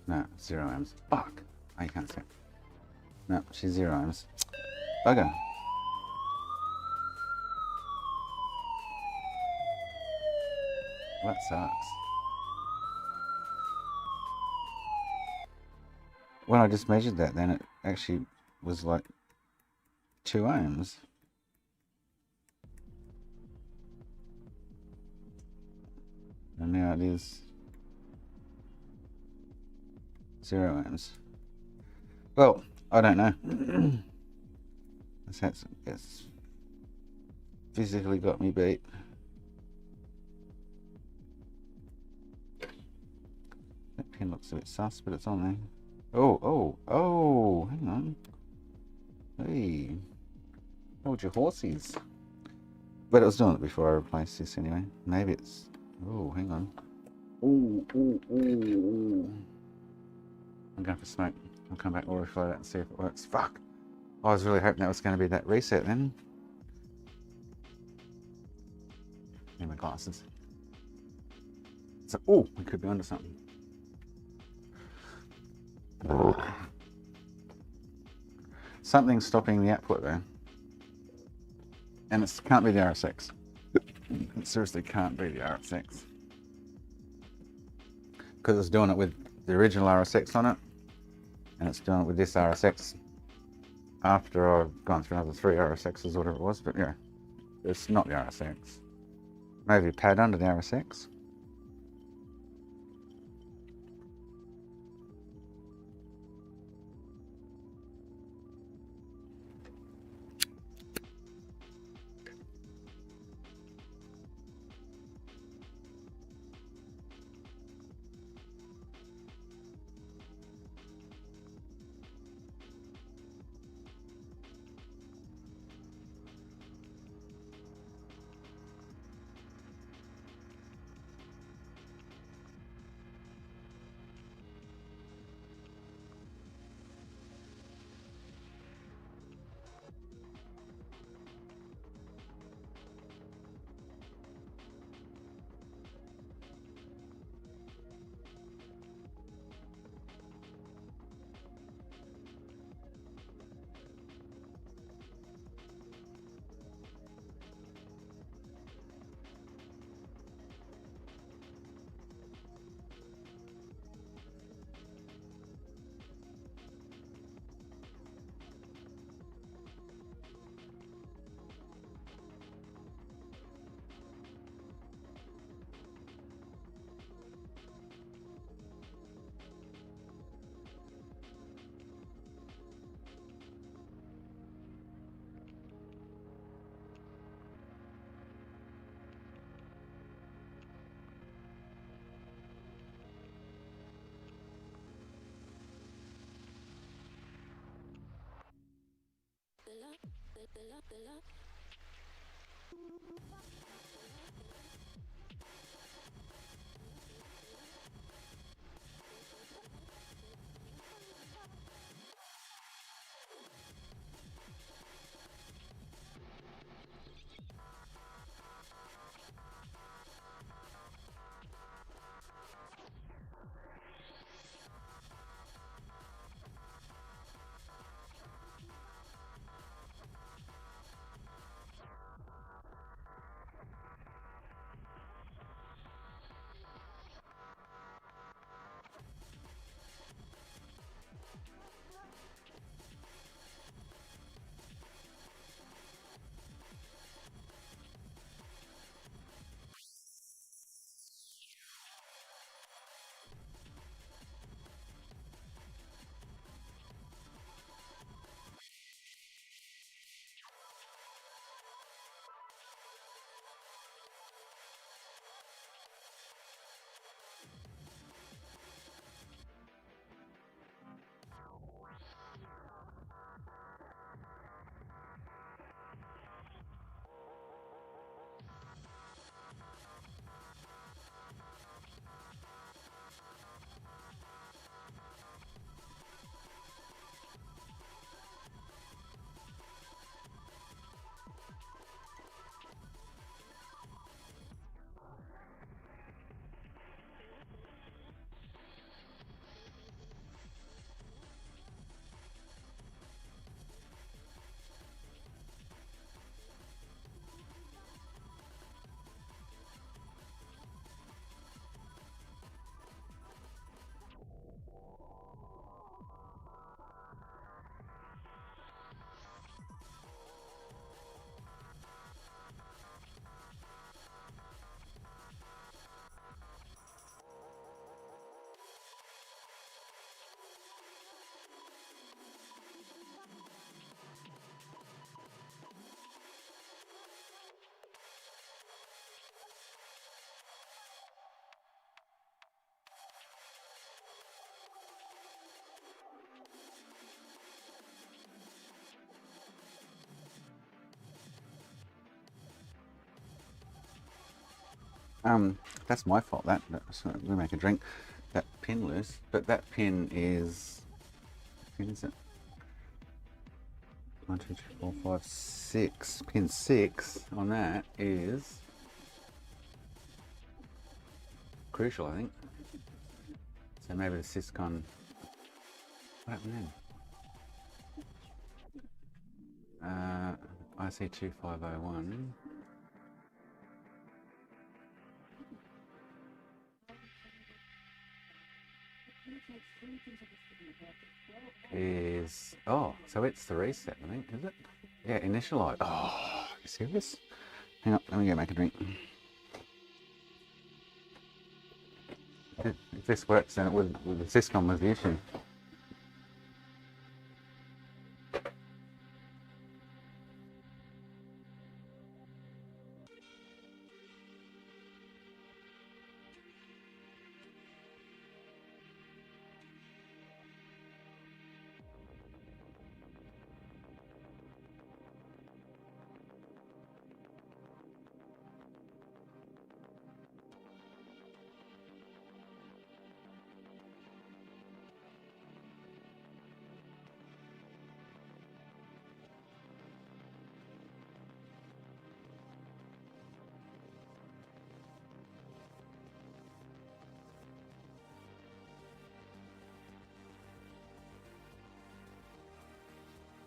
No, 0 ohms. Fuck. Oh, you can't see it. No, she's 0 ohms. Bugger. Well, that sucks. When I just measured that, then it actually was like 2 ohms. And now it is 0 ohms. Well, I don't know. It's physically got me beat. pin looks a bit sus, but it's on there. Oh, hang on. Hey, hold your horsies. But it was doing it before I replaced this anyway. Maybe it's, oh, hang on. Ooh. I'm going for smoke. I'll come back, we'll reflow that and see if it works. Fuck! I was really hoping that was going to be that reset then. Need my glasses. So, oh, we could be onto something. Something's stopping the output there. And it can't be the RSX. It seriously can't be the RSX. Because it's doing it with the original RSX on it. And it's doing it with this RSX after I've gone through another 3 RSXs or whatever it was. But yeah, it's not the RSX. Maybe pad under the RSX. That's my fault. So we make a drink. That pin loose, but that pin is. What is it? 1, 2, 3, 4, 5, 6. Pin 6 on that is crucial, I think. So maybe the Syscon. What happened then? IC2501. Is so it's the reset, I think, is it? Yeah, initialize. Oh, are you serious? Hang on, let me go make a drink. If this works, then the Syscon was the issue.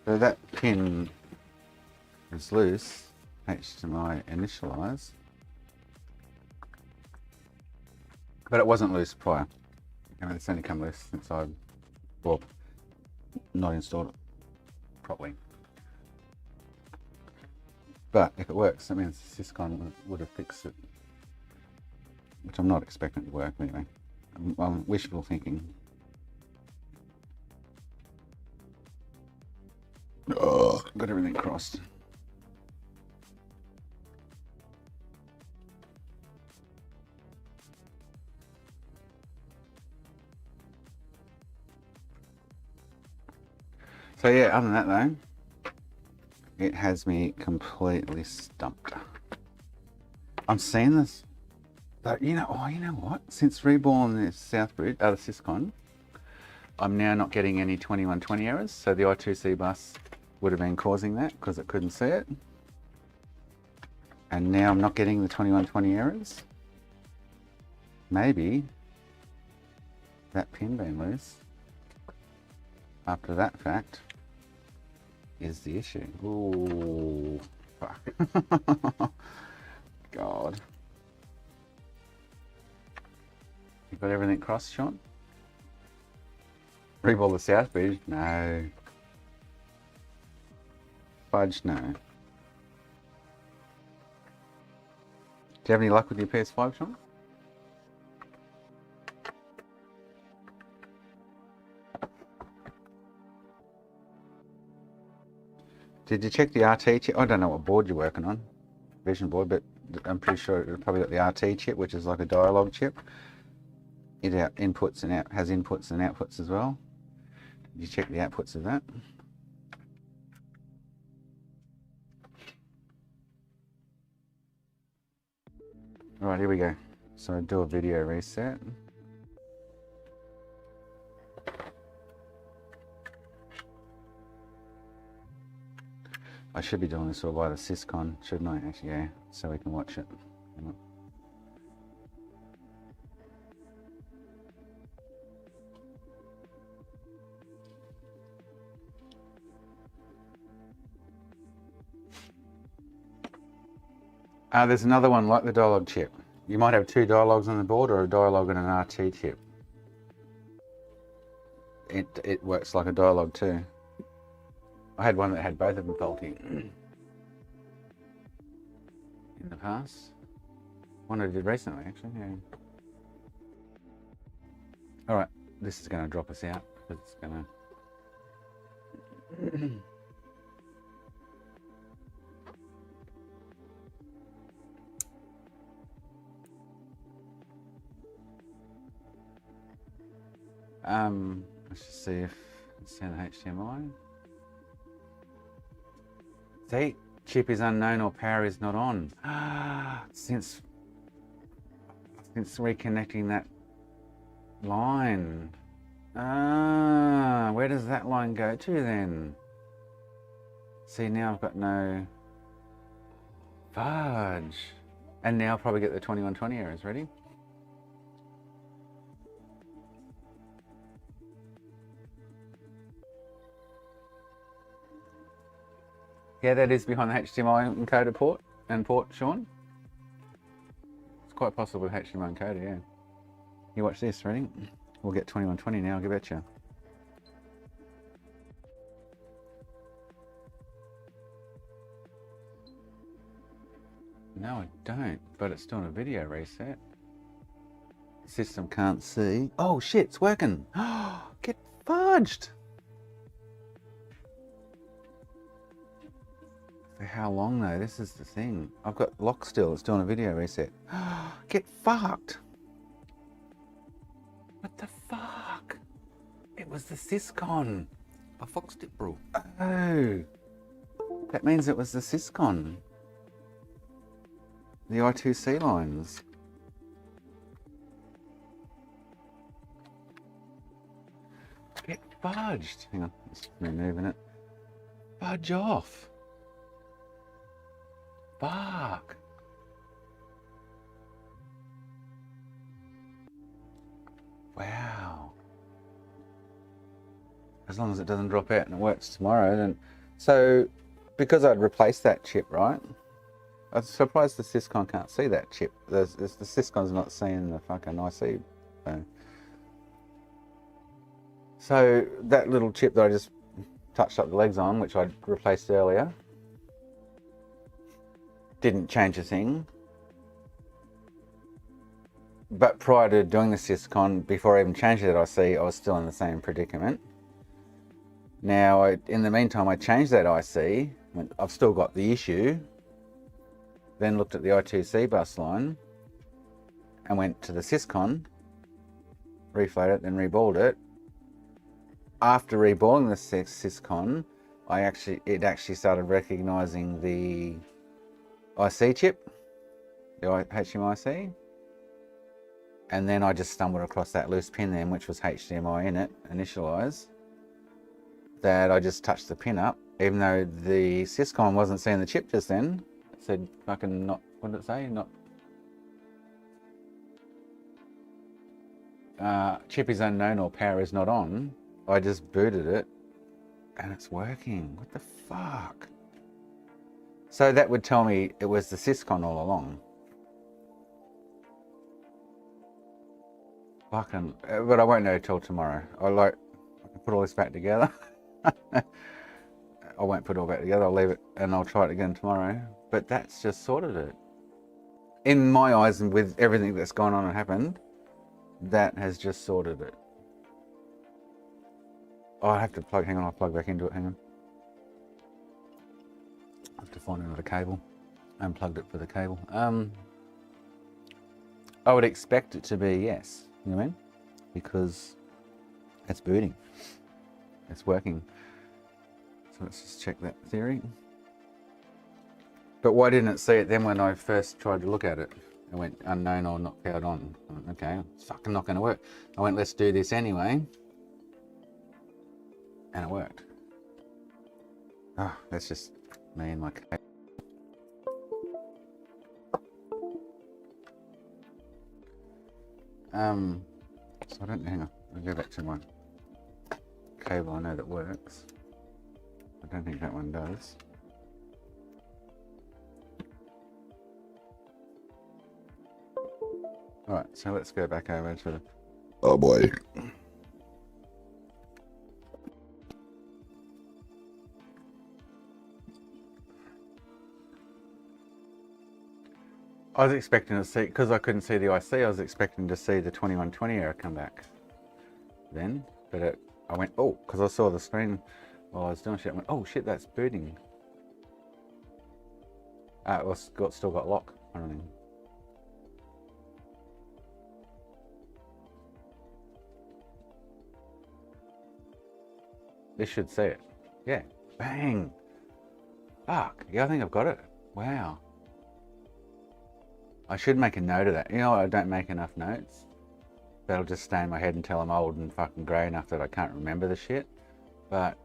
So that pin is loose, HDMI initialize, but it wasn't loose prior. I mean, it's only come loose since I've, well, not installed it properly. But if it works, that means Syscon would have fixed it, which I'm not expecting to work anyway. I'm wishful thinking. Oh, got everything crossed. So yeah, other than that though, it has me completely stumped. I'm seeing this, but you know what? Since reborn the Southbridge, the Syscon, I'm now not getting any 2120 errors. So the I2C bus would have been causing that because it couldn't see it. And now I'm not getting the 2120 errors. Maybe that pin being loose after that fact is the issue. Ooh, fuck. God. You got everything crossed, Sean? Reball the Southbridge? No. Fudge, no. Do you have any luck with your PS5, Sean? Did you check the RT chip? I don't know what board you're working on, Vision board, but I'm pretty sure it's probably got the RT chip, which is like a dialogue chip. It has inputs and outputs as well. Did you check the outputs of that? All right, here we go. So do a video reset. I should be doing this all by the Syscon, shouldn't I? Actually, yeah, so we can watch it. There's another one like the dialogue chip. You might have two dialogues on the board or a dialogue and an RT chip. It works like a dialogue too. I had one that had both of them faulty in the past. One I did recently, actually, yeah. All right, this is going to drop us out because it's going to... let's just see if it's in HDMI. See, chip is unknown or power is not on. Since It's reconnecting that line. Ah, where does that line go to then? See, now I've got no fudge. And now I'll probably get the 2120 errors. Ready? Yeah, that is behind the HDMI encoder port and port, Sean. It's quite possible with HDMI encoder, yeah. You watch this, ready? We'll get 2120 now, I'll give it you. No, I don't, but it's doing a video reset. System can't see. Oh shit, it's working. Get fudged. For how long though? This is the thing. I've got lock still, it's doing a video reset. Get fucked. What the fuck? It was the Syscon. I foxed it, bro. Oh. That means it was the Syscon. The I2C lines. Get fudged. Hang on, just removing it. Fudge off. Fuck. Wow. As long as it doesn't drop out and it works tomorrow, then. So, because I'd replaced that chip, right? I'm surprised the Syscon can't see that chip. The Syscon's not seeing the fucking IC. So that little chip that I just touched up the legs on, which I'd replaced earlier, didn't change a thing. But prior to doing the Syscon, before I even changed that IC, I was still in the same predicament. Now, in the meantime, I changed that IC. I've still got the issue. Then looked at the I2C bus line and went to the Syscon, reflowed it, then reballed it. After reballing the Syscon, it actually started recognizing the IC chip, the HDMI IC. And then I just stumbled across that loose pin then, which was HDMI in it, initialized. That I just touched the pin up, even though the Syscon wasn't seeing the chip just then. It said fucking not, what did it say? Not. Chip is unknown or power is not on. I just booted it and it's working. What the fuck? So that would tell me it was the Syscon all along. Fucking, but I won't know till tomorrow. I can put all this back together. I won't put it all back together. I'll leave it and I'll try it again tomorrow. But that's just sorted it. In my eyes, and with everything that's gone on and happened, that has just sorted it. Oh, I have to plug, hang on, I'll plug back into it, hang on. I have to find another cable. I unplugged it for the cable. I would expect it to be yes, you know what I mean? Because it's booting. It's working. So let's just check that theory. But why didn't it see it then when I first tried to look at it? It went unknown or not powered on. I went, okay, it's fucking not going to work. I went, let's do this anyway. And it worked. Oh, that's just me and my cable. So I don't, hang on, I'll go back to my cable I know that works. I don't think that one does. Alright, so let's go back over to the... Oh boy. I was expecting to see, because I couldn't see the IC, I was expecting to see the 2120 error come back then, but I went, oh, because I saw the screen while I was doing shit, I went, oh shit, that's booting. It still got lock running. This should see it. Yeah, bang. Fuck, yeah, I think I've got it. Wow. I should make a note of that. You know, I don't make enough notes. That'll just stay in my head until I'm old and fucking grey enough that I can't remember the shit. But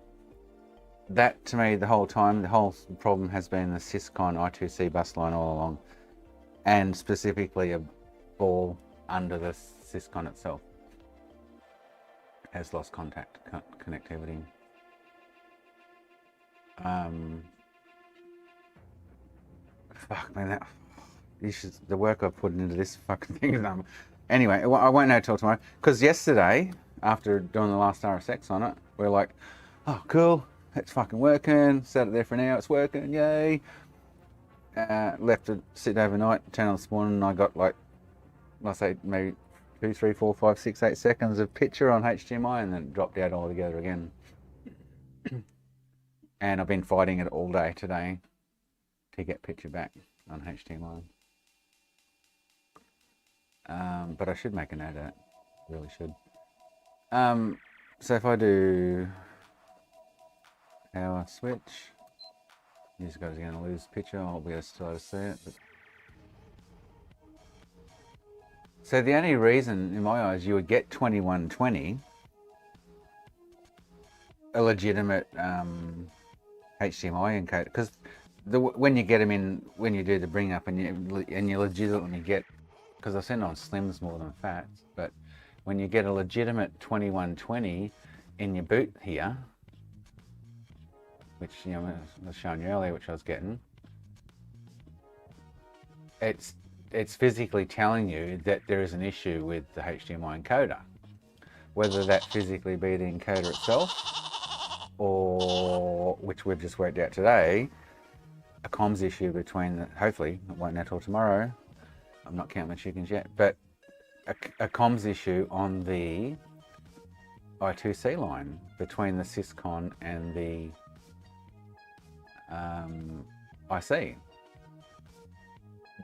that, to me, the whole time, the whole problem has been the Syscon I2C bus line all along. And specifically a ball under the Syscon itself has lost contact connectivity. Fuck, man, the work I put into this fucking thing is anyway, I won't know till tomorrow. Because yesterday, after doing the last RSX on it, we're like, oh, cool, it's fucking working. Set it there for an hour, it's working, yay. Left it sit overnight, turned on this morning, and I got like, let's say maybe 2, 3, 4, 5, 6, 8 seconds of picture on HDMI, and then it dropped out altogether again. And I've been fighting it all day today to get picture back on HDMI. But I should make a note of that. Really should. So if I do power switch, this guy's going to lose picture. I'll be able to see it. But... So the only reason, in my eyes, you would get 2120, a legitimate HDMI encoder, because when you get them in, when you do the bring up, and you legitimately get, because I send on slims more than fats, but when you get a legitimate 2120 in your boot here, which, you know, I was showing you earlier, which I was getting, it's physically telling you that there is an issue with the HDMI encoder, whether that physically be the encoder itself, or, which we've just worked out today, a comms issue between, hopefully, it won't know till tomorrow, I'm not counting my chickens yet, but a comms issue on the I2C line between the Syscon and the IC.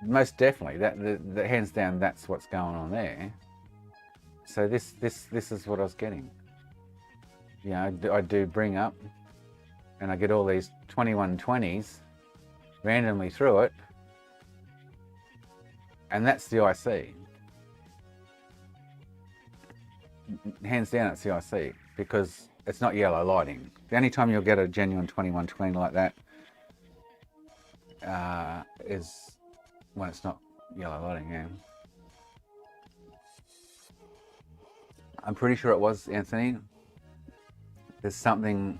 Most definitely, that hands down, that's what's going on there. So this is what I was getting. You know, I do bring up, and I get all these 2120s randomly through it, and that's the IC. Hands down, it's the IC, because it's not yellow lighting. The only time you'll get a genuine 2120 like that is when it's not yellow lighting, yeah. I'm pretty sure it was, Anthony. There's something,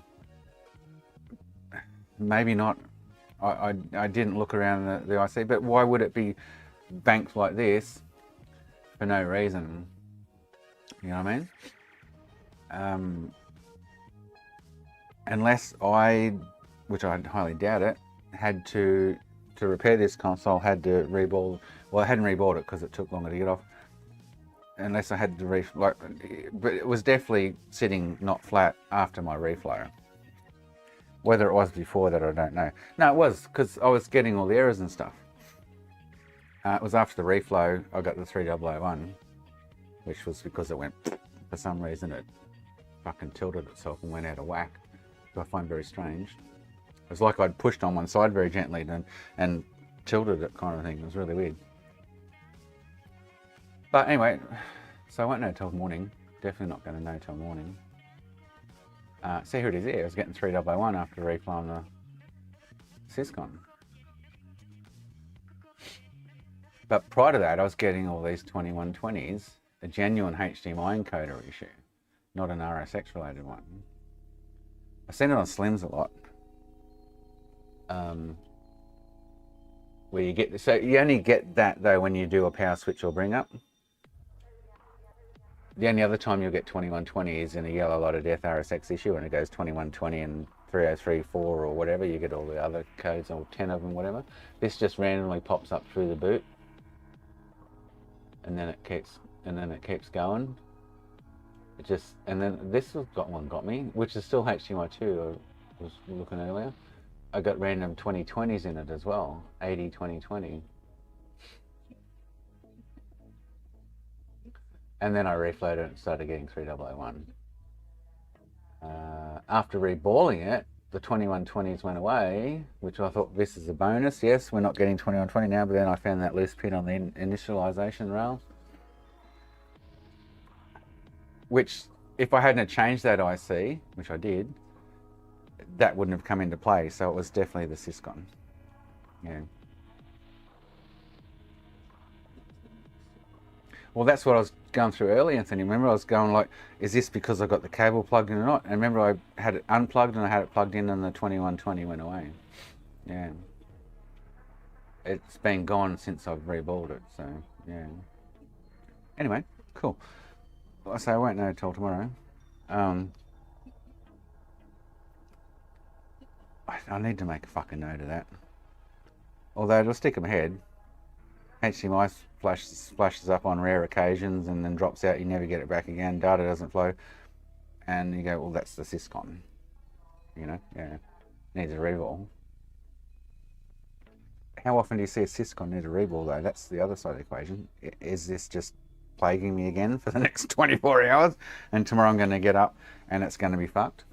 maybe not, I didn't look around the IC, but why would it be banked like this for no reason? You know what I mean? Unless which I highly doubt it, had to repair this console, had to reball. Well, I hadn't reballed it because it took longer to get off. Unless I had to but it was definitely sitting not flat after my reflow. Whether it was before that, I don't know. No, it was, because I was getting all the errors and stuff. It was after the reflow I got the 3001, which was because it went, for some reason it fucking tilted itself and went out of whack, which I find very strange. It was like I'd pushed on one side very gently and tilted it, kind of thing. It was really weird. But anyway, so I won't know till morning. Definitely not going to know till morning. See, here it is here. I was getting 3001 after reflowing the Syscon. But prior to that, I was getting all these 2120s, a genuine HDMI encoder issue, not an RSX related one. I send it on slims a lot. Where you get, so you only get that though when you do a power switch or bring up. The only other time you'll get 2120 is in a yellow light of death RSX issue, and it goes 2120 and 3034 or whatever. You get all the other codes, all 10 of them, whatever. This just randomly pops up through the boot, and then it keeps going. It just, and then this got me, which is still HDMI 2. I was looking earlier. I got random 2020s in it as well, 80 2020. And then I reflowed it and started getting 3001. After reballing it, the 2120s went away, which I thought this is a bonus. Yes, we're not getting 2120 now, but then I found that loose pin on the initialization rail. Which, if I hadn't changed that IC, which I did, that wouldn't have come into play. So it was definitely the Syscon. Yeah. Well, that's what I was going through earlier, Anthony. Remember, I was going like, is this because I got the cable plugged in or not? And remember, I had it unplugged and I had it plugged in and the 2120 went away. Yeah. It's been gone since I've reballed it, so yeah. Anyway, cool. I say I won't know till tomorrow. I need to make a fucking note of that. Although it'll stick in my head. HDMI flashes up on rare occasions and then drops out. You never get it back again. Data doesn't flow. And you go, well, that's the Syscon. You know, yeah. Needs a reball. How often do you see a Syscon need a reball, though? That's the other side of the equation. Is this just plaguing me again for the next 24 hours? And tomorrow I'm going to get up and it's going to be fucked.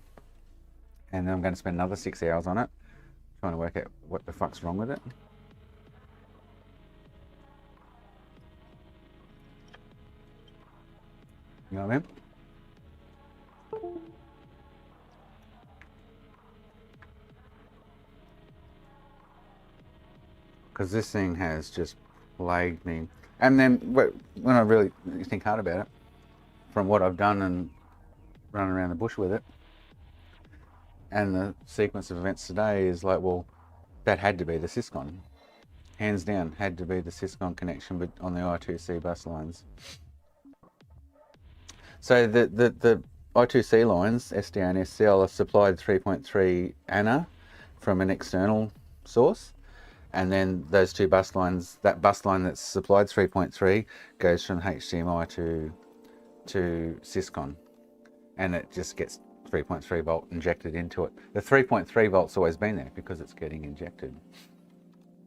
And then I'm going to spend another 6 hours on it, trying to work out what the fuck's wrong with it. You know what I mean? Because this thing has just plagued me. And then when I really think hard about it, from what I've done and run around the bush with it, and the sequence of events today is like, well, that had to be the Syscon. Hands down, had to be the Syscon connection on the I2C bus lines. So the I2C lines, SDA and SCL, are supplied 3.3 ANA from an external source. And then those two bus lines, that bus line that's supplied 3.3 goes from HDMI to Syscon. And it just gets 3.3 volt injected into it. The 3.3 volt's always been there because it's getting injected.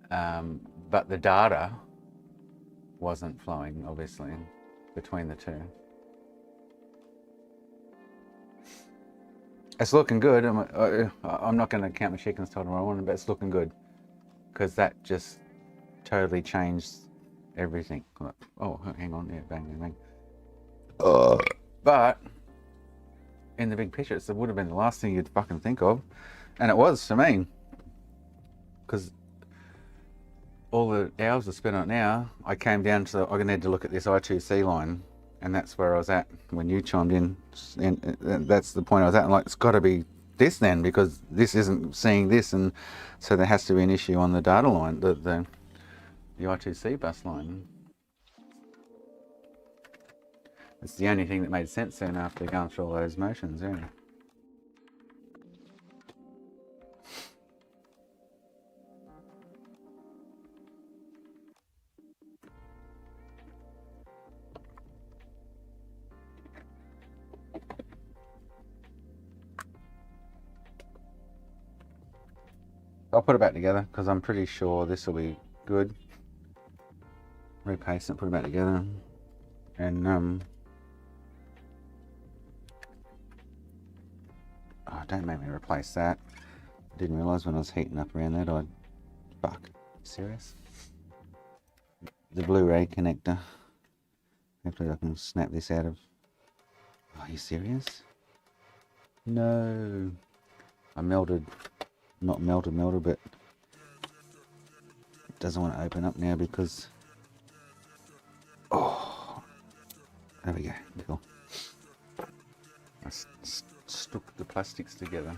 But the data wasn't flowing, obviously, between the two. It's looking good. I'm not going to count my chickens till tomorrow morning, but it's looking good. Because that just totally changed everything. Oh, hang on. Yeah, bang, bang, bang. But in the big picture, it would have been the last thing you'd fucking think of. And it was for me. Because all the hours I spent on it now, I came down to, I need to look at this I2C line. And that's where I was at when you chimed in. And that's the point I was at. I'm like, it's got to be this then, because this isn't seeing this. And so there has to be an issue on the data line, the I2C bus line. It's the only thing that made sense then after going through all those motions, yeah. I'll put it back together because I'm pretty sure this will be good. Repaste it, put it back together, and oh, don't make me replace that. I didn't realise when I was heating up around that I'd fuck. Serious? The Blu-ray connector. Hopefully I can snap this out of. Are you serious? No. I melted. Not melted, but it doesn't want to open up now because, oh, there we go, cool. I stuck the plastics together.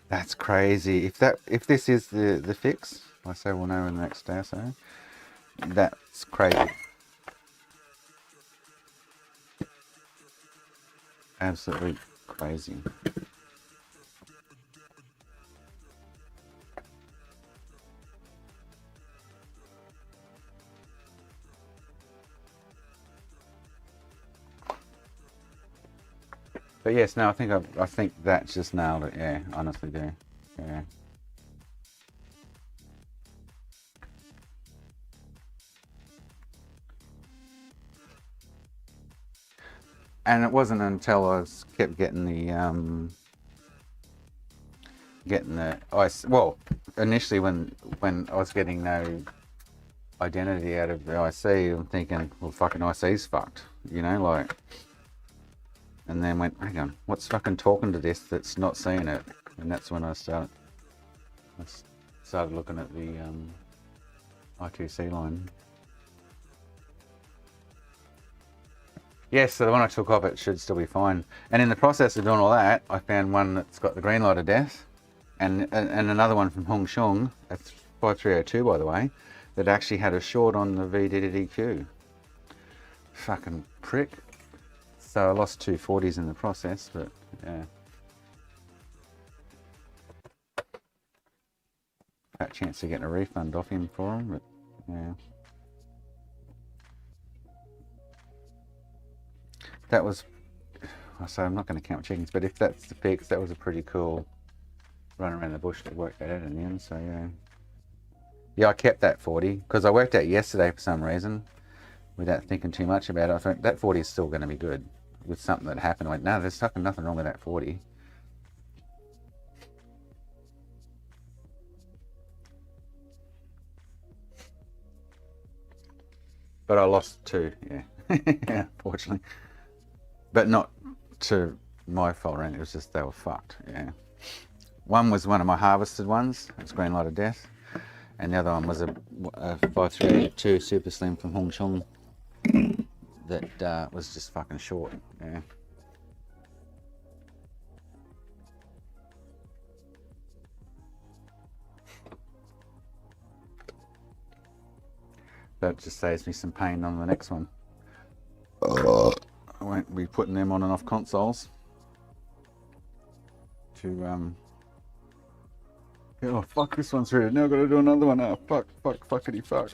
That's crazy. If this is the fix, I say we'll know in the next day or so. That's crazy. Absolutely crazy. But yes, no, I think that just nailed it. Yeah, honestly do. Yeah. And it wasn't until I kept getting the ice. Well, initially when I was getting no identity out of the IC, I'm thinking, well, fucking IC's fucked, you know, like. And then went, hang on, what's fucking talking to this that's not seeing it? And that's when I started looking at the I2C line. Yes, so the one I took off, it should still be fine. And in the process of doing all that, I found one that's got the green light of death, and another one from Hong Shong, that's 5302 by the way, that actually had a short on the VDDQ. Fucking prick. So I lost 240s in the process, but yeah. That chance of getting a refund off him for him, but yeah. That was, I say I'm not going to count chickens, but if that's the fix, that was a pretty cool run around the bush to work that out in the end, so yeah. Yeah, I kept that 40, because I worked out yesterday for some reason, without thinking too much about it. I thought that 40 is still going to be good. With something that happened, I went, no, there's fucking nothing wrong with that 40. But I lost 2, yeah. Yeah, fortunately. But not to my fault, right? It was just they were fucked, yeah. One was one of my harvested ones, it's green light of death. And the other one was a 5382 super slim from Hong Kong that was just fucking short, yeah. That just saves me some pain on the next one. I won't be putting them on and off consoles to oh fuck, this one's ready. Now I've got to do another one. Oh fuck, fuckity fuck.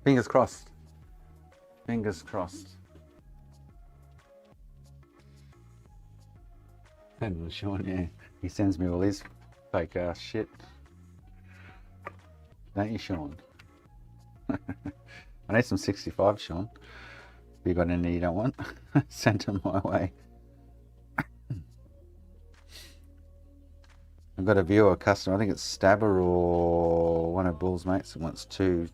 Fingers crossed. Fingers crossed. And Sean, yeah, he sends me all his fake ass shit. Don't you, Sean? I need some 65, Sean. If you got any you don't want, send them my way. I've got a viewer, customer, I think it's Stabber or one of Bull's mates who wants 2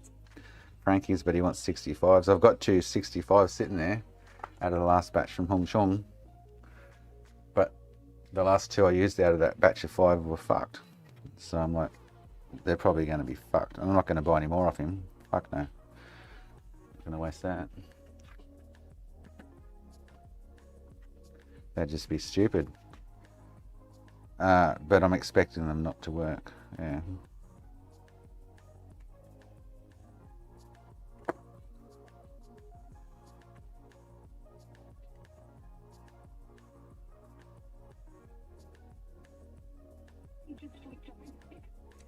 Frankies, but he wants 65s. I've got 2 65s sitting there out of the last batch from Hong Kong. But the last 2 I used out of that batch of 5 were fucked. So I'm like, they're probably going to be fucked. I'm not going to buy any more off him. Fuck no. I'm going to waste that. That'd just be stupid. But I'm expecting them not to work. Yeah.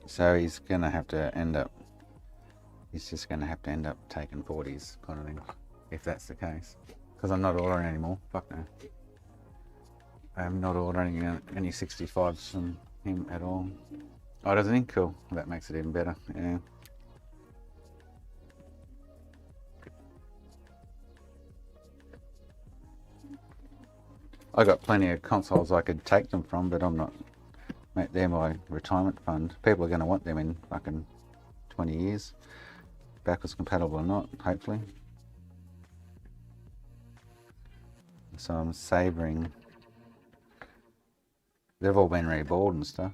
So he's gonna have to end up. He's just gonna have to end up taking 40s, kind of thing, if that's the case. Because I'm not ordering anymore. Fuck no. I'm not ordering any 65s from him at all. Oh, doesn't he? Cool. That makes it even better. Yeah. I got plenty of consoles I could take them from, but I'm not. Mate, they're my retirement fund. People are going to want them in fucking 20 years. Backwards compatible or not, hopefully. So I'm savouring. They've all been reballed and stuff.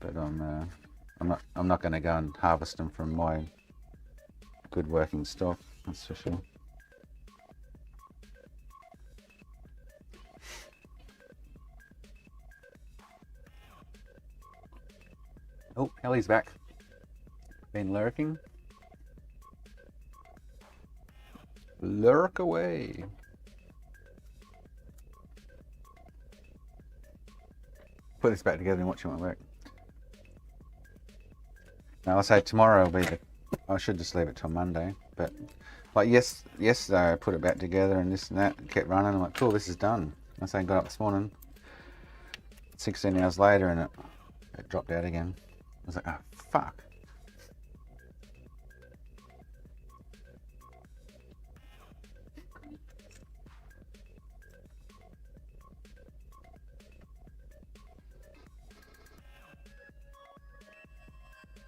But I'm not going to go and harvest them from my good working stock, that's for sure. Oh, Ellie's back. Been lurking. Lurk away. Put this back together and watch it won't work. Now I'll say tomorrow will be the... I should just leave it till Monday, but like yesterday I put it back together and this and that, and kept running. I'm like, cool, this is done. I say, got up this morning, 16 hours later, and it dropped out again. I was like, oh fuck.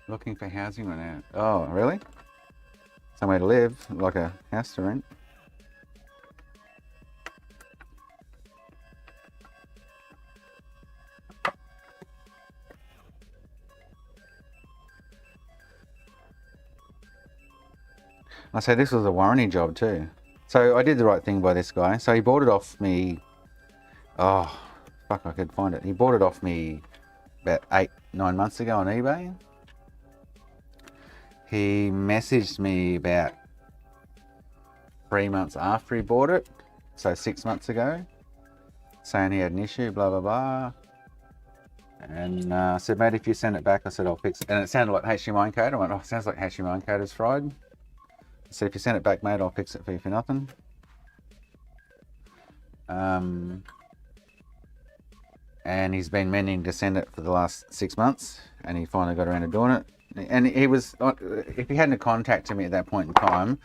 Looking for housing right now. Oh, really? Somewhere to live, like a house to rent. I say this was a warranty job too. So I did the right thing by this guy. So he bought it off me. Oh, fuck, I could find it. He bought it off me about 8-9 months ago on eBay. He messaged me about 3 months after he bought it, so 6 months ago, saying he had an issue, blah, blah, blah. And I said, mate, if you send it back, I said, I'll fix it. And it sounded like HDMI encoder. I went, oh, it sounds like HDMI encoder's fried. I said, if you send it back, mate, I'll fix it for you for nothing. And he's been meaning to send it for the last 6 months, and he finally got around to doing it. And he was, if he hadn't contacted me at that point in time,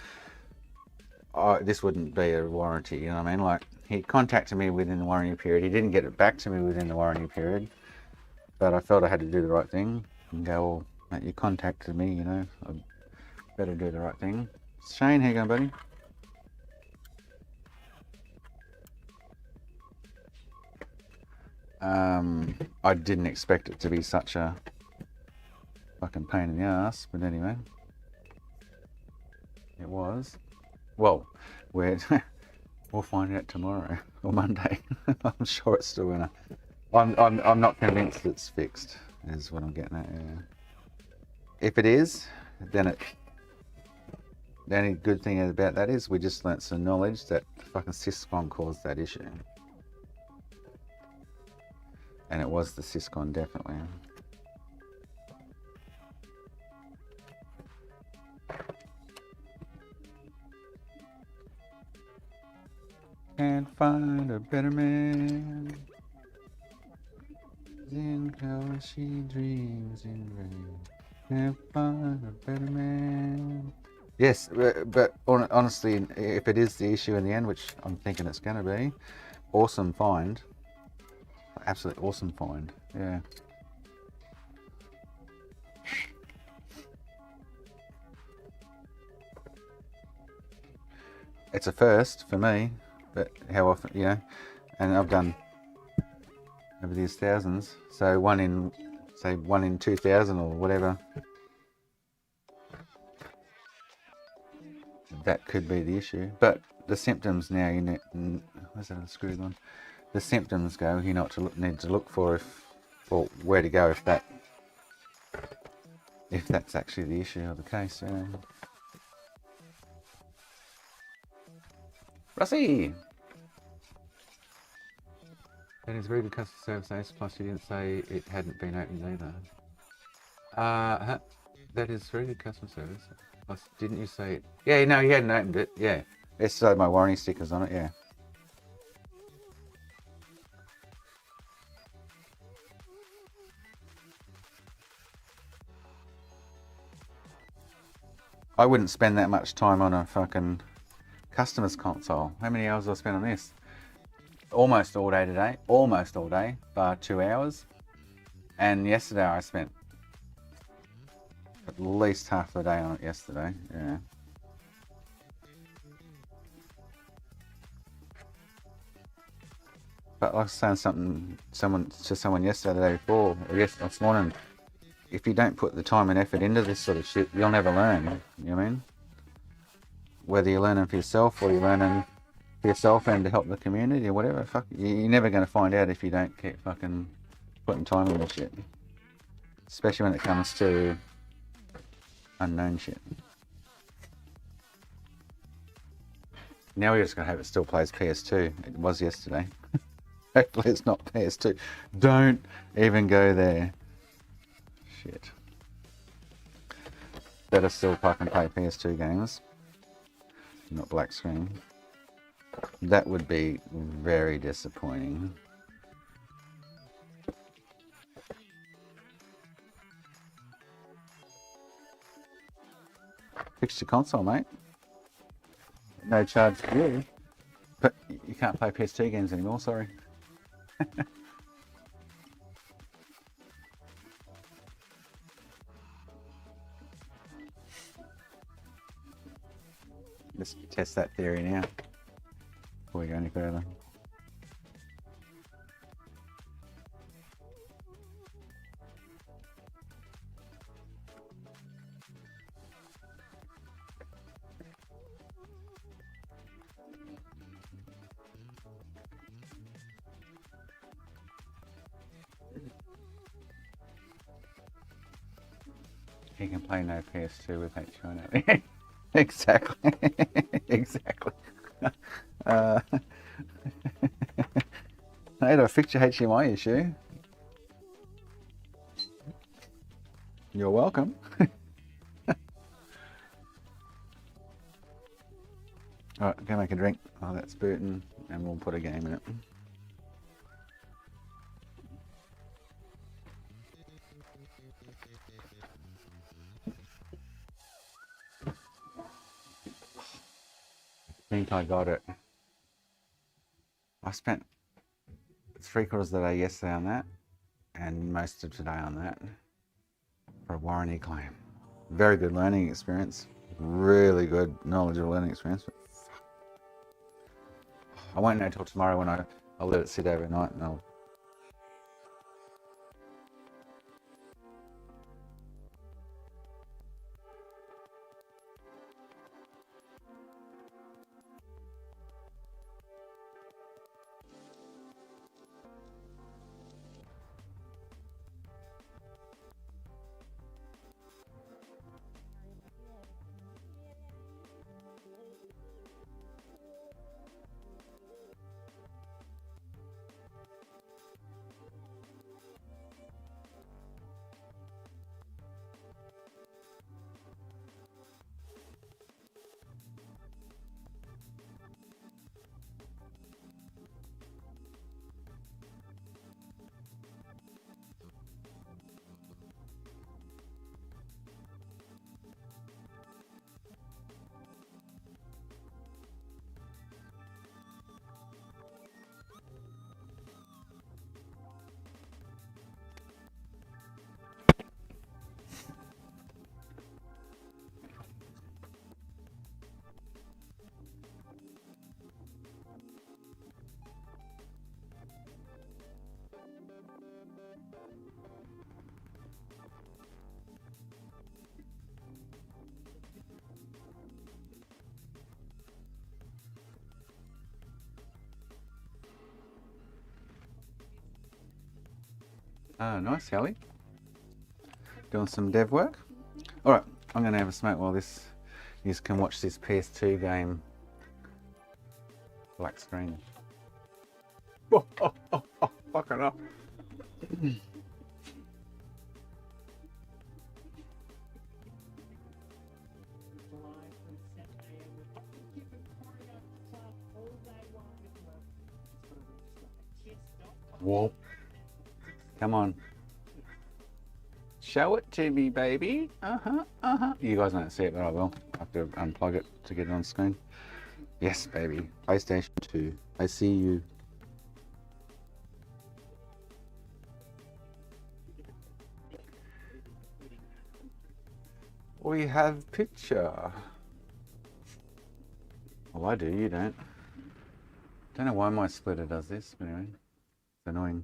this wouldn't be a warranty, you know what I mean? Like, he contacted me within the warranty period. He didn't get it back to me within the warranty period, but I felt I had to do the right thing and go, well, mate, you contacted me, you know, I better do the right thing. Shane, how you going, buddy? I didn't expect it to be such a fucking pain in the ass, but anyway, it was. Well, we'll find out tomorrow or Monday. I'm sure it's still gonna. I'm not convinced it's fixed. Is what I'm getting at. Yeah. If it is, then the only good thing about that is we just learnt some knowledge that fucking Syscon caused that issue, and it was the Syscon definitely. Can't find a better man than how she dreams in rain. Can't find a better man. Yes, but honestly, if it is the issue in the end, which I'm thinking it's going to be, awesome find. Absolutely awesome find. Yeah. It's a first for me. But how often, you know, and I've done over these thousands, so one in 2,000 or whatever, that could be the issue. But the symptoms now, you know, where's that screwed on? The symptoms go, you know what need to look for, or where to go if that's actually the issue or the case. Yeah. Russie! That is very good customer service, Ace, plus you didn't say it hadn't been opened either. That is very good customer service. Plus, didn't you say it? Yeah, no, he hadn't opened it, yeah. It's my warranty stickers on it, yeah. I wouldn't spend that much time on a fucking customer's console. How many hours did I spend on this? Almost all day today. Almost all day, bar 2 hours. And yesterday I spent at least half the day on it yesterday. Yeah. But like I was saying someone yesterday, the day before, or this morning, if you don't put the time and effort into this sort of shit, you'll never learn. You know what I mean? Whether you're learning for yourself or you're learning for yourself and to help the community or whatever, fuck, you're never going to find out if you don't keep fucking putting time in this shit. Especially when it comes to unknown shit. Now we just gotta hope it still plays PS2. It was yesterday. Hopefully it's not PS2. Don't even go there. Shit. Better still fucking play PS2 games. Not black screen. That would be very disappointing. Fixed your console, mate. No charge for you. But you can't play PS2 games anymore, sorry. Let's test that theory now before we go any further. He can play no PS2 with HDMI. Exactly. Exactly. Hey, to fix your HDMI issue. You're welcome. Alright, go make a drink. Oh, that's Burton, and we'll put a game in it. I think I got it. I spent 3/4 of the day yesterday on that, and most of today on that, for a warranty claim. Very good learning experience. Really good knowledgeable learning experience. But I won't know till tomorrow when I'll let it sit overnight and I'll... Nice, Hallie. Doing some dev work. Alright, I'm going to have a smoke while this... You can watch this PS2 game. Black screen. Fuck it up. Whoa. Come on. Show it to me, baby. You guys won't see it, but I will. I have to unplug it to get it on screen. Yes, baby. PlayStation 2. I see you. We have picture. Well, I do, you don't. Don't know why my splitter does this, but anyway. It's annoying.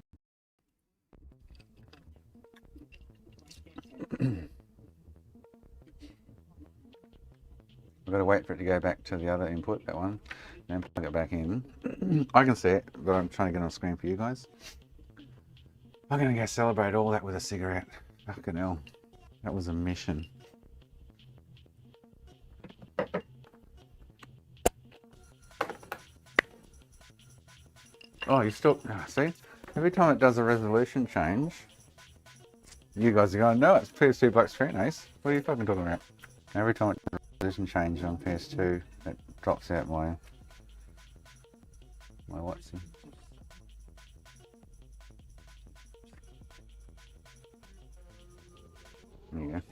I've got to wait for it to go back to the other input, that one, then plug it back in. I can see it, but I'm trying to get on screen for you guys. I'm going to go celebrate all that with a cigarette. Fucking hell. That was a mission. Oh, you still... see? Every time it does a resolution change, you guys are going, no, it's PS2 black screen, Ace. What are you fucking talking about? Every time it does a resolution change on PS2, it drops out my what's it? There you go.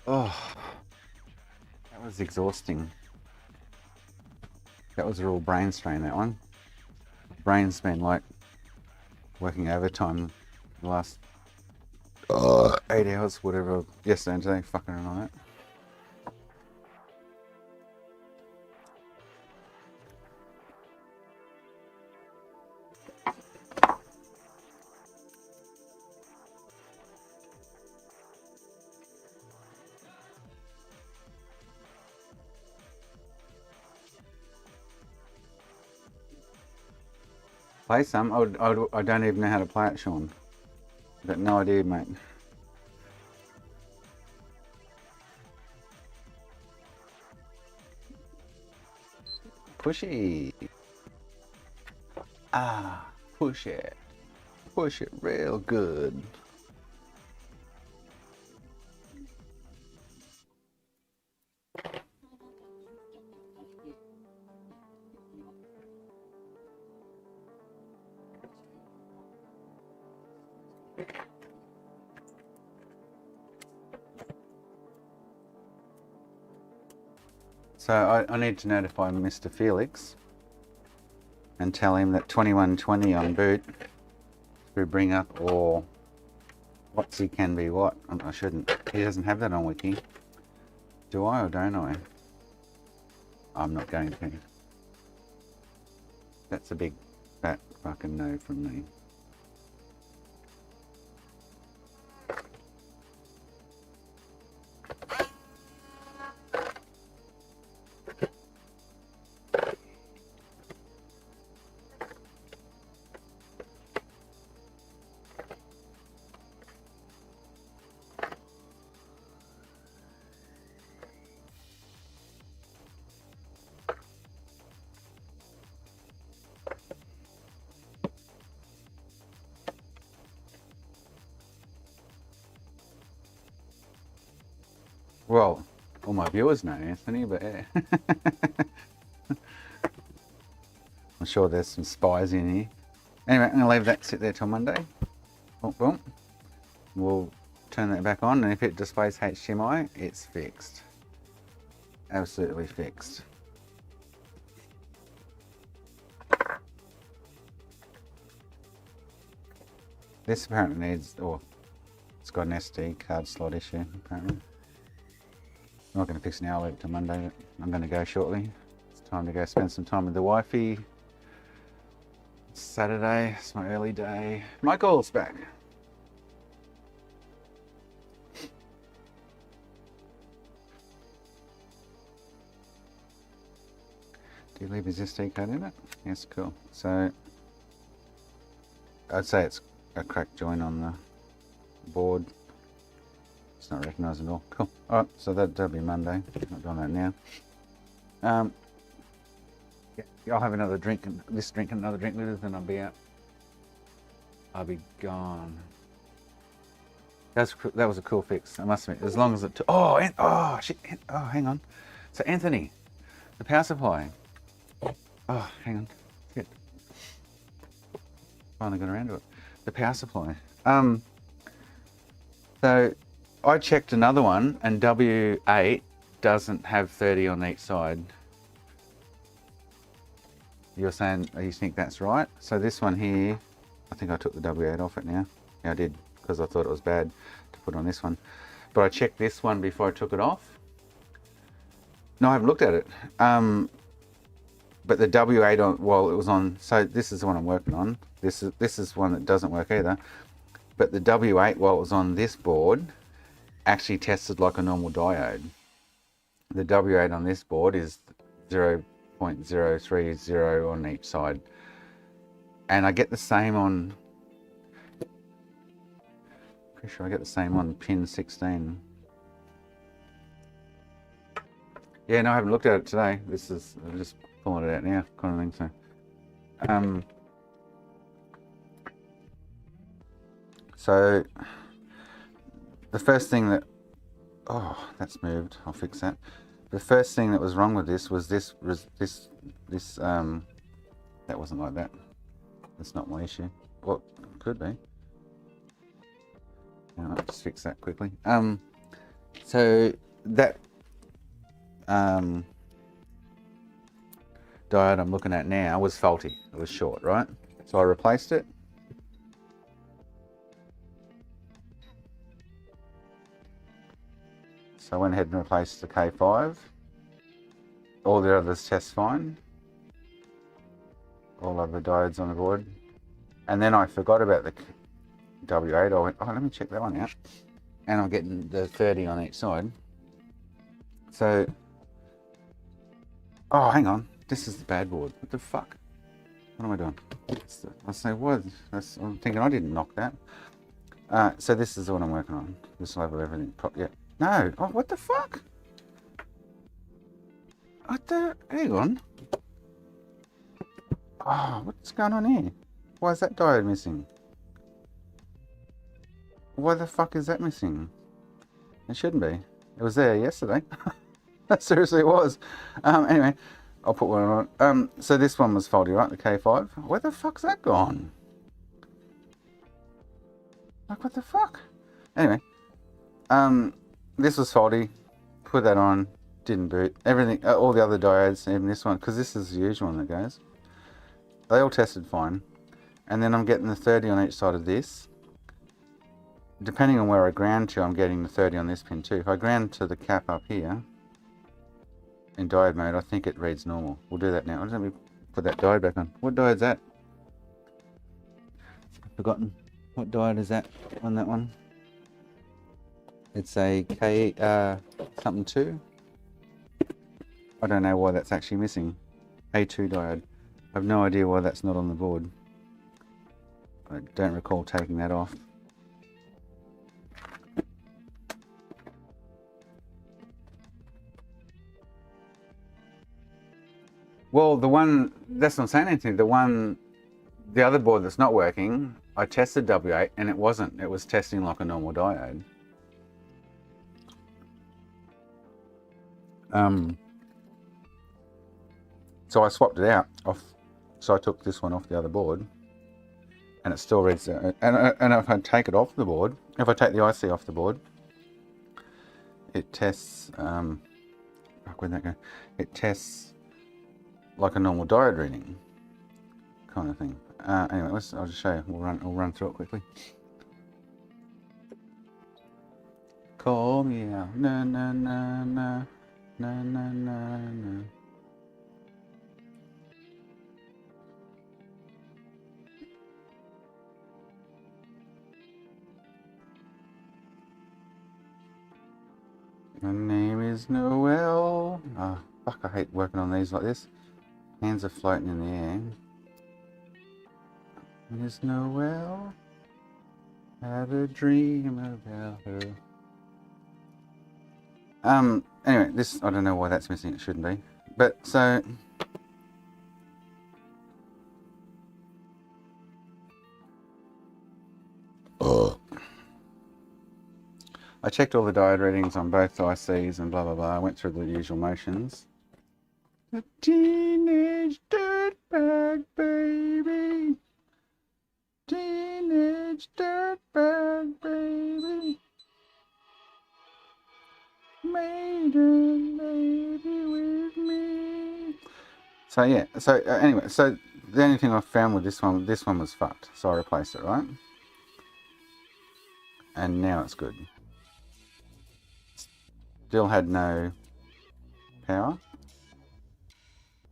Oh, that was exhausting. That was a real brain strain, that one. Brain's been like working overtime the last 8 hours, whatever, yesterday and today, fucking around on that. Play some? I don't even know how to play it, Sean. I've got no idea, mate. Pushy. Ah, push it. Push it real good. So I need to notify Mr. Felix and tell him that 2120 on boot we bring up, or what's he can be what. I shouldn't. He doesn't have that on wiki. Do I or don't I? I'm not going to. That's a big fat fucking no from me. Well, all my viewers know Anthony, but yeah. I'm sure there's some spies in here. Anyway, I'm going to leave that sit there till Monday. Boom, boom. We'll turn that back on, and if it displays HDMI, it's fixed. Absolutely fixed. This apparently needs, or it's got an SD card slot issue, apparently. I'm not going to fix it now, I'll leave it till Monday, but I'm going to go shortly. It's time to go spend some time with the wifey. It's Saturday, it's my early day. Michael's back. Do you leave his SD card in it? Yes, cool. So, I'd say it's a cracked joint on the board. It's not recognised at all. Cool. Alright, so that'll be Monday. Not doing that now. Yeah, I'll have another drink, and this drink and another drink with us, then I'll be out. I'll be gone. That was a cool fix, I must admit. As long as it took... Oh, shit. Oh, hang on. So, Anthony, the power supply. Oh, hang on. Shit. Finally got around to it. The power supply. So, I checked another one, and W8 doesn't have 30 on each side. You're saying you think that's right? So this one here, I think I took the W8 off it now. Yeah, I did, because I thought it was bad to put on this one. But I checked this one before I took it off. No, I haven't looked at it. But the W8 on, well, it was on. So this is the one I'm working on. This is one that doesn't work either. But the W8, while it was on this board, actually tested like a normal diode. The W8 on this board is 0.030 on each side, and I get the same on. Pretty sure I get the same on pin 16. Yeah, no, I haven't looked at it today. I'm just pulling it out now, kind of thing. So, the first thing that, oh, that's moved. I'll fix that. The first thing that was wrong with this was this. That wasn't like that. That's not my issue. Well, it could be. I'll just fix that quickly. So So that diode I'm looking at now was faulty. It was short, right? So I replaced it. So I went ahead and replaced the K5. All the others test fine. All other diodes on the board. And then I forgot about the W8. I went, oh, let me check that one out. And I'm getting the 30 on each side. So, oh, hang on. This is the bad board. What the fuck? What am I doing? I say, what? I'm thinking I didn't knock that. So this is the one I'm working on. This will have everything. Yeah. No. Oh, what the fuck? What the? Hang on. Oh, what's going on here? Why is that diode missing? Why the fuck is that missing? It shouldn't be. It was there yesterday. Seriously, it was. Anyway, I'll put one on. So this one was faulty, right? The K5. Where the fuck's that gone? Like, what the fuck? Anyway, this was faulty. Put that on. Didn't boot. Everything, all the other diodes, even this one, because this is the usual one that goes. They all tested fine. And then I'm getting the 30 on each side of this. Depending on where I ground to, I'm getting the 30 on this pin too. If I ground to the cap up here, in diode mode, I think it reads normal. We'll do that now. Let me put that diode back on. What diode's that? I've forgotten. What diode is that on that one? It's a K something 2. I don't know why that's actually missing. A2 diode. I have no idea why that's not on the board. I don't recall taking that off. Well, the one, that's not saying anything. The other board that's not working, I tested W8 and it wasn't. It was testing like a normal diode. So I swapped it out off. So I took this one off the other board, and it still reads. And if I take it off the board, if I take the IC off the board, it tests. Where'd that go? It tests like a normal diode reading, kind of thing. Anyway, I'll just show you. We'll run through it quickly. Call me out, na na na na na na na na. My name is Noel. Oh, fuck, I hate working on these like this. Hands are floating in the air. Miss Noel, had a dream about her. Anyway, this, I don't know why that's missing, it shouldn't be. But, so... I checked all the diode readings on both ICs and blah blah blah. I went through the usual motions. The teenage dirtbag baby. Teenage dirtbag baby. Maiden baby with me. So yeah, so anyway, so the only thing I found with this one was fucked. So I replaced it, right? And now it's good. Still had no power.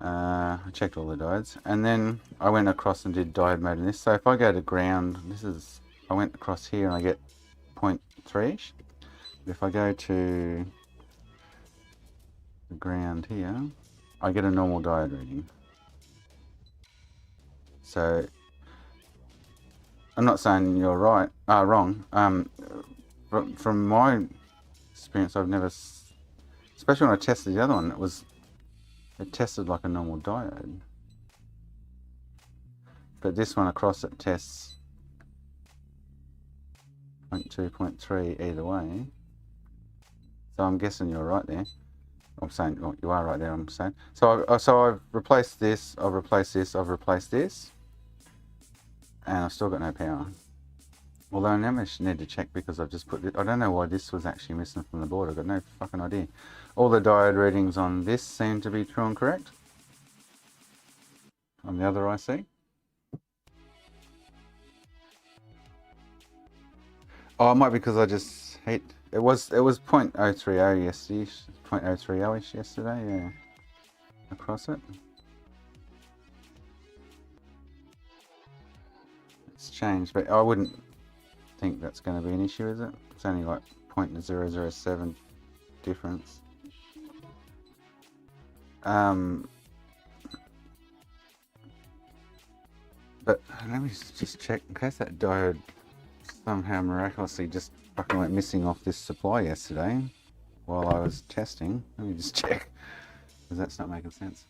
I checked all the diodes, and then I went across and did diode mode in this. So if I go to ground, I went across here and I get 0.3ish. If I go to the ground here, I get a normal diode reading. So I'm not saying you're right, wrong. From my experience, I've never, especially when I tested the other one, it tested like a normal diode. But this one across it tests 0.2, 0.3 either way. So I'm guessing you're right there. I'm saying, well, you are right there, I'm saying. So I've replaced this, I've replaced this, I've replaced this, and I've still got no power. Although I never need to check because I've just put it. I don't know why this was actually missing from the board. I've got no fucking idea. All the diode readings on this seem to be true and correct. On the other IC. Oh, it might be because I just hate. It was 0.030 yesterday. 0.030ish yesterday. Yeah. Across it. It's changed, but I wouldn't think that's going to be an issue, is it? It's only like 0.007 difference. But let me just check in case that diode somehow miraculously just fucking went missing off this supply yesterday while I was testing. Let me just check because that's not making sense.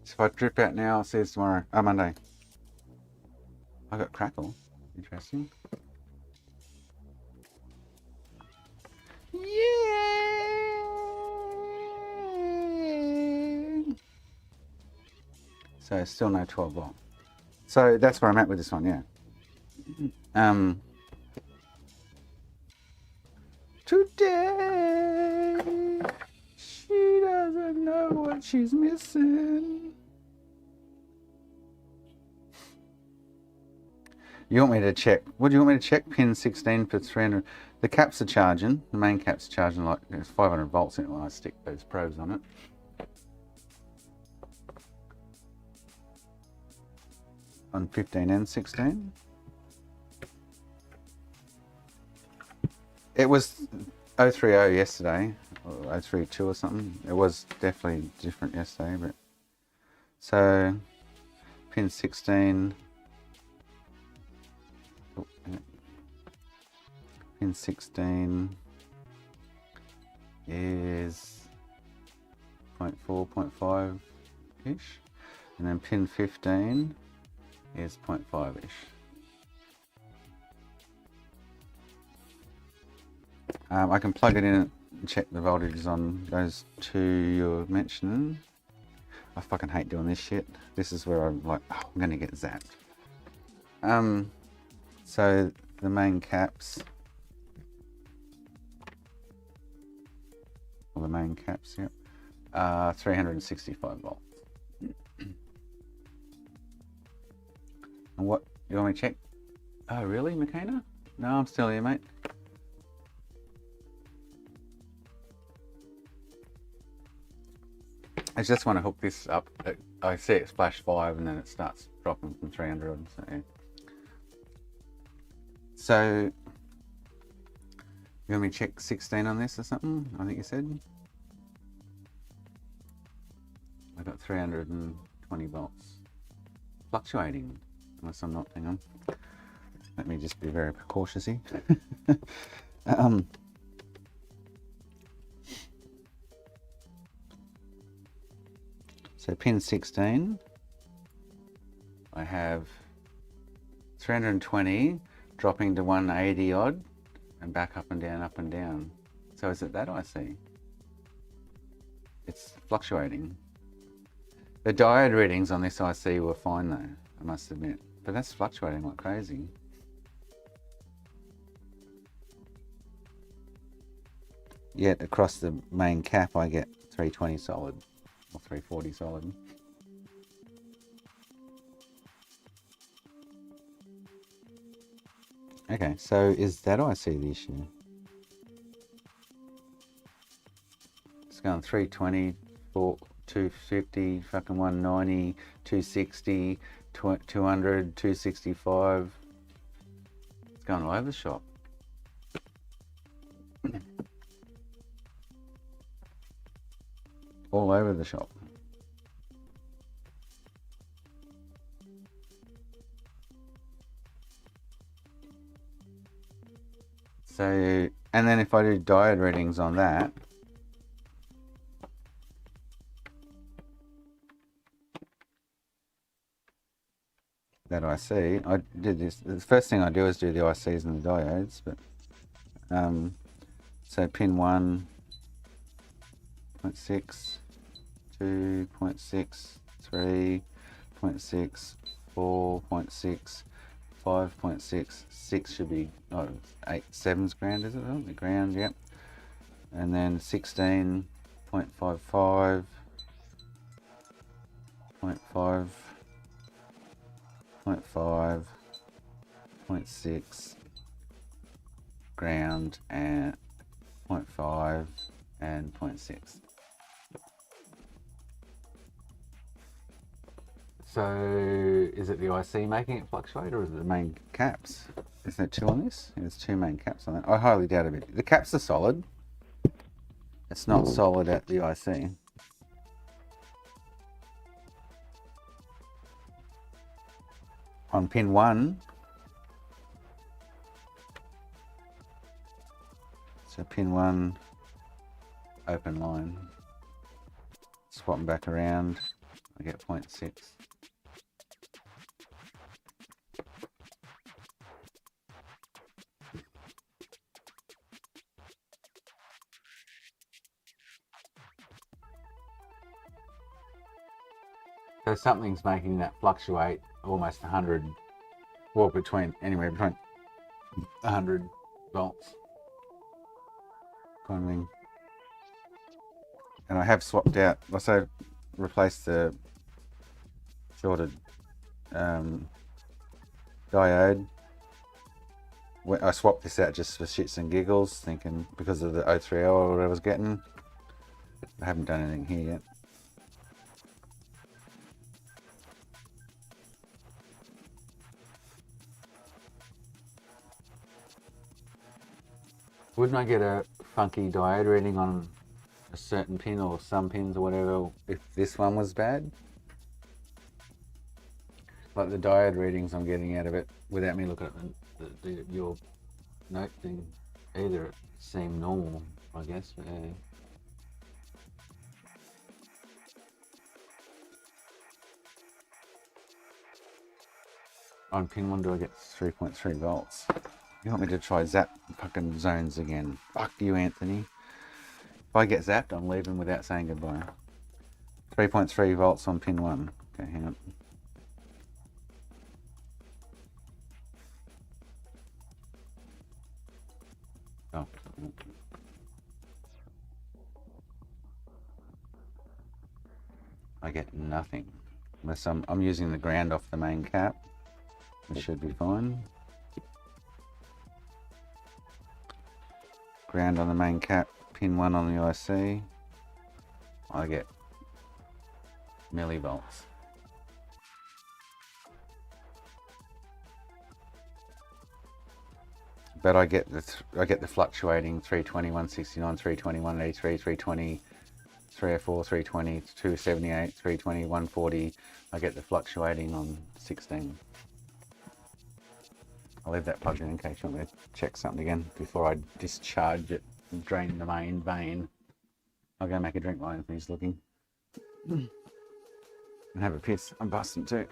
So if I drip out now, I'll see you tomorrow. Oh, Monday. I got crackle. Interesting. Yeah. So still no 12 volt. So that's where I'm at with this one, yeah. Today she doesn't know what she's missing. You want me to check? What do you want me to check? Pin 16 for 300. The caps are charging. The main cap's charging like there's 500 volts in it when I stick those probes on it. On 15 and 16. It was 030 yesterday, or 032 or something. It was definitely different yesterday, but so pin 16. Oh, yeah. Pin 16 is 0.4, 0.5 ish, and then pin 15 is 0.5 ish. I can plug it in and check the voltages on those two you're mentioning. I fucking hate doing this shit. This is where I'm like, oh, I'm gonna get zapped. So the main caps, or the main caps, yep, 365 volts. And what, you want me to check? Oh really, McKenna? No, I'm still here, mate. I just want to hook this up. I see it splash 5 and then it starts dropping from 300. So, yeah. So you want me to check 16 on this or something? I think you said. I got 320 volts. Fluctuating, unless I'm not. Hang on. Let me just be very cautious-y. So pin 16, I have 320 dropping to 180 odd and back up and down, up and down. So is it that IC? It's fluctuating. The diode readings on this IC were fine though, I must admit, but that's fluctuating like crazy. Yet across the main cap I get 320 solid. Or 340 solid. Okay, so is that IC the issue? It's going 320, 250, fucking 190, 260, 200, 265. It's going all over the shop. All over the shop. So, and then if I do diode readings on that, that IC, I did this, the first thing I do is do the ICs and the diodes, but so pin 1, 0.6, 2, 0.6, 3, 0.6, 4, 0.6, 5.6. 6 should be, oh, 8, 7's ground, is it? Oh, the ground, yep. And then 16.55, 0.5, 0.5, 0.6, ground, and 0.5 and 0.6. So is it the IC making it fluctuate, or is it the main caps? Is there 2 on this? There's 2 main caps on that. I highly doubt it. The caps are solid. It's not solid at the IC. On pin 1, so pin 1, open line, swap them back around, I get 0.6. So something's making that fluctuate almost 100, well, anywhere between 100 volts. Kind of thing. And I have swapped out, also replaced the shorted diode. I swapped this out just for shits and giggles, thinking because of the 03L or what I was getting. I haven't done anything here yet. Wouldn't I get a funky diode reading on a certain pin or some pins or whatever if this one was bad? Like the diode readings I'm getting out of it without me looking at your note thing either, it seemed normal, I guess. But, yeah. On pin 1 do I get 3.3 volts? You want me to try zap fucking zones again? Fuck you, Anthony. If I get zapped, I'm leaving without saying goodbye. 3.3 volts on pin 1. Okay, hang on. Oh. I get nothing. Unless I'm using the ground off the main cap. It should be fine. Ground on the main cap, pin 1 on the IC. I get millivolts. But I get the fluctuating 320, 169, 320, 183, 320, 304, 320, 278, 320, 140. I get the fluctuating on 16. I'll leave that plugged in case you want me to check something again before I discharge it and drain the main vein. I'll go make a drink while Anthony's looking. And have a piss. I'm busting too.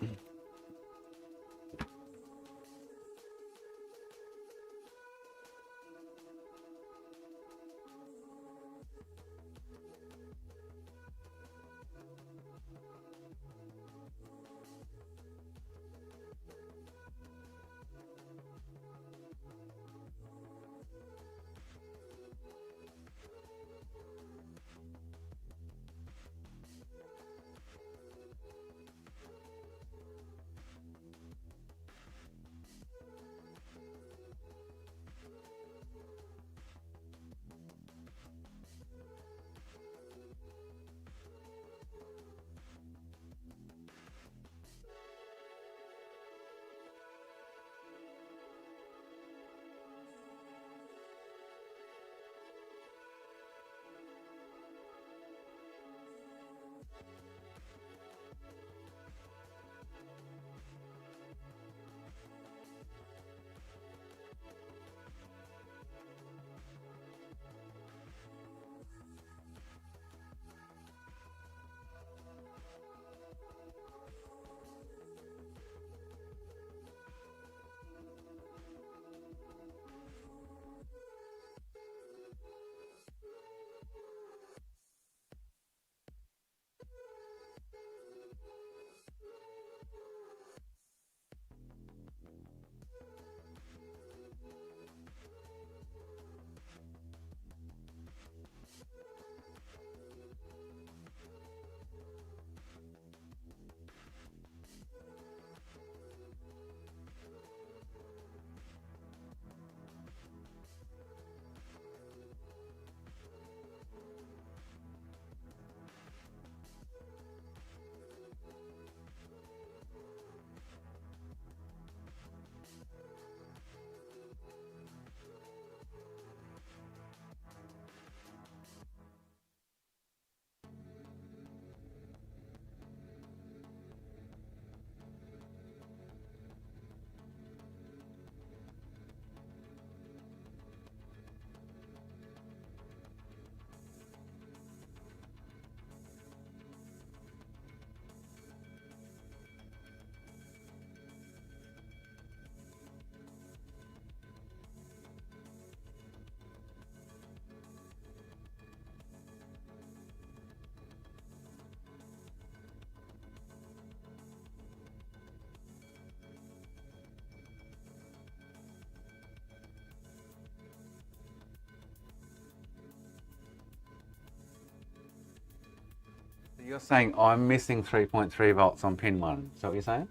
You're saying I'm missing 3.3 volts on pin 1. Is that what you're saying?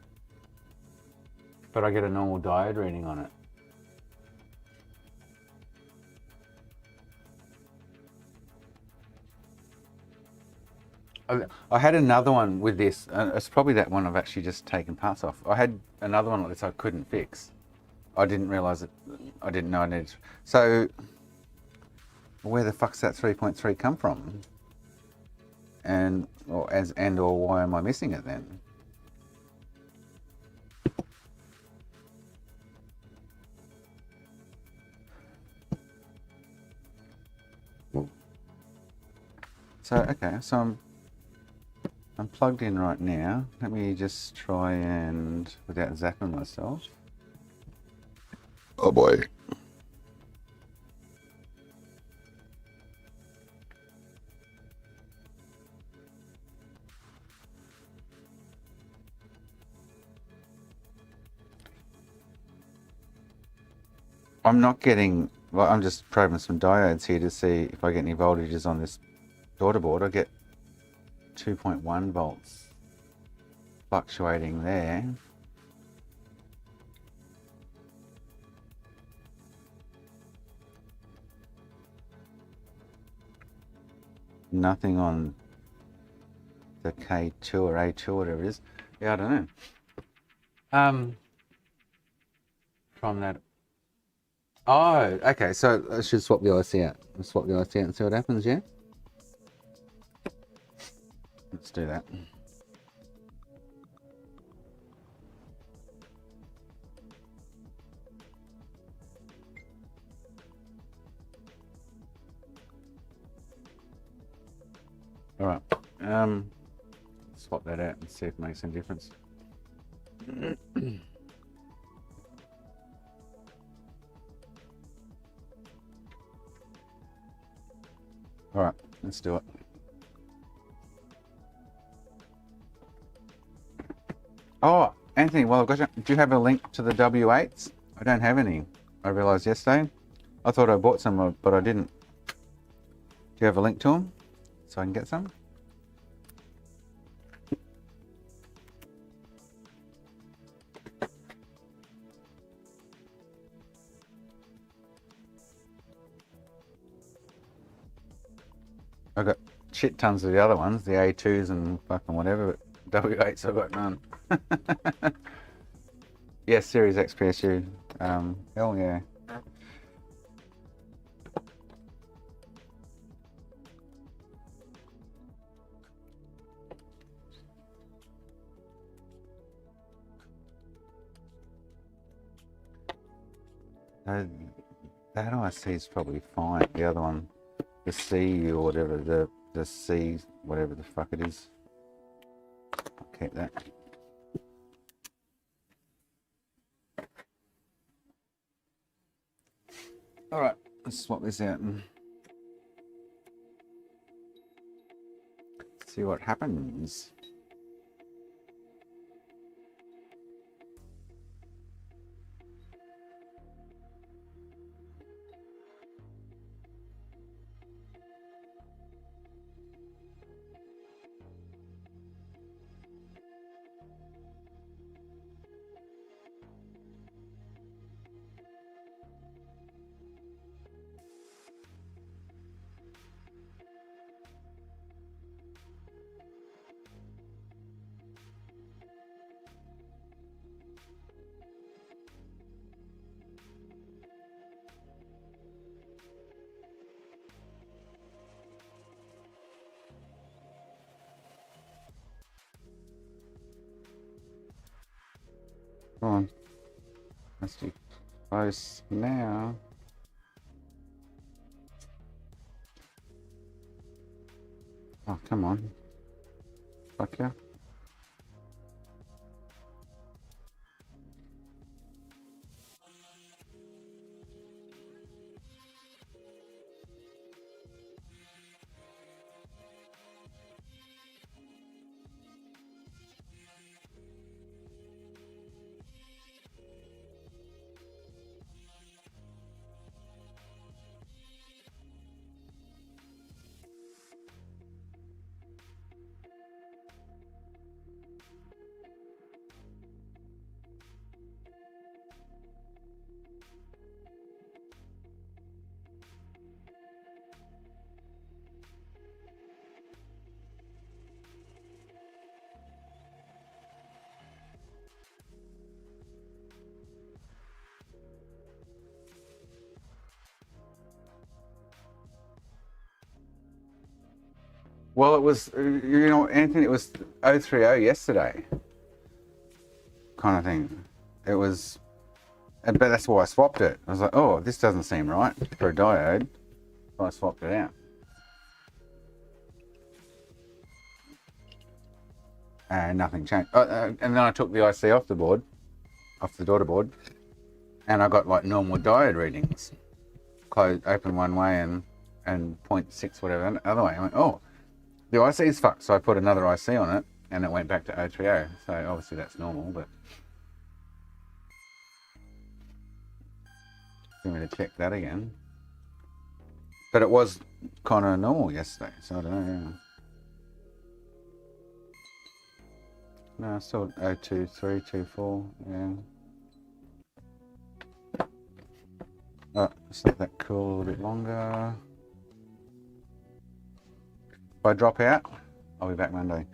But I get a normal diode reading on it. I had another one with this. It's probably that one I've actually just taken parts off. I had another one like this I couldn't fix. I didn't realise it. I didn't know I needed. So, where the fuck's that 3.3 come from? Or why am I missing it then? So okay, so I'm plugged in right now. Let me just try and, without zapping myself. Oh boy. I'm not getting, well, I'm just probing some diodes here to see if I get any voltages on this daughter board. I get 2.1 volts fluctuating there. Nothing on the K2 or A2 or whatever it is. Yeah, I don't know. From that. Oh, okay. So I should swap the IC out. Let's swap the IC out and see what happens, yeah? Let's do that. All right. Swap that out and see if it makes any difference. All right, let's do it. Oh, Anthony, well, I've got you. Do you have a link to the W8s? I don't have any. I realised yesterday. I thought I bought some, but I didn't. Do you have a link to them so I can get some? I've got shit tons of the other ones, the A2s and fucking whatever, but W8s I've got none. Yes, Series X PSU. Hell yeah. That IC is probably fine. The other one, the C or whatever, the C, whatever the fuck it is. I'll keep that. All right, let's swap this out and see what happens. Come on. Let's do close now. Oh, come on. Fuck yeah. Well, it was, Anthony, it was 030 yesterday. Kind of thing. It was, but that's why I swapped it. I was like, oh, this doesn't seem right for a diode. So I swapped it out. And nothing changed. And then I took the IC off the board, off the daughter board, and I got like normal diode readings. Close, open one way and 0.6 whatever the other way. I went, oh, the IC's fucked. So I put another IC on it and it went back to 030. So obviously that's normal, but I'm going to check that again. But it was kind of normal yesterday, so I don't know. Yeah. No, still 02324, yeah. Oh, let's let that cool a little bit longer. If I drop out, I'll be back Monday.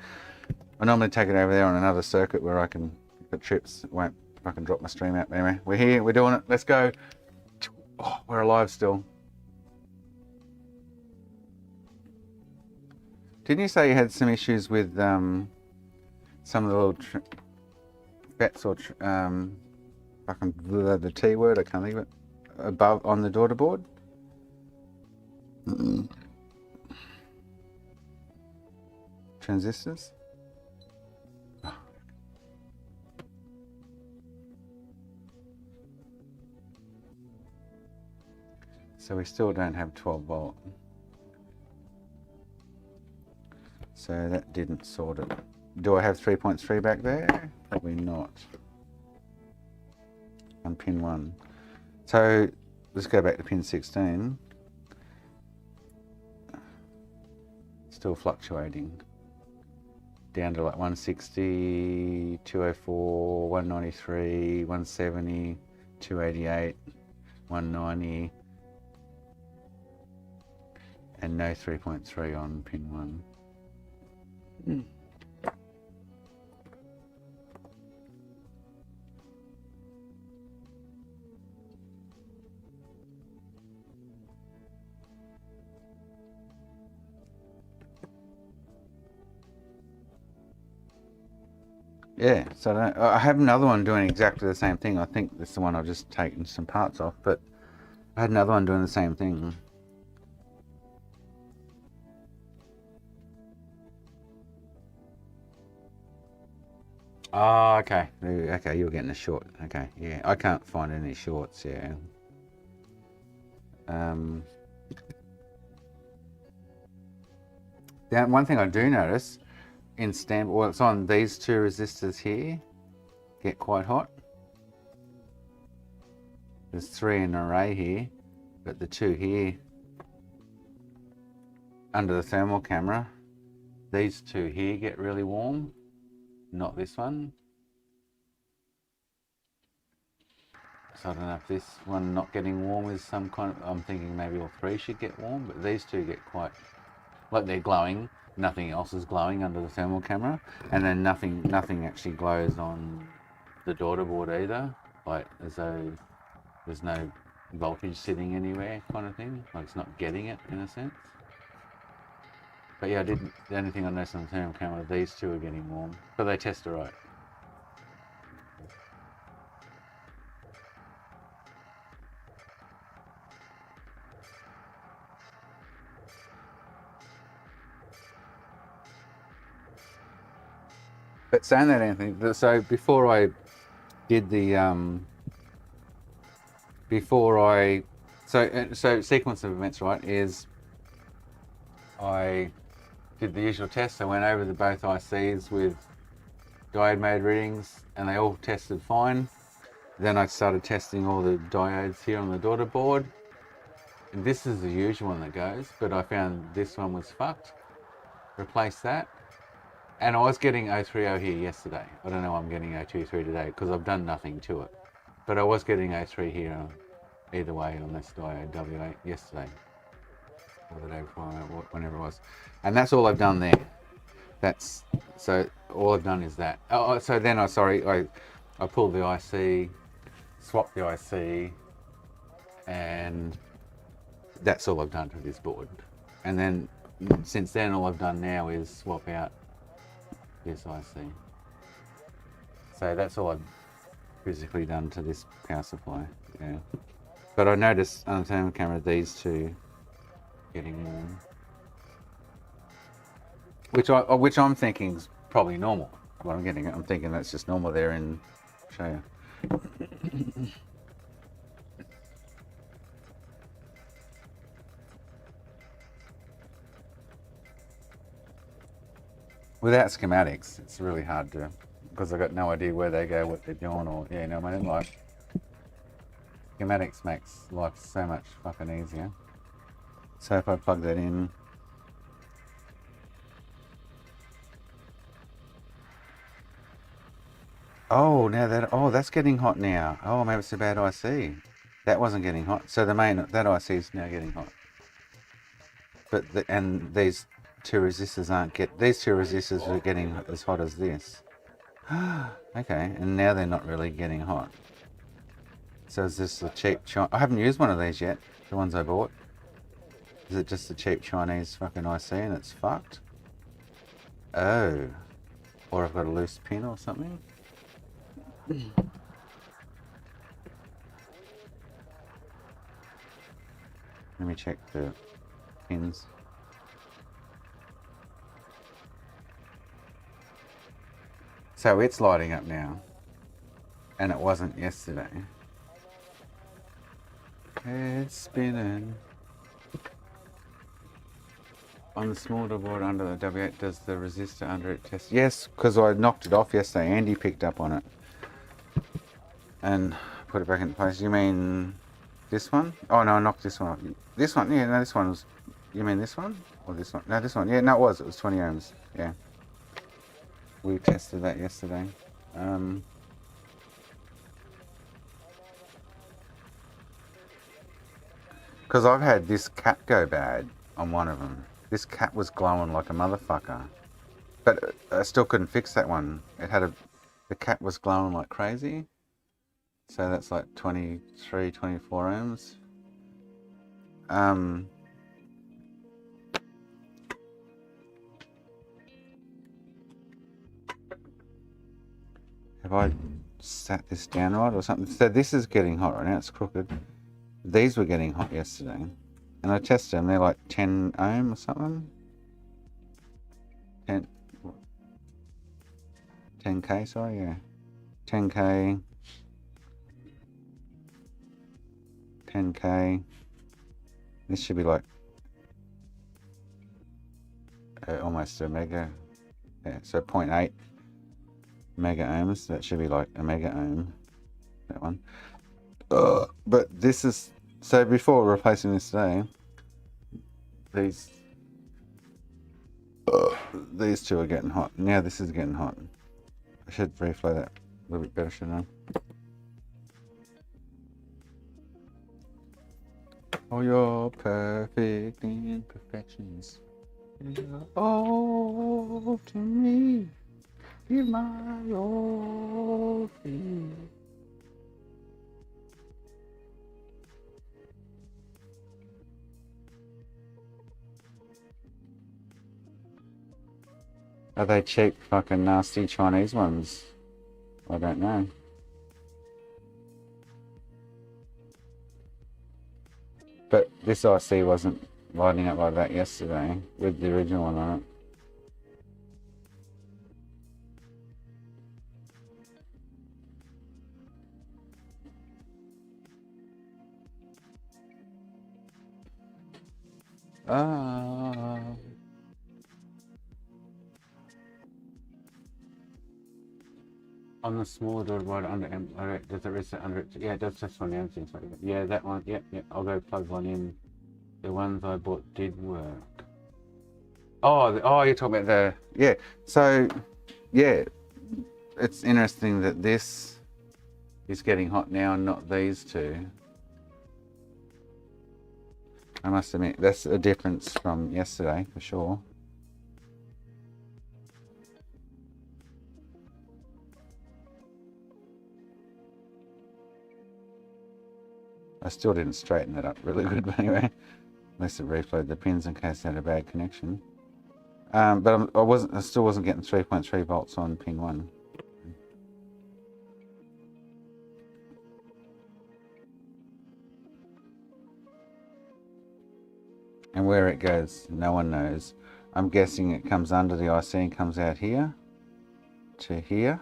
I normally take it over there on another circuit where I can, if it trips, it won't fucking drop my stream out. But anyway, we're here, we're doing it, let's go. Oh, we're alive still. Didn't you say you had some issues with some of the little bets or fucking the T word, I can't think of it, above on the daughter board? Transistors? So we still don't have 12 volt. So that didn't sort it. Do I have 3.3 back there? Probably not. On pin 1. So let's go back to pin 16. Still fluctuating. Down to like 160, 204, 193, 170, 288, 190. And no 3.3 on pin 1. Yeah, so I have another one doing exactly the same thing. I think this is the one I've just taken some parts off, but I had another one doing the same thing. Oh, okay. Okay, you're getting a short. Okay, yeah. I can't find any shorts, yeah. The one thing I do notice in well, it's on these two resistors here, get quite hot. There's 3 in an array here, but the 2 here under the thermal camera, these 2 here get really warm, not this one. So I don't know if this one not getting warm is some kind of, I'm thinking maybe all 3 should get warm, but these 2 get quite, like they're glowing, nothing else is glowing under the thermal camera, and then nothing actually glows on the daughter board either, like as though there's no voltage sitting anywhere kind of thing, like it's not getting it in a sense. But yeah, the only thing I noticed on the thermal camera, these 2 are getting warm, but they test it right. But saying that, Anthony, so before I did the, so sequence of events, right, is I did the usual tests. I went over the both ICs with diode mode readings and they all tested fine. Then I started testing all the diodes here on the daughter board. And this is the usual one that goes, but I found this one was fucked. Replaced that. And I was getting 030 here yesterday. I don't know why I'm getting 023 today because I've done nothing to it. But I was getting 03 here either way on this diode W8 yesterday. Or the day before, whenever it was. And that's all I've done there. So all I've done is that. So then I pulled the IC, swapped the IC, and that's all I've done to this board. And then since then, all I've done now is swap out this IC. So that's all I've physically done to this power supply. Yeah. But I noticed on the thermal camera these two getting warm, which I'm thinking is probably normal. What I'm thinking that's just normal there in Australia. Without schematics, it's really hard to, because I've got no idea where they go, what they're doing, or you know what I mean. Like schematics makes life so much fucking easier. So if I plug that in. Oh, that's getting hot now. Oh, maybe it's a bad IC. That wasn't getting hot. So that IC is now getting hot. But these two resistors these two resistors are getting as hot as this. Okay, and now they're not really getting hot. So is this a cheap I haven't used one of these yet, the ones I bought. Is it just a cheap Chinese fucking IC and it's fucked? Oh. Or I've got a loose pin or something? Let me check the pins. So it's lighting up now, and it wasn't yesterday. It's spinning. On the smaller board under the W8, does the resistor under it test? Yes, because I knocked it off yesterday. Andy picked up on it and put it back into place. You mean this one? Oh no, I knocked this one off. This one, yeah, no, this one was. You mean this one or this one? No, this one. Yeah, no, it was 20 ohms. Yeah, we tested that yesterday. Because I've had this cat go bad on one of them. This cat was glowing like a motherfucker, but I still couldn't fix that one. The cat was glowing like crazy. So that's like 23, 24 ohms. Have I sat this down right or something? So this is getting hot right now. It's crooked. These were getting hot yesterday. And I tested them. They're like 10 ohm or something. 10K, sorry, yeah. 10K. 10K. This should be like almost a mega. Yeah, so 0.8 mega ohms. That should be like a mega ohm. That one. But this is so before replacing this today. These two are getting hot. Now this is getting hot. I should reflow that a little bit better, shouldn't I? Oh, your perfect imperfections. All to me. Give my all to you. Are they cheap, fucking nasty Chinese ones? I don't know. But this IC wasn't lighting up like that yesterday with the original one on it. On the smaller door right under does it reset under it? Yeah, it does test on the empty. Yeah, that one. Yep. I'll go plug one in. The ones I bought did work. Oh, you're talking about the yeah. So, yeah, it's interesting that this is getting hot now and not these two. I must admit, that's a difference from yesterday for sure. I still didn't straighten that up really good, but anyway. Unless it reflowed the pins in case it had a bad connection. But I still wasn't getting 3.3 volts on pin 1. And where it goes, no one knows. I'm guessing it comes under the IC and comes out here to here.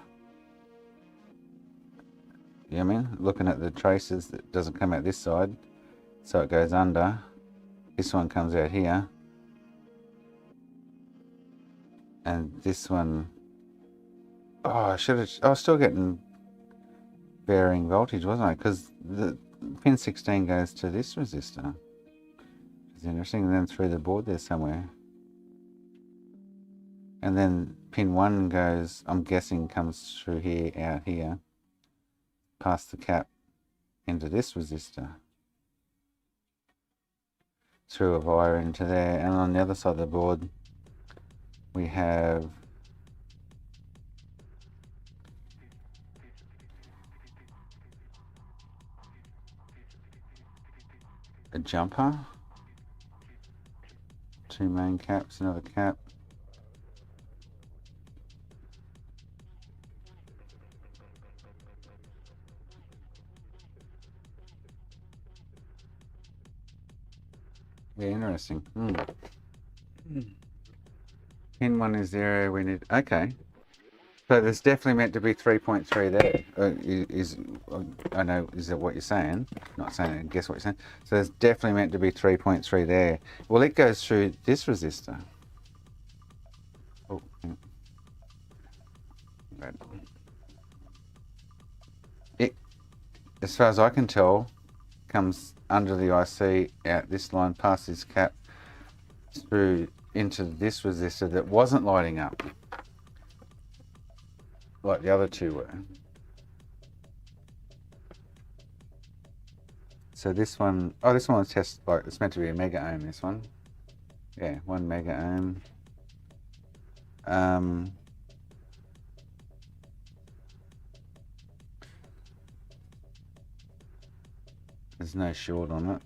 You know what I mean? Looking at the traces, it doesn't come out this side, so it goes under. This one comes out here. And this one, oh, I was still getting varying voltage, wasn't I? Because the pin 16 goes to this resistor. It's interesting. And then through the board there somewhere. And then pin 1 goes, I'm guessing, comes through here, out here, past the cap into this resistor. Through a wire into there. And on the other side of the board, we have a jumper, 2 main caps, another cap. Yeah, interesting. Pin 1 is 0, we need, okay. So there's definitely meant to be 3.3 there. I know, is that what you're saying? Not saying, I guess what you're saying. So there's definitely meant to be 3.3 there. Well, it goes through this resistor. Oh, yeah. It, as far as I can tell, comes under the IC, out this line, past this cap, through into this resistor that wasn't lighting up like the other two were. So this one, oh, this one was test, like, it's meant to be a mega ohm, this one. Yeah, 1 mega ohm. There's no short on it.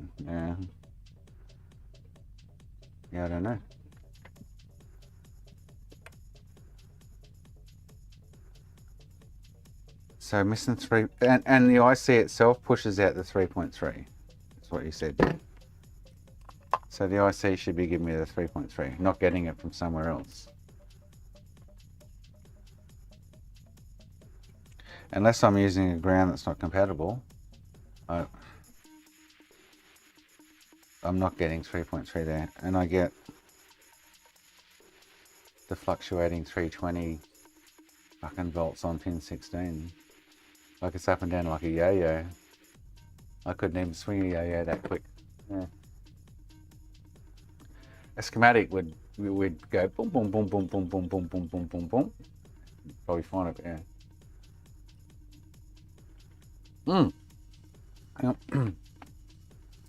Yeah, I don't know. So missing 3, and the IC itself pushes out the 3.3. That's what you said. So the IC should be giving me the 3.3, not getting it from somewhere else. Unless I'm using a ground that's not compatible, I'm not getting 3.3 there, and I get the fluctuating 320 fucking volts on pin 16. Like it's up and down like a yo-yo. I couldn't even swing a yo-yo that quick. Yeah. A schematic would go boom, boom, boom, boom, boom, boom, boom, boom, boom, boom, boom. Probably find it, yeah. Hang on.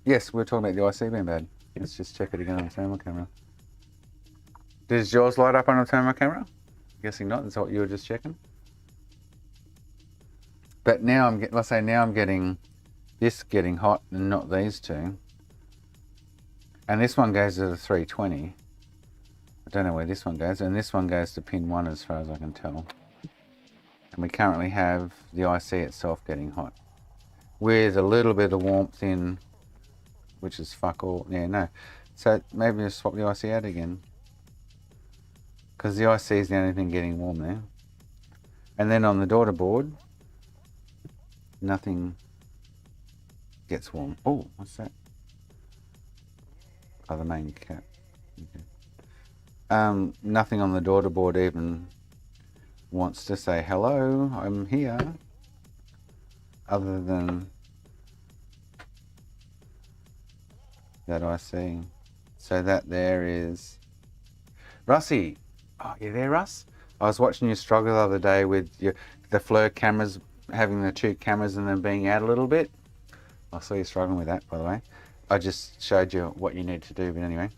Yes, we're talking about the IC being bad. Let's just check it again on the thermal camera. Does yours light up on a thermal camera? Guessing not. That's what you were just checking. But now let's say now I'm getting this getting hot and not these two. And this one goes to the 320. I don't know where this one goes. And this one goes to pin 1 as far as I can tell. And we currently have the IC itself getting hot. With a little bit of warmth in, which is fuck all. Yeah, no. So maybe I'll swap the IC out again. Because the IC is the only thing getting warm there. And then on the daughter board, nothing gets warm. Oh, what's that? Oh, the main cap. Okay. Nothing on the daughter board even wants to say hello, I'm here. Other than that IC. So that there is Russie. Oh, you there, Russ? I was watching you struggle the other day with the FLIR cameras, having the 2 cameras and them being out a little bit. I saw you struggling with that, by the way. I just showed you what you need to do, but anyway.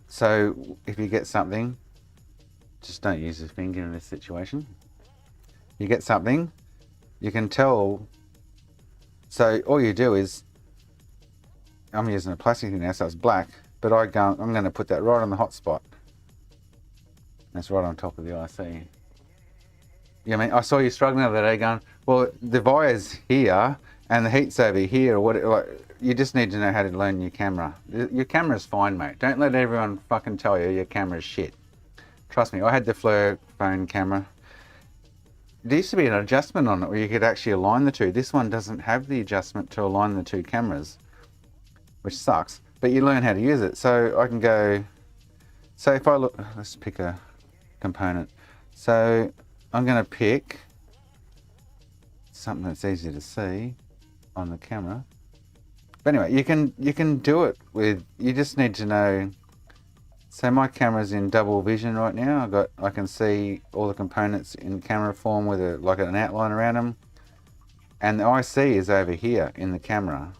So if you get something, just don't use your finger in this situation. You get something, you can tell. So all you do is I'm using a plastic thing now, so it's black. But I'm going to put that right on the hotspot. That's right on top of the IC. Yeah, I mean, I saw you struggling the other day going, well, the wire's here and the heat's over here. Or what? Like, you just need to know how to learn your camera. Your camera's fine, mate. Don't let everyone fucking tell you your camera's shit. Trust me, I had the Fleur phone camera. There used to be an adjustment on it where you could actually align the two. This one doesn't have the adjustment to align the two cameras, which sucks. But you learn how to use it. So I can go, so if I look, let's pick a component. So I'm going to pick something that's easy to see on the camera. But anyway, you can do it with, you just need to know. So my camera's in double vision right now. I can see all the components in camera form with like an outline around them. And the IC is over here in the camera,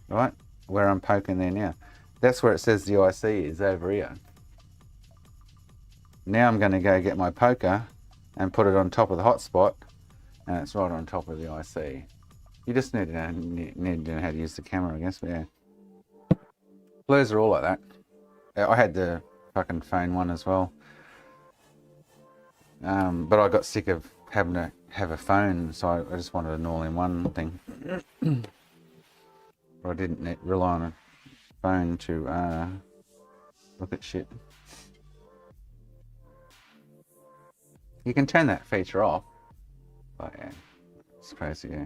right? Where I'm poking there now. That's where it says the IC is over here. Now I'm going to go get my poker and put it on top of the hotspot, and it's right on top of the IC. You just need to know how to use the camera, I guess, but yeah. Blurs are all like that. I had the fucking phone one as well. But I got sick of having to have a phone, so I just wanted an all-in-one thing. But I didn't rely on a phone to look at shit. You can turn that feature off, but yeah, it's crazy, yeah.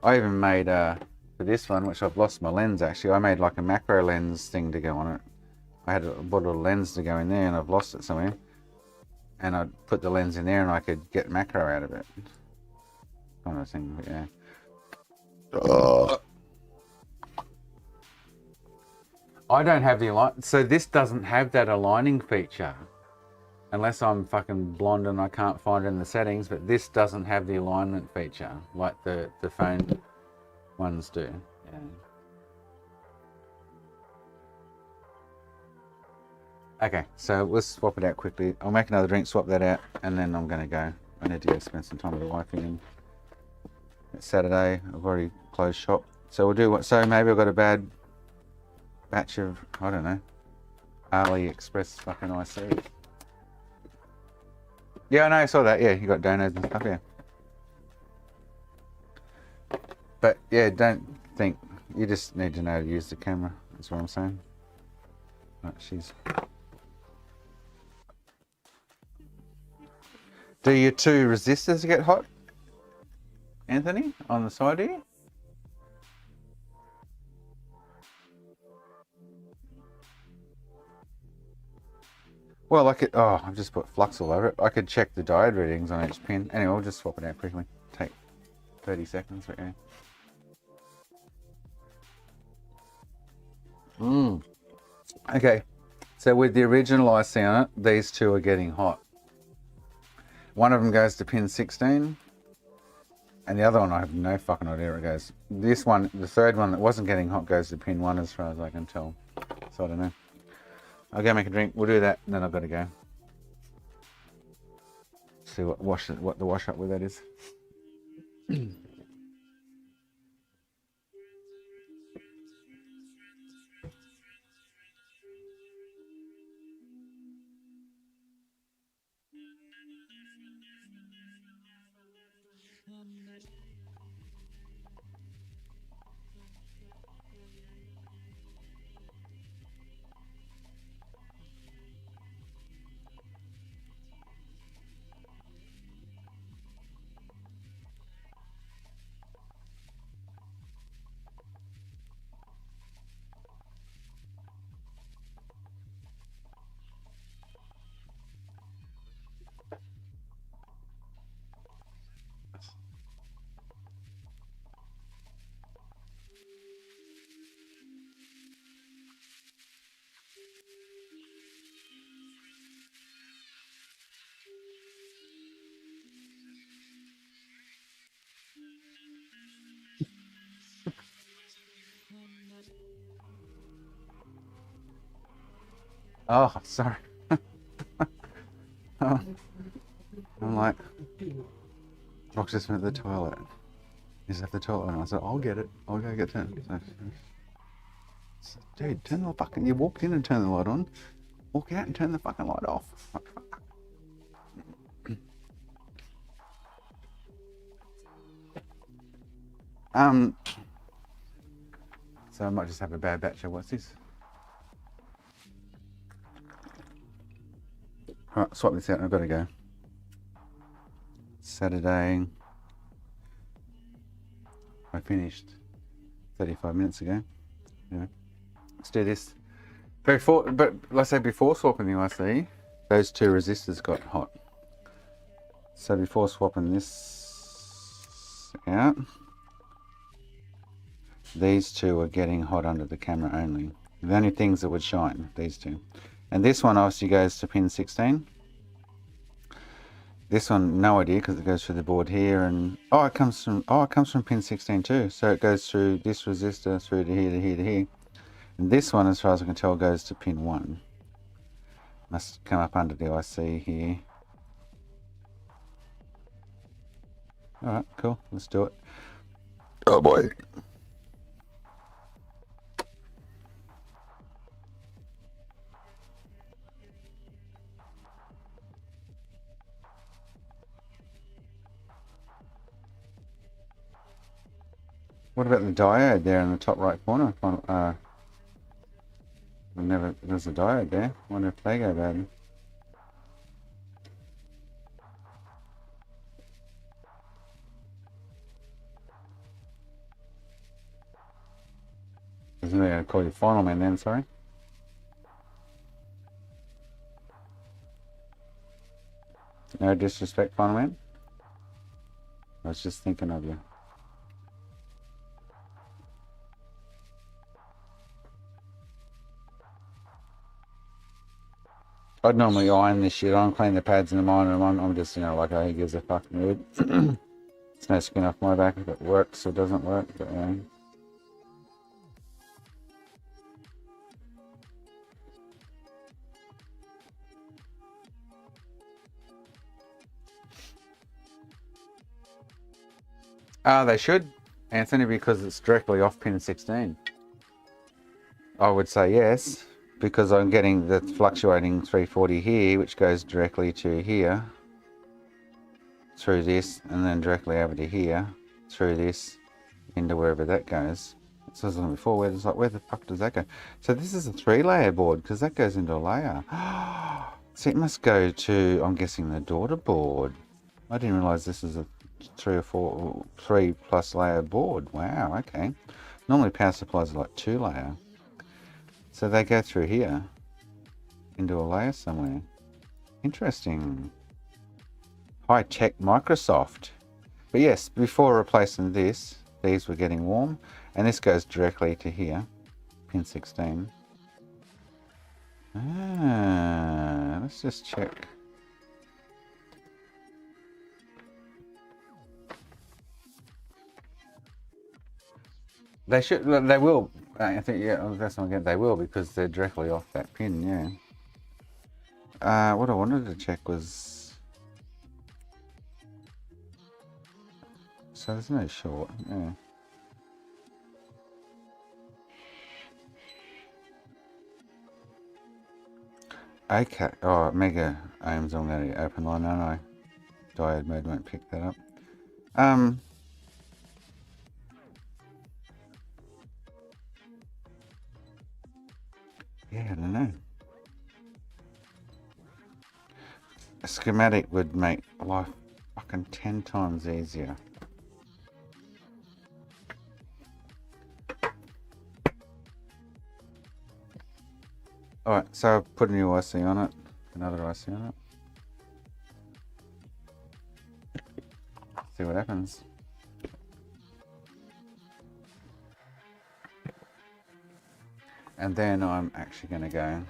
I even made, for this one, which I've lost my lens actually, I made like a macro lens thing to go on it. I bought a little lens to go in there and I've lost it somewhere. And I put the lens in there and I could get macro out of it. Kind of thing, but yeah. I don't have the align, so this doesn't have that aligning feature. Unless I'm fucking blonde and I can't find it in the settings, but this doesn't have the alignment feature like the phone ones do. Yeah. Okay, so let's swap it out quickly. I'll make another drink, swap that out, and then I'm gonna go. I need to go spend some time with the wife again. It's Saturday, I've already closed shop. So we'll do what, so maybe I've got a bad batch of, I don't know, AliExpress fucking IC. Yeah, I know, I saw that, yeah, you got donuts and stuff, yeah. But yeah, don't think, you just need to know how to use the camera, that's what I'm saying. Right, she's... Do your two resistors get hot, Anthony, on the side here? Well, I could, oh, I've just put flux all over it. I could check the diode readings on each pin. Anyway, we'll just swap it out quickly. Take 30 seconds, but yeah. Okay, so with the original IC on it, these two are getting hot. One of them goes to pin 16, and the other one I have no fucking idea where it goes. This one, the third one that wasn't getting hot, goes to pin 1 as far as I can tell. So I don't know. I'll go make a drink, we'll do that, and then I've got to go. See what the wash up with that is. Oh, sorry. Oh. I'm like, Rox just went to the toilet. He's at the toilet, and I said, I'll get it. I'll go get it. So, Dude, turn the fucking... You walked in and turned the light on. Walk out and turn the fucking light off. So I might just have a bad batch of what's this? Alright, swap this out. I've got to go. Saturday. I finished 35 minutes ago. Anyway, let's do this. But let's say before swapping the IC, those two resistors got hot. So before swapping this out, these two are getting hot under the camera only. The only things that would shine, these two. And this one obviously goes to pin 16. This one, no idea, because it goes through the board here, and it comes from pin 16 too. So it goes through this resistor through to here to here to here. And this one, as far as I can tell, goes to pin 1. Must come up under the IC here. Alright, cool, let's do it. Oh boy. What about the diode there in the top right corner? There's a diode there. I wonder if they go bad. Isn't they going to call you final man then, sorry? No disrespect, final man. I was just thinking of you. I'd normally iron this shit on, clean the pads in the mine, and I'm just, you know, like, oh, who gives a fuck, mood. There's no skin off my back if it works or doesn't work, but yeah. They should, Anthony, because it's directly off pin 16. I would say yes, because I'm getting the fluctuating 340 here, which goes directly to here, through this, and then directly over to here, through this, into wherever that goes. It says on before, where the fuck does that go? So this is a 3-layer board, because that goes into a layer. So it must go to, I'm guessing, the daughter board. I didn't realise this is a 3+ layer board. Wow, okay. Normally power supplies are like 2-layer. So they go through here into a layer somewhere. Interesting. High tech Microsoft. But yes, before replacing this, these were getting warm, and this goes directly to here, pin 16. Let's just check. They will. I think, yeah, that's not again. They will, because they're directly off that pin, yeah. What I wanted to check was, so there's no short, yeah. Okay, mega ohms on the open line, aren't I? Diode mode won't pick that up. Yeah, I don't know. A schematic would make life fucking 10 times easier. Alright, so I've put a new IC on it, another IC on it. See what happens. And then I'm actually going to go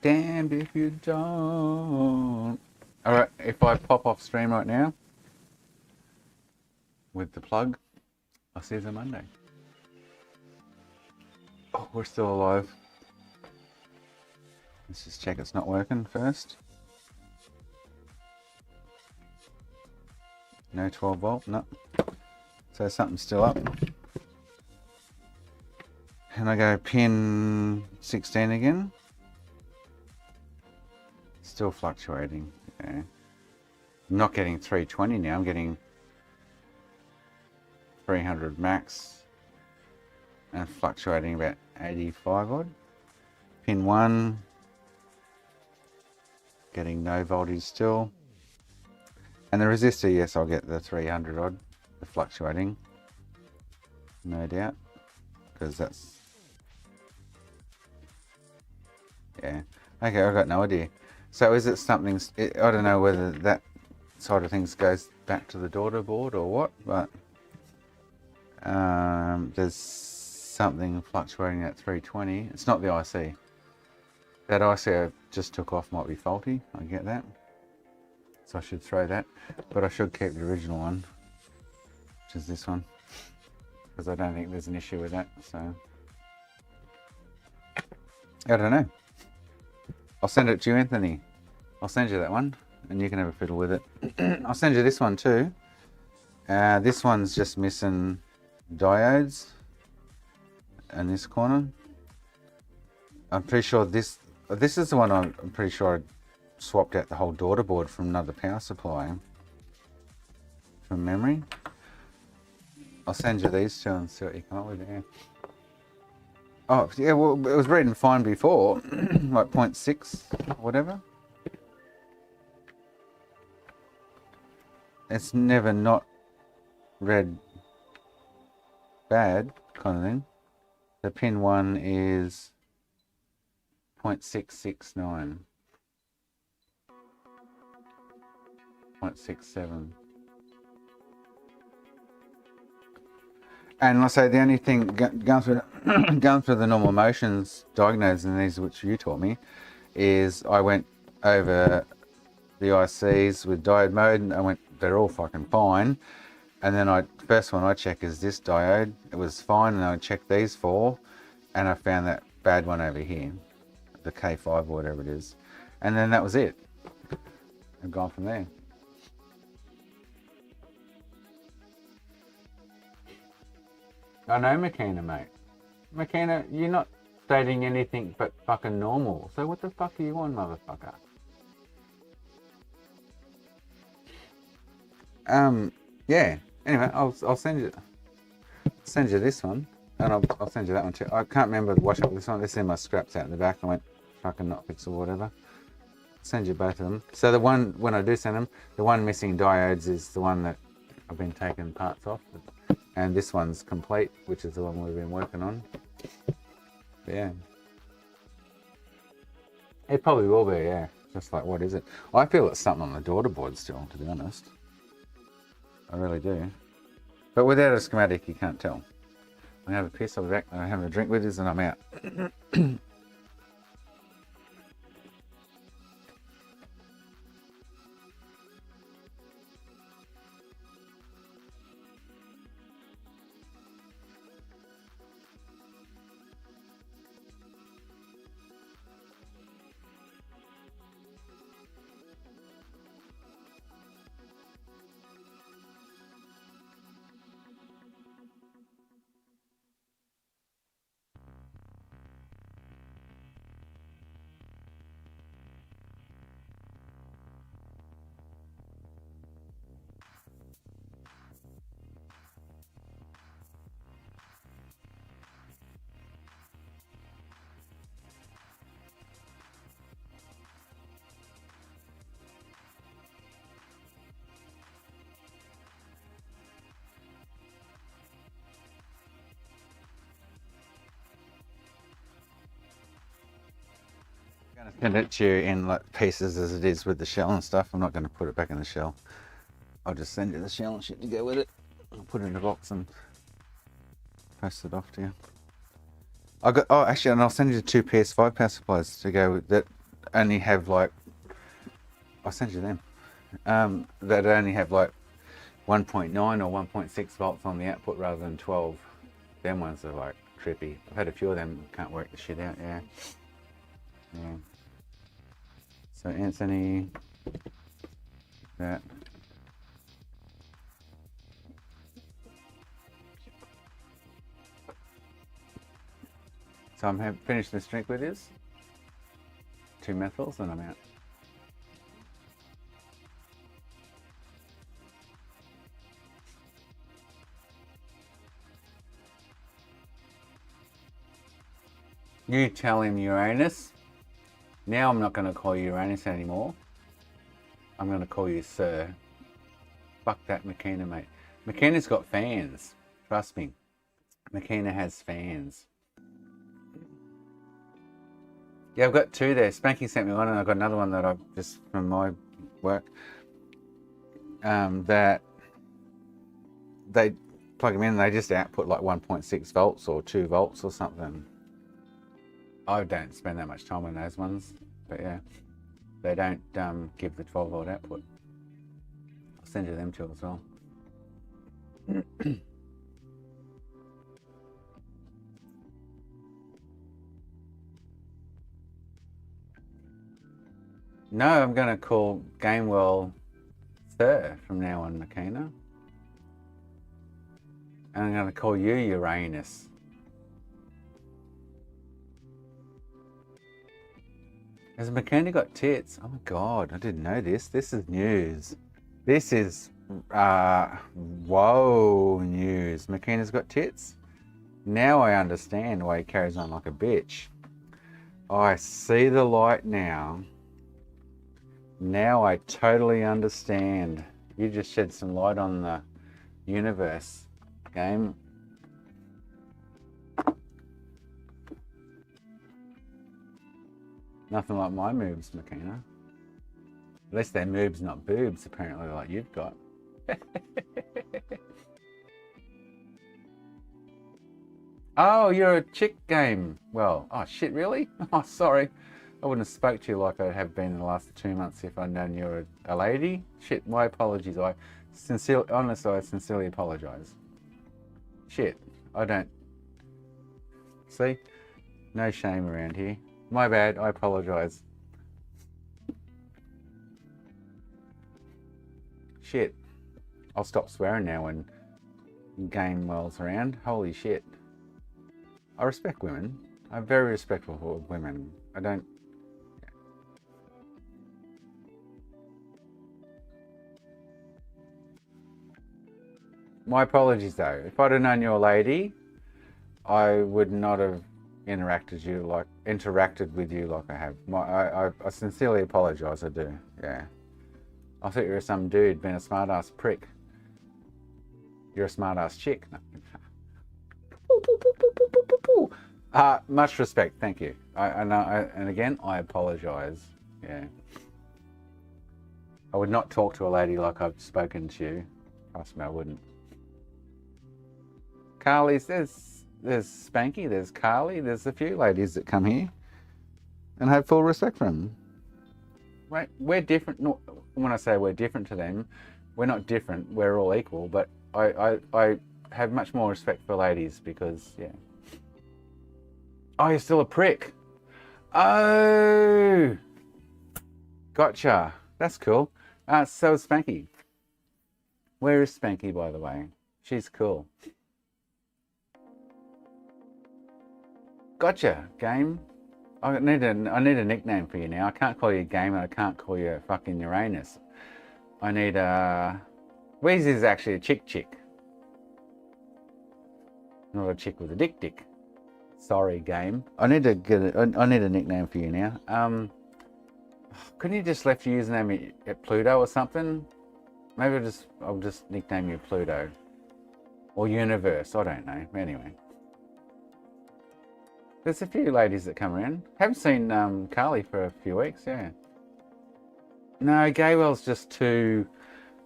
damned if you don't. Alright, if I pop off stream right now with the plug, I'll see you on Monday. Oh, we're still alive. Let's just check it's not working first. No 12 volt, no. So something's still up. And I go pin 16 again. Still fluctuating. Okay. I'm not getting 320 now, I'm getting 300 max and fluctuating about 85 odd. Pin 1, getting no voltage still. And the resistor, yes, I'll get the 300 odd, the fluctuating, no doubt, because that's, yeah. Okay, I've got no idea. So is it something, I don't know whether that side of things goes back to the daughter board or what, but there's something fluctuating at 320. It's not the IC. That IC I just took off might be faulty, I get that. So I should throw that, but I should keep the original one, which is this one, because I don't think there's an issue with that, so. I don't know. I'll send it to you, Anthony. I'll send you that one, and you can have a fiddle with it. I'll send you this one too. This one's just missing diodes in this corner. I'm pretty sure this is the one I'm pretty sure I swapped out the whole daughter board from another power supply from memory. I'll send you these two and see what you come up with there. Oh yeah, well it was reading fine before, like 0.6 or whatever. It's never not read bad kind of thing. The pin 1 is 0.669. 0.67. And let's say the only thing going through the normal motions diagnosing these, which you taught me, is I went over the ICs with diode mode and I went, they're all fucking fine. And then first one I check is this diode. It was fine, and I checked these 4 and I found that bad one over here, the K5 or whatever it is. And then that was it. I've gone from there. I know Makina, mate. Makina, you're not stating anything but fucking normal. So what the fuck are you on, motherfucker? Yeah. Anyway, I'll send you this one, and I'll send you that one too. I can't remember the wash up this one. This is in my scraps out in the back. I went fucking not fix or whatever. Send you both of them. So the one, when I do send them, the one missing diodes is the one that I've been taking parts off. And this one's complete, which is the one we've been working on. But yeah. It probably will be, yeah. Just like, what is it? I feel it's something on the daughter board still, to be honest. I really do. But without a schematic, you can't tell. I have a piss, I'll be back, I'm having a drink with this and I'm out. I'm going to send it to you in like pieces as it is with the shell and stuff. I'm not going to put it back in the shell. I'll just send you the shell and shit to go with it. I'll put it in a box and post it off to you. Actually, and I'll send you 2 PS5 power supplies to go with that only have like, I'll send you them. That only have like 1.9 or 1.6 volts on the output rather than 12. Them ones are like trippy. I've had a few of them, can't work the shit out, yeah. Yeah. So Anthony, that. So I'm finished this drink with this. 2 methyls and I'm out. You tell him Uranus. Now I'm not going to call you Uranus anymore. I'm going to call you Sir. Fuck that Makina, mate. Makina's got fans. Trust me. Makina has fans. Yeah, I've got 2 there. Spanky sent me one and I've got another one that I've just from my work. That they plug them in and they just output like 1.6 volts or 2 volts or something. I don't spend that much time on those ones, but yeah, they don't give the 12 volt output. I'll send you them too as well. No, I'm going to call Gamewell Sir from now on, Makina. And I'm going to call you Uranus. Has Makina got tits? Oh my god, I didn't know this. This is news. This is, whoa, news. Makina's got tits? Now I understand why he carries on like a bitch. I see the light now. Now I totally understand. You just shed some light on the universe, game. Nothing like my moves, Makina. At least they're moves, not boobs, apparently, like you've got. Oh, you're a chick game. Well, oh shit, really? Oh, sorry. I wouldn't have spoke to you like I have been in the last 2 months if I'd known you're a lady. Shit, my apologies. I sincerely apologise. Shit, I don't. See? No shame around here. My bad, I apologise. Shit. I'll stop swearing now when Gamewell's around. Holy shit. I respect women. I'm very respectful for women. I don't... My apologies though. If I'd have known you're a lady, I would not have interacted with you like I have. I sincerely apologise, I do. Yeah. I thought you were some dude being a smart ass prick. You're a smart ass chick. Much respect, thank you. And again, I apologise. Yeah. I would not talk to a lady like I've spoken to you. Trust me, I wouldn't. Carly's, there's Spanky, there's Carly, there's a few ladies that come here and have full respect for them. Right, we're different. No, when I say we're different to them, we're not different. We're all equal. But I have much more respect for ladies because, yeah. Oh, you're still a prick. Oh, gotcha. That's cool. So is Spanky. Where is Spanky, by the way? She's cool. Gotcha, game. I need a nickname for you now. I can't call you Game and I can't call you fucking Uranus. I need a... Wheezy's actually a chick. Not a chick with a dick. Sorry, Game. I need a nickname for you now. Couldn't you just left your username at Pluto or something? Maybe I'll just nickname you Pluto. Or Universe, I don't know. Anyway. There's a few ladies that come around. Haven't seen Carly for a few weeks, yeah. No, Gaywell's just too,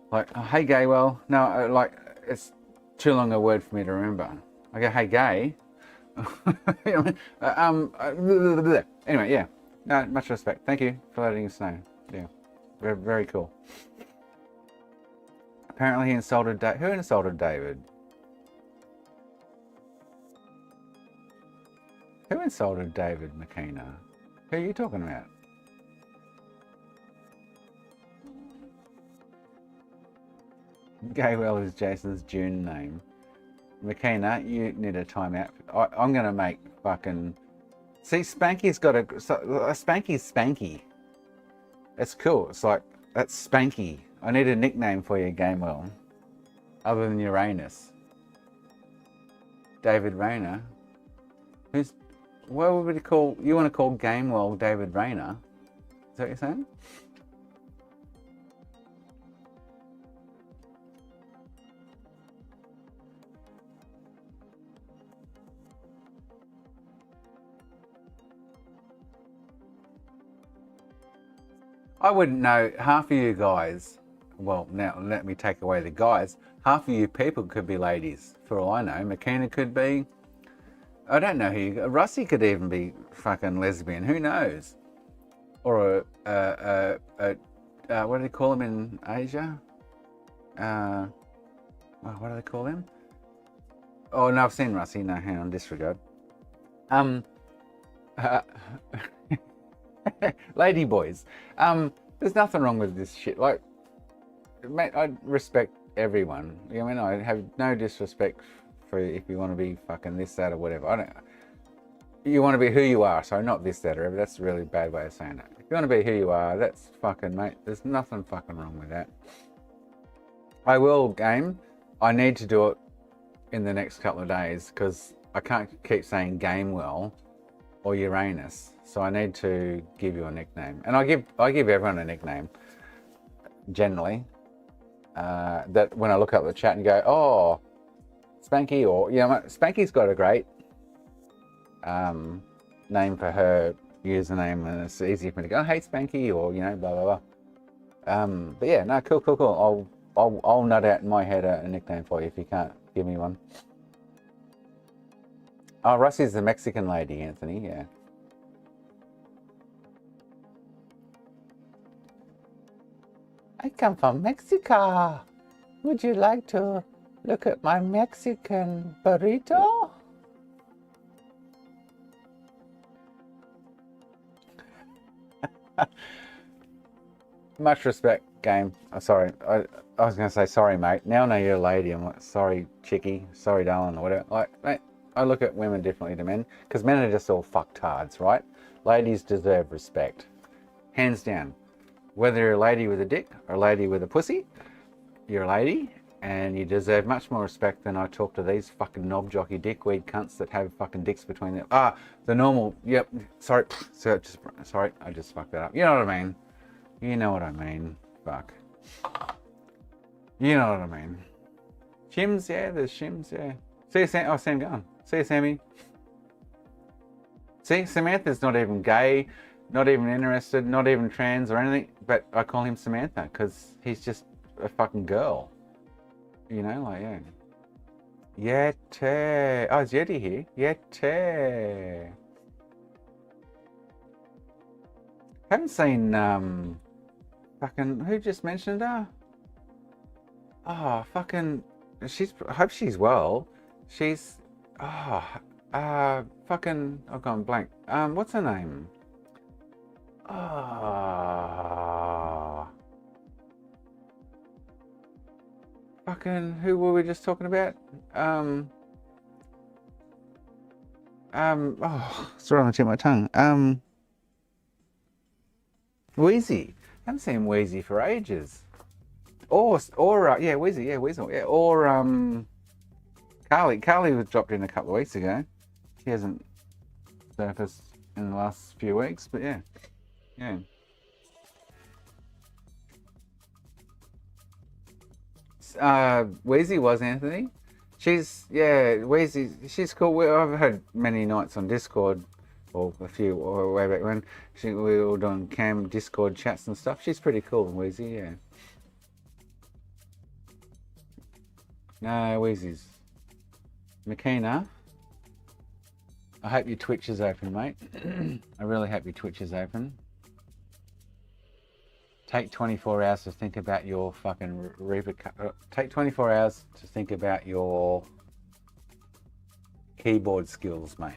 like, oh, hey Gaywell. No, like, it's too long a word for me to remember. I go, hey Gay. You know, anyway, yeah. No, much respect. Thank you for letting us know. Yeah, very, very cool. Apparently he insulted Who insulted David? Who insulted David Makina? Who are you talking about? Gaywell is Jason's June name. Makina, you need a timeout. I'm going to make fucking See, Spanky's got a Spanky's Spanky. It's cool. It's like, that's Spanky. I need a nickname for you, Gamewell. Other than Uranus. David Rayner. What would you call, you want to call Gamewell David Rayner? Is that what you're saying? I wouldn't know. Half of you guys, well, now let me take away the guys, half of you people could be ladies, for all I know. McKenna could be, I don't know who, Russie could even be fucking lesbian, who knows? Or what do they call them in Asia? What do they call them? Oh no, I've seen Russie, no, hang on, disregard. Lady boys. There's nothing wrong with this shit. Like, mate, I respect everyone. You know what I mean? I have no disrespect for if you want to be fucking this, that, or whatever. I don't. You want to be who you are, so not this, that, or whatever. That's a really bad way of saying it. If you want to be who you are, that's fucking, mate. There's nothing fucking wrong with that. I will game. I need to do it in the next couple of days because I can't keep saying Gamewell or Uranus. So I need to give you a nickname, and I give everyone a nickname. Generally, that when I look up the chat and go, oh, Spanky, or Spanky's got a great name for her username, and it's easy for me to go, oh, hey Spanky, or blah blah blah. But yeah, no, cool. I'll nut out in my head a nickname for you if you can't give me one. Oh, Russie's the Mexican lady, Anthony. Yeah. I come from Mexico. Would you like to look at my Mexican burrito? Much respect, game. Oh, sorry. I was going to say sorry, mate. Now I know you're a lady. I'm like, sorry, chickie. Sorry, darling, or whatever. Like, mate, I look at women differently to men because men are just all fucktards, right? Ladies deserve respect. Hands down. Whether you're a lady with a dick or a lady with a pussy, you're a lady and you deserve much more respect than I talk to these fucking knob jockey dickweed cunts that have fucking dicks between them. The normal, yep, sorry, I just fucked that up. You know what I mean? You know what I mean. Fuck. You know what I mean. Shims, yeah, there's shims, yeah. See you, Sam. Oh, Sam gone. See you, Sammy. See, Samantha's not even gay. Not even interested, not even trans or anything, but I call him Samantha because he's just a fucking girl. Like, yeah. Yeti. Oh, is Yeti here? Yeti. Haven't seen, fucking, who just mentioned her? Oh, fucking, I hope she's well. She's, fucking, I've gone blank. What's her name? Fucking, who were we just talking about? It's right on the tip of my tongue. Wheezy. I haven't seen Wheezy for ages. Yeah, Wheezy, yeah, Weasel, yeah. Or, Carly. Carly was dropped in a couple of weeks ago. She hasn't surfaced in the last few weeks, but yeah. Yeah. Wheezy was Anthony. Wheezy, she's cool. I've had many nights on Discord, or a few, or way back when. We were all doing cam Discord chats and stuff. She's pretty cool, Wheezy, yeah. No, Wheezy's. McKenna. I hope your Twitch is open, mate. I really hope your Twitch is open. Take 24 hours to think about your fucking take 24 hours to think about your keyboard skills, mate.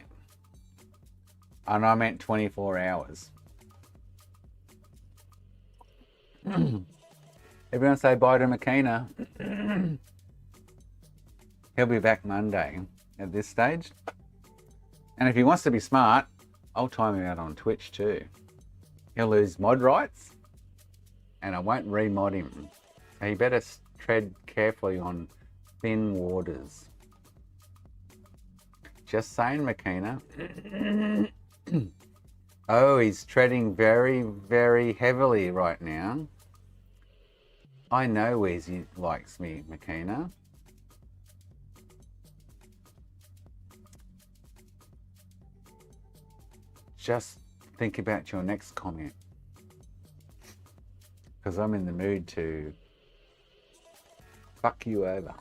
And I meant 24 hours. Everyone say bye to McKenna. He'll be back Monday at this stage. And if he wants to be smart, I'll time him out on Twitch too. He'll lose mod rights, and I won't remod him. So you better tread carefully on thin waters. Just saying, Makina. Oh, he's treading very, very heavily right now. I know Weezy likes me, Makina. Just think about your next comment. Because I'm in the mood to fuck you over.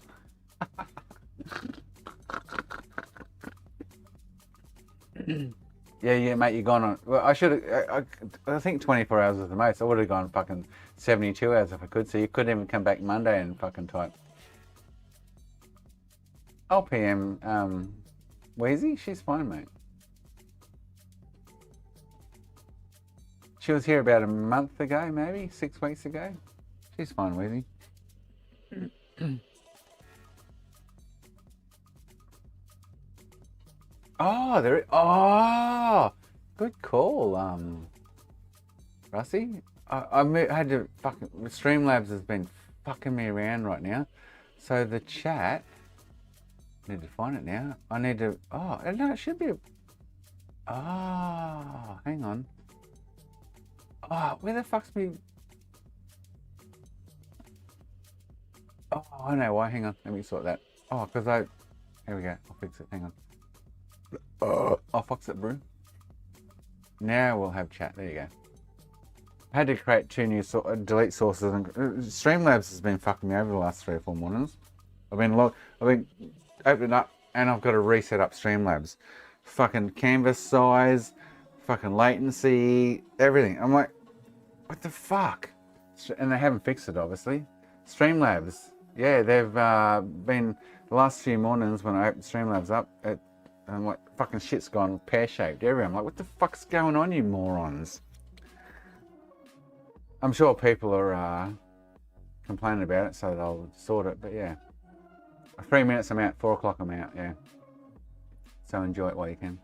Yeah, mate, you're gone on. Well, I should have. I think 24 hours was the most. I would have gone fucking 72 hours if I could. So you couldn't even come back Monday and fucking type. I'll PM Wheezy. She's fine, mate. She was here about a month ago, maybe 6 weeks ago. She's fine, Wheezy. Oh, there. Oh, good call, Russie. I had to fucking. Streamlabs has been fucking me around right now. So the chat. Need to find it now. I need to. Oh no, it should be. Oh, hang on. Oh, where the fuck's me? Oh, I know why. Hang on. Let me sort that. Oh, because I. Here we go. I'll fix it. Hang on. I'll fix it, bro. Now we'll have chat. There you go. I had to create 2 new delete sources, and Streamlabs has been fucking me over the last 3 or 4 mornings. I've been opening up, and I've got to reset up Streamlabs. Fucking canvas size, fucking latency, everything. I'm like, what the fuck? And they haven't fixed it, obviously. Streamlabs, yeah, they've been the last few mornings when I opened Streamlabs up. I'm like, fucking shit's gone pear-shaped everywhere. I'm like, what the fuck's going on, you morons? I'm sure people are complaining about it, so they'll sort it. But yeah, 3 minutes I'm out, 4 o'clock I'm out. Yeah, so enjoy it while you can.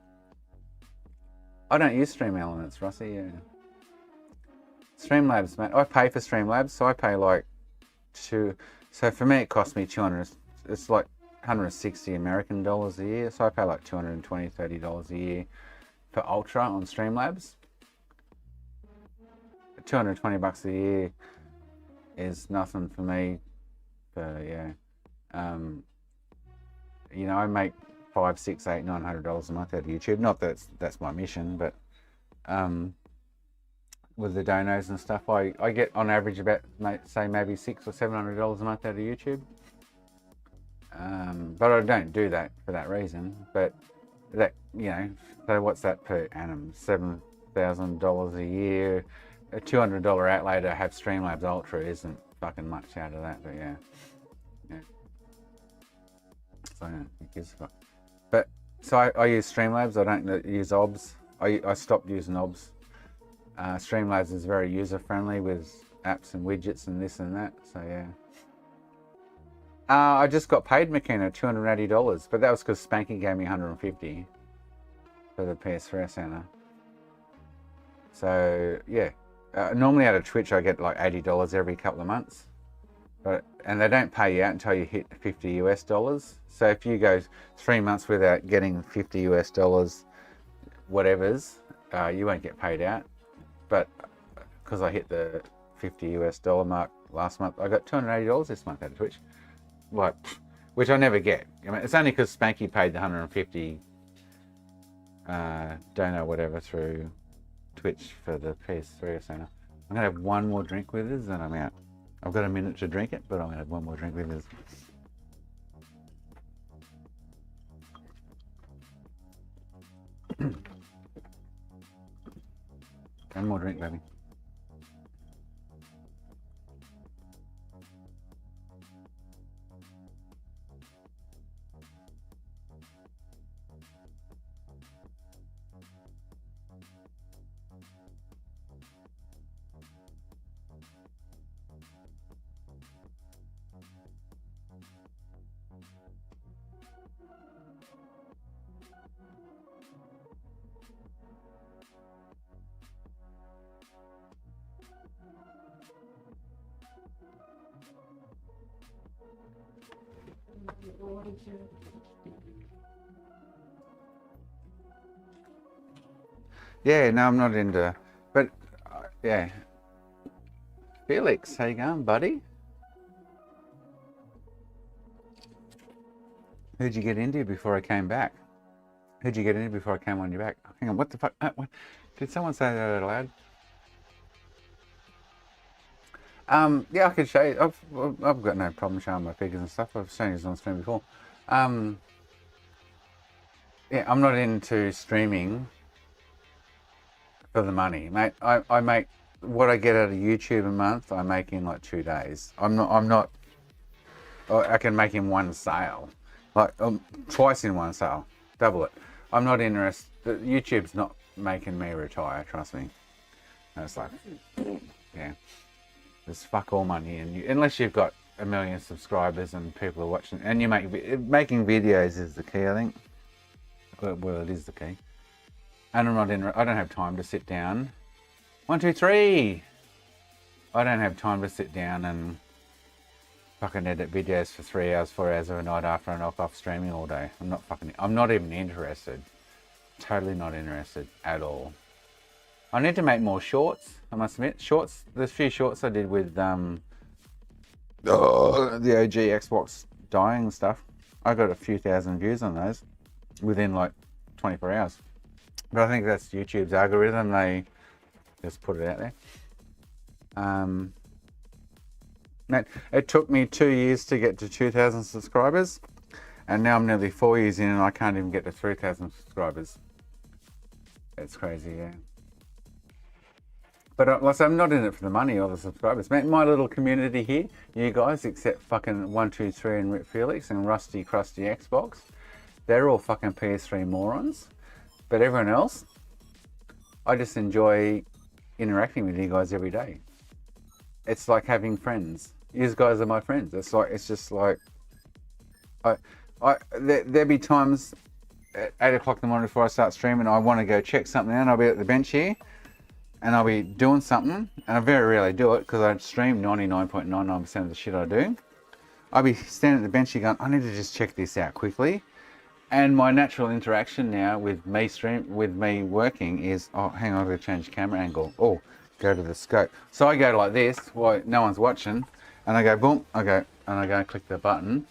I don't use Stream Elements, Russie. Yeah, Streamlabs, mate. I pay for Streamlabs, so I pay like so for me it costs me 200. It's like 160 American dollars a year, so I pay like $220, $30 a year for Ultra on Streamlabs. 220 bucks a year is nothing for me. But yeah, you know, I make $500, $600, $800, $900 a month out of YouTube. Not that that's my mission, but with the donos and stuff, I get on average about say maybe $600 or $700 a month out of YouTube. But I don't do that for that reason. But that, you know, so what's that per annum? $7,000 a year. A $200 outlay to have Streamlabs Ultra isn't fucking much out of that, but yeah. So yeah, it gives a fuck. But so I use Streamlabs. I don't use OBS. I stopped using OBS. Streamlabs is very user friendly with apps and widgets and this and that. So yeah. I just got paid McKenna $280, but that was because Spanky gave me $150 for the PS3 Center. So yeah. Normally out of Twitch I get like $80 every couple of months, and they don't pay you out until you hit $50 US. So if you go 3 months without getting $50 US, whatever's, you won't get paid out. But because I hit the $50 US mark last month, I got $280 this month out of Twitch, like, which I never get. I mean, it's only because Spanky paid the $150 dono whatever through Twitch for the PS3 Center. I'm gonna have one more drink with us and I'm out. I've got a minute to drink it, but I'm gonna have one more drink with us. One more drink, baby. Yeah, no, I'm not into, but yeah. Felix, how you going, buddy? Who'd you get into before I came back? Who'd you get into before I came on your back? Hang on, what the fuck? What? Did someone say that out loud? Yeah, I can show you. I've got no problem showing my figures and stuff. I've shown you on stream before. Yeah, I'm not into streaming for the money, mate. I make what I get out of YouTube a month. I make in like 2 days. I'm not. I can make in one sale, like twice in one sale, double it. I'm not interested. YouTube's not making me retire. Trust me. And it's like, yeah. There's fuck all money in you, unless you've got 1 million subscribers and people are watching. And you making videos is the key, I think. Well, it is the key. And I don't have time to sit down. 1, 2, 3. I don't have time to sit down and fucking edit videos for 3 hours, 4 hours of a night after I knock off streaming all day. I'm not even interested. Totally not interested at all. I need to make more shorts, I must admit. Shorts, there's a few shorts I did with the OG Xbox dying and stuff. I got a few thousand views on those within like 24 hours. But I think that's YouTube's algorithm. They just put it out there. It took me 2 years to get to 2,000 subscribers. And now I'm nearly 4 years in and I can't even get to 3,000 subscribers. It's crazy, yeah. But I'm not in it for the money or the subscribers. My little community here, you guys, except fucking 1, 2, 3 and Rip Felix and Rusty Crusty Xbox, they're all fucking PS3 morons. But everyone else, I just enjoy interacting with you guys every day. It's like having friends. You guys are my friends. It's just like, there'll be times at 8 o'clock in the morning before I start streaming, I want to go check something out. I'll be at the bench here. And I'll be doing something, and I very rarely do it because I stream 99.99% of the shit I do. I'll be standing at the bench here going, I need to just check this out quickly. And my natural interaction now with me working is, oh, hang on, I'm going to change camera angle. Oh, go to the scope. So I go like this, while no one's watching, and I go boom, I go and click the button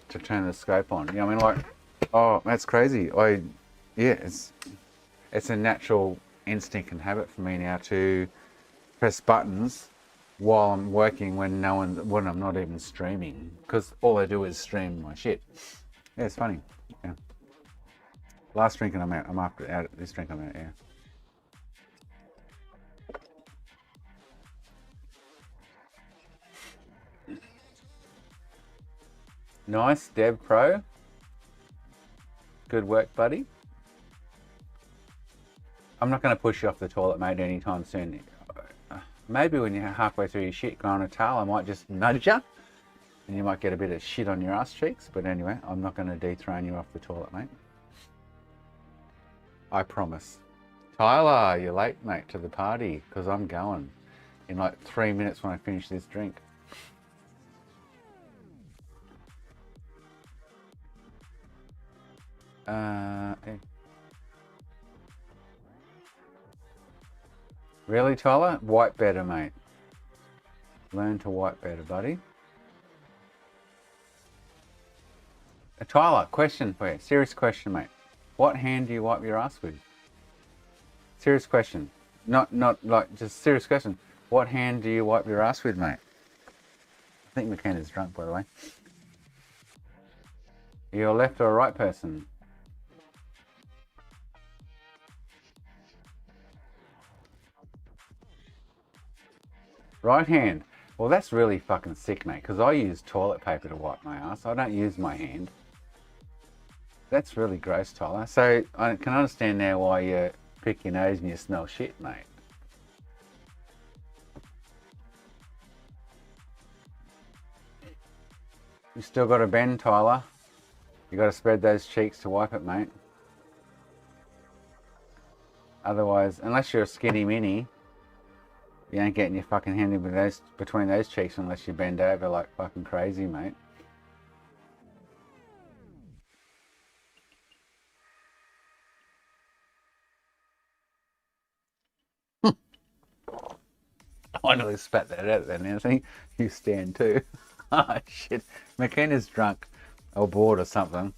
to turn the scope on. You know what I mean? Like, oh, that's crazy. It's a natural instinct and habit for me now to press buttons while I'm working when I'm not even streaming, because all I do is stream my shit. Yeah, it's funny. Yeah. Last drink and I'm out. I'm out. This drink I'm out. Yeah. Nice, Dev Pro. Good work, buddy. I'm not going to push you off the toilet, mate, anytime soon. Maybe when you're halfway through your shit going to towel, I might just nudge you. And you might get a bit of shit on your ass cheeks. But anyway, I'm not going to dethrone you off the toilet, mate. I promise. Tyler, you're late, mate, to the party. Because I'm going in like 3 minutes when I finish this drink. Yeah. Really, Tyler? Wipe better, mate. Learn to wipe better, buddy. Tyler, question for you. Serious question, mate. What hand do you wipe your ass with? Serious question. Not like, just serious question. What hand do you wipe your ass with, mate? I think McKenna's drunk, by the way. Are you a left or a right person? Right hand. Well, that's really fucking sick, mate, because I use toilet paper to wipe my ass. I don't use my hand. That's really gross, Tyler. So I can understand now why you pick your nose and you smell shit, mate. You still got to bend, Tyler. You got to spread those cheeks to wipe it, mate. Otherwise, unless you're a skinny mini, you ain't getting your fucking hand in between those cheeks unless you bend over like fucking crazy, mate. I nearly spat that out then, Anthony. You stand too. Oh, shit. McKenna's drunk or bored or something.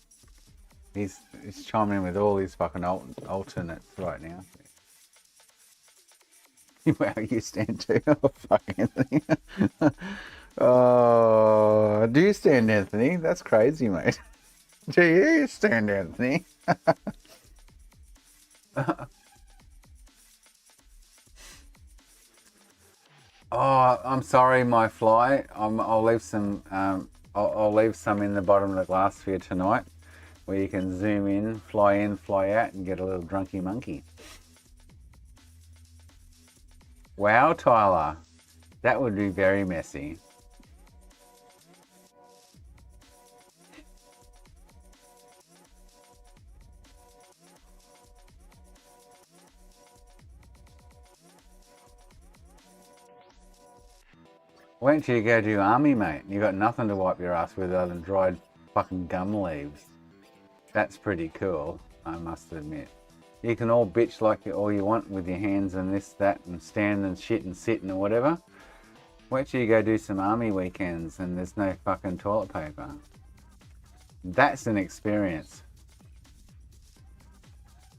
He's chiming in with all these fucking alternates right now. Wow, you stand too. Oh, fuck, Anthony. Oh, do you stand, Anthony? That's crazy, mate. Do you stand, Anthony? Oh, I'm sorry, my fly. I'll leave some. I'll leave some in the bottom of the glass for you tonight, where you can zoom in, fly out, and get a little drunky monkey. Wow, Tyler, that would be very messy. Why don't you go do army, mate? You got nothing to wipe your ass with other than dried fucking gum leaves. That's pretty cool, I must admit. You can all bitch like all you want with your hands and this, that, and stand and shit and sit and whatever. Why don't you go do some army weekends and there's no fucking toilet paper? That's an experience.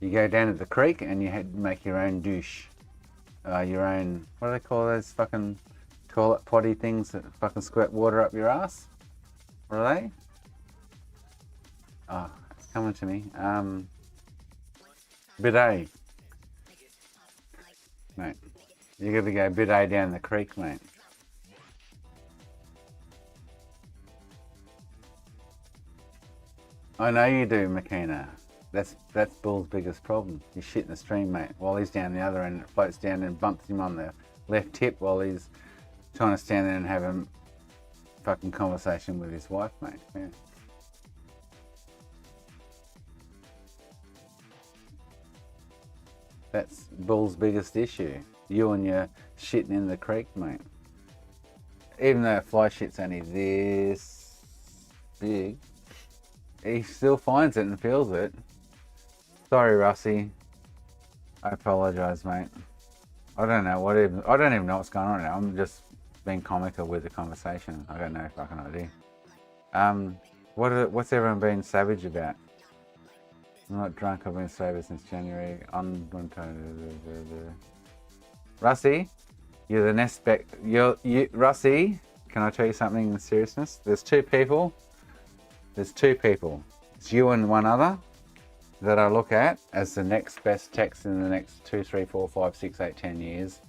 You go down to the creek and you make your own douche. Your own, what do they call those fucking toilet potty things that fucking squirt water up your ass? What are they? Oh, it's coming to me. Bidet. Mate, you got to go bidet down the creek, mate. I know you do, McKenna. That's Bull's biggest problem. You shit in the stream, mate. While he's down the other end, it floats down and bumps him on the left hip while he's trying to stand there and have a fucking conversation with his wife, mate. Yeah. That's Bull's biggest issue. You and your shitting in the creek, mate. Even though fly shit's only this big, he still finds it and feels it. Sorry, Russie. I apologise, mate. I don't even know what's going on now. I'm just being comical with the conversation. I got no fucking idea. What's everyone been savage about? I'm not drunk. I've been sober since January. Russie, you're the next Russie, can I tell you something in seriousness? There's two people. It's you and one other that I look at as the next best text in the next 2, 3, 4, 5, 6, 8, 10 years,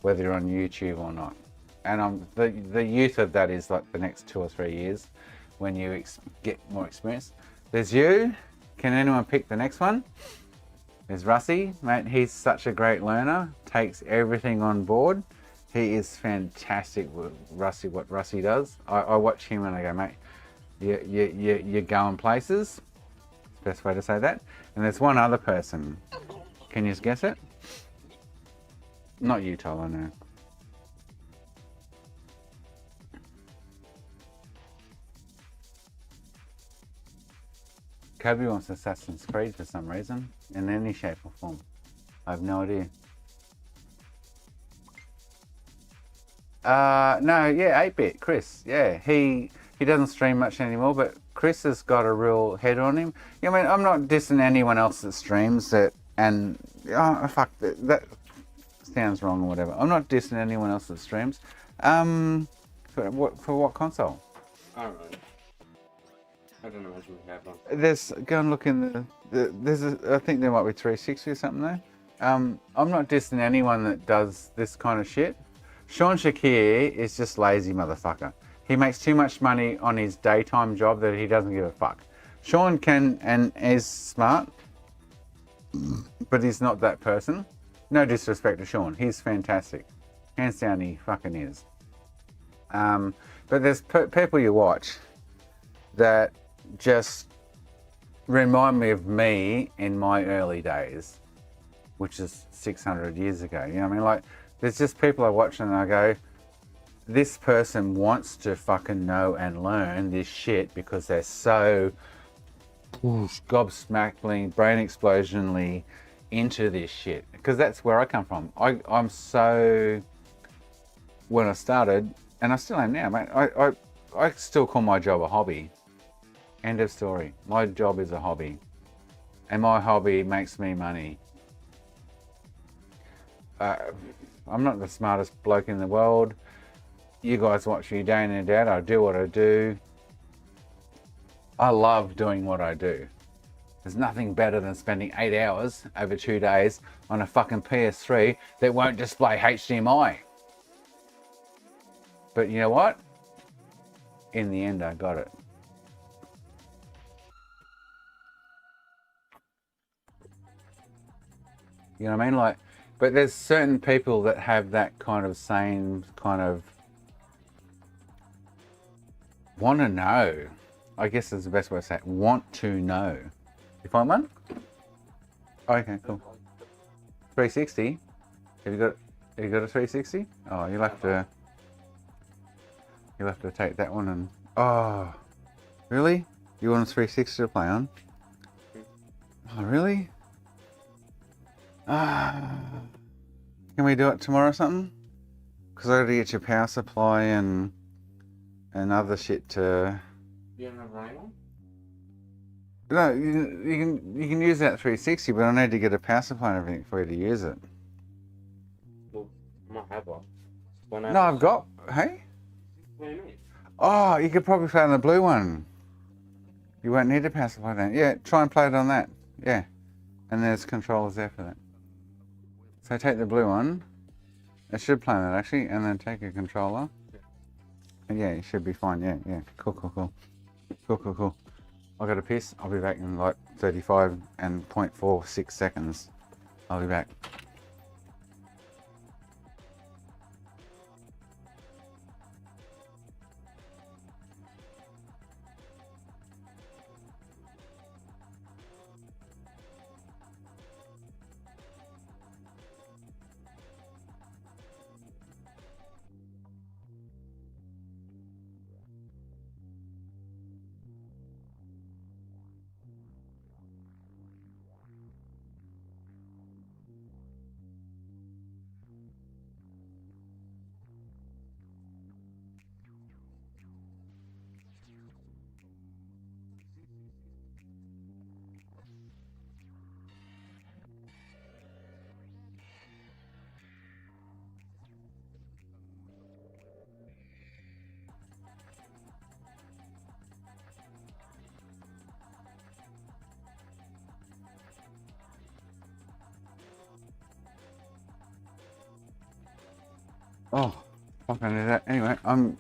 whether you're on YouTube or not. And the youth of that is like the next 2 or 3 years when you get more experience. There's you. Can anyone pick the next one? There's Russie, mate. He's such a great learner. Takes everything on board. He is fantastic with Russie. What Russie does, I watch him and I go, mate, you're going places. Best way to say that. And there's one other person. Can you guess it? Not you, Tyler, no. Kobe wants Assassin's Creed for some reason, in any shape or form. I have no idea. No, yeah, 8-bit, Chris. Yeah, he doesn't stream much anymore, but Chris has got a real head on him. I mean, I'm not dissing anyone else that streams that, and fuck that sounds wrong or whatever. I'm not dissing anyone else that streams. For what console? Alright. I don't imagine we have one. There's go and look in I think there might be 360 or something there. I'm not dissing anyone that does this kind of shit. Sean Shakir is just lazy motherfucker. He makes too much money on his daytime job that he doesn't give a fuck. Sean can and is smart, but he's not that person. No disrespect to Sean, he's fantastic. Hands down, he fucking is. But there's people you watch that just remind me of me in my early days, which is 600 years ago. You know what I mean? Like, there's just people I watch and I go, this person wants to fucking know and learn this shit because they're so gobsmackingly, brain explosionally into this shit. Because that's where I come from. I'm so when I started, and I still am now, mate. I still call my job a hobby. End of story. My job is a hobby. And my hobby makes me money. I'm not the smartest bloke in the world. You guys watch me day in and day out. I do what I do. I love doing what I do. There's nothing better than spending 8 hours over 2 days on a fucking PS3 that won't display HDMI. But you know what? In the end, I got it. You know what I mean? Like, but there's certain people that have that kind of same kind of want to know. I guess is the best way to say it. Want to know. You find one? Okay, cool. 360. Have you got a 360? Oh, you'll have to take that one and oh, really? You want a 360 to play on? Oh, really? Can we do it tomorrow or something? Because I got to get your power supply and other shit to. You don't have running one? No, you can use that 360, but I need to get a power supply and everything for you to use it. Well, I might have one. No, I've got. Hey? What do you mean? Oh, you could probably play on the blue one. You won't need a power supply then. Yeah, try and play it on that. Yeah. And there's controllers there for that. So take the blue one. It should play on that actually, and then take a controller. And yeah, you should be fine. Yeah, yeah. Cool. I got to piss. I'll be back in like 35.46 seconds. I'll be back. Oh, fuck, I knew that. Anyway, I'm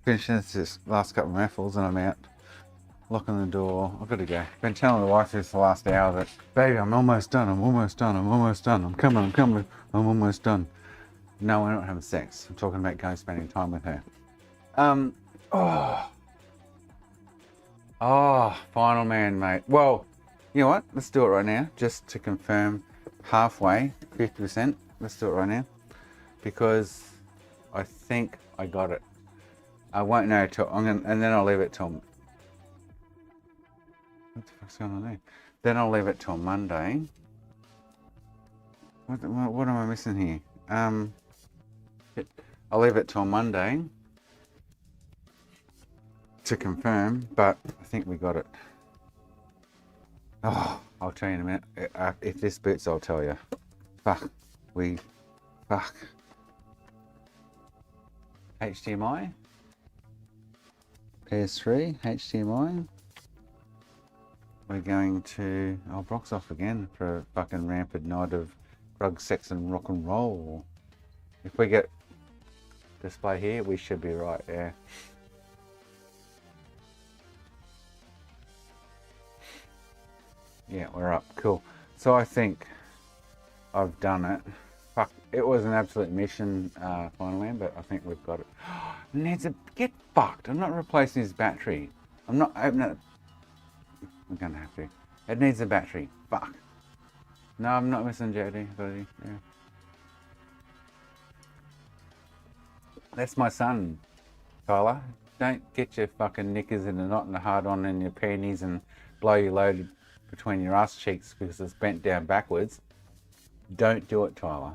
finishing this last couple of raffles and I'm out. Locking the door. I've got to go. Been telling the wife this the last hour that, baby, I'm almost done. I'm coming. I'm almost done. No, we're not having sex. I'm talking about going spending time with her. Final man, mate. Well, you know what? Let's do it right now. Just to confirm halfway, 50%. Let's do it right now. Because I think I got it. I won't know till and then I'll leave it till. What the fuck's going on there? Then I'll leave it till Monday. What am I missing here? I'll leave it till Monday to confirm, but I think we got it. Oh, I'll tell you in a minute. If this boots, I'll tell you. Fuck. HDMI. PS3, HDMI. We're going to... Oh, Brock's off again for a fucking rampant night of drugs, sex and rock and roll. If we get display here, we should be right there. Yeah, we're up. Cool. So I think I've done it. Fuck, it was an absolute mission, finally, but I think we've got it. Needs a... Get fucked. I'm not replacing his battery. I'm not opening it. I'm gonna have to. It needs a battery. Fuck. No, I'm not missing JD. Yeah. That's my son, Tyler. Don't get your fucking knickers in a knot and a hard on in your panties and blow your load between your ass cheeks because it's bent down backwards. Don't do it, Tyler.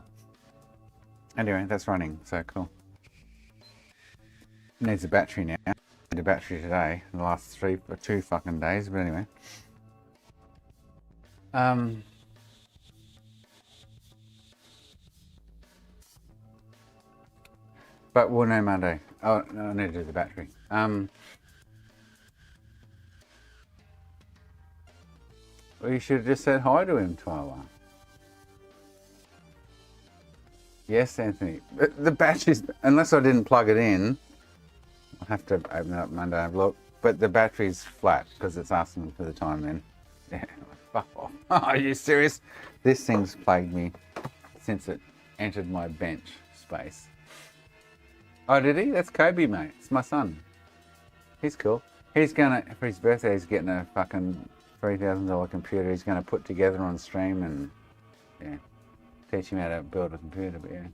Anyway, that's running, so cool. needs a battery now. I need a battery today, the last 2 fucking days, but anyway. But we'll know Monday. Oh, no, I need to do the battery. Well, you should have just said hi to him, Twyla. Yes, Anthony. The battery's, unless I didn't plug it in, I'll have to open it up Monday and have a look. But the battery's flat because it's asking for the time then. Yeah, fuck off. Are you serious? This thing's plagued me since it entered my bench space. Oh, did he? That's Kobe, mate. It's my son. He's cool. He's gonna, for his birthday, he's getting a fucking $3,000 computer. He's gonna put together on stream and, yeah, teach him how to build a computer, but yeah.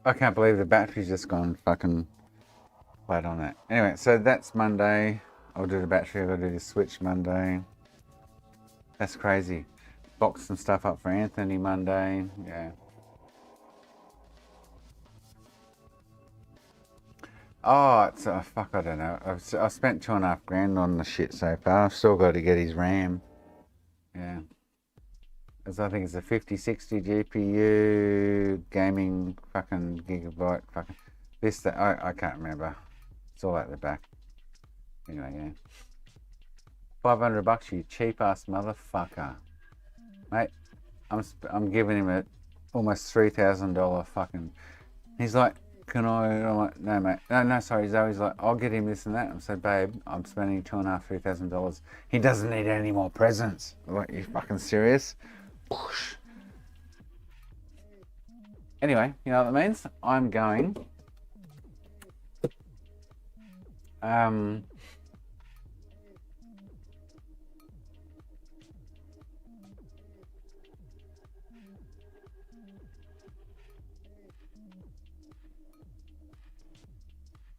I can't believe the battery's just gone fucking flat on that. Anyway, so that's Monday. I'll do the battery. I'll do the Switch Monday. That's crazy. Box some stuff up for Anthony Monday. Yeah. Oh, it's fuck. I don't know. I've spent $2,500 on the shit so far. I've still got to get his RAM. Yeah. Because I think it's a 5060 GPU gaming fucking gigabyte fucking this that I can't remember. It's all at the back. Anyway, yeah. $500, you cheap ass motherfucker, mate. I'm giving him almost $3,000 fucking. He's like, can I? I'm like, no, mate. No, sorry. Zoe's like, I'll get him this and that. I'm so, babe, I'm spending $2,500, $3,000. He doesn't need any more presents. I'm like, you fucking serious? Anyway, you know what that means? I'm going.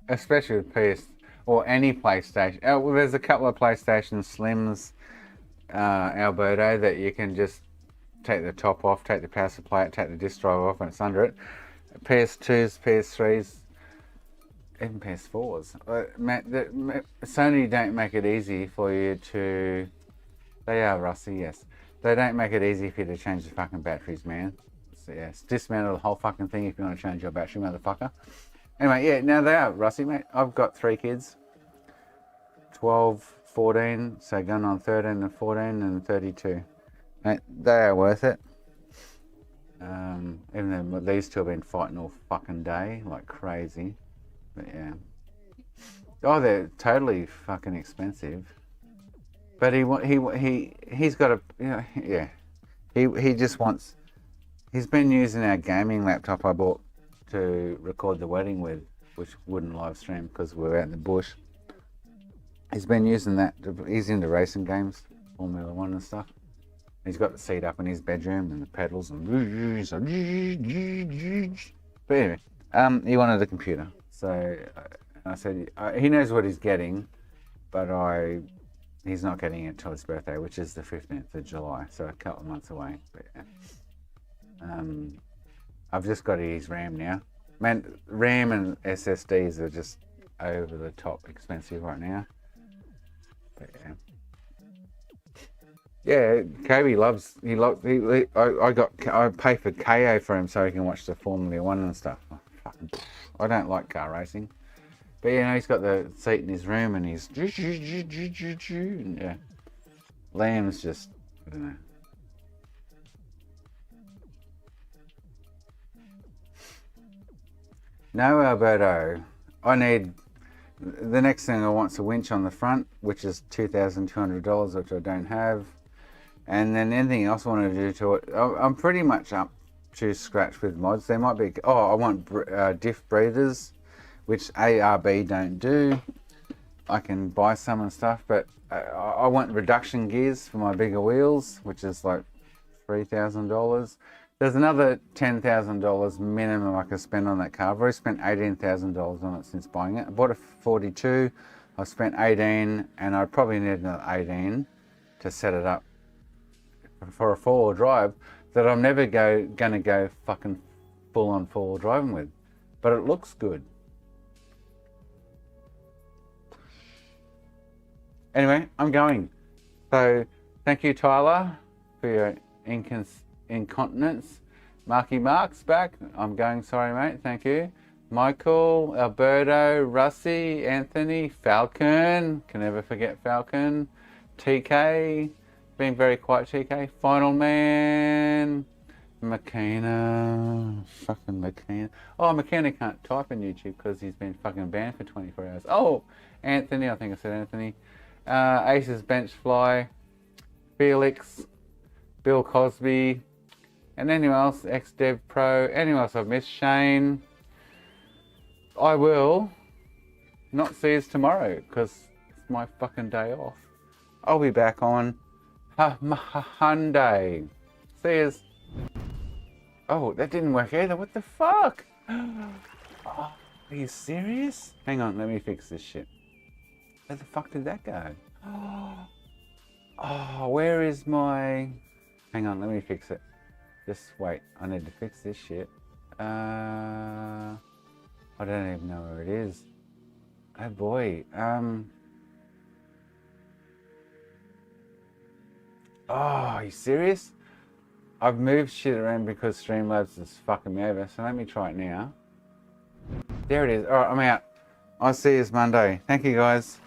Especially with PS or any PlayStation. Well, there's a couple of PlayStation Slims, Alberto, that you can just take the top off, take the power supply, take the disk drive off, and it's under it. PS2s, PS3s, even PS4s. Sony don't make it easy for you to. They are Rusty, yes. They don't make it easy for you to change the fucking batteries, man. So yes, dismantle the whole fucking thing if you want to change your battery, motherfucker. Anyway, yeah, now they are Rusty, mate. I've got 3 kids. 12, 14, so going on 13 and 14 and 32. Mate, they are worth it. Even though these two have been fighting all fucking day, like crazy. But yeah. Oh, they're totally fucking expensive. But he's got a, you know, yeah. He just wants, he's been using our gaming laptop I bought to record the wedding with, which wouldn't live stream because we're out in the bush. He's been using that. He's into racing games, Formula 1 and stuff. He's got the seat up in his bedroom and the pedals and. But anyway, he wanted a computer, so I said he knows what he's getting, but he's not getting it till his birthday, which is the 15th of July, so a couple of months away. But yeah. I've just got his RAM now. Man, RAM and SSDs are just over the top expensive right now. But yeah. Yeah, Kobe loves. I pay for KO for him so he can watch the Formula 1 and stuff. I don't like car racing, but you know he's got the seat in his room and he's yeah. Liam's just, I don't know. No, Alberto. I need the next thing. I want a winch on the front, which is $2,200, which I don't have. And then anything else I want to do to it, I'm pretty much up to scratch with mods. There might be, I want diff breathers, which ARB don't do. I can buy some and stuff, but I want reduction gears for my bigger wheels, which is like $3,000. There's another $10,000 minimum I can spend on that car. I've already spent $18,000 on it since buying it. I bought a 42, I've spent 18, and I probably need another 18 to set it up for a four-wheel drive that I'm never gonna go fucking full-on four-wheel driving with. But it looks good. Anyway, I'm going. So, thank you, Tyler, for your incontinence. Marky Mark's back. I'm going, sorry, mate. Thank you. Michael, Alberto, Russie, Anthony, Falcon. Can never forget Falcon. TK. Being very quiet, TK. Final Man. McKenna. Fucking McKenna. Oh, McKenna can't type in YouTube because he's been fucking banned for 24 hours. Oh, Anthony. I think I said Anthony. Aces Bench Fly. Felix. Bill Cosby. And anyone else, XDev Pro, anyone else I've missed, Shane. I will not see us tomorrow because it's my fucking day off. I'll be back on Hyundai. See us. Oh, that didn't work either. What the fuck? Oh, are you serious? Hang on, let me fix this shit. Where the fuck did that go? Oh, where is my... Hang on, let me fix it. Just wait, I need to fix this shit. I don't even know where it is. Oh boy. Oh, are you serious? I've moved shit around because Streamlabs is fucking me over, so let me try it now. There it is. Alright, I'm out. I'll see you Monday. Thank you guys.